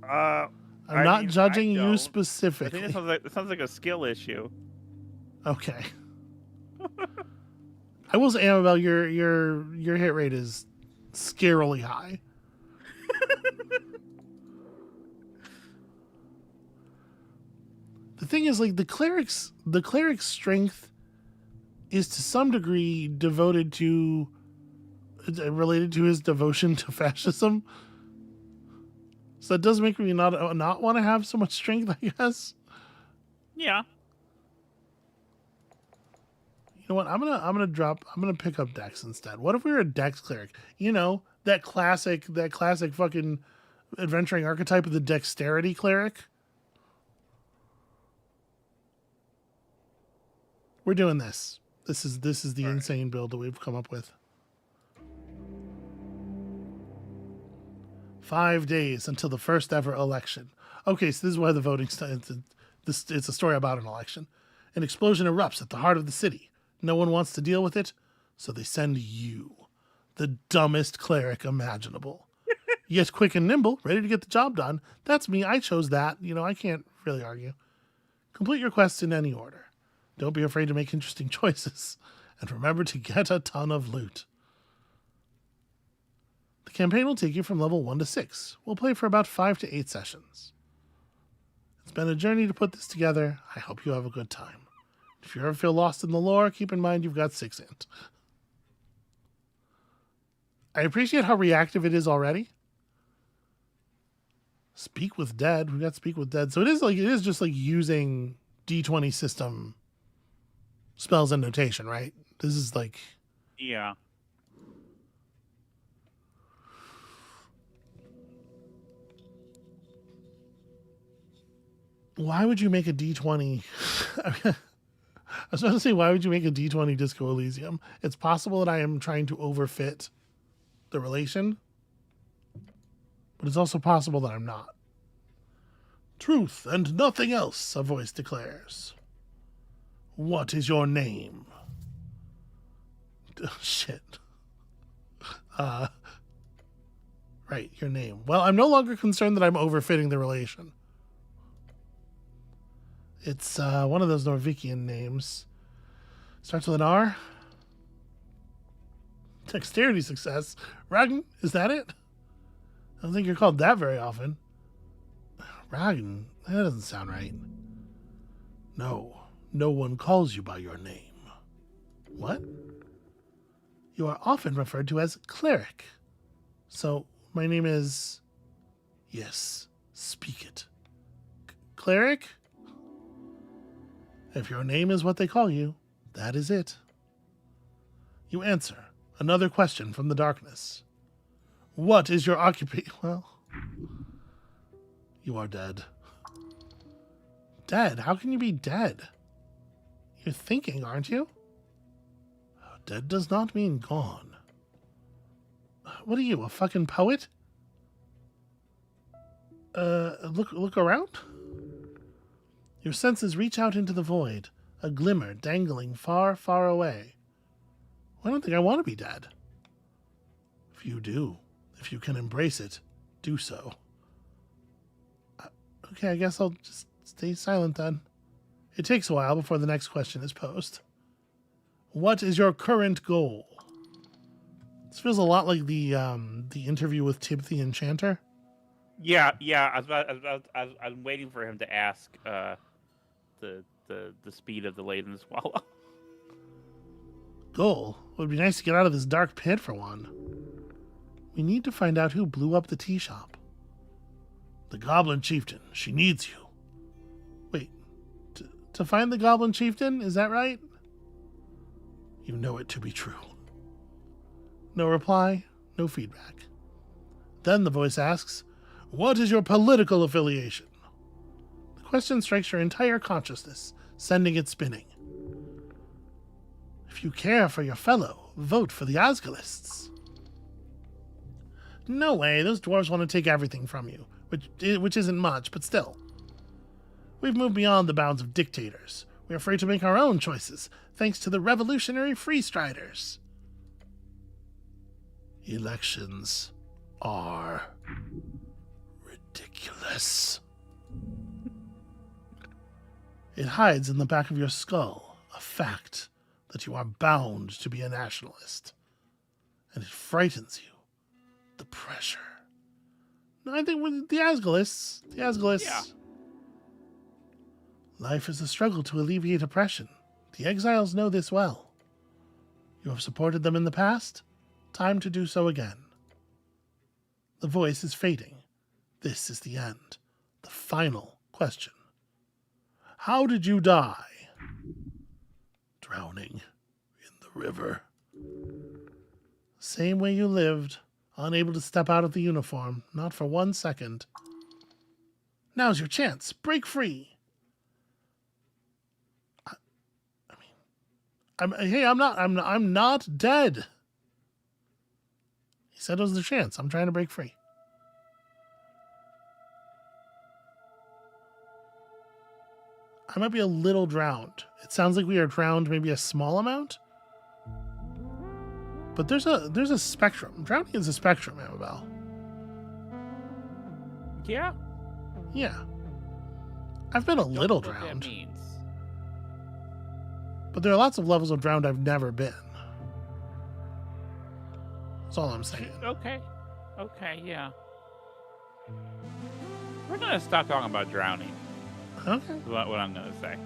A: I'm not judging you specifically.
B: I think it sounds like a skill issue.
A: Okay. I will say, Amabel, your hit rate is scarily high. The thing is, like, the cleric's strength is to some degree related to his devotion to fascism. So that does make me not want to have so much strength, I guess.
B: Yeah.
A: You know what? I'm gonna pick up Dex instead. What if we were a Dex cleric? You know, that classic fucking adventuring archetype of the dexterity cleric. We're doing this. This is the insane build that we've come up with. 5 days until the first ever election. Okay, so this is why the voting starts. It's a story about an election. An explosion erupts at the heart of the city. No one wants to deal with it, so they send you, the dumbest cleric imaginable. Yet quick and nimble, ready to get the job done. That's me. I chose that. I can't really argue. Complete your quests in any order. Don't be afraid to make interesting choices. And remember to get a ton of loot. The campaign will take you from level 1 to 6. We'll play for about 5 to 8 sessions. It's been a journey to put this together. I hope you have a good time. If you ever feel lost in the lore, keep in mind you've got 6 int. I appreciate how reactive it is already. Speak with Dead. We got Speak with Dead. So it is just like using D20 system spells and notation, right? This is like...
B: Yeah.
A: Why would you make a D20? I was about to say, why would you make a D20 Disco Elysium? It's possible that I am trying to overfit the relation, but it's also possible that I'm not. Truth and nothing else, a voice declares. What is your name? Shit. Right, your name. Well, I'm no longer concerned that I'm overfitting the relation. It's one of those Norwegian names. Starts with an R. Dexterity success. Ragn, is that it? I don't think you're called that very often. Ragn, that doesn't sound right. No one calls you by your name. What? You are often referred to as cleric. So, my name is... Yes, speak it. Cleric? If your name is what they call you, that is it. You answer. Another question from the darkness. What is your occupation? Well, you are dead. Dead? How can you be dead? You're thinking, aren't you? Dead does not mean gone. What are you, a fucking poet? Look around. Your senses reach out into the void, a glimmer dangling far, far away. Well, I don't think I want to be dead. If you do, if you can embrace it, do so. Okay, I guess I'll just stay silent then. It takes a while before the next question is posed. What is your current goal? This feels a lot like the interview with Tib the Enchanter.
B: Yeah. I'm waiting for him to ask the speed of the laden swallow.
A: Goal? It would be nice to get out of this dark pit for one. We need to find out who blew up the tea shop. The Goblin Chieftain. She needs you. Wait. To find the Goblin Chieftain? Is that right? You know it to be true. No reply. No feedback. Then the voice asks, what is your political affiliation? The question strikes your entire consciousness, sending it spinning. If you care for your fellow, vote for the Osgilists. No way, those dwarves want to take everything from you, which isn't much, but still. We've moved beyond the bounds of dictators. We're free to make our own choices, thanks to the revolutionary freestriders. Elections are ridiculous. It hides in the back of your skull, a fact that you are bound to be a nationalist. And it frightens you. The pressure. No, I think with the Osgilists.
B: Yeah.
A: Life is a struggle to alleviate oppression. The exiles know this well. You have supported them in the past. Time to do so again. The voice is fading. This is the end. The final question. How did you die? Drowning in the river. Same way you lived, unable to step out of the uniform, not for 1 second. Now's your chance. Break free. I'm not dead. He said it was the chance. I'm trying to break free. I might be a little drowned. It sounds like we are drowned maybe a small amount. But there's a spectrum. Drowning is a spectrum, Amabel.
B: Yeah?
A: Yeah. I've been a little
B: Don't know what
A: drowned.
B: that means.
A: But there are lots of levels of drowned I've never been. That's all I'm saying.
B: Okay, yeah. We're gonna stop talking about drowning.
A: Okay.
B: Is what I'm gonna say.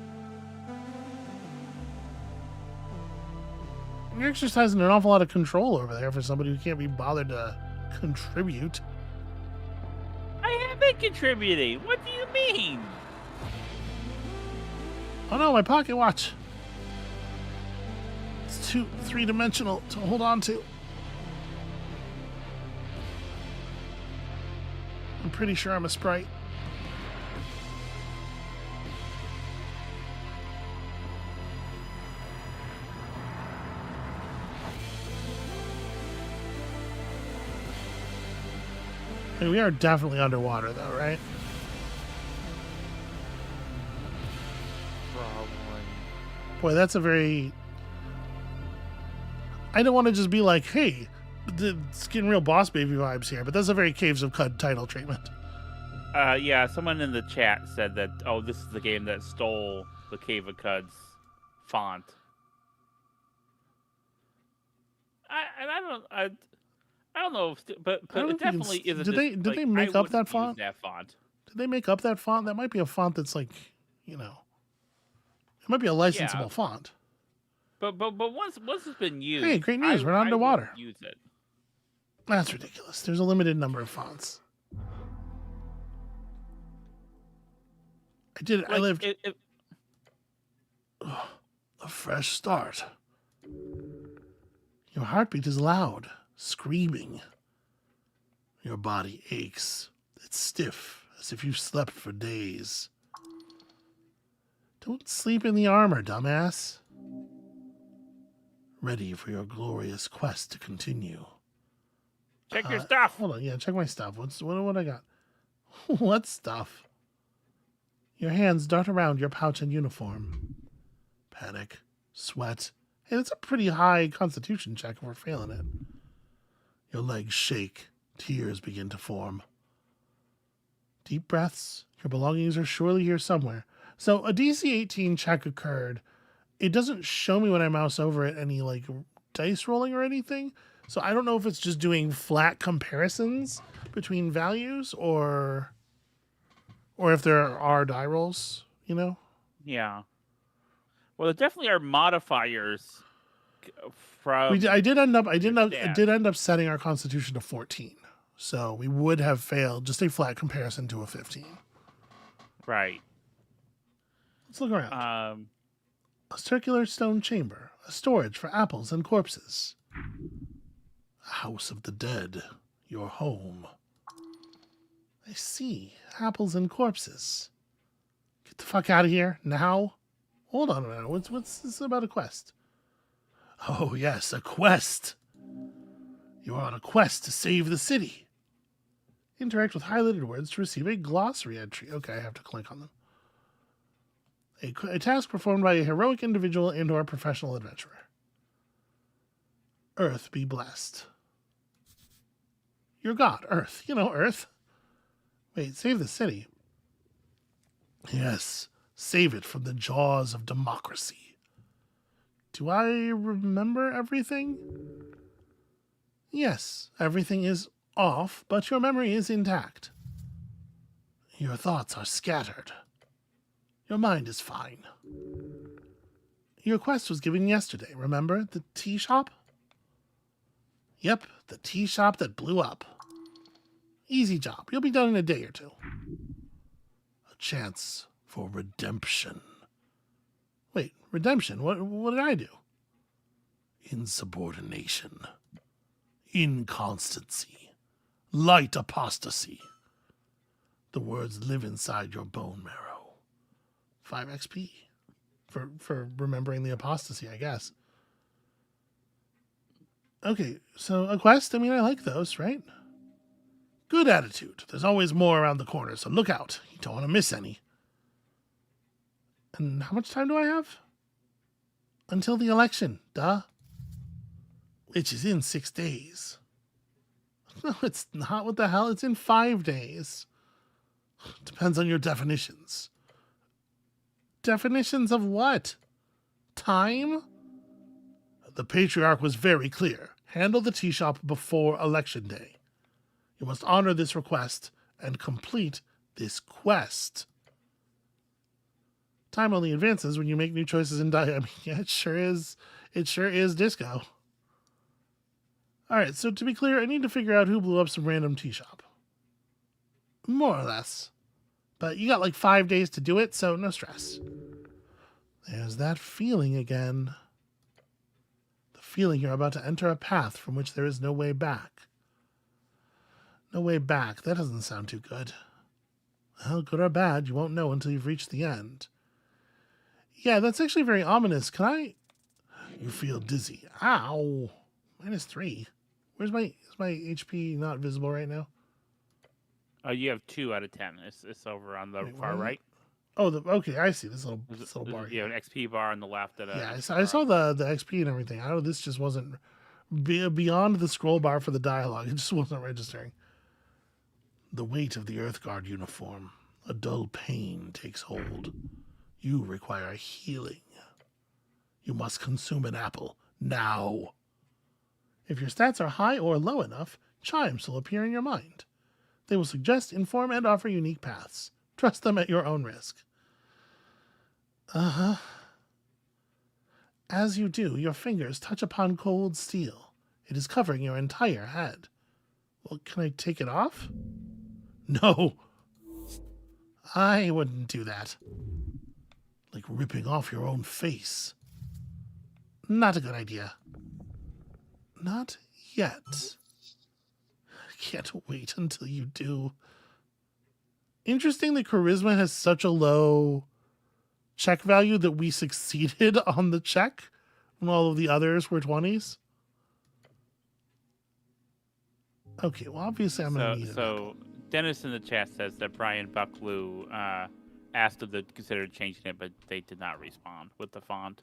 A: You're exercising an awful lot of control over there for somebody who can't be bothered to contribute.
B: I have been contributing. What do you mean?
A: Oh no, my pocket watch. It's too three-dimensional to hold on to. I'm pretty sure I'm a sprite. I mean, we are definitely underwater though, right?
B: Probably.
A: Boy, that's a very... I don't want to just be like, hey, it's getting real Boss Baby vibes here, but that's a very Caves of Cud title treatment.
B: Yeah, someone in the chat said that, oh, this is the game that stole the Cave of Cud's font. I don't know, but it definitely is.
A: Did they make up that font?
B: That font.
A: Did they make up that font? That might be a font that's like, you know, it might be a licensable font.
B: But once it's been used,
A: hey, great news! We're not underwater.
B: Use it.
A: That's ridiculous. There's a limited number of fonts. I did it. I lived. A fresh start. Your heartbeat is loud, screaming. Your body aches. It's stiff, as if you've slept for days. Don't sleep in the armor, dumbass. Ready for your glorious quest to continue.
B: Check your stuff.
A: Hold on, yeah, check my stuff. What I got? What stuff? Your hands dart around your pouch and uniform. Panic. Sweat. Hey, that's a pretty high constitution check if we're failing it. Your legs shake. Tears begin to form. Deep breaths. Your belongings are surely here somewhere. So a DC 18 check occurred. It doesn't show me when I mouse over it any like dice rolling or anything. So I don't know if it's just doing flat comparisons between values or if there are die rolls, you know?
B: Yeah. Well, there definitely are modifiers from.
A: I did end up setting our constitution to 14. So we would have failed just a flat comparison to a 15.
B: Right.
A: Let's look around. A circular stone chamber, a storage for apples and corpses. A house of the dead, your home. I see. Apples and corpses. Get the fuck out of here now. Hold on a minute. What's this about a quest? Oh yes, a quest. You are on a quest to save the city. Interact with highlighted words to receive a glossary entry. Okay, I have to click on them. A task performed by a heroic individual and or professional adventurer. Earth be blessed. Your god, Earth. You know, Earth. Wait, save the city. Yes, save it from the jaws of democracy. Do I remember everything? Yes, everything is off, but your memory is intact. Your thoughts are scattered. Your mind is fine. Your quest was given yesterday, remember? The tea shop? Yep, the tea shop that blew up. Easy job. You'll be done in a day or two. A chance for redemption. Wait, redemption? What did I do? Insubordination. Inconstancy. Light apostasy. The words live inside your bone marrow. 5 XP for remembering the apostasy, I guess. Okay, so a quest, I mean, I like those, right? Good attitude. There's always more around the corner, so look out. You don't want to miss any. And how much time do I have? Until the election, duh. Which is in 6 days. No, it's not. What the hell? It's in 5 days. Depends on your definitions. Definitions of what? Time? The patriarch was very clear. Handle the tea shop before election day. You must honor this request and complete this quest. Time only advances when you make new choices and die. I mean, yeah, it sure is. It sure is disco. All right, so to be clear, I need to figure out who blew up some random tea shop. More or less. But you got like 5 days to do it, so no stress. There's that feeling again. The feeling you're about to enter a path from which there is no way back. No way back. That doesn't sound too good. Well, good or bad, you won't know until you've reached the end. Yeah, that's actually very ominous. Can I... You feel dizzy. Ow. -3. Is my HP not visible right now?
B: You have 2 out of 10. It's over on the far right.
A: Oh, okay, I see this little bar.
B: You have an XP bar on the left.
A: I saw the XP and everything. I know this just wasn't beyond the scroll bar for the dialogue. It just wasn't registering. The weight of the Earthguard uniform. A dull pain takes hold. You require healing. You must consume an apple now. If your stats are high or low enough, chimes will appear in your mind. They will suggest, inform, and offer unique paths. Trust them at your own risk. Uh-huh. As you do, your fingers touch upon cold steel. It is covering your entire head. Well, can I take it off? No. I wouldn't do that. Like ripping off your own face. Not a good idea. Not yet. I can't wait until you do. Interesting that charisma has such a low check value that we succeeded on the check when all of the others were 20s. Okay, well, obviously I'm going to need it.
B: So Dennis in the chat says that Brian Bucklew asked them to consider changing it, but they did not respond with the font.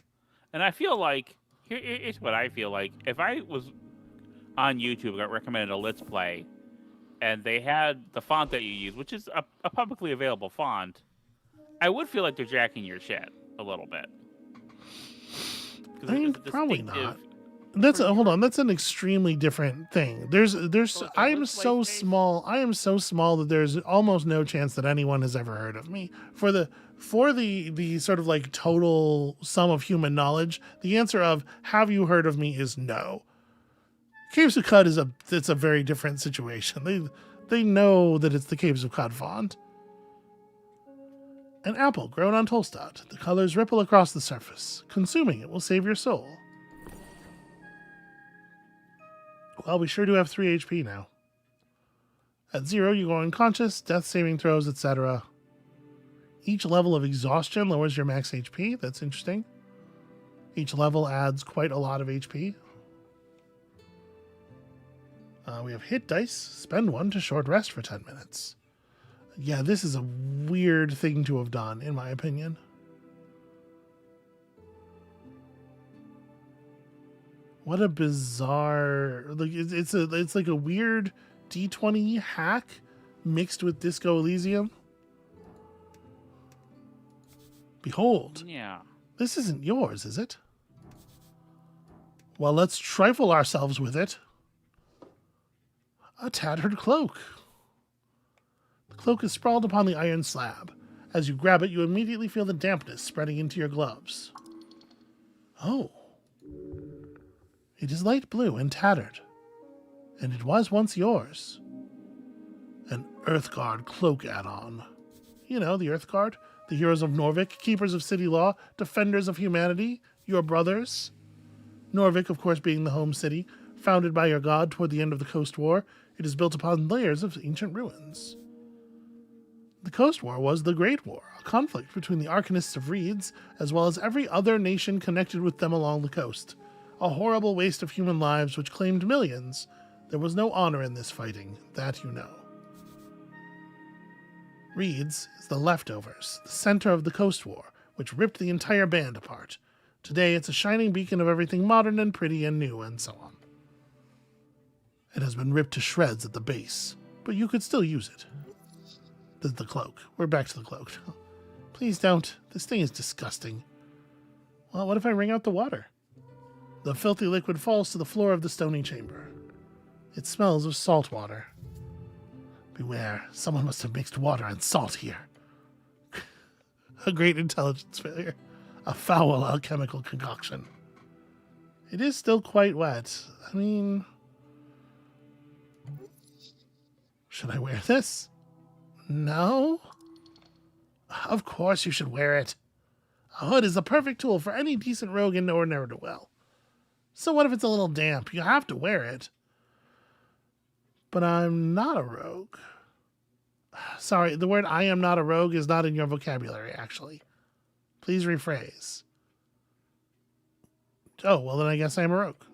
B: And I feel like here's what I feel like: if I was on YouTube, got recommended a Let's Play, and they had the font that you use, which is a publicly available font, I would feel like they're jacking your shit a little bit.
A: I mean, probably not. That's hold on. That's an extremely different thing. I am so small. I am so small that there's almost no chance that anyone has ever heard of me. For the sort of like total sum of human knowledge, the answer of have you heard of me is no. Caves of Cud it's a very different situation. They know that it's the Caves of Cud font. An apple grown on Tolstad. The colors ripple across the surface. Consuming it will save your soul. Well, we sure do have 3 HP now. At 0, you go unconscious, death saving throws, etc. Each level of exhaustion lowers your max HP. That's interesting. Each level adds quite a lot of HP. We have hit dice. Spend 1 to short rest for 10 minutes. Yeah, this is a weird thing to have done, in my opinion. What a bizarre... Like it's like a weird D20 hack mixed with Disco Elysium. Behold.
B: Yeah.
A: This isn't yours, is it? Well, let's trifle ourselves with it. A tattered cloak. The cloak is sprawled upon the iron slab. As you grab it, you immediately feel the dampness spreading into your gloves. Oh. It is light blue and tattered. And it was once yours. An Earthguard cloak add-on. You know, the Earthguard. The heroes of Norvik, keepers of city law, defenders of humanity, your brothers. Norvik, of course, being the home city, founded by your god toward the end of the Coast War. It is built upon layers of ancient ruins. The Coast War was the Great War, a conflict between the Arcanists of Reeds, as well as every other nation connected with them along the coast. A horrible waste of human lives which claimed millions. There was no honor in this fighting, that you know. Reeds is the leftovers, the center of the Coast War, which ripped the entire band apart. Today it's a shining beacon of everything modern and pretty and new and so on. It has been ripped to shreds at the base, but you could still use it. The cloak. We're back to the cloak. Please don't. This thing is disgusting. Well, what if I wring out the water? The filthy liquid falls to the floor of the stony chamber. It smells of salt water. Beware, someone must have mixed water and salt here. A great intelligence failure. A foul alchemical concoction. It is still quite wet. I mean... Should I wear this? No? Of course you should wear it. A hood is the perfect tool for any decent rogue in or ne'er-do-well. So what if it's a little damp? You have to wear it. But I'm not a rogue. Sorry, the word I am not a rogue is not in your vocabulary, actually. Please rephrase. Oh, well then I guess I'm a rogue.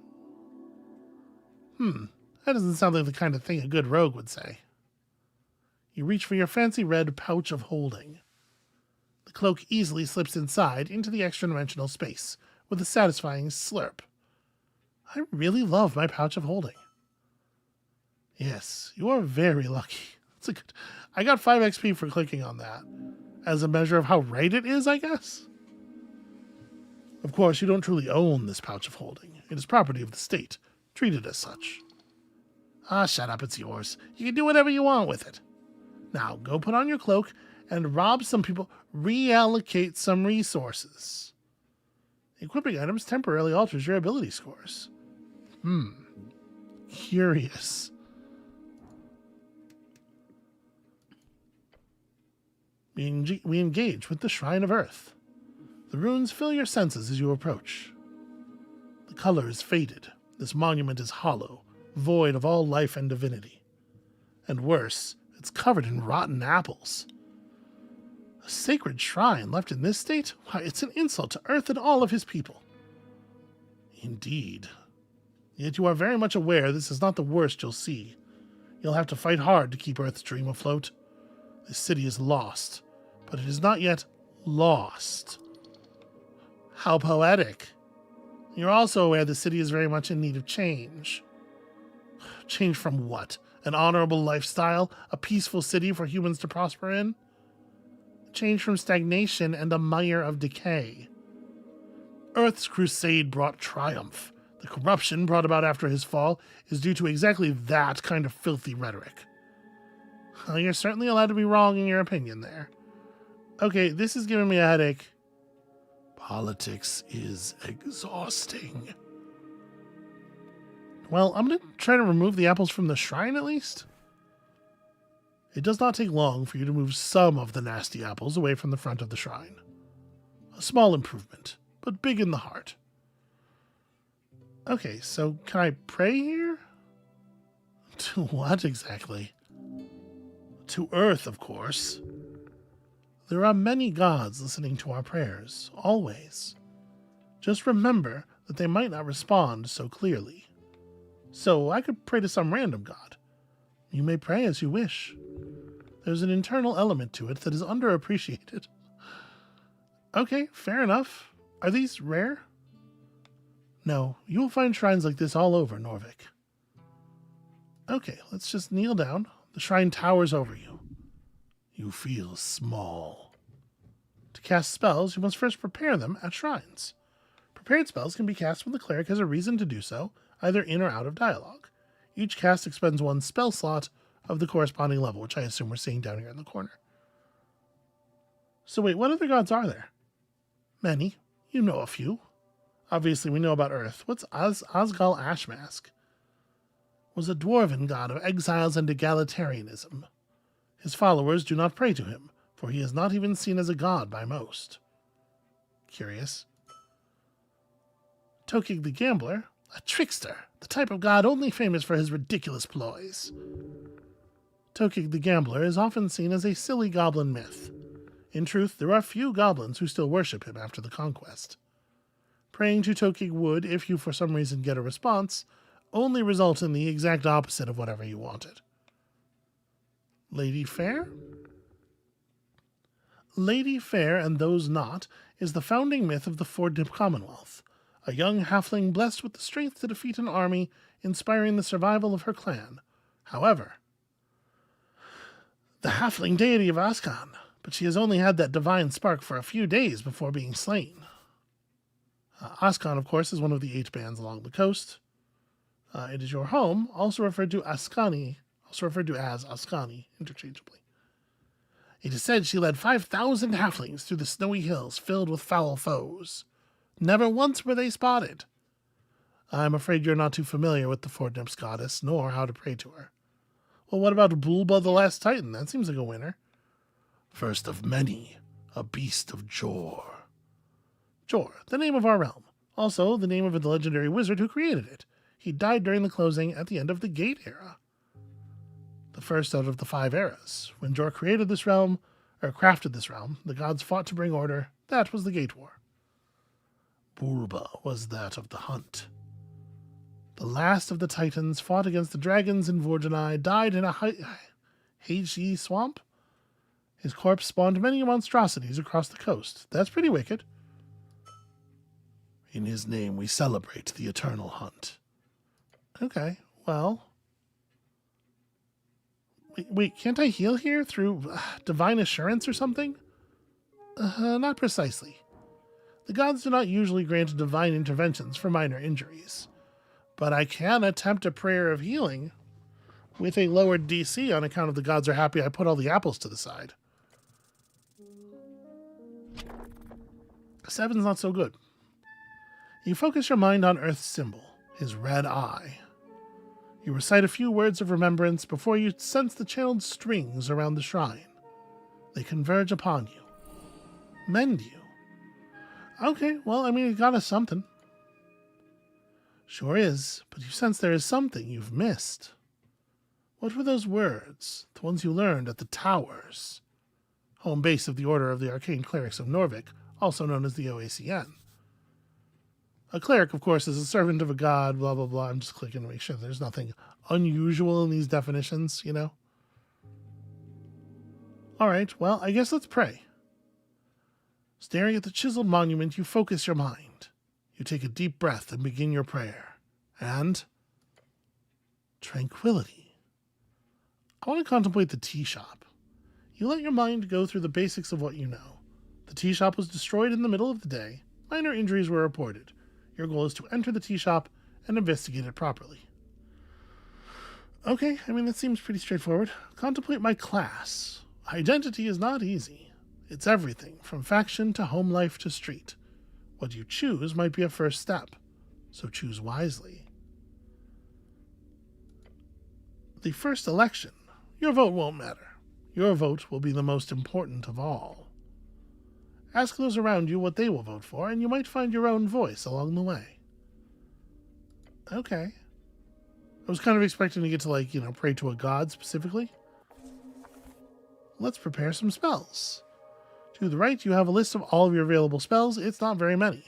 A: That doesn't sound like the kind of thing a good rogue would say. You reach for your fancy red pouch of holding. The cloak easily slips inside into the extra-dimensional space with a satisfying slurp. I really love my pouch of holding. Yes, you are very lucky. I got 5 XP for clicking on that. As a measure of how right it is, I guess. Of course, you don't truly own this pouch of holding. It is property of the state, treated as such. Ah, shut up, it's yours. You can do whatever you want with it. Now, go put on your cloak and rob some people. Reallocate some resources. Equipping items temporarily alters your ability scores. Curious. We engage with the Shrine of Earth. The runes fill your senses as you approach. The color is faded. This monument is hollow, void of all life and divinity. And worse, it's covered in rotten apples. A sacred shrine left in this state? Why, it's an insult to Earth and all of his people. Indeed. Yet you are very much aware this is not the worst you'll see. You'll have to fight hard to keep Earth's dream afloat. This city is lost. but it is not yet lost. How poetic. You're also aware the city is very much in need of change. Change from what? An honorable lifestyle? A peaceful city for humans to prosper in? Change from stagnation and a mire of decay. Earth's crusade brought triumph. The corruption brought about after his fall is due to exactly that kind of filthy rhetoric. Well, you're certainly allowed to be wrong in your opinion there. Okay, this is giving me a headache. Politics is exhausting. Well, I'm going to try to remove the apples from the shrine at least. It does not take long for you to move some of the nasty apples away from the front of the shrine. A small improvement, but big in the heart. Okay, so can I pray here? To what exactly? To Earth, of course. There are many gods listening to our prayers, always. Just remember that they might not respond so clearly. So I could pray to some random god. You may pray as you wish. There's an internal element to it that is underappreciated. Okay, fair enough. Are these rare? No, you will find shrines like this all over Norvik. Okay, let's just kneel down. The shrine towers over you. You feel small. To cast spells, you must first prepare them at shrines. Prepared spells can be cast when the cleric has a reason to do so, either in or out of dialogue. Each cast expends one spell slot of the corresponding level, which I assume we're seeing down here in the corner. So wait, what other gods are there? Many. You know a few. Obviously, we know about Earth. What's Osgal Ashmask? Was a dwarven god of exiles and egalitarianism. His followers do not pray to him, for he is not even seen as a god by most. Curious. Tokig the Gambler, a trickster, the type of god only famous for his ridiculous ploys. Tokig the Gambler is often seen as a silly goblin myth. In truth, there are few goblins who still worship him after the conquest. Praying to Tokig would, if you for some reason get a response, only result in the exact opposite of whatever you wanted. Lady Fair? Lady Fair and Those Not is the founding myth of the Fordnip Commonwealth, a young halfling blessed with the strength to defeat an army, inspiring the survival of her clan. However, the halfling deity of Askan, but she has only had that divine spark for a few days before being slain. Askan, of course, is one of the 8 bands along the coast. It is your home, also referred to as Ascani, interchangeably. It is said she led 5,000 halflings through the snowy hills filled with foul foes. Never once were they spotted. I'm afraid you're not too familiar with the Fordnip's goddess, nor how to pray to her. Well, what about Bulba the Last Titan? That seems like a winner. First of many, a beast of Jor. Jor, the name of our realm. Also, the name of the legendary wizard who created it. He died during the closing at the end of the Gate Era. The first out of the 5 eras. When Jor created this realm, or crafted this realm, the gods fought to bring order. That was the Gate War. Bulba was that of the Hunt. The last of the Titans fought against the dragons in Vorjanai, died in a hazy swamp. His corpse spawned many monstrosities across the coast. That's pretty wicked. In his name we celebrate the eternal hunt. Okay, well... Wait, can't I heal here through divine assurance or something? Not precisely. The gods do not usually grant divine interventions for minor injuries. But I can attempt a prayer of healing with a lowered DC on account of the gods are happy I put all the apples to the side. 7's not so good. You focus your mind on Earth's symbol, his red eye. You recite a few words of remembrance before you sense the channeled strings around the shrine. They converge upon you. Mend you. Okay, well, I mean, it got us something. Sure is, but you sense there is something you've missed. What were those words, the ones you learned at the Towers? Home base of the Order of the Arcane Clerics of Norvik, also known as the OACN. A cleric, of course, is a servant of a god, blah, blah, blah. I'm just clicking to make sure there's nothing unusual in these definitions, you know? All right, well, I guess let's pray. Staring at the chiseled monument, you focus your mind. You take a deep breath and begin your prayer. And tranquility. I want to contemplate the tea shop. You let your mind go through the basics of what you know. The tea shop was destroyed in the middle of the day. Minor injuries were reported. Your goal is to enter the tea shop and investigate it properly. Okay, I mean, that seems pretty straightforward. Contemplate my class. Identity is not easy. It's everything, from faction to home life to street. What you choose might be a first step, so choose wisely. The first election. Your vote won't matter. Your vote will be the most important of all. Ask those around you what they will vote for, and you might find your own voice along the way. Okay. I was kind of expecting to get to, pray to a god specifically. Let's prepare some spells. To the right, you have a list of all of your available spells. It's not very many.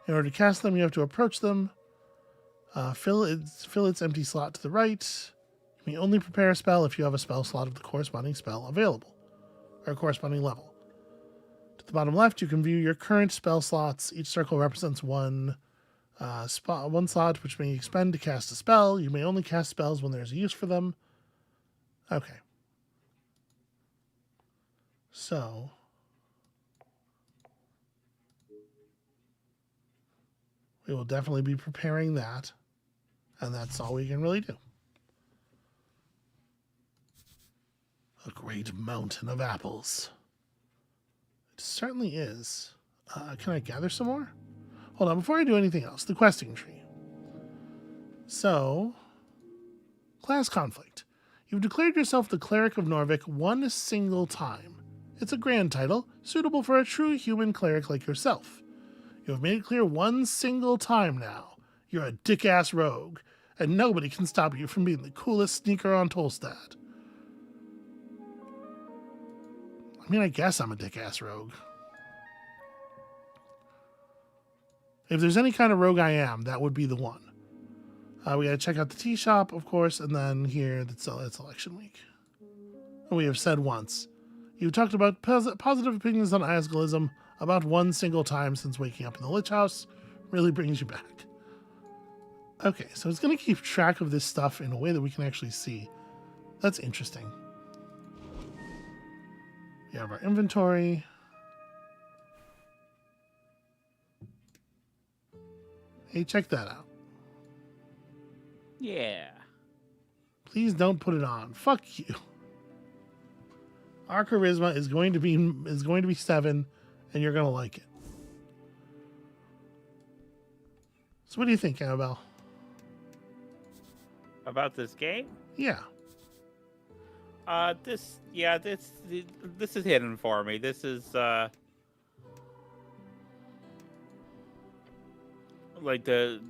A: In order to cast them, you have to approach them. Fill its empty slot to the right. You may only prepare a spell if you have a spell slot of the corresponding spell available, or corresponding level. To the bottom left, you can view your current spell slots. Each circle represents one slot which may expend to cast a spell. You may only cast spells when there's a use for them. Okay. So, we will definitely be preparing that, and that's all we can really do. A great mountain of apples. It certainly is. Can I gather some more? Hold on, before I do anything else, the questing tree. So, class conflict. You've declared yourself the Cleric of Norvik one single time. It's a grand title, suitable for a true human cleric like yourself. You have made it clear one single time now. You're a dick-ass rogue, and nobody can stop you from being the coolest sneaker on Tolstad. I mean, I guess I'm a dick-ass rogue. If there's any kind of rogue I am, that would be the one. We gotta check out the tea shop, of course, and then here, it's election week. And we have said once. You've talked about positive opinions on Asgalism about one single time since waking up in the Lich House. Really brings you back. Okay, so it's gonna keep track of this stuff in a way that we can actually see. That's interesting. We have our inventory. Hey, check that out.
B: Yeah.
A: Please don't put it on. Fuck you. Our charisma is going to be 7, and you're gonna like it. So what do you think, Amabel?
B: About this game?
A: Yeah.
B: This is hidden for me. This is like the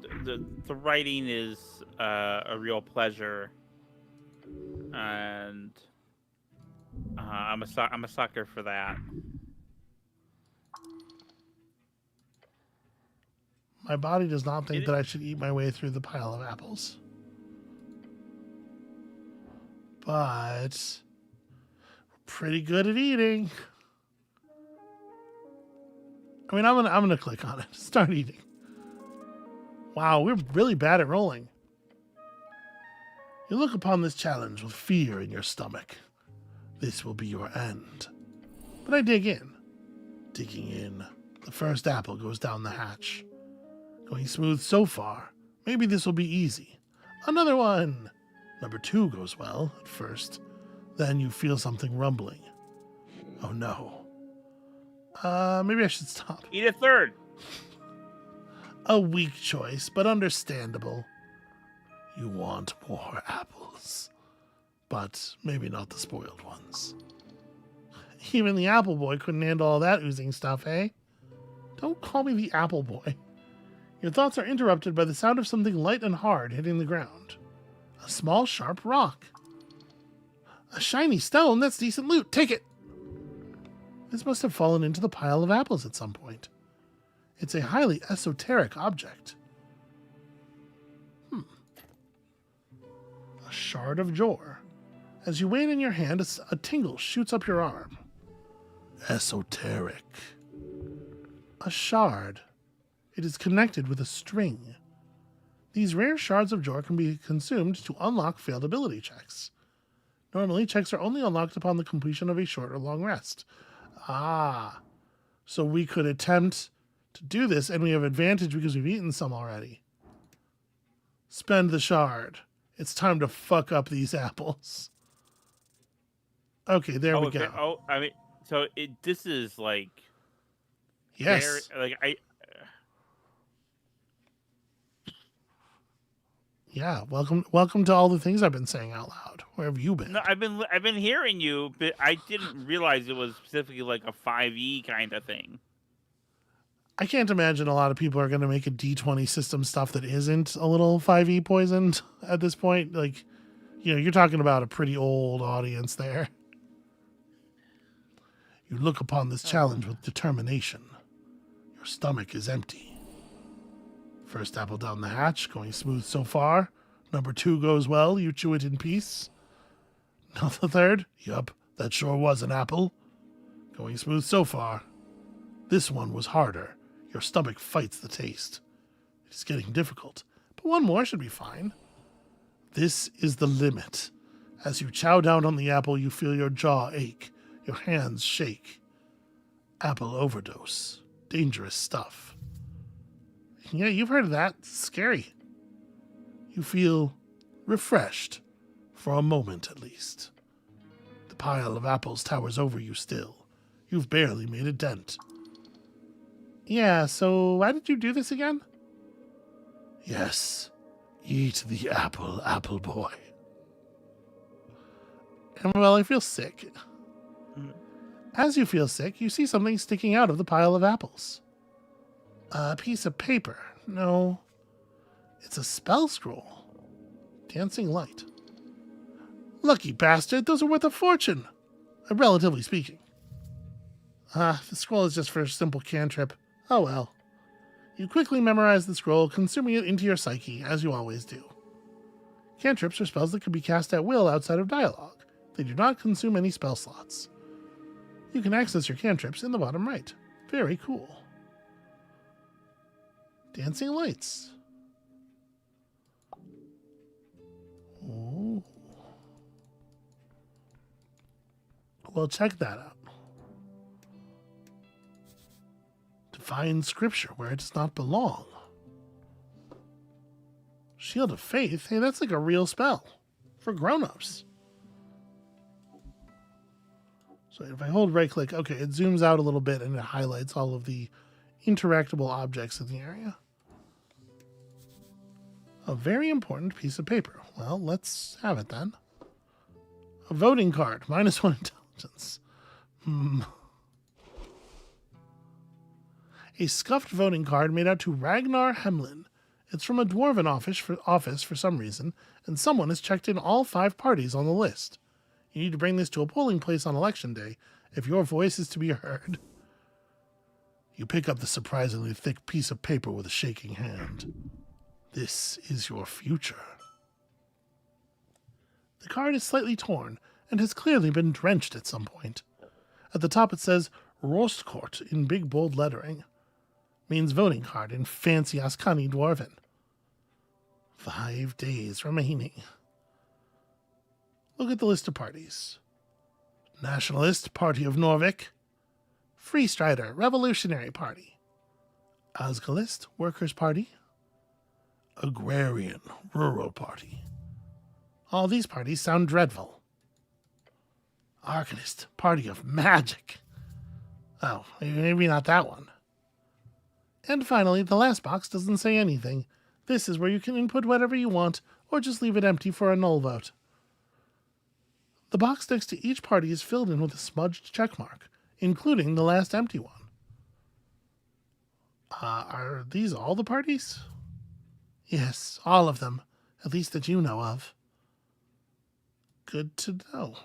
B: writing is a real pleasure, and I'm a sucker for that.
A: My body does not think that I should eat my way through the pile of apples. But we're pretty good at eating. I mean, I'm gonna click on it. Start eating. Wow, we're really bad at rolling. You look upon this challenge with fear in your stomach. This will be your end. But I dig in. Digging in, the first apple goes down the hatch. Going smooth so far. Maybe this will be easy. Another one. Number 2 goes well at first. Then you feel something rumbling. Oh no. Maybe I should stop.
B: Eat a third.
A: A weak choice, but understandable. You want more apples. But maybe not the spoiled ones. Even the apple boy couldn't handle all that oozing stuff, eh? Don't call me the apple boy. Your thoughts are interrupted by the sound of something light and hard hitting the ground. A small, sharp rock. A shiny stone, that's decent loot. Take it! This must have fallen into the pile of apples at some point. It's a highly esoteric object. A shard of Jor. As you weigh it in your hand, a tingle shoots up your arm. Esoteric. A shard. It is connected with a string. These rare shards of joy can be consumed to unlock failed ability checks. Normally, checks are only unlocked upon the completion of a short or long rest. Ah, so we could attempt to do this, and we have advantage because we've eaten some already. Spend the shard. It's time to fuck up these apples. Okay, there we go.
B: Oh, I mean, so this is like...
A: Yes. Yeah, welcome to all the things I've been saying out loud. Where have you been?
B: No, I've been hearing you, but I didn't realize it was specifically like a 5e kind of thing.
A: I can't imagine a lot of people are going to make a D20 system stuff that isn't a little 5e poisoned at this point. Like, you're talking about a pretty old audience there. You look upon this challenge with determination. Your stomach is empty. First apple down the hatch, going smooth so far. Number 2 goes well, you chew it in peace. Not the third? Yup, that sure was an apple. Going smooth so far. This one was harder. Your stomach fights the taste. It's getting difficult, but one more should be fine. This is the limit. As you chow down on the apple, you feel your jaw ache, your hands shake. Apple overdose. Dangerous stuff. Yeah, you've heard of that. It's scary. You feel refreshed, for a moment at least. The pile of apples towers over you still. You've barely made a dent. Yeah, so why did you do this again? Yes, eat the apple, apple boy. Well, I feel sick. As you feel sick, you see something sticking out of the pile of apples. A piece of paper. No, it's a spell scroll. Dancing light. Lucky bastard, those are worth a fortune. Relatively speaking. The scroll is just for a simple cantrip. Oh well. You quickly memorize the scroll, consuming it into your psyche, as you always do. Cantrips are spells that can be cast at will outside of dialogue. They do not consume any spell slots. You can access your cantrips in the bottom right. Very cool. Dancing lights. Ooh. Well, check that out. Find scripture where it does not belong. Shield of Faith? Hey, that's like a real spell for grown-ups. So if I hold right-click, okay, it zooms out a little bit and it highlights all of the interactable objects in the area. A very important piece of paper. Well, let's have it then. A voting card, -1 intelligence. A scuffed voting card made out to Ragnar Hemlin. It's from a dwarven office for some reason, and someone has checked in all 5 parties on the list. You need to bring this to a polling place on election day if your voice is to be heard. You pick up the surprisingly thick piece of paper with a shaking hand. This is your future. The card is slightly torn and has clearly been drenched at some point. At the top it says Rostkort in big bold lettering. Means voting card in fancy Askani Dwarven. 5 days remaining. Look at the list of parties. Nationalist, Party of Norvik. Freestrider, Revolutionary Party. Osgalist, Workers' Party. Agrarian, Rural Party. All these parties sound dreadful. Arcanist, Party of Magic. Oh, maybe not that one. And finally, the last box doesn't say anything. This is where you can input whatever you want, or just leave it empty for a null vote. The box next to each party is filled in with a smudged checkmark, including the last empty one. Are these all the parties? Yes, all of them, at least that you know of. Good to know.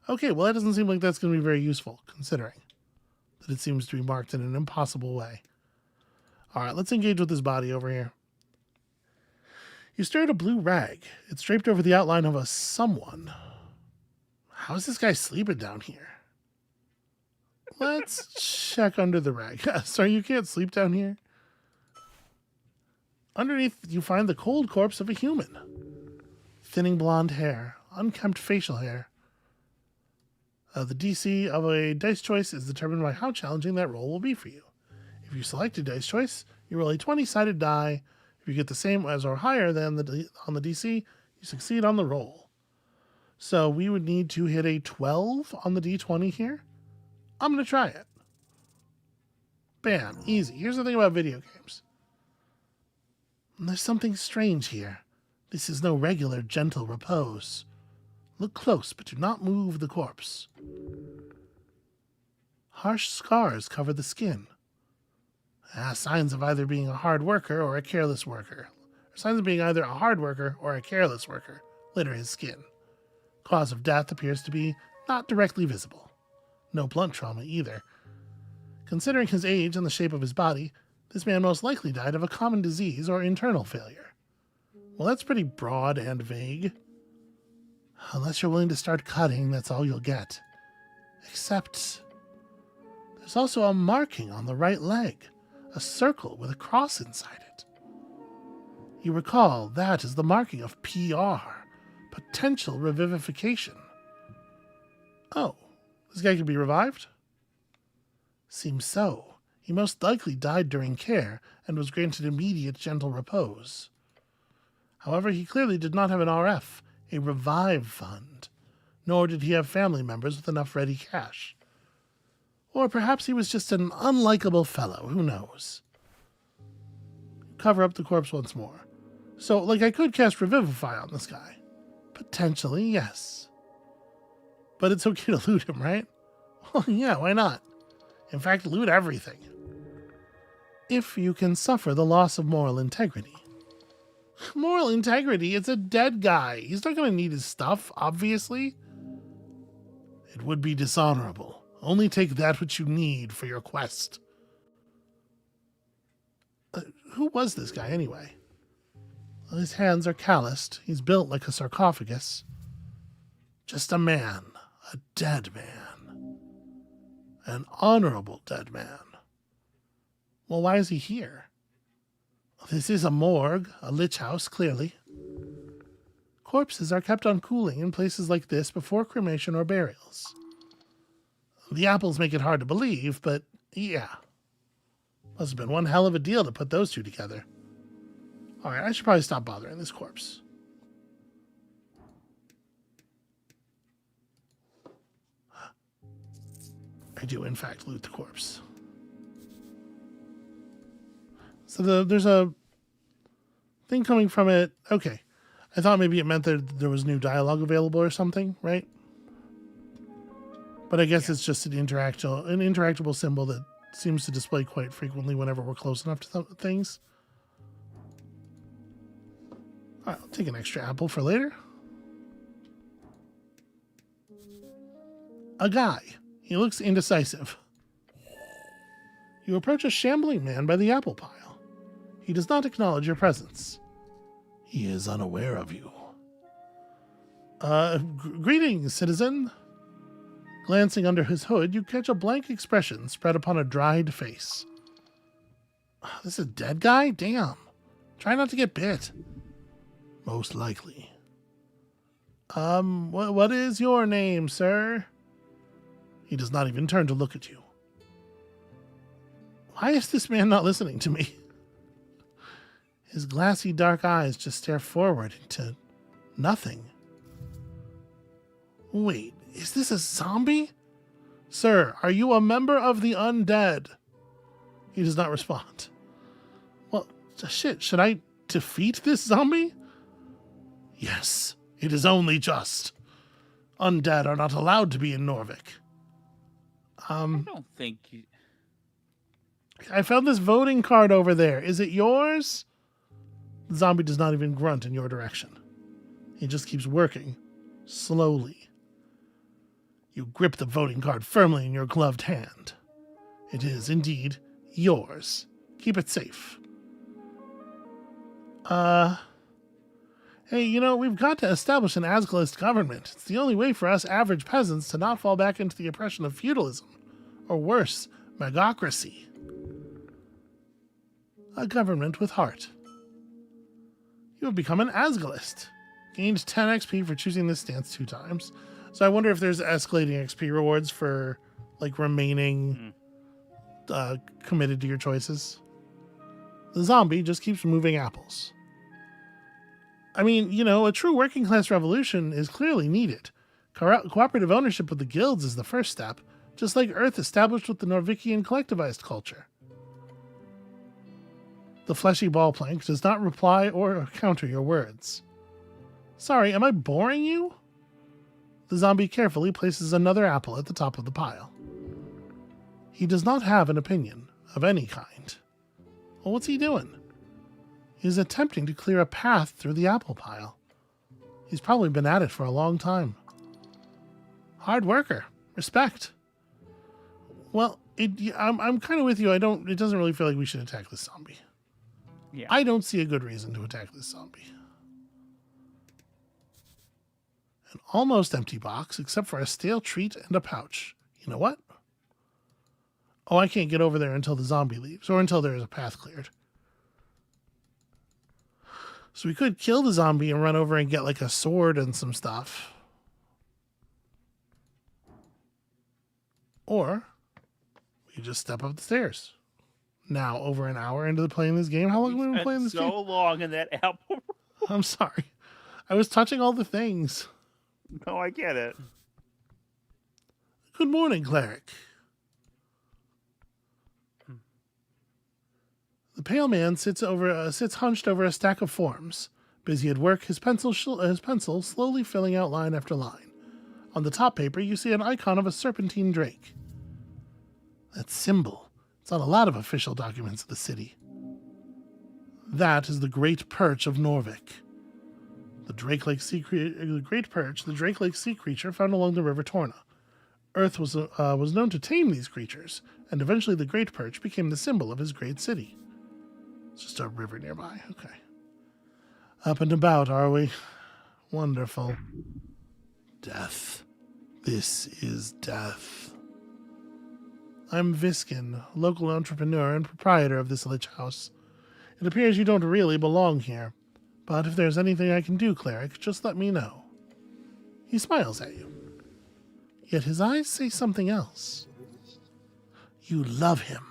A: Okay, well that doesn't seem like that's going to be very useful, considering that it seems to be marked in an impossible way. Alright, let's engage with this body over here. You stare at a blue rag. It's draped over the outline of a someone. How is this guy sleeping down here? Let's check under the rag. Sorry, you can't sleep down here? Underneath, you find the cold corpse of a human. Thinning blonde hair, unkempt facial hair. The DC of a dice choice is determined by how challenging that roll will be for you. If you select a dice choice, you roll a 20-sided die. If you get the same as or higher than on the DC, you succeed on the roll. So we would need to hit a 12 on the D20 here. I'm going to try it. Bam, easy. Here's the thing about video games. There's something strange here. This is no regular gentle repose. Look close, but do not move the corpse. Harsh scars cover the skin. Signs of either being a hard worker or a careless worker. Signs of being either a hard worker or a careless worker litter his skin. Cause of death appears to be not directly visible. No blunt trauma either. Considering his age and the shape of his body, this man most likely died of a common disease or internal failure. Well, that's pretty broad and vague. Unless you're willing to start cutting, that's all you'll get. Except, there's also a marking on the right leg, a circle with a cross inside it. You recall that is the marking of PR, potential revivification. Oh, this guy can be revived? Seems so. He most likely died during care and was granted immediate gentle repose. However, he clearly did not have an RF, a revive fund, nor did he have family members with enough ready cash. Or perhaps he was just an unlikable fellow, who knows? Cover up the corpse once more. So, I could cast Revivify on this guy. Potentially, yes. But it's okay to loot him, right? Well, yeah, why not? In fact, loot everything. If you can suffer the loss of moral integrity. Moral integrity? It's a dead guy. He's not going to need his stuff, obviously. It would be dishonorable. Only take that which you need for your quest. Who was this guy, anyway? Well, his hands are calloused. He's built like a sarcophagus. Just a man. A dead man. An honorable dead man. Well, why is he here? This is a morgue, a lich house, clearly. Corpses are kept on cooling in places like this before cremation or burials. The apples make it hard to believe, but yeah. Must have been one hell of a deal to put those two together. Alright, I should probably stop bothering this corpse. I do, in fact, loot the corpse. So there's a thing coming from it. Okay. I thought maybe it meant that there was new dialogue available or something, right? But I guess it's just an interactable symbol that seems to display quite frequently whenever we're close enough to things. All right, I'll take an extra apple for later. A guy. He looks indecisive. You approach a shambling man by the apple pile. He does not acknowledge your presence. He is unaware of you. Greetings, citizen. Glancing under his hood, you catch a blank expression spread upon a dried face. This is a dead guy? Damn. Try not to get bit. Most likely. What is your name, sir? He does not even turn to look at you. Why is this man not listening to me? His glassy dark eyes just stare forward into nothing. Wait, is this a zombie? Sir, are you a member of the undead? He does not respond. Well, shit, should I defeat this zombie? Yes, it is only just. Undead are not allowed to be in Norvik.
B: I don't think you...
A: I found this voting card over there. Is it yours? The zombie does not even grunt in your direction. He just keeps working, slowly. You grip the voting card firmly in your gloved hand. It is, indeed, yours. Keep it safe. Hey, we've got to establish an Asgalist government. It's the only way for us average peasants to not fall back into the oppression of feudalism. Or worse, magocracy. A government with heart. You have become an Asgalist. Gained 10 XP for choosing this stance 2 times. So I wonder if there's escalating XP rewards for like remaining committed to your choices. The zombie just keeps moving apples. I mean, you know, a true working class revolution is clearly needed. Cooperative ownership of the guilds is the first step, just like Earth established with the Norvikian collectivized culture. The fleshy ball plank does not reply or counter your words. Sorry, am I boring you? The zombie carefully places another apple at the top of the pile. He does not have an opinion of any kind. Well, what's he doing? He's attempting to clear a path through the apple pile. He's probably been at it for a long time. Hard worker. Respect. Well, I'm kind of with you. It doesn't really feel like we should attack this zombie.
B: Yeah.
A: I don't see a good reason to attack this zombie. An almost empty box, except for a stale treat and a pouch. You know what? Oh, I can't get over there until the zombie leaves, or until there is a path cleared. So we could kill the zombie and run over and get like a sword and some stuff. Or we could just step up the stairs. Now, over an hour into playing this game. How long have we been playing this game?
B: So long in that apple.
A: I'm sorry. I was touching all the things.
B: No, I get it.
A: Good morning, cleric. The pale man sits hunched over a stack of forms. Busy at work, his pencil slowly filling out line after line. On the top paper, you see an icon of a serpentine drake. That symbol. It's on a lot of official documents of the city. That is the Great Perch of Norvik. The Drake Lake sea creature found along the River Torna. Earth was known to tame these creatures, and eventually the Great Perch became the symbol of his great city. It's just a river nearby. Okay. Up and about, are we? Wonderful. Death. This is death. I'm Viskin, local entrepreneur and proprietor of this lich house. It appears you don't really belong here, but if there's anything I can do, cleric, just let me know. He smiles at you. Yet his eyes say something else. You love him.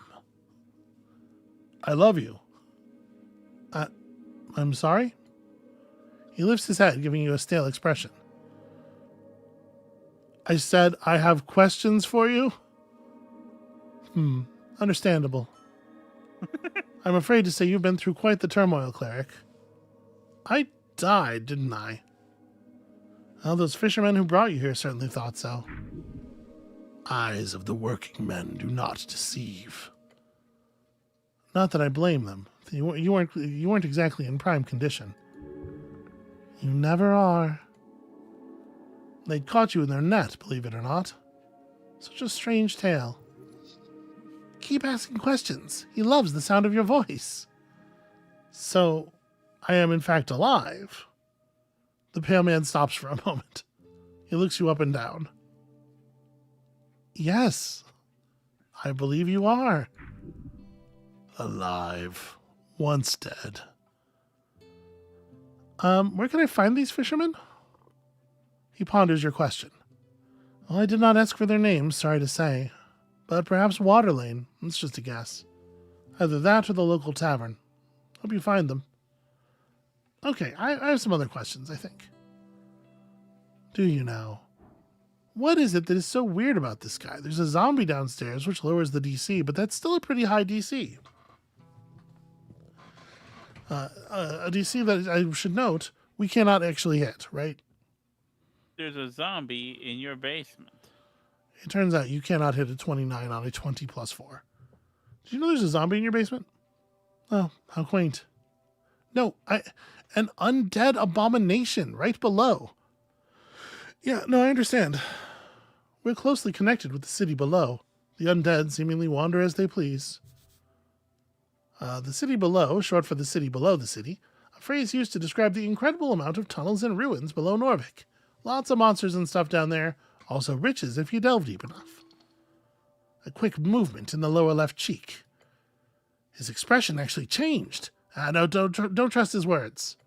A: I love you. I'm sorry? He lifts his head, giving you a stale expression. I said I have questions for you? Understandable. I'm afraid to say you've been through quite the turmoil, cleric. I died, didn't I? Well, those fishermen who brought you here certainly thought so. Eyes of the working men do not deceive. Not that I blame them. You weren't exactly in prime condition. You never are. They'd caught you in their net, believe it or not. Such a strange tale. Keep asking questions. He loves the sound of your voice. So, I am in fact alive. The pale man stops for a moment. He looks you up and down. Yes, I believe you are. Alive. Once dead. Where can I find these fishermen? He ponders your question. Well, I did not ask for their names, sorry to say. But perhaps Waterlane. It's just a guess. Either that or the local tavern. Hope you find them. Okay, I have some other questions, I think. Do you know? What is it that is so weird about this guy? There's a zombie downstairs, which lowers the DC, but that's still a pretty high DC. A DC that I should note, we cannot actually hit, right?
B: There's a zombie in your basement.
A: It turns out you cannot hit a 29 on a 20 plus 4. Did you know there's a zombie in your basement? Oh, how quaint. No, an undead abomination right below. Yeah, no, I understand. We're closely connected with the city below. The undead seemingly wander as they please. The city below, short for the city below the city, a phrase used to describe the incredible amount of tunnels and ruins below Norvik. Lots of monsters and stuff down there, also riches if you delve deep enough. a quick movement in the lower left cheek. His expression actually changed. No, don't trust his words.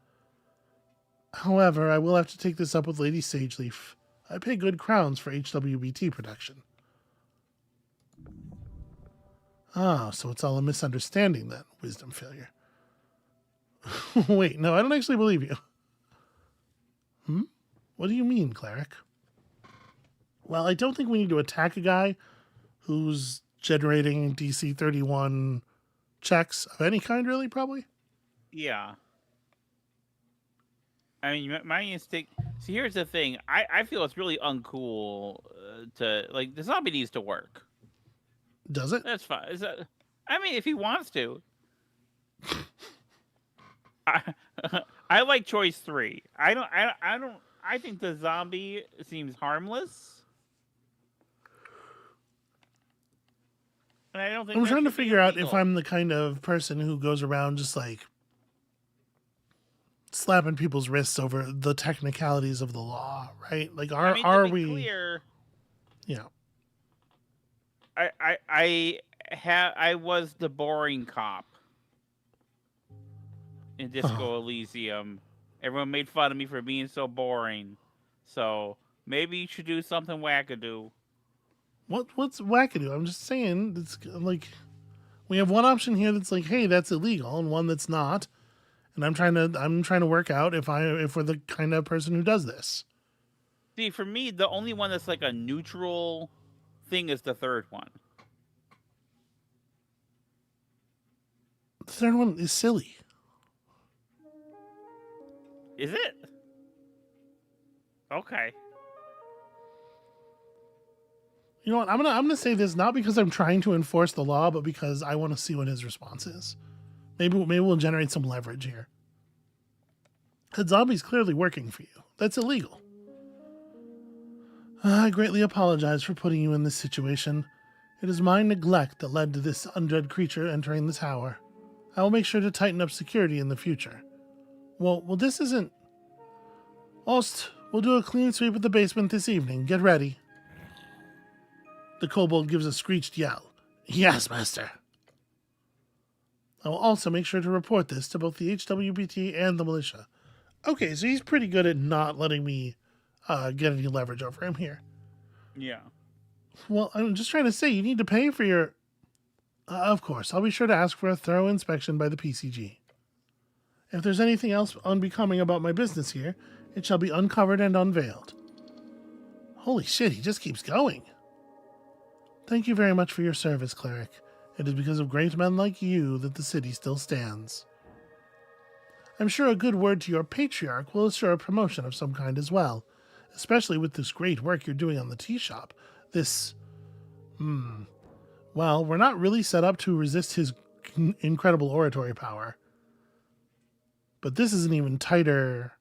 A: However, I will have to take this up with Lady Sageleaf. I pay good crowns for HWBT production. Oh, so it's all a misunderstanding then, wisdom failure. Wait, no, I don't actually believe you. What do you mean, cleric? Well, I don't think we need to attack a guy who's generating DC 31 checks of any kind, really, probably.
B: Yeah. I mean, my instinct... See, here's the thing. I feel it's really uncool to... Like, the zombie needs to work.
A: Does it?
B: That's fine. I mean, if he wants to. I like choice 3. I think the zombie seems harmless. And I don't think
A: I'm trying to figure out if I'm the kind of person who goes around just like slapping people's wrists over the technicalities of the law, right? Like, are we
B: clear?
A: Yeah.
B: I was the boring cop in Disco Elysium. Everyone made fun of me for being so boring. So maybe you should do something wackadoo.
A: What's wackadoo? I'm just saying, it's like we have one option here that's like, hey, that's illegal, and one that's not. And I'm trying to work out if we're the kind of person who does this.
B: See, for me, the only one that's like a neutral thing is the third one.
A: The third one is silly.
B: Is it? Okay.
A: You know what? I'm gonna say this not because I'm trying to enforce the law, but because I want to see what his response is. Maybe we'll generate some leverage here. The zombie's clearly working for you. That's illegal. I greatly apologize for putting you in this situation. It is my neglect that led to this undead creature entering the tower. I will make sure to tighten up security in the future. Well, this isn't... Ost, we'll do a clean sweep of the basement this evening. Get ready. The kobold gives a screeched yell. Yes, master. I will also make sure to report this to both the HWBT and the militia. Okay, so he's pretty good at not letting me get any leverage over him here.
B: Yeah.
A: Well, I'm just trying to say, you need to pay for your... of course, I'll be sure to ask for a thorough inspection by the PCG. If there's anything else unbecoming about my business here, it shall be uncovered and unveiled. Holy shit, he just keeps going. Thank you very much for your service, cleric. It is because of great men like you that the city still stands. I'm sure a good word to your patriarch will assure a promotion of some kind as well, especially with this great work you're doing on the tea shop. Well, we're not really set up to resist his incredible oratory power. But this is an even tighter...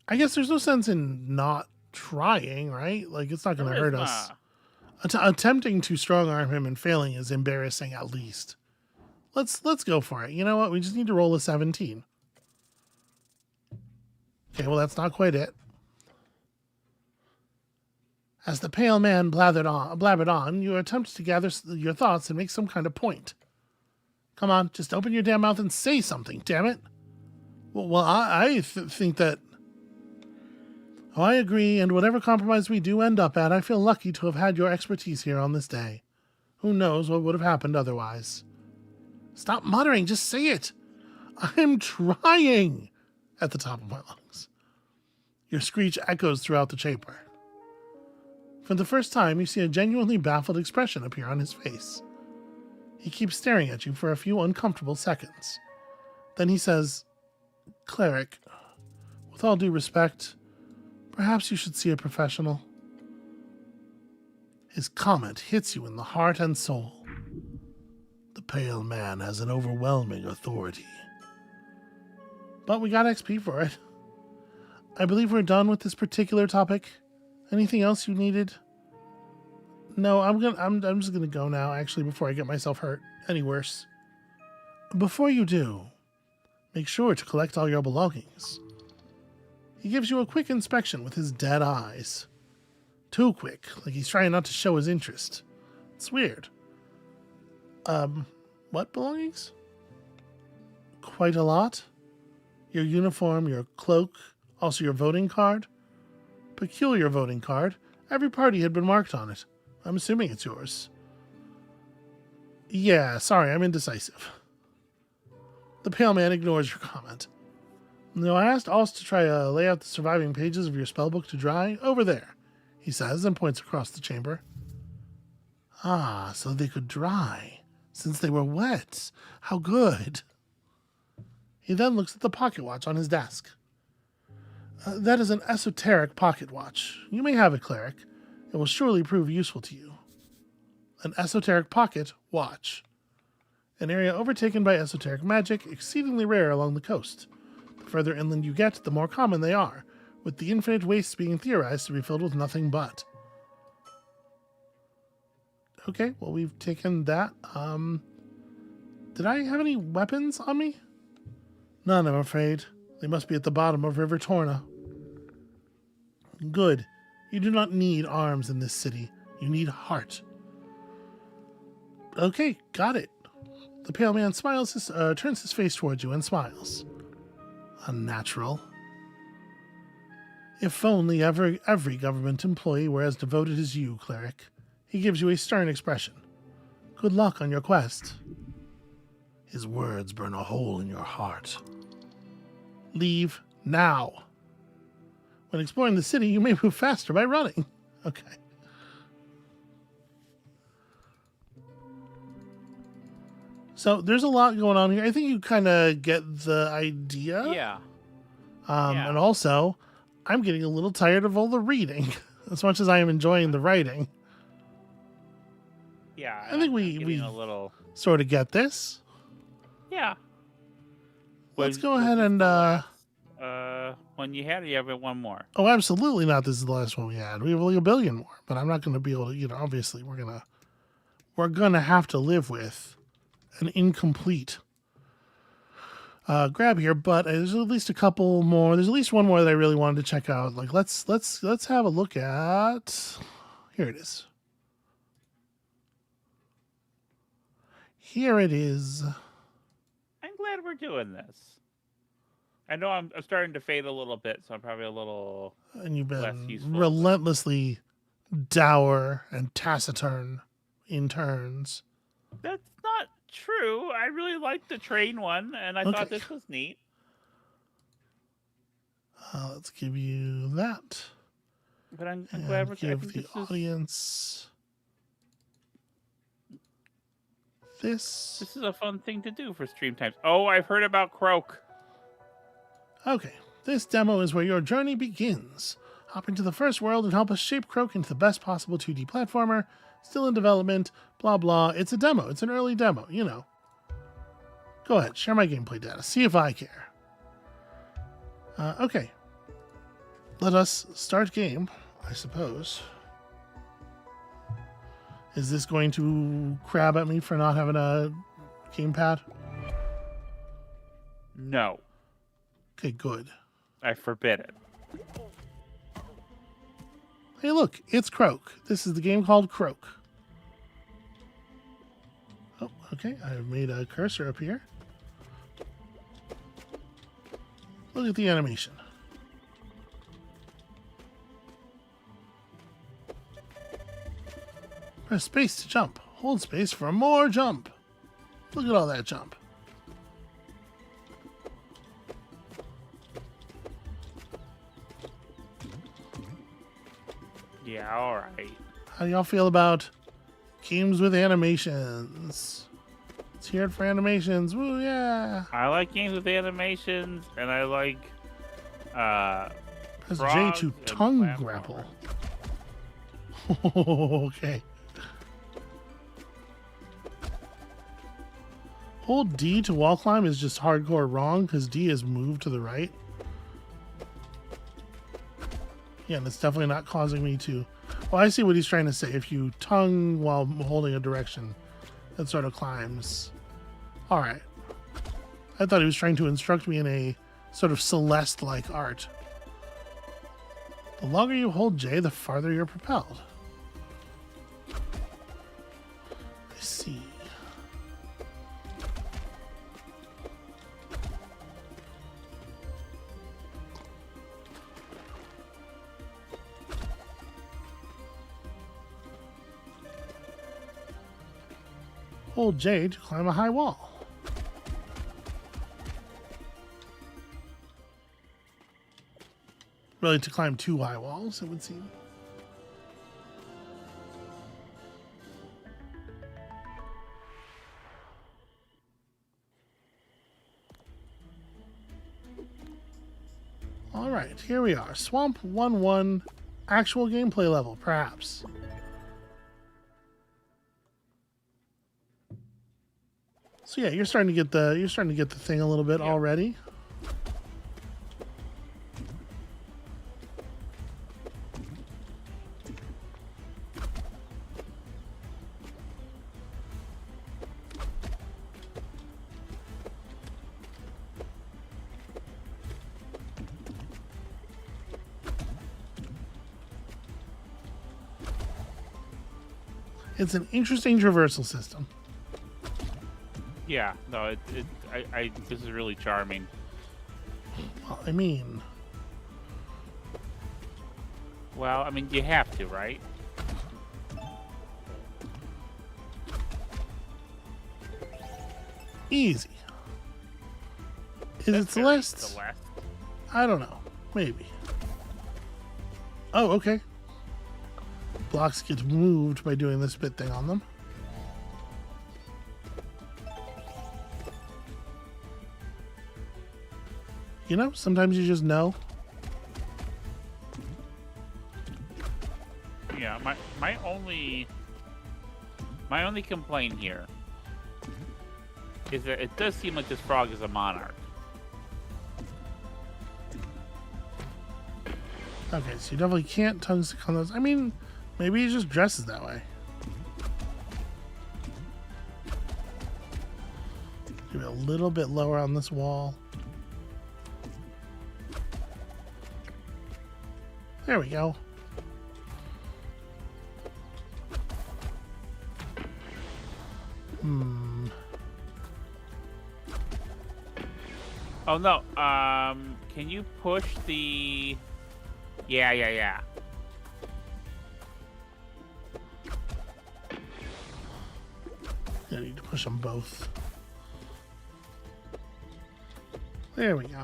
A: I guess there's no sense in not trying, right? Like, it's not going to hurt us. Attempting to strong-arm him and failing is embarrassing at least. Let's go for it. You know what? We just need to roll a 17. Okay, well, that's not quite it. As the pale man blabbered on, you attempt to gather your thoughts and make some kind of point. Come on, just open your damn mouth and say something, damn it. Well, I think that... Oh, I agree, and whatever compromise we do end up at, I feel lucky to have had your expertise here on this day. Who knows what would have happened otherwise. Stop muttering, just say it. I'm trying at the top of my lungs. Your screech echoes throughout the chamber. For the first time, you see a genuinely baffled expression appear on his face. He keeps staring at you for a few uncomfortable seconds. Then he says, Cleric, with all due respect, perhaps you should see a professional. His comment hits you in the heart and soul. The pale man has an overwhelming authority. But we got XP for it. I believe we're done with this particular topic. Anything else you needed? No, I'm just gonna go now, actually, before I get myself hurt any worse. Before you do, make sure to collect all your belongings. He gives you a quick inspection with his dead eyes. Too quick, like he's trying not to show his interest. It's weird. What belongings? Quite a lot. Your uniform, your cloak, also your voting card. Peculiar voting card. Every party had been marked on it. I'm assuming it's yours. Yeah, sorry, I'm indecisive. The pale man ignores your comment. No, I asked Oz to try to lay out the surviving pages of your spellbook to dry over there, he says, and points across the chamber. Ah, so they could dry, since they were wet. How good. He then looks at the pocket watch on his desk. That is an esoteric pocket watch. You may have it, cleric. It will surely prove useful to you. An esoteric pocket watch. An area overtaken by esoteric magic, exceedingly rare along the coast. The further inland you get, the more common they are, with the infinite wastes being theorized to be filled with nothing but. Okay, well, we've taken that. Did I have any weapons on me? None, I'm afraid. They must be at the bottom of River Torna. Good. You do not need arms in this city. You need heart. Okay, got it. The pale man smiles, turns his face towards you and smiles. Unnatural. If only every government employee were as devoted as you, cleric. He gives you a stern expression. Good luck on your quest. His words burn a hole in your heart. Leave now. When exploring the city, you may move faster by running. Okay. So there's a lot going on here. I think you kind of get the idea.
B: Yeah.
A: And also, I'm getting a little tired of all the reading, as much as I am enjoying the writing.
B: Yeah.
A: I think we
B: a little
A: sort of get this.
B: Yeah.
A: Let's go ahead and
B: when you had it, you have it one more.
A: Oh, absolutely not. This is the last one we had. We have like a billion more, but I'm not going to be able to, obviously we're going to have to live with an incomplete grab here, but there's at least a couple more. There's at least one more that I really wanted to check out. Like let's have a look at. Here it is. Here it is.
B: I'm glad we're doing this. I know I'm starting to fade a little bit, so I'm probably a little
A: and you've
B: less
A: been
B: useful.
A: Relentlessly dour and taciturn in turns.
B: That's not true. I really liked the train one, and I thought this was neat.
A: Let's give you that.
B: But I'm glad we're
A: give the audience this.
B: This is a fun thing to do for stream times. Oh, I've heard about Croak.
A: Okay, this demo is where your journey begins. Hop into the first world and help us shape Croak into the best possible 2D platformer. Still in development, blah blah. It's a demo. It's an early demo, Go ahead, share my gameplay data. See if I care. Okay. Let us start game, I suppose. Is this going to crab at me for not having a gamepad?
B: No.
A: Okay, good.
B: I forbid it.
A: Hey, look, it's Croak. This is the game called Croak. Oh, okay. I've made a cursor up here. Look at the animation. Press space to jump. Hold space for more jump. Look at all that jump.
B: Yeah, all right.
A: How do y'all feel about games with animations? Let's hear it for animations. Woo, yeah.
B: I like games with animations, and I like
A: Press J to tongue grapple. Okay. Hold D to wall climb is just hardcore wrong because D is moved to the right. Yeah, and it's definitely not causing me to... Well, I see what he's trying to say. If you tongue while holding a direction, it sort of climbs. All right. I thought he was trying to instruct me in a sort of Celeste-like art. The longer you hold J, the farther you're propelled. I see. Hold J to climb a high wall. Really, to climb 2 high walls, it would seem. All right, here we are. Swamp 1-1, actual gameplay level, perhaps. So yeah, you're starting to get the thing a little bit already. It's an interesting traversal system.
B: Yeah, no, this is really charming.
A: Well, I mean,
B: you have to, right?
A: Easy. Is it Celeste? I don't know. Maybe. Oh, okay. Blocks get moved by doing this bit thing on them. You know, sometimes you just know.
B: Yeah, my only complaint here is that it does seem like this frog is a monarch.
A: Okay, so you definitely can't tongue stick on those. I mean, maybe he just dresses that way. Give it a little bit lower on this wall. There we go.
B: Oh no. Can you push the? Yeah.
A: I need to push them both. There we go.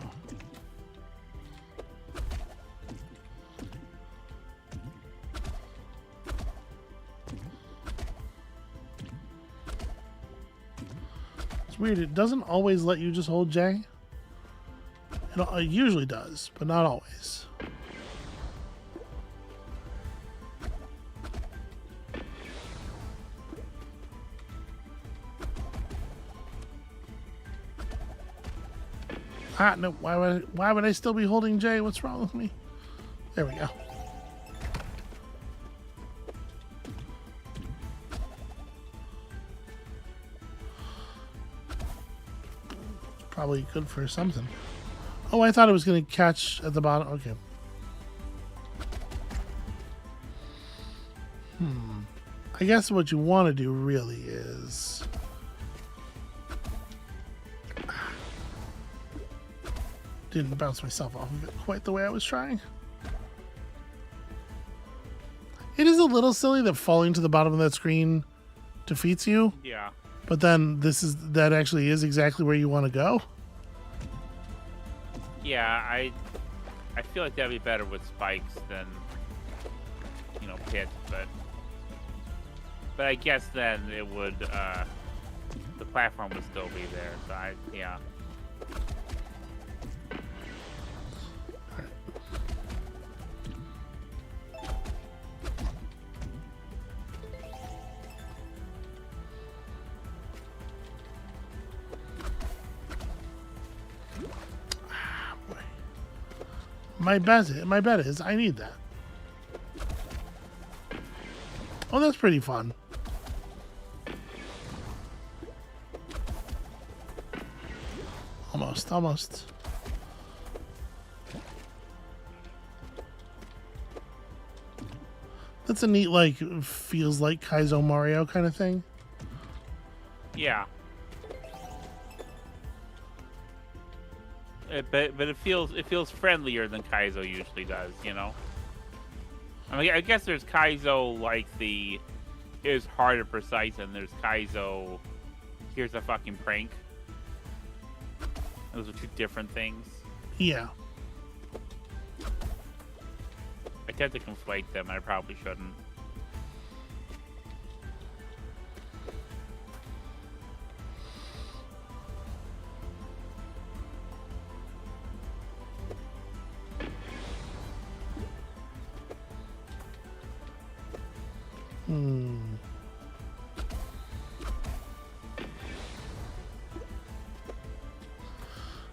A: It's weird. It doesn't always let you just hold J. It usually does, but not always. Ah, no. Why would I still be holding J? What's wrong with me? There we go. Probably good for something. Oh, I thought it was going to catch at the bottom. Okay. I guess what you want to do really is... Didn't bounce myself off of it quite the way I was trying. It is a little silly that falling to the bottom of that screen defeats you.
B: Yeah.
A: But then that actually is exactly where you want to go.
B: Yeah, I feel like that'd be better with spikes than pits, but I guess then it would the platform would still be there. So yeah.
A: My bet is I need that. Oh, that's pretty fun. Almost. That's a neat, feels like Kaizo Mario kind of thing.
B: Yeah. But it feels friendlier than Kaizo usually does, you know. I mean, I guess there's Kaizo like the is hard and precise, and there's Kaizo. Here's a fucking prank. Those are two different things.
A: Yeah.
B: I tend to conflate them, and I probably shouldn't.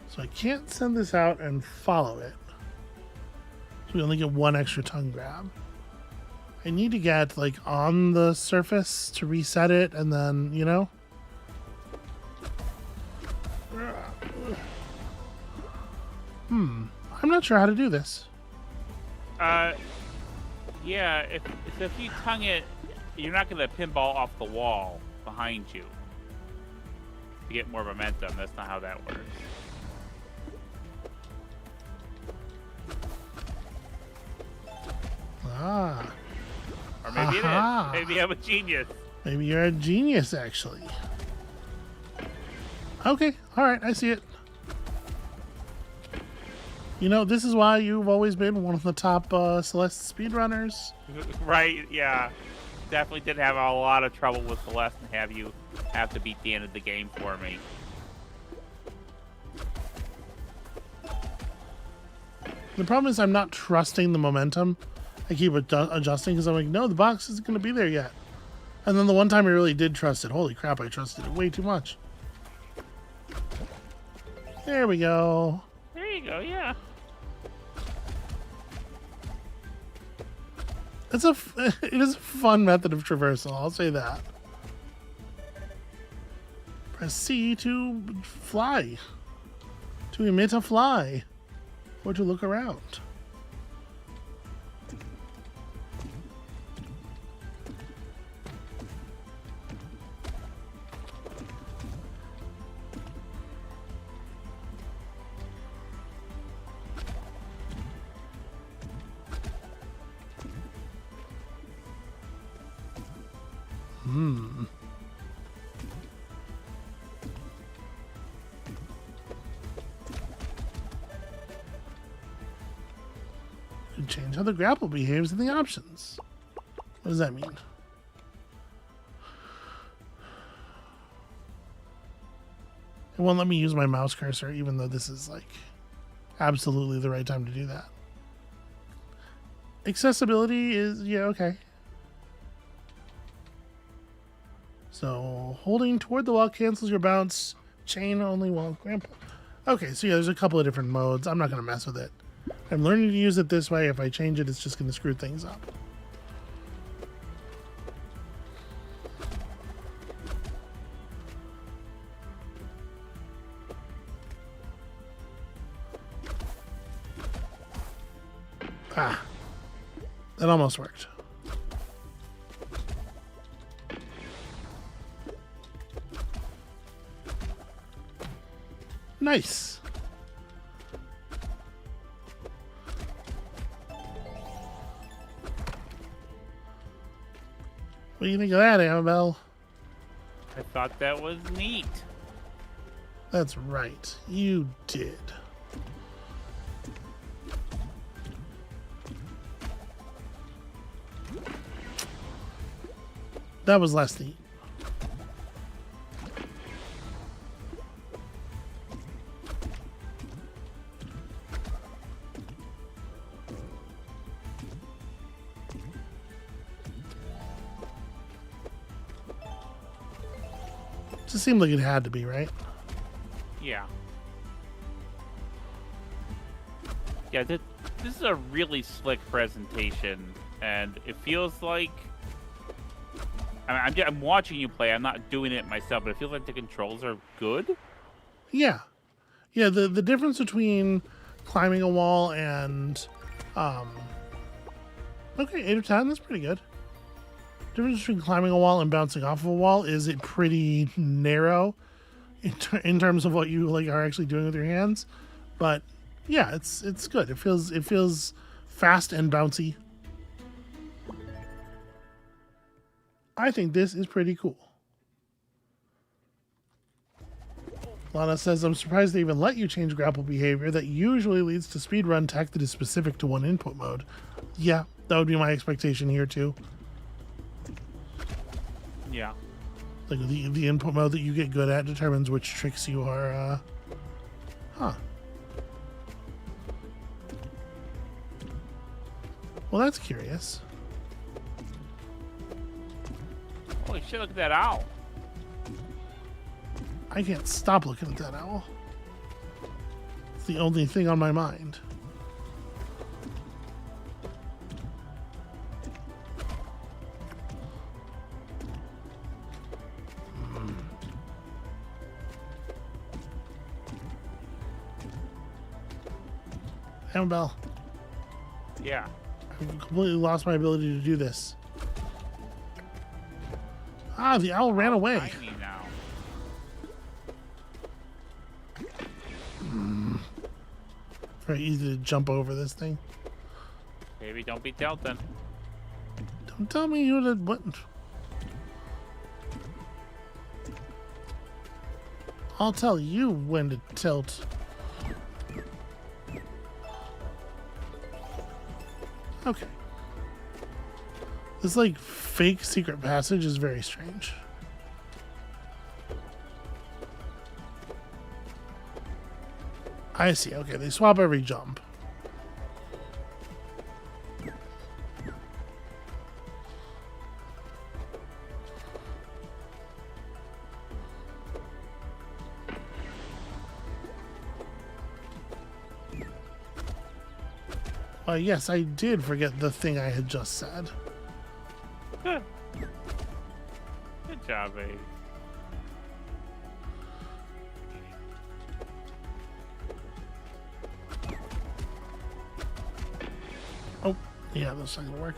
A: So I can't send this out and follow it. So we only get one extra tongue grab. I need to get like on the surface to reset it, and then, you know. I'm not sure how to do this.
B: Yeah, if you tongue it, you're not going to pinball off the wall behind you to get more momentum. That's not how that works.
A: Ah.
B: Or maybe it is. Maybe I'm a genius.
A: Maybe you're a genius, actually. Okay, alright, I see it. You know, this is why you've always been one of the top Celeste speedrunners.
B: Right, yeah. Definitely did have a lot of trouble with Celeste and have to beat the end of the game for me.
A: The problem is I'm not trusting the momentum. I keep adjusting because I'm like, no, the box isn't going to be there yet. And then the one time I really did trust it, holy crap, I trusted it way too much. There we go.
B: There you go, yeah.
A: It is a fun method of traversal, I'll say that. Press C to fly. To emit a fly. Or to look around. Could change how the grapple behaves in the options. What does that mean? It won't let me use my mouse cursor, even though this is like absolutely the right time to do that. Accessibility is, yeah, okay. So holding toward the wall cancels your bounce. Chain only while grapple. Okay, so yeah, there's a couple of different modes. I'm not going to mess with it. I'm learning to use it this way. If I change it, it's just going to screw things up. Ah, that almost worked. Nice. What do you think of that, Amabel?
B: I thought that was neat.
A: That's right. You did. That was less neat. Just seemed like it had to be, right?
B: Yeah. Yeah, this is a really slick presentation, and it feels like... I'm watching you play, I'm not doing it myself, but it feels like the controls are good?
A: Yeah. Yeah, the difference between climbing a wall and... Okay, 8 of 10, that's pretty good. difference between climbing a wall and bouncing off of a wall is it pretty narrow in terms of what you like are actually doing with your hands. But yeah, it's good. It feels fast and bouncy. I think this is pretty cool. Lana says, I'm surprised they even let you change grapple behavior. That usually leads to speedrun tech that is specific to one input mode. Yeah, that would be my expectation here too.
B: Yeah.
A: Like the input mode that you get good at determines which tricks you are, Huh. Well, that's curious.
B: Holy shit, look at that owl.
A: I can't stop looking at that owl. It's the only thing on my mind. Amabel.
B: Yeah.
A: I've completely lost my ability to do this. Ah, the owl ran away.
B: Tiny now.
A: Very easy to jump over this thing.
B: Baby, don't be tilting.
A: Don't tell me you did what. I'll tell you when to tilt. Okay. This like fake secret passage is very strange. I see. Okay, they swap every jump. Yes, I did forget the thing I had just said.
B: Good. Good job, baby.
A: Oh, yeah, that's not gonna work.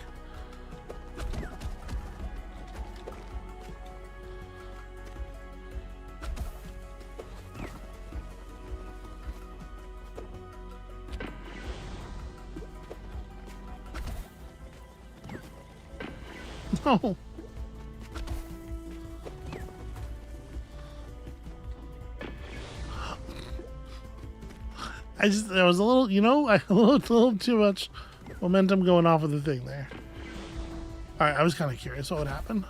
A: No. There was a little, a little too much momentum going off of the thing there. All right, I was kind of curious what would happen.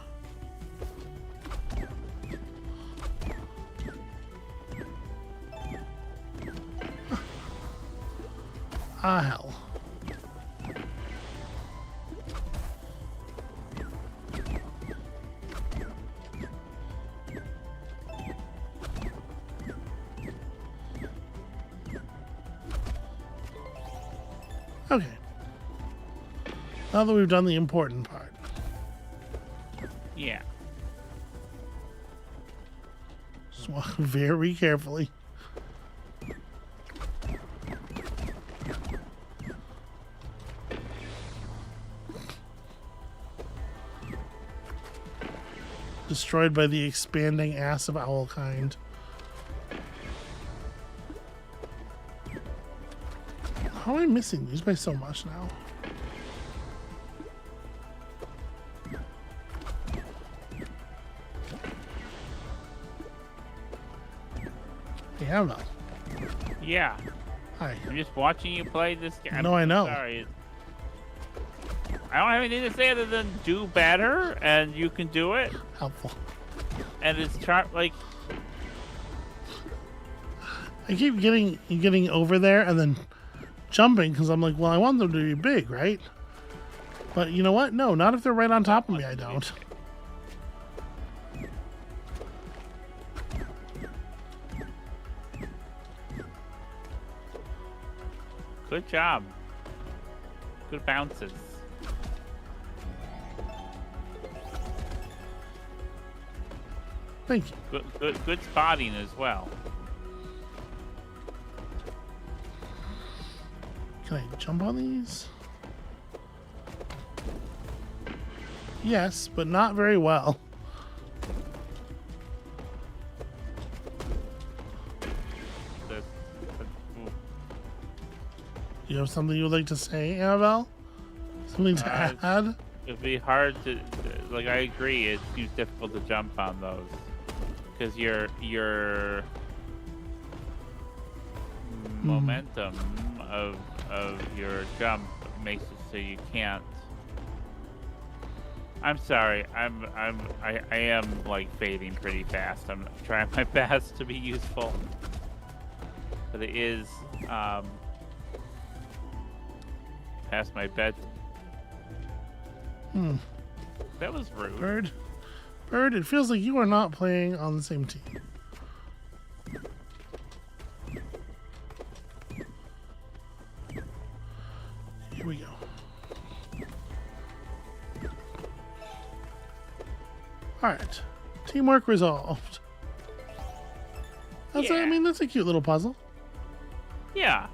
A: Ah, hell. Okay. Now that we've done the important part.
B: Yeah.
A: Just walk very carefully. Destroyed by the expanding ass of owl kind. How am I missing these by so much now? Yeah, no.
B: Yeah.
A: Hi.
B: I'm just watching you play this game.
A: No, I know.
B: Sorry. I don't have anything to say other than do better, and you can do it.
A: Helpful.
B: And it's like.
A: I keep getting over there and then jumping because I'm like, well, I want them to be big, right? But you know what? No, not if they're right on top of me. I don't.
B: Good job. Good bounces.
A: Thank you.
B: Good spotting as well.
A: Can I jump on these? Yes, but not very well. Do you have something you would like to say, Amabel? Something to add?
B: It'd be hard to, like, I agree, it seems difficult to jump on those. Because your momentum of your jump makes it so you can't. I'm sorry, I am like fading pretty fast. I'm trying my best to be useful. But it is past my bed. That was rude.
A: Bird, it feels like you are not playing on the same team. Here we go. Alright. Teamwork resolved. That's I mean, that's a cute little puzzle.
B: Yeah.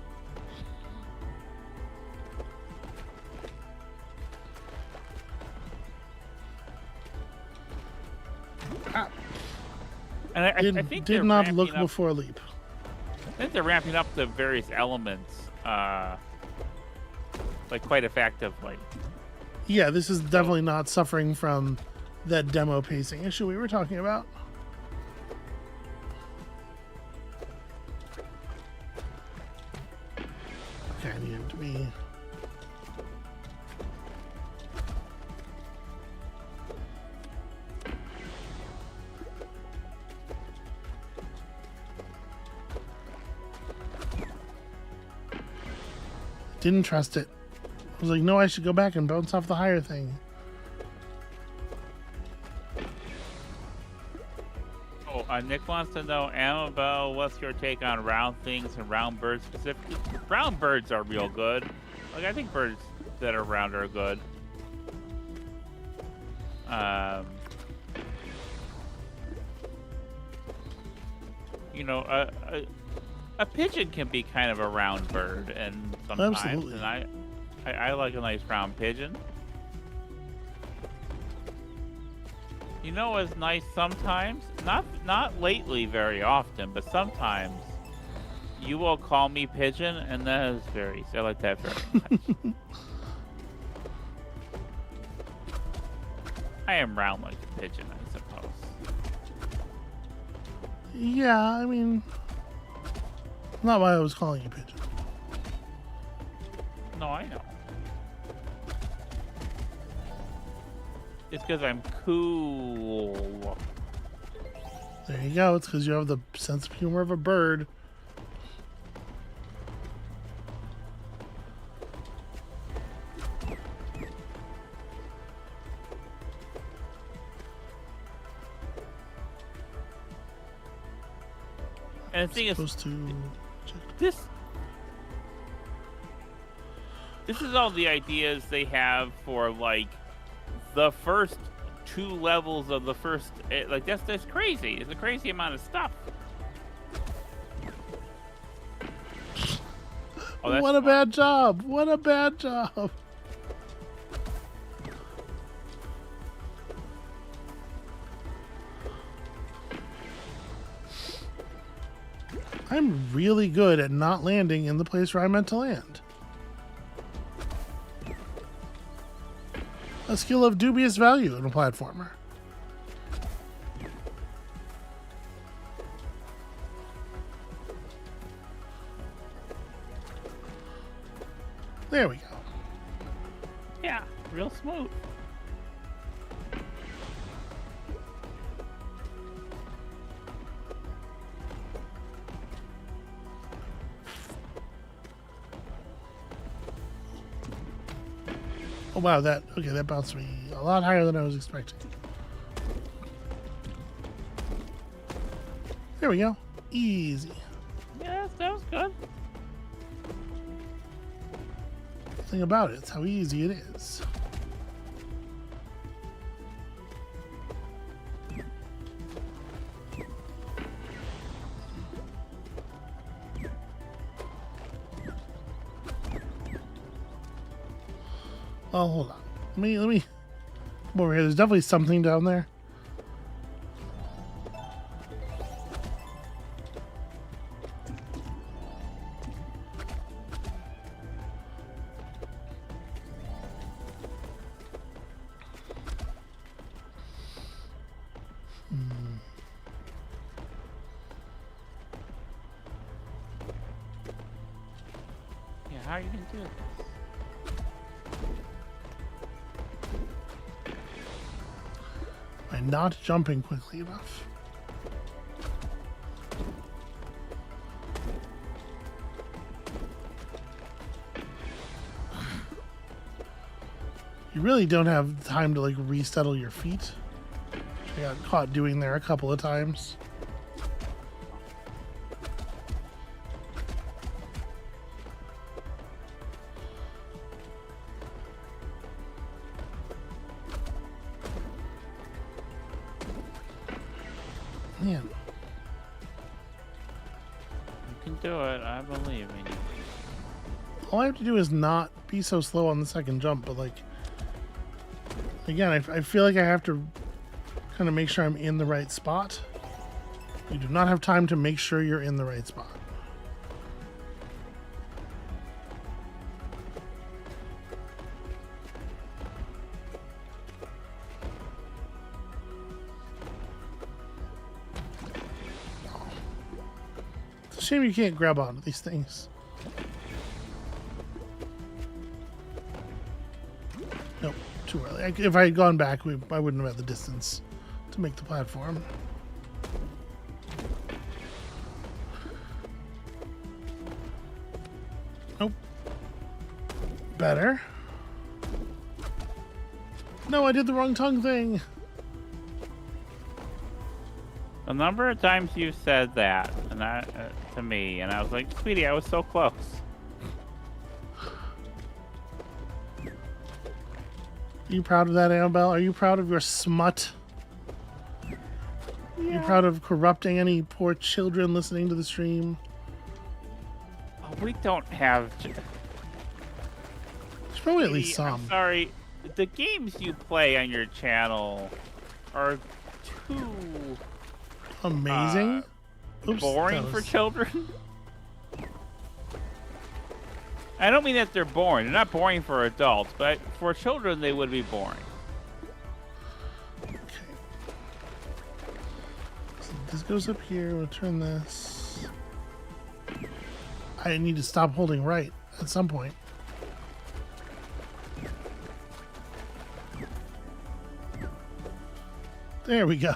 B: And I think
A: did not look before leap.
B: I think they're ramping up the various elements, like quite effectively.
A: Yeah, this is definitely not suffering from that demo pacing issue we were talking about. Okay, I need it to be. Didn't trust it. I was like, no, I should go back and bounce off the higher thing.
B: Oh, Nick wants to know, Amabel, what's your take on round things and round birds specifically? Round birds are real good. Like, I think birds that are round are good. You know, a pigeon can be kind of a round bird, and sometimes,
A: Absolutely.
B: and I like a nice round pigeon. You know what's nice sometimes? Not lately very often, but sometimes you will call me pigeon, and that is I like that very much. I am round like a pigeon, I suppose.
A: Yeah, I mean, not why I was calling you pigeon.
B: No, I know. It's because I'm cool.
A: There you go. It's because you have the sense of humor of a bird.
B: And the thing is, this is all the ideas they have for like the first 2 levels of the first. Like that's crazy. It's a crazy amount of stuff. Oh,
A: what a bad job! What a bad job! I'm really good at not landing in the place where I meant to land. A skill of dubious value in a platformer. There we go.
B: Yeah, real smooth.
A: Oh wow, that bounced me a lot higher than I was expecting. There we go. Easy.
B: Yeah, that was good.
A: The thing about it is how easy it is. Oh, hold on. Let me Come over here. There's definitely something down there.
B: Yeah, how are you gonna do this?
A: By not jumping quickly enough. You really don't have time to like resettle your feet. I got caught doing there a couple of times. Man.
B: You can do it. I believe in you.
A: All I have to do is not be so slow on the second jump, but like, again, I feel like I have to kind of make sure I'm in the right spot. You do not have time to make sure you're in the right spot. It's a shame you can't grab onto these things. Nope, too early. If I had gone back, I wouldn't have had the distance to make the platform. Nope. Better. No, I did the wrong tongue thing.
B: The number of times you said that and to me, and I was like, sweetie, I was so close.
A: Are you proud of that, Amabel? Are you proud of your smut? Yeah. Are you proud of corrupting any poor children listening to the stream?
B: Oh, we don't have...
A: There's probably at least some.
B: I'm sorry. The games you play on your channel are too...
A: amazing? Oops,
B: boring for children? I don't mean that they're boring. They're not boring for adults, but for children, they would be boring.
A: Okay. So this goes up here. We'll turn this. I need to stop holding right at some point. There we go.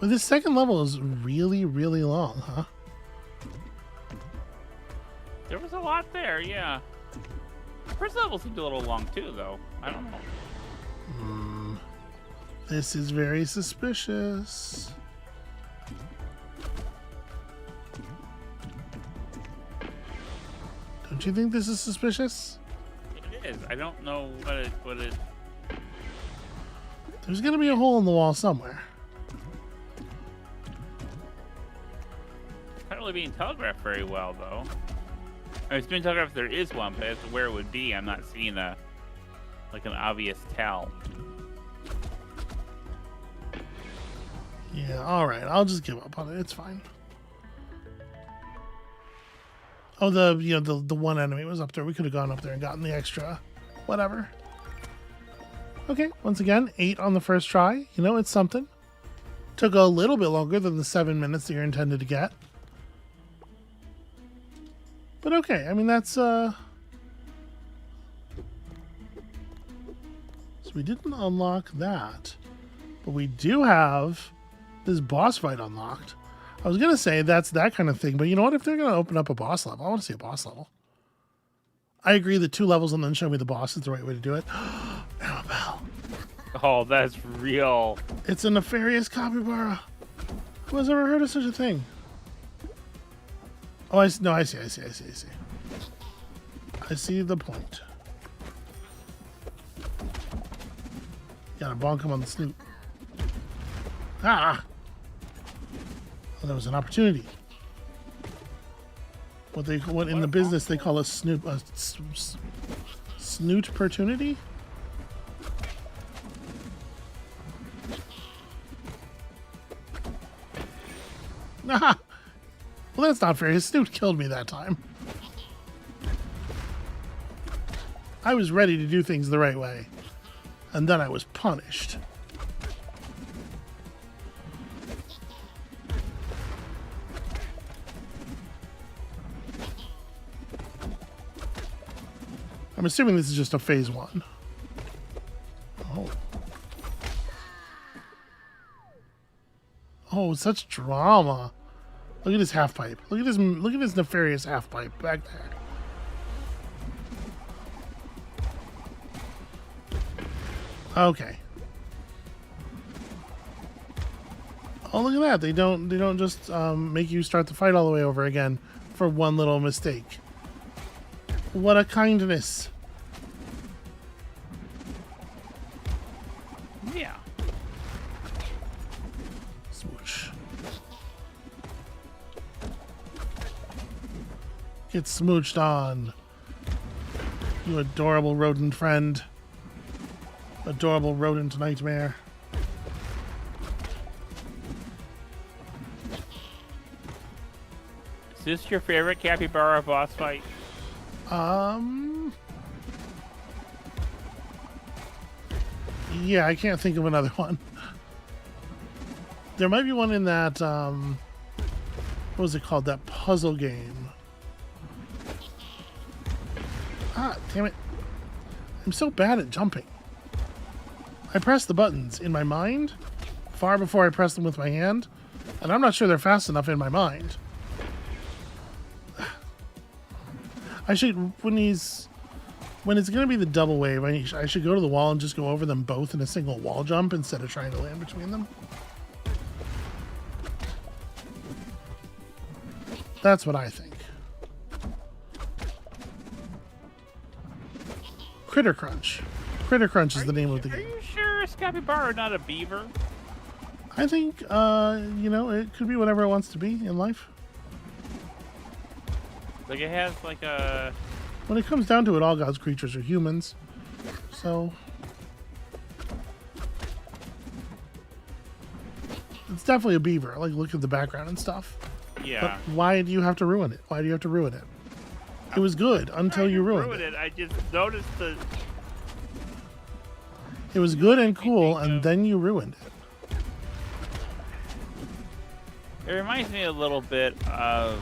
A: But this second level is really, really long, huh?
B: There was a lot there, yeah. The first level seemed a little long too, though. I don't know.
A: This is very suspicious. Don't you think this is suspicious?
B: It is. I don't know what it...
A: There's gonna be a hole in the wall somewhere.
B: Not really being telegraphed very well, though. I mean, it's been telegraphed if there is one, but as to where it would be, I'm not seeing an obvious tell.
A: Yeah, alright. I'll just give up on it. It's fine. Oh, the one enemy was up there. We could have gone up there and gotten the extra. Whatever. Okay, once again, 8 on the first try. You know, it's something. Took a little bit longer than the 7 minutes that you're intended to get. But okay, I mean, that's, So we didn't unlock that. But we do have this boss fight unlocked. I was going to say that's that kind of thing, but you know what? If they're going to open up a boss level, I want to see a boss level. I agree that 2 levels and then show me the boss is the right way to do it. Amabel.
B: Oh, that's real.
A: It's a nefarious capybara. Who has ever heard of such a thing? Oh, I see. I see the point. Gotta bonk him on the snoot. Ah! Well, that was an opportunity. What in the business they call a snoot opportunity? Nah. Well, that's not fair. His snoot killed me that time. I was ready to do things the right way. And then I was punished. I'm assuming this is just a phase 1. Oh. Oh, such drama. Look at his half pipe. Look at his nefarious half pipe back there. Okay. Oh, look at that. They don't just make you start the fight all the way over again for one little mistake. What a kindness.
B: Yeah.
A: Smooch. Get smooched on. You adorable rodent friend. Adorable rodent nightmare.
B: Is this your favorite capybara boss fight?
A: Yeah, I can't think of another one. There might be one in that, what was it called? That puzzle game. Ah, damn it. I'm so bad at jumping. I press the buttons in my mind far before I press them with my hand, and I'm not sure they're fast enough in my mind. I should, when it's going to be the double wave, I should go to the wall and just go over them both in a single wall jump instead of trying to land between them. That's what I think. Critter Crunch. Critter Crunch is the name of the game.
B: Are you sure it's capybara, not a beaver?
A: I think, it could be whatever it wants to be in life.
B: Like it has like a...
A: When it comes down to it, all God's creatures are humans. So... it's definitely a beaver. Like, look at the background and stuff.
B: Yeah.
A: But why do you have to ruin it? Why do you have to ruin it? It was good until you ruined it.
B: I just noticed the...
A: It was good and cool, and then you ruined it.
B: It reminds me a little bit of...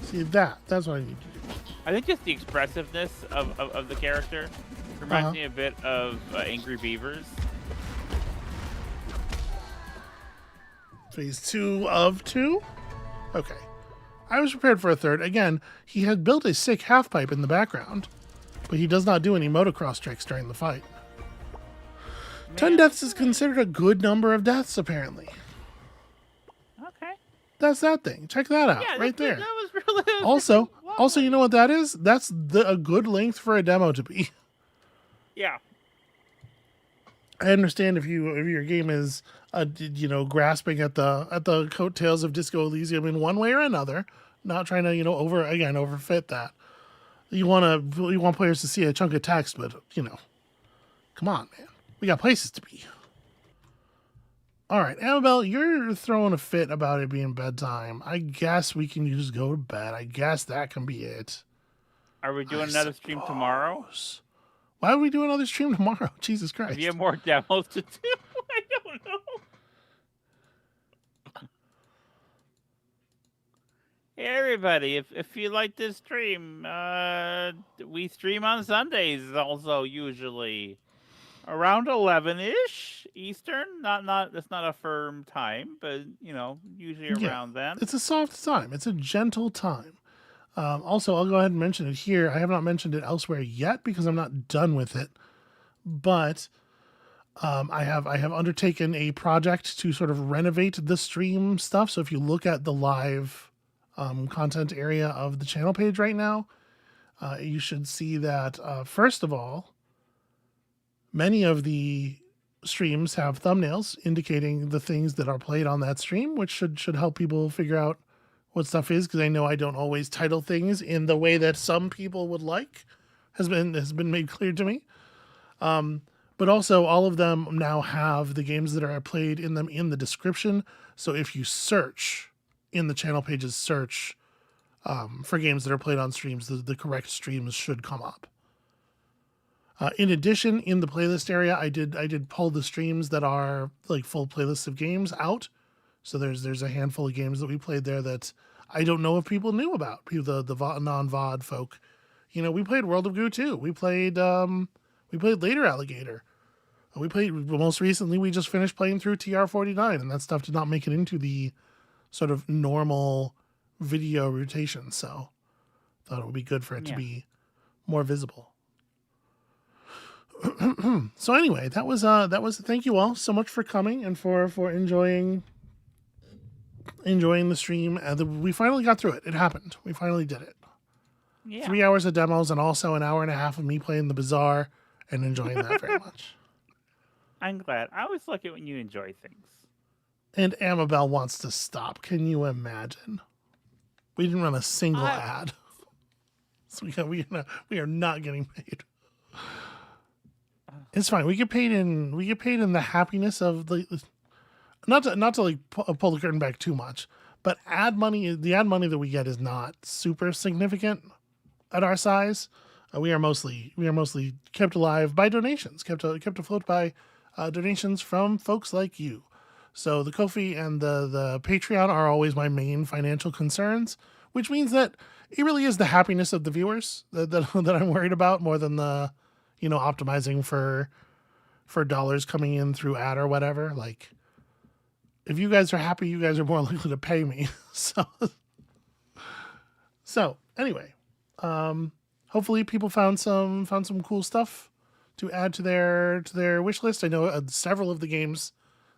A: See, that's what I need to do.
B: I think just the expressiveness of the character reminds me a bit of Angry Beavers.
A: Phase 2 of 2? Okay. I was prepared for a third. Again, he had built a sick half-pipe in the background, but he does not do any motocross tricks during the fight. 10 deaths is considered a good number of deaths, apparently.
B: Okay.
A: That's that thing. Check that out,
B: Yeah,
A: right there.
B: That was really...
A: Also, you know what that is? That's a good length for a demo to be.
B: Yeah.
A: I understand if your game is, grasping at the coattails of Disco Elysium in one way or another, not trying to, overfit that. You want players to see a chunk of text, but come on, man, we got places to be. All right, Amabel, you're throwing a fit about it being bedtime. I guess we can just go to bed. I guess that can be it.
B: Are we doing another stream tomorrow?
A: Why would we do another stream tomorrow? Jesus Christ.
B: If you have more demos to do, I don't know. Hey everybody, if you like this stream, we stream on Sundays also usually. Around 11-ish Eastern. That's not a firm time, but usually around then.
A: It's a soft time. It's a gentle time. Also, I'll go ahead and mention it here. I have not mentioned it elsewhere yet because I'm not done with it. But I have undertaken a project to sort of renovate the stream stuff. So if you look at the live content area of the channel page right now, you should see that first of all, many of the streams have thumbnails indicating the things that are played on that stream, which should help people figure out what stuff is, because I know I don't always title things in the way that some people would like, has been made clear to me. But also, all of them now have the games that are played in them in the description. So if you search in the channel pages, search for games that are played on streams, the correct streams should come up. In addition, in the playlist area, I did pull the streams that are like full playlists of games out. So there's a handful of games that we played there that I don't know if people knew about. People, the non-VOD folk, you know, we played World of Goo 2. We played Later Alligator. We played, most recently, we just finished playing through TR49, and that stuff did not make it into the sort of normal video rotation. So thought it would be good for it to be more visible. So anyway, that was thank you all so much for coming and for enjoying the stream. We finally got through it. It happened. We finally did it. Yeah. 3 hours of demos and also an hour and a half of me playing the Bazaar and enjoying that very much.
B: I'm glad. I always like it when you enjoy things.
A: And Amabel wants to stop. Can you imagine? We didn't run a single ad. So we are not getting paid. It's fine. We get paid in the happiness of the not to like pull the curtain back too much, but the ad money that we get is not super significant at our size. We are mostly kept alive by donations, kept afloat by donations from folks like you. So the Ko-fi and the Patreon are always my main financial concerns, which means that it really is the happiness of the viewers that I'm worried about more than the, you know, optimizing for dollars coming in through ad or whatever. Like, if you guys are happy, you guys are more likely to pay me. So anyway, hopefully people found some cool stuff to add to their wish list. I know several of the games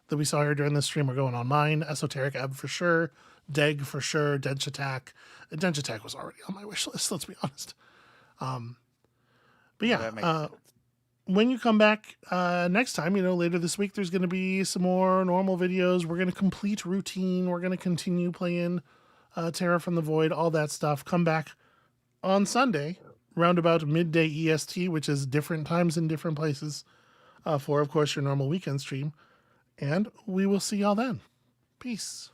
A: that we saw here during this stream are going on mine. Esoteric Ebb for sure, Deg for sure, Denshattack. Denshattack was already on my wish list, let's be honest. But yeah, when you come back next time, you know, later this week, there's going to be some more normal videos. We're going to complete routine. We're going to continue playing Terra from the Void, all that stuff. Come back on Sunday, round about midday EST, which is different times in different places for, of course, your normal weekend stream. And we will see y'all then. Peace.